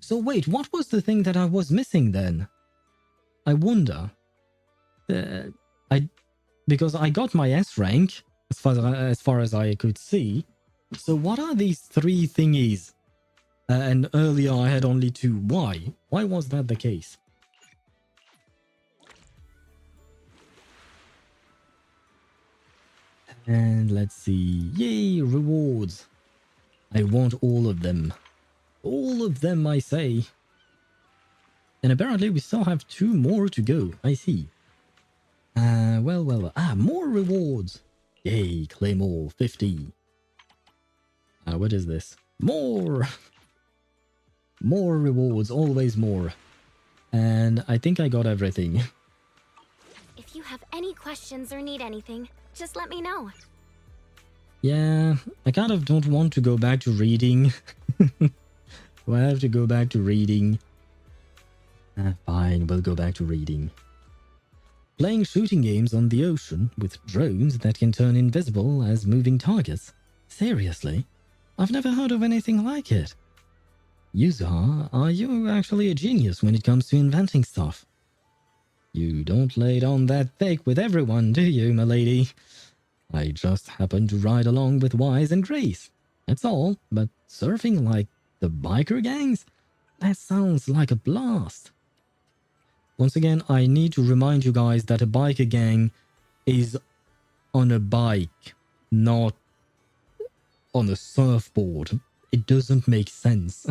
S6: So wait, what was the thing that I was missing then? I wonder. Because I got my S rank as far as I could see. So what are these 3 thingies? And earlier I had only 2. Why? Why was that the case? And let's see. Yay, rewards. I want all of them. All of them, I say. And apparently we still have 2 more to go. I see. Well. Ah, more rewards. Yay, claim all. 50. What is this? More! More rewards, always more. And I think I got everything.
S7: If you have any questions or need anything, just let me know.
S6: Yeah, I kind of don't want to go back to reading. Do I have to go back to reading? Fine, we'll go back to reading. Playing shooting games on the ocean with drones that can turn invisible as moving targets. Seriously? I've never heard of anything like it. Yuzuha, are you actually a genius when it comes to inventing stuff? You don't lay it on that thick with everyone, do you, my lady? I just happen to ride along with Wise and Grace. That's all, but surfing like the biker gangs? That sounds like a blast. Once again, I need to remind you guys that a biker gang is on a bike, not on a surfboard. It doesn't make sense.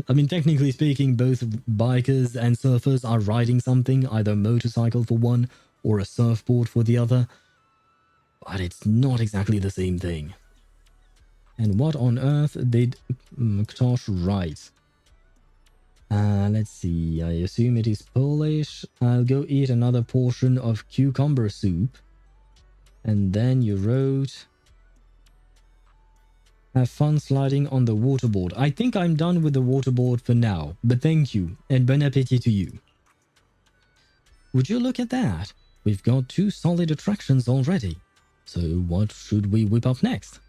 S6: I mean, technically speaking, both bikers and surfers are riding something, either a motorcycle for one or a surfboard for the other. But it's not exactly the same thing. And what on earth did Ktosh write? Let's see, I assume it is Polish. I'll go eat another portion of cucumber soup. And then you wrote... Have fun sliding on the waterboard. I think I'm done with the waterboard for now, but thank you, and bon appetit to you. Would you look at that? We've got 2 solid attractions already. So what should we whip up next?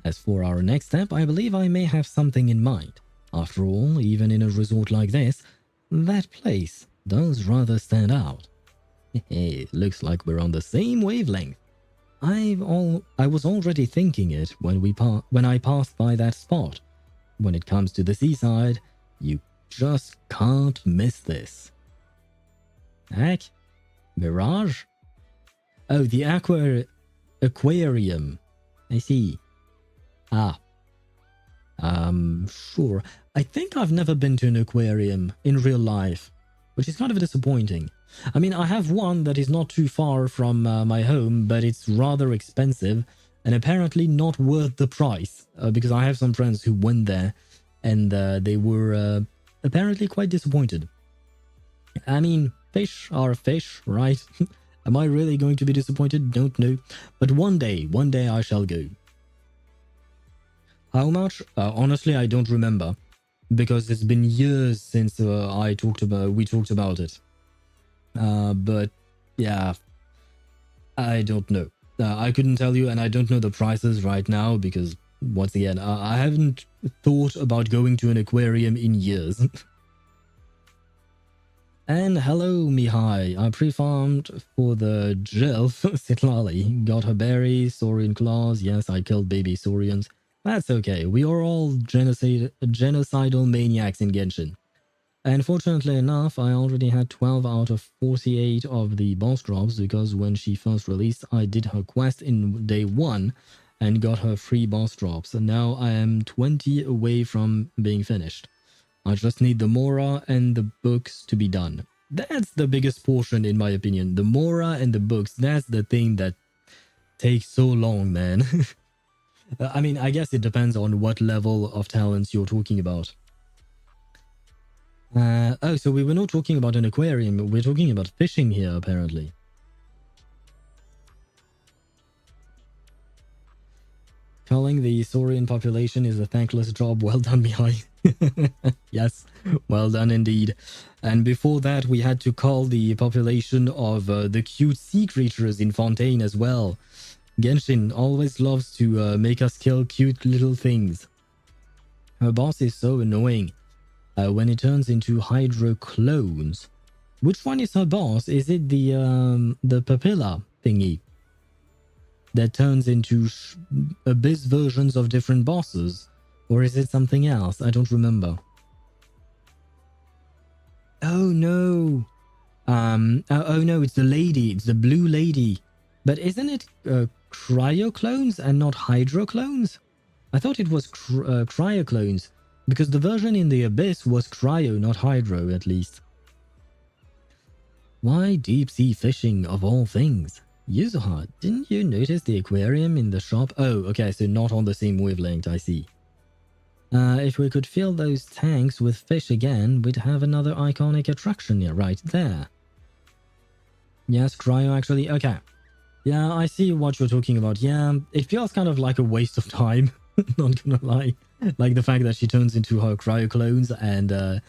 S6: As for our next step, I believe I may have something in mind. After all, even in a resort like this, that place does rather stand out. Looks like we're on the same wavelength. I was already thinking it when I passed by that spot. When it comes to the seaside, you just can't miss this. Heck? Mirage? Oh, the aquarium. I see. Sure. I think I've never been to an aquarium in real life, which is kind of disappointing. I mean, I have one that is not too far from my home, but it's rather expensive and apparently not worth the price because I have some friends who went there and they were apparently quite disappointed. I mean, fish are fish, right? Am I really going to be disappointed? Don't know. But one day I shall go. How much? Honestly, I don't remember because it's been years since we talked about it. But yeah, I don't know. I couldn't tell you, and I don't know the prices right now because, once again, I haven't thought about going to an aquarium in years. And hello, Mihai. I pre-farmed for the Jilf Sitlali. Got her berries, Saurian claws. Yes, I killed baby Saurians. That's okay. We are all genocidal maniacs in Genshin. And fortunately enough, I already had 12 out of 48 of the boss drops because when she first released, I did her quest in day 1 and got her free boss drops. And now I am 20 away from being finished. I just need the Mora and the books to be done. That's the biggest portion in my opinion. The Mora and the books, that's the thing that takes so long, man. I mean, I guess it depends on what level of talents you're talking about. Oh, so we were not talking about an aquarium, we're talking about fishing here, apparently. Culling the Saurian population is a thankless job. Well done, Mihai. Yes, well done indeed. And before that, we had to cull the population of the cute sea creatures in Fontaine as well. Genshin always loves to make us kill cute little things. Her boss is so annoying. When it turns into hydro clones. Which one is her boss? Is it the papilla thingy that turns into abyss versions of different bosses? Or is it something else? I don't remember. Oh no. Oh no, it's the lady. It's the blue lady. But isn't it cryoclones and not hydroclones? I thought it was cryoclones. Because the version in the Abyss was cryo, not hydro, at least. Why deep sea fishing of all things? Yuzuha, didn't you notice the aquarium in the shop? Oh, okay, so not on the same wavelength, I see. If we could fill those tanks with fish again, we'd have another iconic attraction right there. Yes, cryo actually, okay. Yeah, I see what you're talking about. Yeah, it feels kind of like a waste of time, not gonna lie. Like the fact that she turns into her cryo clones and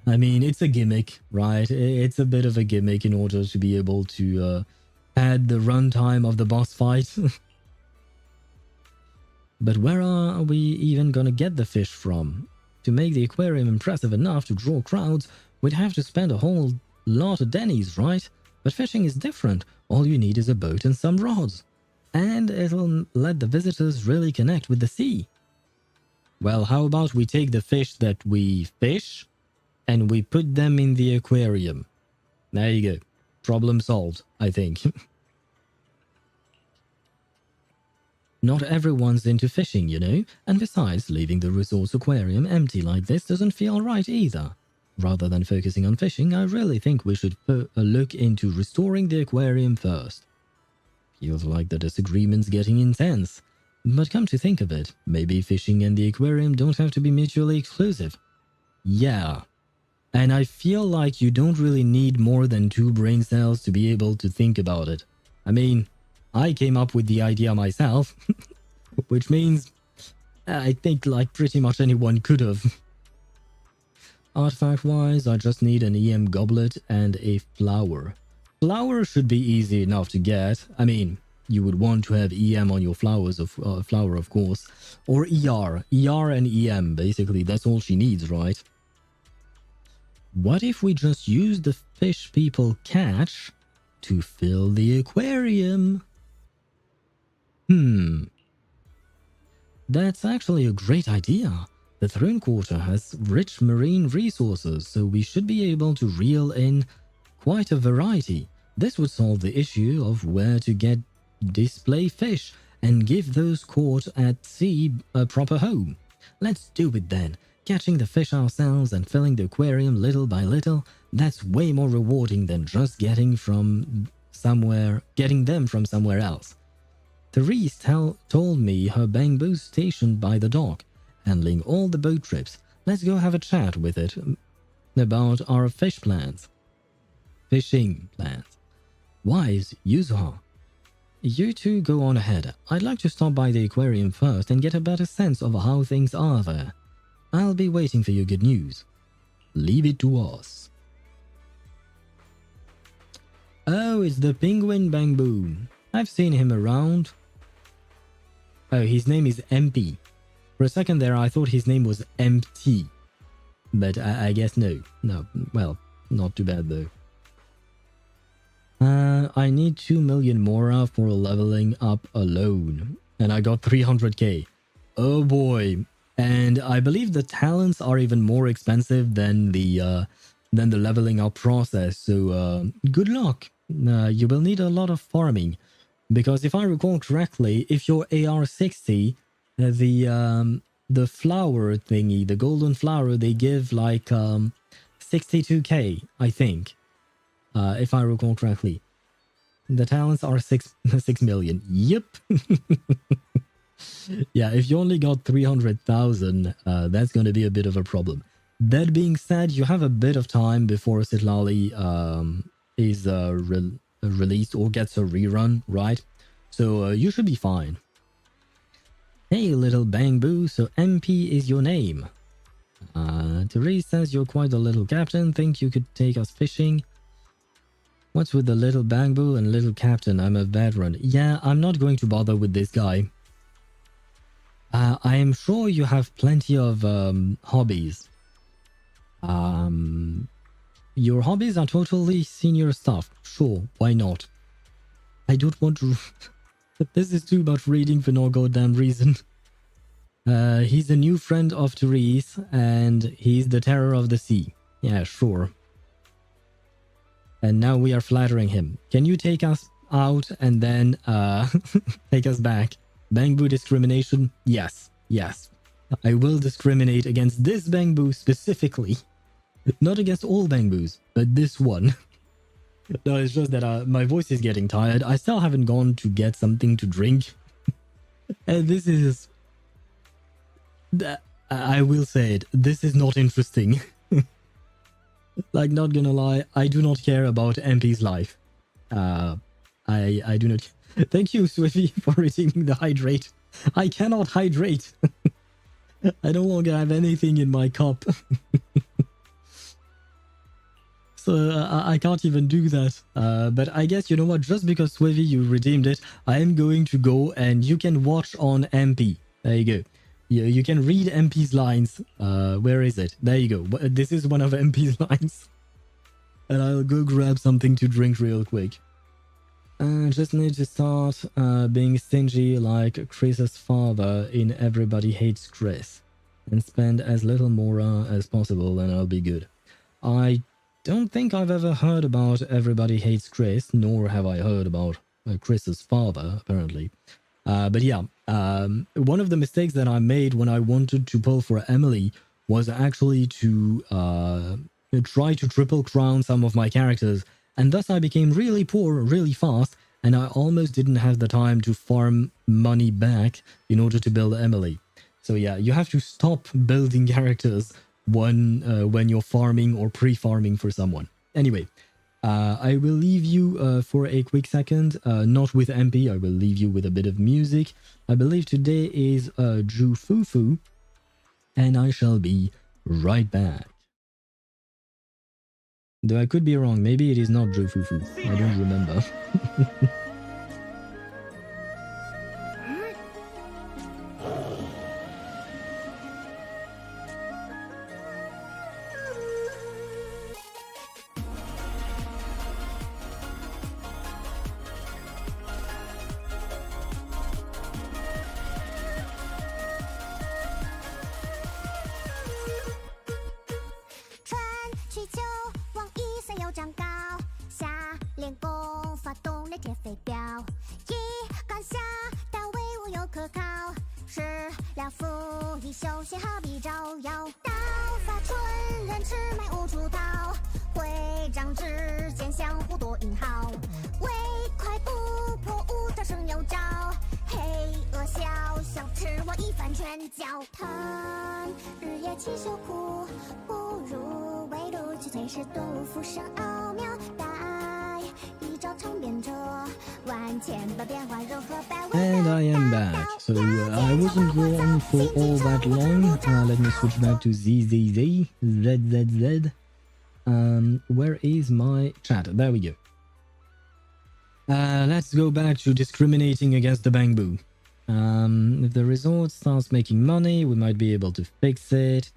S6: I mean, it's a gimmick, right? It's a bit of a gimmick in order to be able to add the runtime of the boss fight. But where are we even gonna get the fish from? To make the aquarium impressive enough to draw crowds, we'd have to spend a whole lot of Denny's, right? But fishing is different. All you need is a boat and some rods. And it'll let the visitors really connect with the sea. Well, how about we take the fish that we fish and we put them in the aquarium? There you go. Problem solved, I think. Not everyone's into fishing, you know, and besides, leaving the resort's aquarium empty like this doesn't feel right either. Rather than focusing on fishing, I really think we should put a look into restoring the aquarium first. Feels like the disagreement's getting intense. But come to think of it, maybe fishing and the aquarium don't have to be mutually exclusive. Yeah. And I feel like you don't really need more than 2 brain cells to be able to think about it. I mean, I came up with the idea myself, which means I think like pretty much anyone could have. Artifact-wise, I just need an EM goblet and a flower. Flower should be easy enough to get. I mean, you would want to have EM on your flower, of course. Or ER. ER and EM, basically. That's all she needs, right? What if we just use the fish people catch to fill the aquarium? That's actually a great idea. The Throne Quarter has rich marine resources, so we should be able to reel in quite a variety. This would solve the issue of where to get display fish and give those caught at sea a proper home. Let's do it then. Catching the fish ourselves and filling the aquarium little by little, that's way more rewarding than just getting them from somewhere else. Therese told me her bamboo's stationed by the dock, handling all the boat trips. Let's go have a chat with it about our fishing plans. Wise, Yuzuha. You two go on ahead. I'd like to stop by the aquarium first and get a better sense of how things are there. I'll be waiting for your good news. Leave it to us. Oh, it's the penguin bamboo. I've seen him around. Oh, his name is MP. For a second there, I thought his name was MT. But I guess no. No, well, not too bad though. I need 2 million mora for leveling up alone. And I got 300k. Oh boy. And I believe the talents are even more expensive than the leveling up process. So good luck. You will need a lot of farming. Because if I recall correctly, if you're AR60, the flower thingy, the golden flower, they give like 62k, I think. If I recall correctly. The talents are 6 million. Yep. Yeah, if you only got 300,000, that's going to be a bit of a problem. That being said, you have a bit of time before Sitlali is released or gets a rerun, right? So you should be fine. Hey, little bamboo, so MP is your name. Therese says you're quite a little captain. Think you could take us fishing? What's with the little bamboo and little captain? I'm a veteran. Yeah, I'm not going to bother with this guy. I am sure you have plenty of hobbies. Your hobbies are totally senior stuff. Sure, why not? I don't want to... But this is too much reading for no goddamn reason. He's a new friend of Therese, and he's the terror of the sea. Yeah, sure. And now we are flattering him. Can you take us out and then take us back? Bamboo discrimination? Yes, yes. I will discriminate against this bamboo specifically. Not against all bamboos, but this one. No, it's just that my voice is getting tired. I still haven't gone to get something to drink. And this is... I will say it. This is not interesting. Like, not gonna lie, I do not care about MP's life. I do not... Thank you, Swiffy, for redeeming the hydrate. I cannot hydrate. I no longer have anything in my cup. So I can't even do that. But I guess, you know what, just because Swiffy, you redeemed it, I am going to go and you can watch on MP. There you go. You can read MP's lines. Where is it? There you go. This is one of MP's lines. And I'll go grab something to drink real quick. Just need to start being stingy like Chris's father in Everybody Hates Chris. And spend as little Mora as possible and I'll be good. I don't think I've ever heard about Everybody Hates Chris, nor have I heard about Chris's father, apparently. But yeah, one of the mistakes that I made when I wanted to pull for Emily was actually to try to triple crown some of my characters, and thus I became really poor really fast, and I almost didn't have the time to farm money back in order to build Emily. So yeah, you have to stop building characters when you're farming or pre-farming for someone. Anyway, I will leave you for a quick second, not with MP, I will leave you with a bit of music. I believe today is Jufufu, and I shall be right back. Though I could be wrong, maybe it is not Jufufu, I don't remember. And I am back. So I wasn't gone for all that long. Let me switch back to ZZZ. ZZZ. Where is my chat? There we go. Let's go back to discriminating against the Bangbu. If the resort starts making money, we might be able to fix it.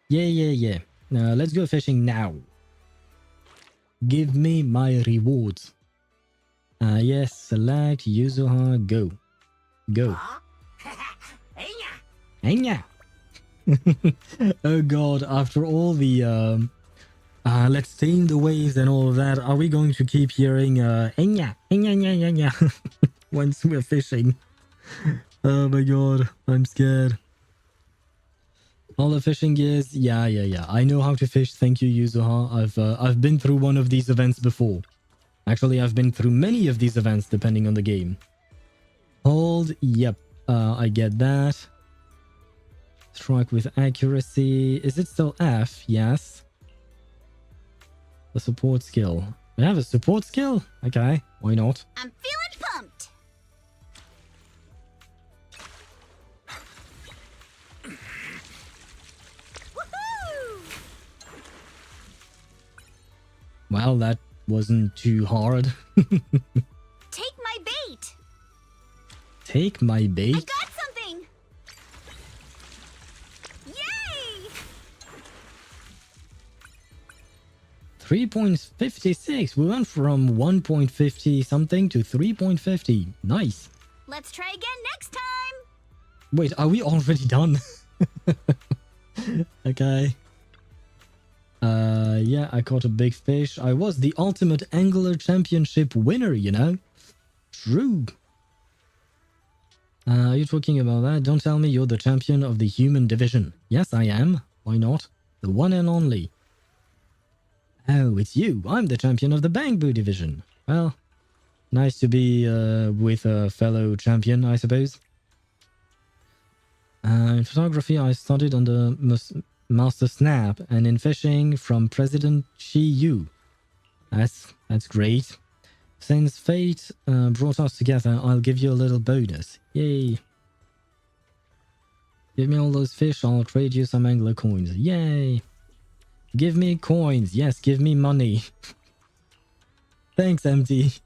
S6: Yeah. Let's go fishing now. Give me my rewards. Yes, select Yuzuha, go. Go. Enya. Oh god, after all the let's tame the waves and all of that, are we going to keep hearing Enya once we're fishing? Oh my god, I'm scared. All the fishing gears, yeah. I know how to fish, thank you Yuzuha. I've been through one of these events before. Actually, I've been through many of these events depending on the game. Hold, yep, I get that. Strike with accuracy. Is it still F? Yes. The support skill. We have a support skill? Okay, why not?
S3: I'm feeling pumped. Woohoo!
S6: Well, that wasn't too hard.
S3: Take my bait.
S6: Take my bait?
S3: I got something. Yay!
S6: 3.56. We went from 1.50 something to 3.50. Nice.
S3: Let's try again next time.
S6: Wait, are we already done? Okay. Yeah, I caught a big fish. I was the ultimate angler championship winner, you know? True. Are you talking about that? Don't tell me you're the champion of the human division. Yes, I am. Why not? The one and only. Oh, it's you. I'm the champion of the Bangbu division. Well, nice to be with a fellow champion, I suppose. In photography, I studied under Master Snap, and in fishing from President Shi Yu. That's great. Since fate brought us together, I'll give you a little bonus. Yay. Give me all those fish, I'll trade you some angler coins. Yay. Give me coins. Yes, give me money. Thanks, MP.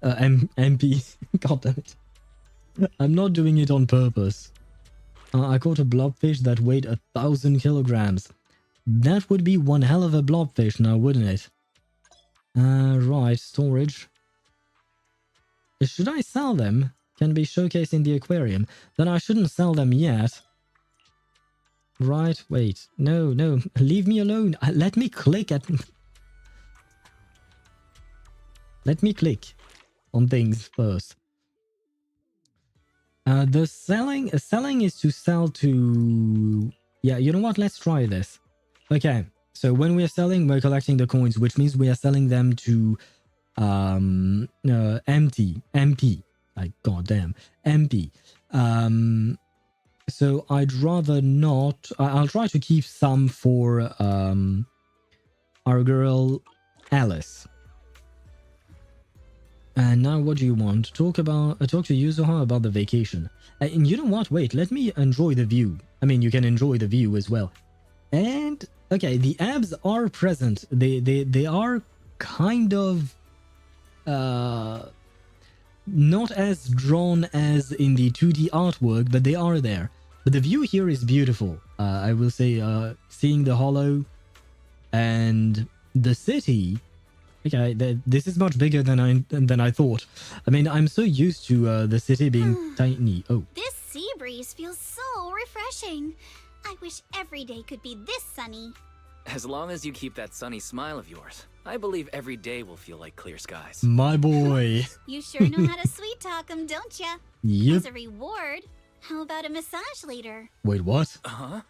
S6: God damn it. I'm not doing it on purpose. I caught a blobfish that weighed 1,000 kilograms. That would be one hell of a blobfish now, wouldn't it? Right, storage. Should I sell them? Can be showcased in the aquarium. Then I shouldn't sell them yet. Right, wait. No, leave me alone. Let me click at... Let me click on things first. The selling is to sell to... Yeah, you know what? Let's try this. Okay, so when we are selling, we're collecting the coins, which means we are selling them to MP. Like, goddamn, MP. So I'd rather not... I'll try to keep some for our girl Alice. And now what do you want? Talk to Yuzuha about the vacation. And you know what? Wait, let me enjoy the view. I mean, you can enjoy the view as well. And okay, the abs are present. They are kind of not as drawn as in the 2D artwork, but they are there. But the view here is beautiful. I will say, seeing the hollow and the city. Okay, this is much bigger than I thought. I mean, I'm so used to the city being tiny. Oh.
S3: This sea breeze feels so refreshing. I wish every day could be this sunny.
S8: As long as you keep that sunny smile of yours, I believe every day will feel like clear skies.
S6: My boy.
S3: You sure know how to sweet talk him, don't ya?
S6: Yep.
S3: As a reward, how about a massage later?
S6: Wait, what?
S8: Huh?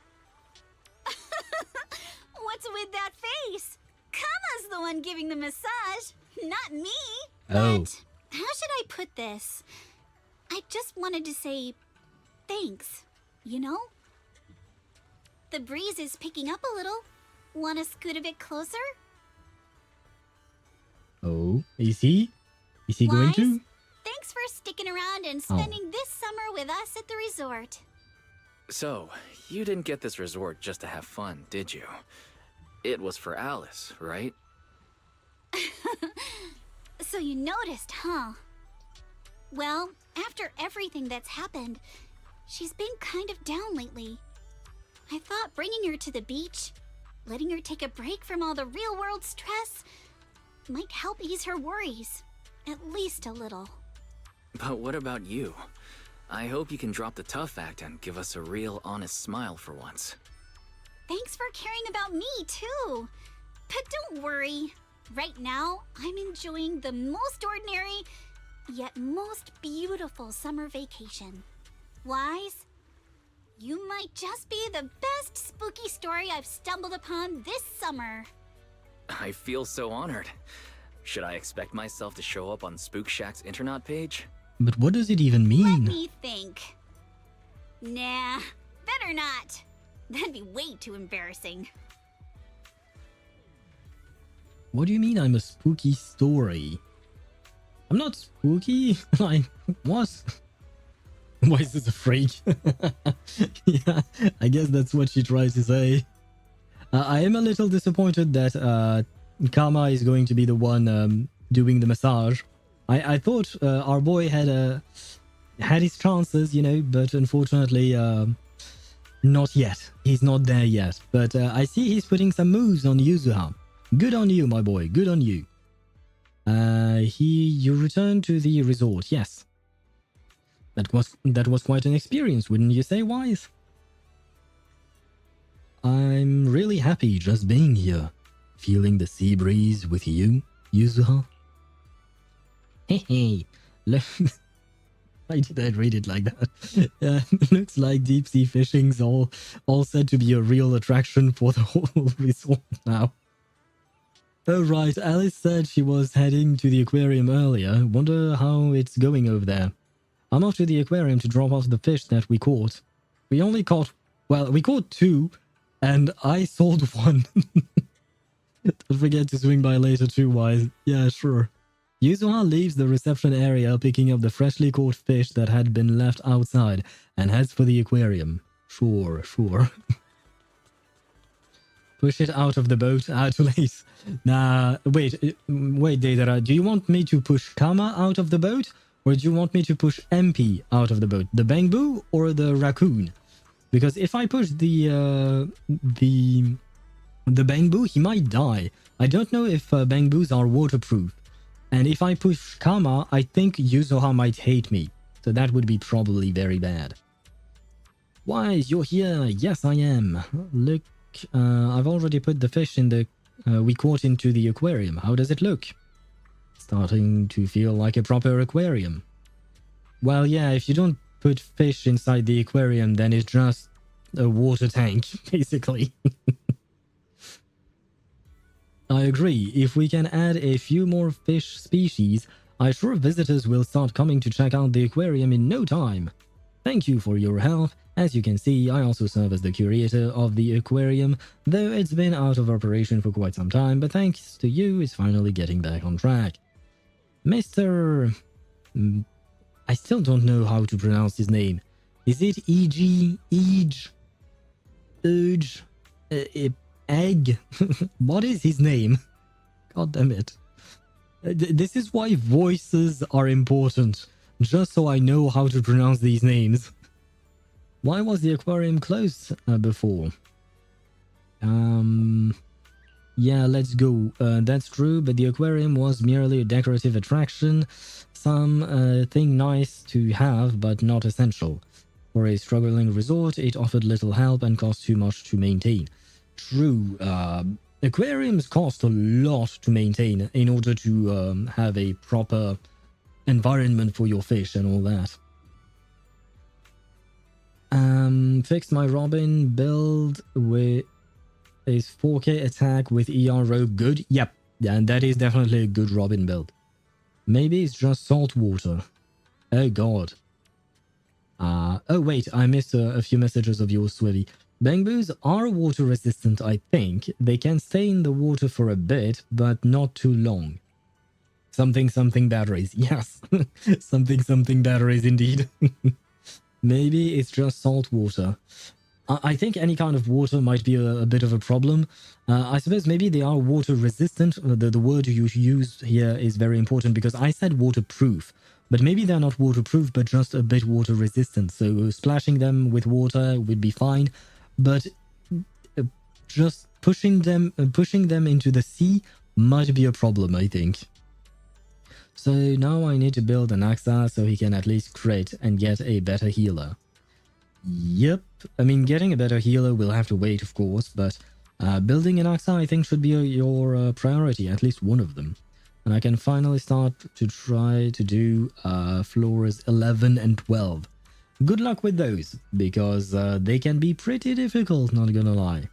S3: What's with that face? Kama's the one giving the massage, not me.
S6: Oh.
S3: But how should I put this? I just wanted to say thanks, you know? The breeze is picking up a little. Want to scoot a bit closer?
S6: Oh, is he? Is he going
S3: Wise,
S6: to?
S3: thanks for sticking around and spending this summer with us at the resort.
S8: So, you didn't get this resort just to have fun, did you? It was for Alice, right?
S3: So you noticed, huh? Well, after everything that's happened, she's been kind of down lately. I thought bringing her to the beach, letting her take a break from all the real-world stress, might help ease her worries, at least a little.
S8: But what about you? I hope you can drop the tough act and give us a real, honest smile for once.
S3: Thanks for caring about me, too. But don't worry. Right now, I'm enjoying the most ordinary, yet most beautiful summer vacation. Wise, you might just be the best spooky story I've stumbled upon this summer.
S8: I feel so honored. Should I expect myself to show up on Spook Shack's internet page?
S6: But what does it even mean?
S3: Let me think. Nah, better not. That'd be way too embarrassing.
S6: What do you mean I'm a spooky story? I'm not spooky. Like, what? Why is this a freak? Yeah, I guess that's what she tries to say. I am a little disappointed that Kama is going to be the one doing the massage. I thought our boy had his chances, you know, but unfortunately, not yet. He's not there yet. But I see he's putting some moves on Yuzuha. Good on you, my boy. Good on you. You returned to the resort. Yes. That was quite an experience, wouldn't you say, Wise? I'm really happy just being here, feeling the sea breeze with you, Yuzuha. Hey, look. Why did I read it like that? Looks like deep sea fishing's all said to be a real attraction for the whole resort now. Oh right, Alice said she was heading to the aquarium earlier. Wonder how it's going over there. I'm off to the aquarium to drop off the fish that we caught. We only caught, well, we caught 2, and I sold 1. Don't forget to swing by later too, Wise. Yeah, sure. Yuzuha leaves the reception area picking up the freshly caught fish that had been left outside and heads for the aquarium. Sure. Push it out of the boat. Too late. Nah, wait, Deidara, do you want me to push Kama out of the boat? Or do you want me to push MP out of the boat? The Bangbu or the raccoon? Because if I push the Bangbu, he might die. I don't know if Bangbus are waterproof. And if I push Kama, I think Yuzuha might hate me. So that would be probably very bad. Wise, you're here. Yes, I am. Look, I've already put the fish in the we caught into the aquarium. How does it look? Starting to feel like a proper aquarium. Well, yeah, if you don't put fish inside the aquarium, then it's just a water tank, basically. I agree. If we can add a few more fish species, I'm sure visitors will start coming to check out the aquarium in no time. Thank you for your help. As you can see, I also serve as the curator of the aquarium, though it's been out of operation for quite some time, but thanks to you, it's finally getting back on track. Mr... I still don't know how to pronounce his name. Is it E.G., Urge, Egg? What is his name? God damn it. This is why voices are important, just so I know how to pronounce these names. Why was the aquarium closed before? Yeah, let's go. That's true, but the aquarium was merely a decorative attraction. Something nice to have, but not essential. For a struggling resort, it offered little help and cost too much to maintain. True, aquariums cost a lot to maintain in order to have a proper environment for your fish and all that. Fixed my Robin build with his 4k attack with ER rope. Good? Yep, and that is definitely a good Robin build. Maybe it's just salt water. Oh god. Oh wait, I missed a few messages of yours, Swivy. Bangbus are water resistant, I think. They can stay in the water for a bit, but not too long. Something batteries. Yes. something batteries indeed. Maybe it's just salt water. I think any kind of water might be a bit of a problem. I suppose maybe they are water resistant. The word you use here is very important because I said waterproof. But maybe they're not waterproof, but just a bit water resistant. So splashing them with water would be fine. But just pushing them into the sea might be a problem, I think. So now I need to build an Axa so he can at least crit and get a better healer. Yep, I mean getting a better healer will have to wait, of course, but building an Axa I think should be your priority, at least one of them. And I can finally start to try to do floors 11 and 12. Good luck with those, because they can be pretty difficult, not gonna lie.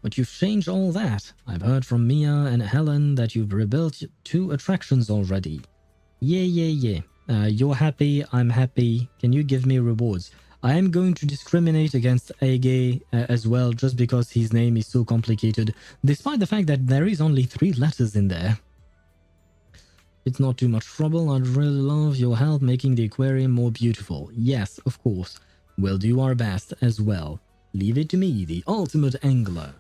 S6: But you've changed all that. I've heard from Mia and Helen that you've rebuilt 2 attractions already. Yeah. You're happy, I'm happy. Can you give me rewards? I am going to discriminate against Ege as well, just because his name is so complicated, despite the fact that there is only 3 letters in there. It's not too much trouble. I'd really love your help making the aquarium more beautiful. Yes, of course. We'll do our best as well. Leave it to me, the ultimate angler.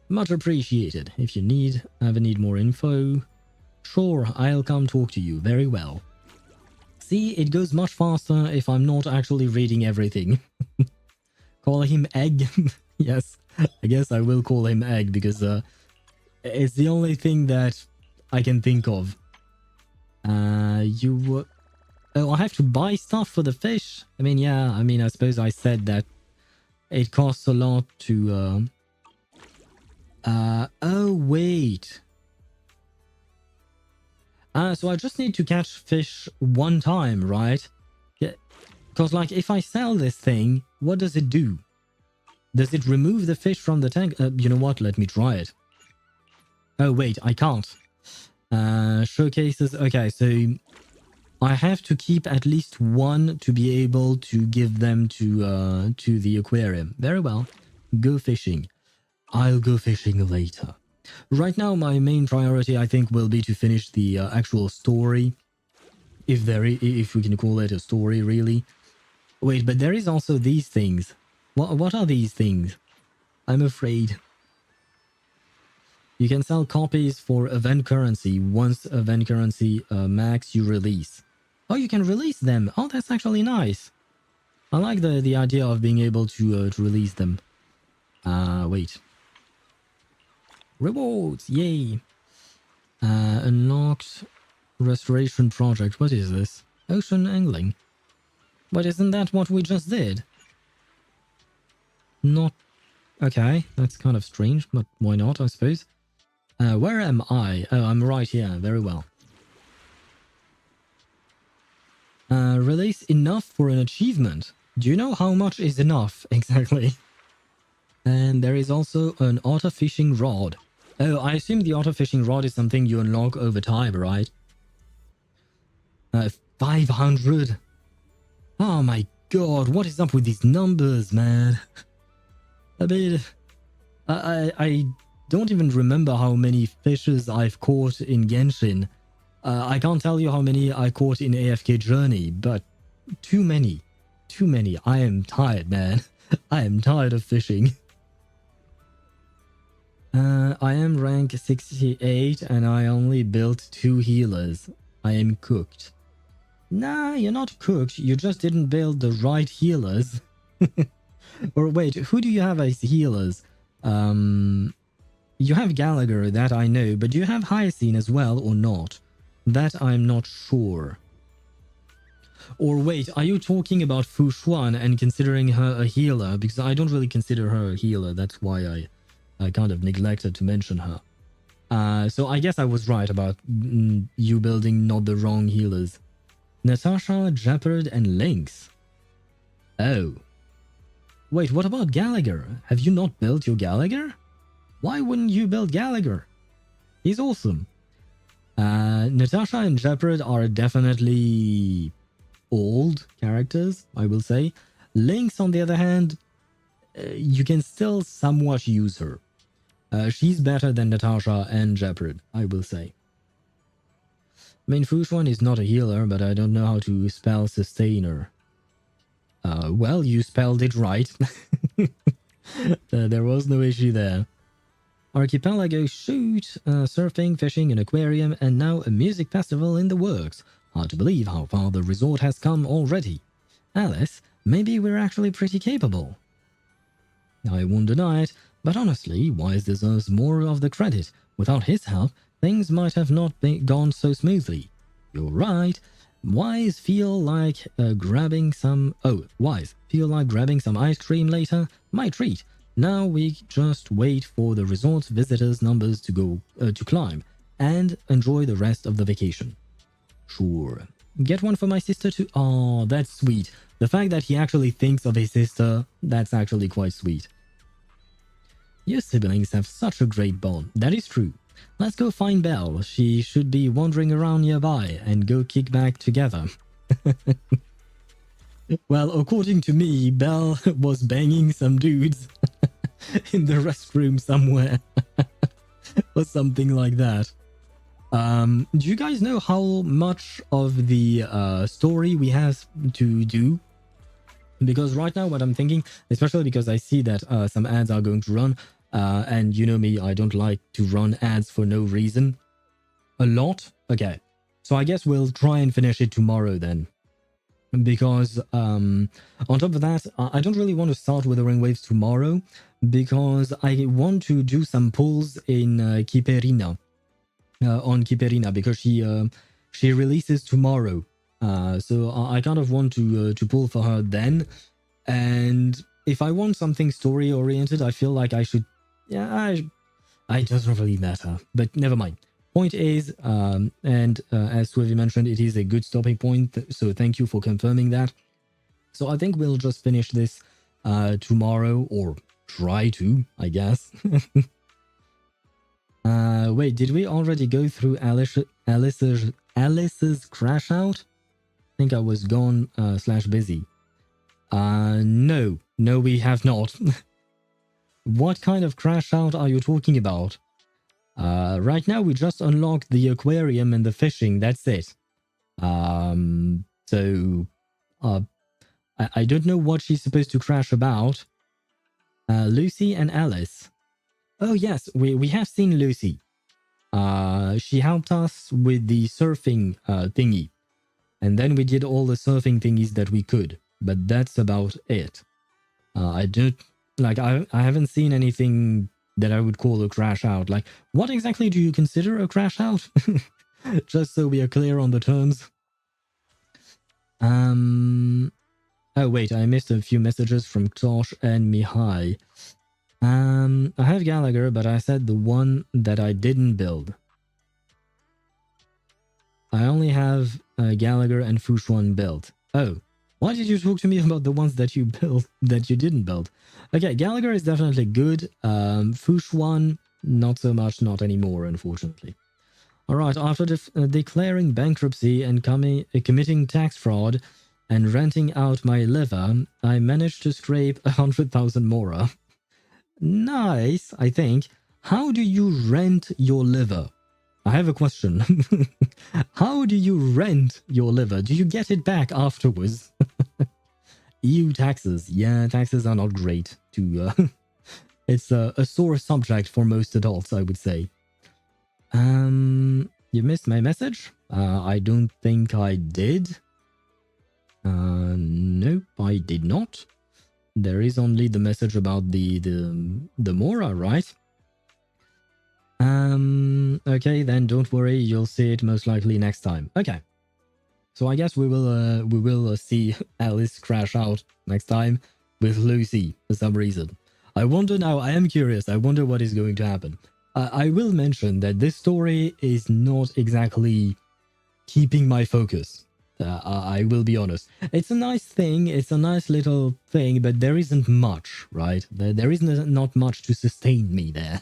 S6: Much appreciated. If you ever need more info, sure, I'll come talk to you. Very well. See, it goes much faster if I'm not actually reading everything. Call him Egg? Yes, I guess I will call him Egg because it's the only thing that I can think of. Oh, I have to buy stuff for the fish? I mean, yeah, I suppose I said that it costs a lot to... oh, wait. So I just need to catch fish one time, right? Yeah, because, like, if I sell this thing, what does it do? Does it remove the fish from the tank? You know what? Let me try it. Oh wait, I can't. Showcases. Okay, so I have to keep at least one to be able to give them to the aquarium. Very well. Go fishing. I'll go fishing later. Right now, my main priority, I think, will be to finish the actual story, if we can call it a story, really. Wait, but there is also these things. What are these things? I'm afraid. You can sell copies for event currency. Once event currency max, you release. Oh, you can release them. Oh, that's actually nice. I like the idea of being able to release them. Wait. Rewards, yay. Unlocked restoration project. What is this? Ocean angling. But isn't that what we just did? Not... Okay, that's kind of strange, but why not, I suppose. Where am I? Oh, I'm right here. Very well. Release enough for an achievement. Do you know how much is enough? Exactly. And there is also an auto fishing rod. Oh, I assume the auto fishing rod is something you unlock over time, right? 500. Oh my god, what is up with these numbers, man? I mean, I don't even remember how many fishes I've caught in Genshin. I can't tell you how many I caught in AFK Journey, but too many. Too many. I am tired, man. I am tired of fishing. I am rank 68 and I only built 2 healers. I am cooked. Nah, you're not cooked. You just didn't build the right healers. Or wait, who do you have as healers? You have Gallagher, that I know, but do you have Hyacine as well or not? That I'm not sure. Or wait, are you talking about Fu Xuan and considering her a healer? Because I don't really consider her a healer. That's why I kind of neglected to mention her. So I guess I was right about you building not the wrong healers. Natasha, Jeopard, and Lynx. Oh. Wait, what about Gallagher? Have you not built your Gallagher? Why wouldn't you build Gallagher? He's awesome. Natasha and Jeopard are definitely old characters, I will say. Lynx, on the other hand, you can still somewhat use her. She's better than Natasha and Jeopard, I will say. I mean, Fu Xuan is not a healer, but I don't know how to spell sustainer. Well, you spelled it right. There was no issue there. Archipelago, shoot, surfing, fishing, an aquarium, and now a music festival in the works. Hard to believe how far the resort has come already. Alice, maybe we're actually pretty capable. I won't deny it, but honestly, Wise deserves more of the credit. Without his help, things might have not gone so smoothly. You're right. Wise feel like grabbing some... Oh, Wise, feel like grabbing some ice cream later? My treat. Now we just wait for the resort's visitors' numbers to go to climb and enjoy the rest of the vacation. Sure. Get one for my sister too. Oh, that's sweet. The fact that he actually thinks of his sister, that's actually quite sweet. Your siblings have such a great bond. That is true. Let's go find Belle. She should be wandering around nearby and go kick back together. Well, according to me, Belle was banging some dudes in the restroom somewhere. Or something like that. Do you guys know how much of the story we have to do? Because right now what I'm thinking, especially because I see that some ads are going to run, and you know me, I don't like to run ads for no reason. A lot? Okay. So I guess we'll try and finish it tomorrow then. Because on top of that, I don't really want to start with the ring waves tomorrow, because I want to do some pulls in Kiperina. On Kiperina, because she releases tomorrow. So I kind of want to pull for her then. And if I want something story oriented, I feel like I should... Yeah, it doesn't really matter. But never mind. Point is, and as Swivy mentioned, it is a good stopping point. So thank you for confirming that. So I think we'll just finish this tomorrow, or try to, I guess. Wait, did we already go through Alice's crash out? I think I was gone / busy. No, we have not. What kind of crash out are you talking about? Right now we just unlocked the aquarium and the fishing, that's it. So I don't know what she's supposed to crash about. Lucy and Alice. Oh yes, we have seen Lucy. She helped us with the surfing thingy. And then we did all the surfing thingies that we could. But that's about it. I haven't seen anything that I would call a crash out. Like, what exactly do you consider a crash out? Just so we are clear on the terms. Oh wait, I missed a few messages from Tosh and Mihai. I have Gallagher, but I said the one that I didn't build. I only have Gallagher and Fushuan built. Oh, why did you talk to me about the ones that you built that you didn't build? Okay, Gallagher is definitely good. Fushuan, not so much, not anymore, unfortunately. Alright, after declaring bankruptcy and committing tax fraud and renting out my liver, I managed to scrape 100,000 mora. Nice, I think. How do you rent your liver? I have a question. How do you rent your liver? Do you get it back afterwards? EU taxes. Yeah, taxes are not great. It's a sore subject for most adults, I would say. You missed my message? I don't think I did. Nope, I did not. There is only the message about the Mora, right? Okay, then don't worry, you'll see it most likely next time. Okay. So I guess we will see Alice crash out next time with Lucy for some reason. I wonder now, I am curious, I wonder what is going to happen. I will mention that this story is not exactly keeping my focus. I will be honest. It's a nice thing, it's a nice little thing, but there isn't much, right? There isn't not much to sustain me there.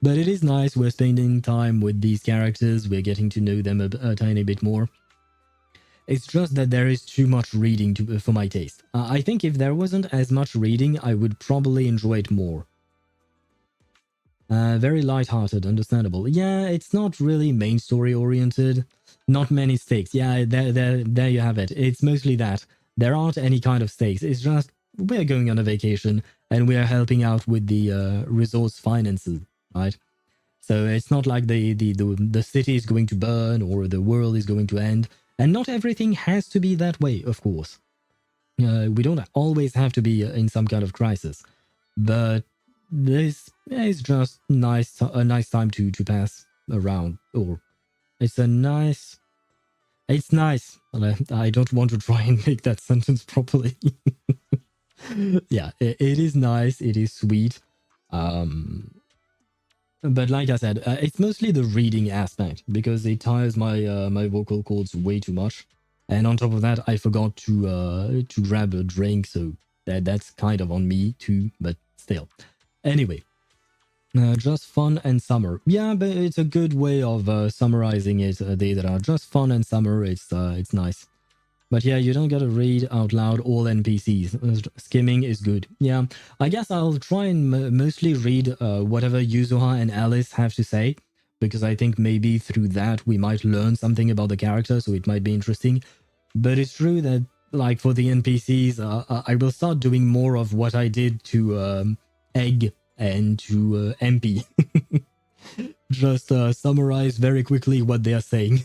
S6: But it is nice, we're spending time with these characters, we're getting to know them a tiny bit more. It's just that there is too much reading for my taste. I think if there wasn't as much reading, I would probably enjoy it more. Very light-hearted, understandable. Yeah, it's not really main story oriented. Not many stakes. Yeah, there you have it. It's mostly that. There aren't any kind of stakes. It's just, we're going on a vacation and we are helping out with the resource finances, right? So it's not like the city is going to burn or the world is going to end. And not everything has to be that way, of course. We don't always have to be in some kind of crisis. But this is just a nice time to pass around. Or it's nice. I don't want to try and make that sentence properly. Yeah, it is nice. It is sweet. But like I said, it's mostly the reading aspect because it tires my my vocal cords way too much. And on top of that, I forgot to grab a drink, so that's kind of on me too. But still, anyway, just fun and summer. Yeah, but it's a good way of summarizing it. They that are just fun and summer. It's nice. But yeah, you don't gotta read out loud all NPCs. Skimming is good. Yeah, I guess I'll try and mostly read whatever Yuzuha and Alice have to say, because I think maybe through that we might learn something about the character, so it might be interesting. But it's true that, like, for the NPCs, I will start doing more of what I did to Egg and to MP. Just summarize very quickly what they are saying.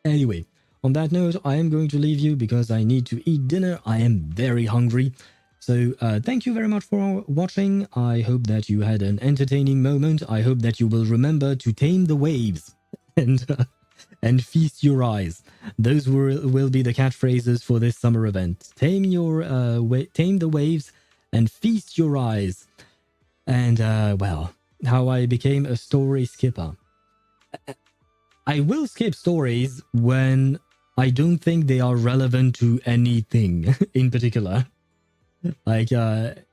S6: Anyway, on that note, I am going to leave you because I need to eat dinner. I am very hungry. So thank you very much for watching. I hope that you had an entertaining moment. I hope that you will remember to tame the waves and feast your eyes. Those will be the catchphrases for this summer event. Tame the waves and feast your eyes. And well, how I became a story skipper. I will skip stories when I don't think they are relevant to anything in particular. Like,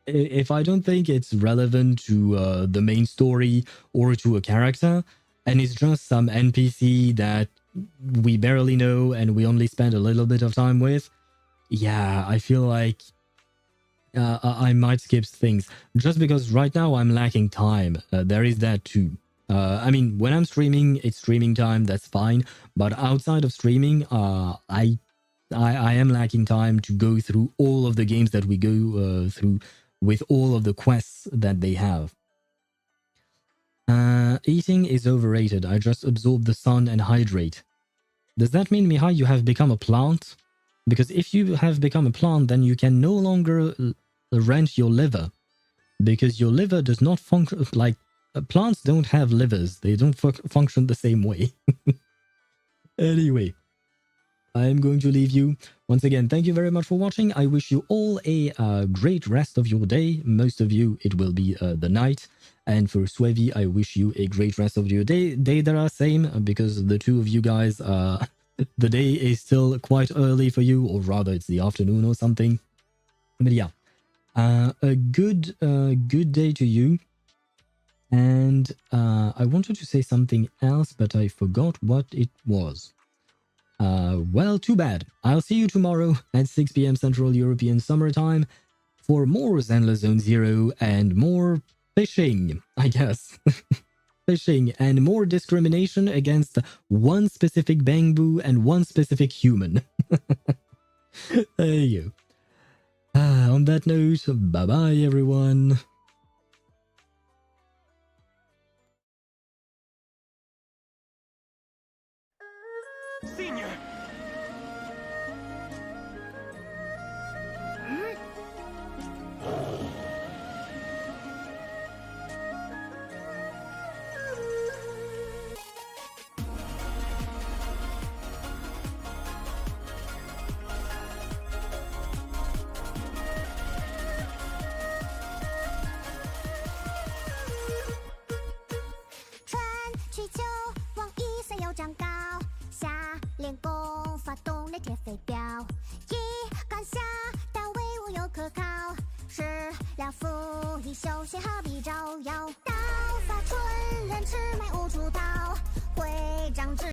S6: if I don't think it's relevant to the main story or to a character, and it's just some NPC that we barely know and we only spend a little bit of time with, yeah, I feel like I might skip things just because right now I'm lacking time. There is that too. I mean, when I'm streaming, it's streaming time. That's fine. But outside of streaming, I am lacking time to go through all of the games that we go through with all of the quests that they have. Eating is overrated. I just absorb the sun and hydrate. Does that mean, Mihai, you have become a plant? Because if you have become a plant, then you can no longer rent your liver. Because your liver does not function like... plants don't have livers. They don't function the same way. Anyway, I'm going to leave you. Once again, thank you very much for watching. I wish you all a great rest of your day. Most of you, it will be the night. And for Swevi, I wish you a great rest of your day. Deidara, same, because the two of you guys, the day is still quite early for you, or rather it's the afternoon or something. But yeah, a good day to you. And I wanted to say something else, but I forgot what it was. Well, too bad. I'll see you tomorrow at 6 p.m. Central European Summer Time for more Zenless Zone Zero and more fishing, I guess. Fishing and more discrimination against one specific bamboo and one specific human. There you go. On that note, bye-bye, everyone.
S9: Senior!
S2: 练功发动那铁飞镖，一杆下但威武又可靠，食了腹一休息何必招摇？刀法纯人魑魅无出逃，会长智。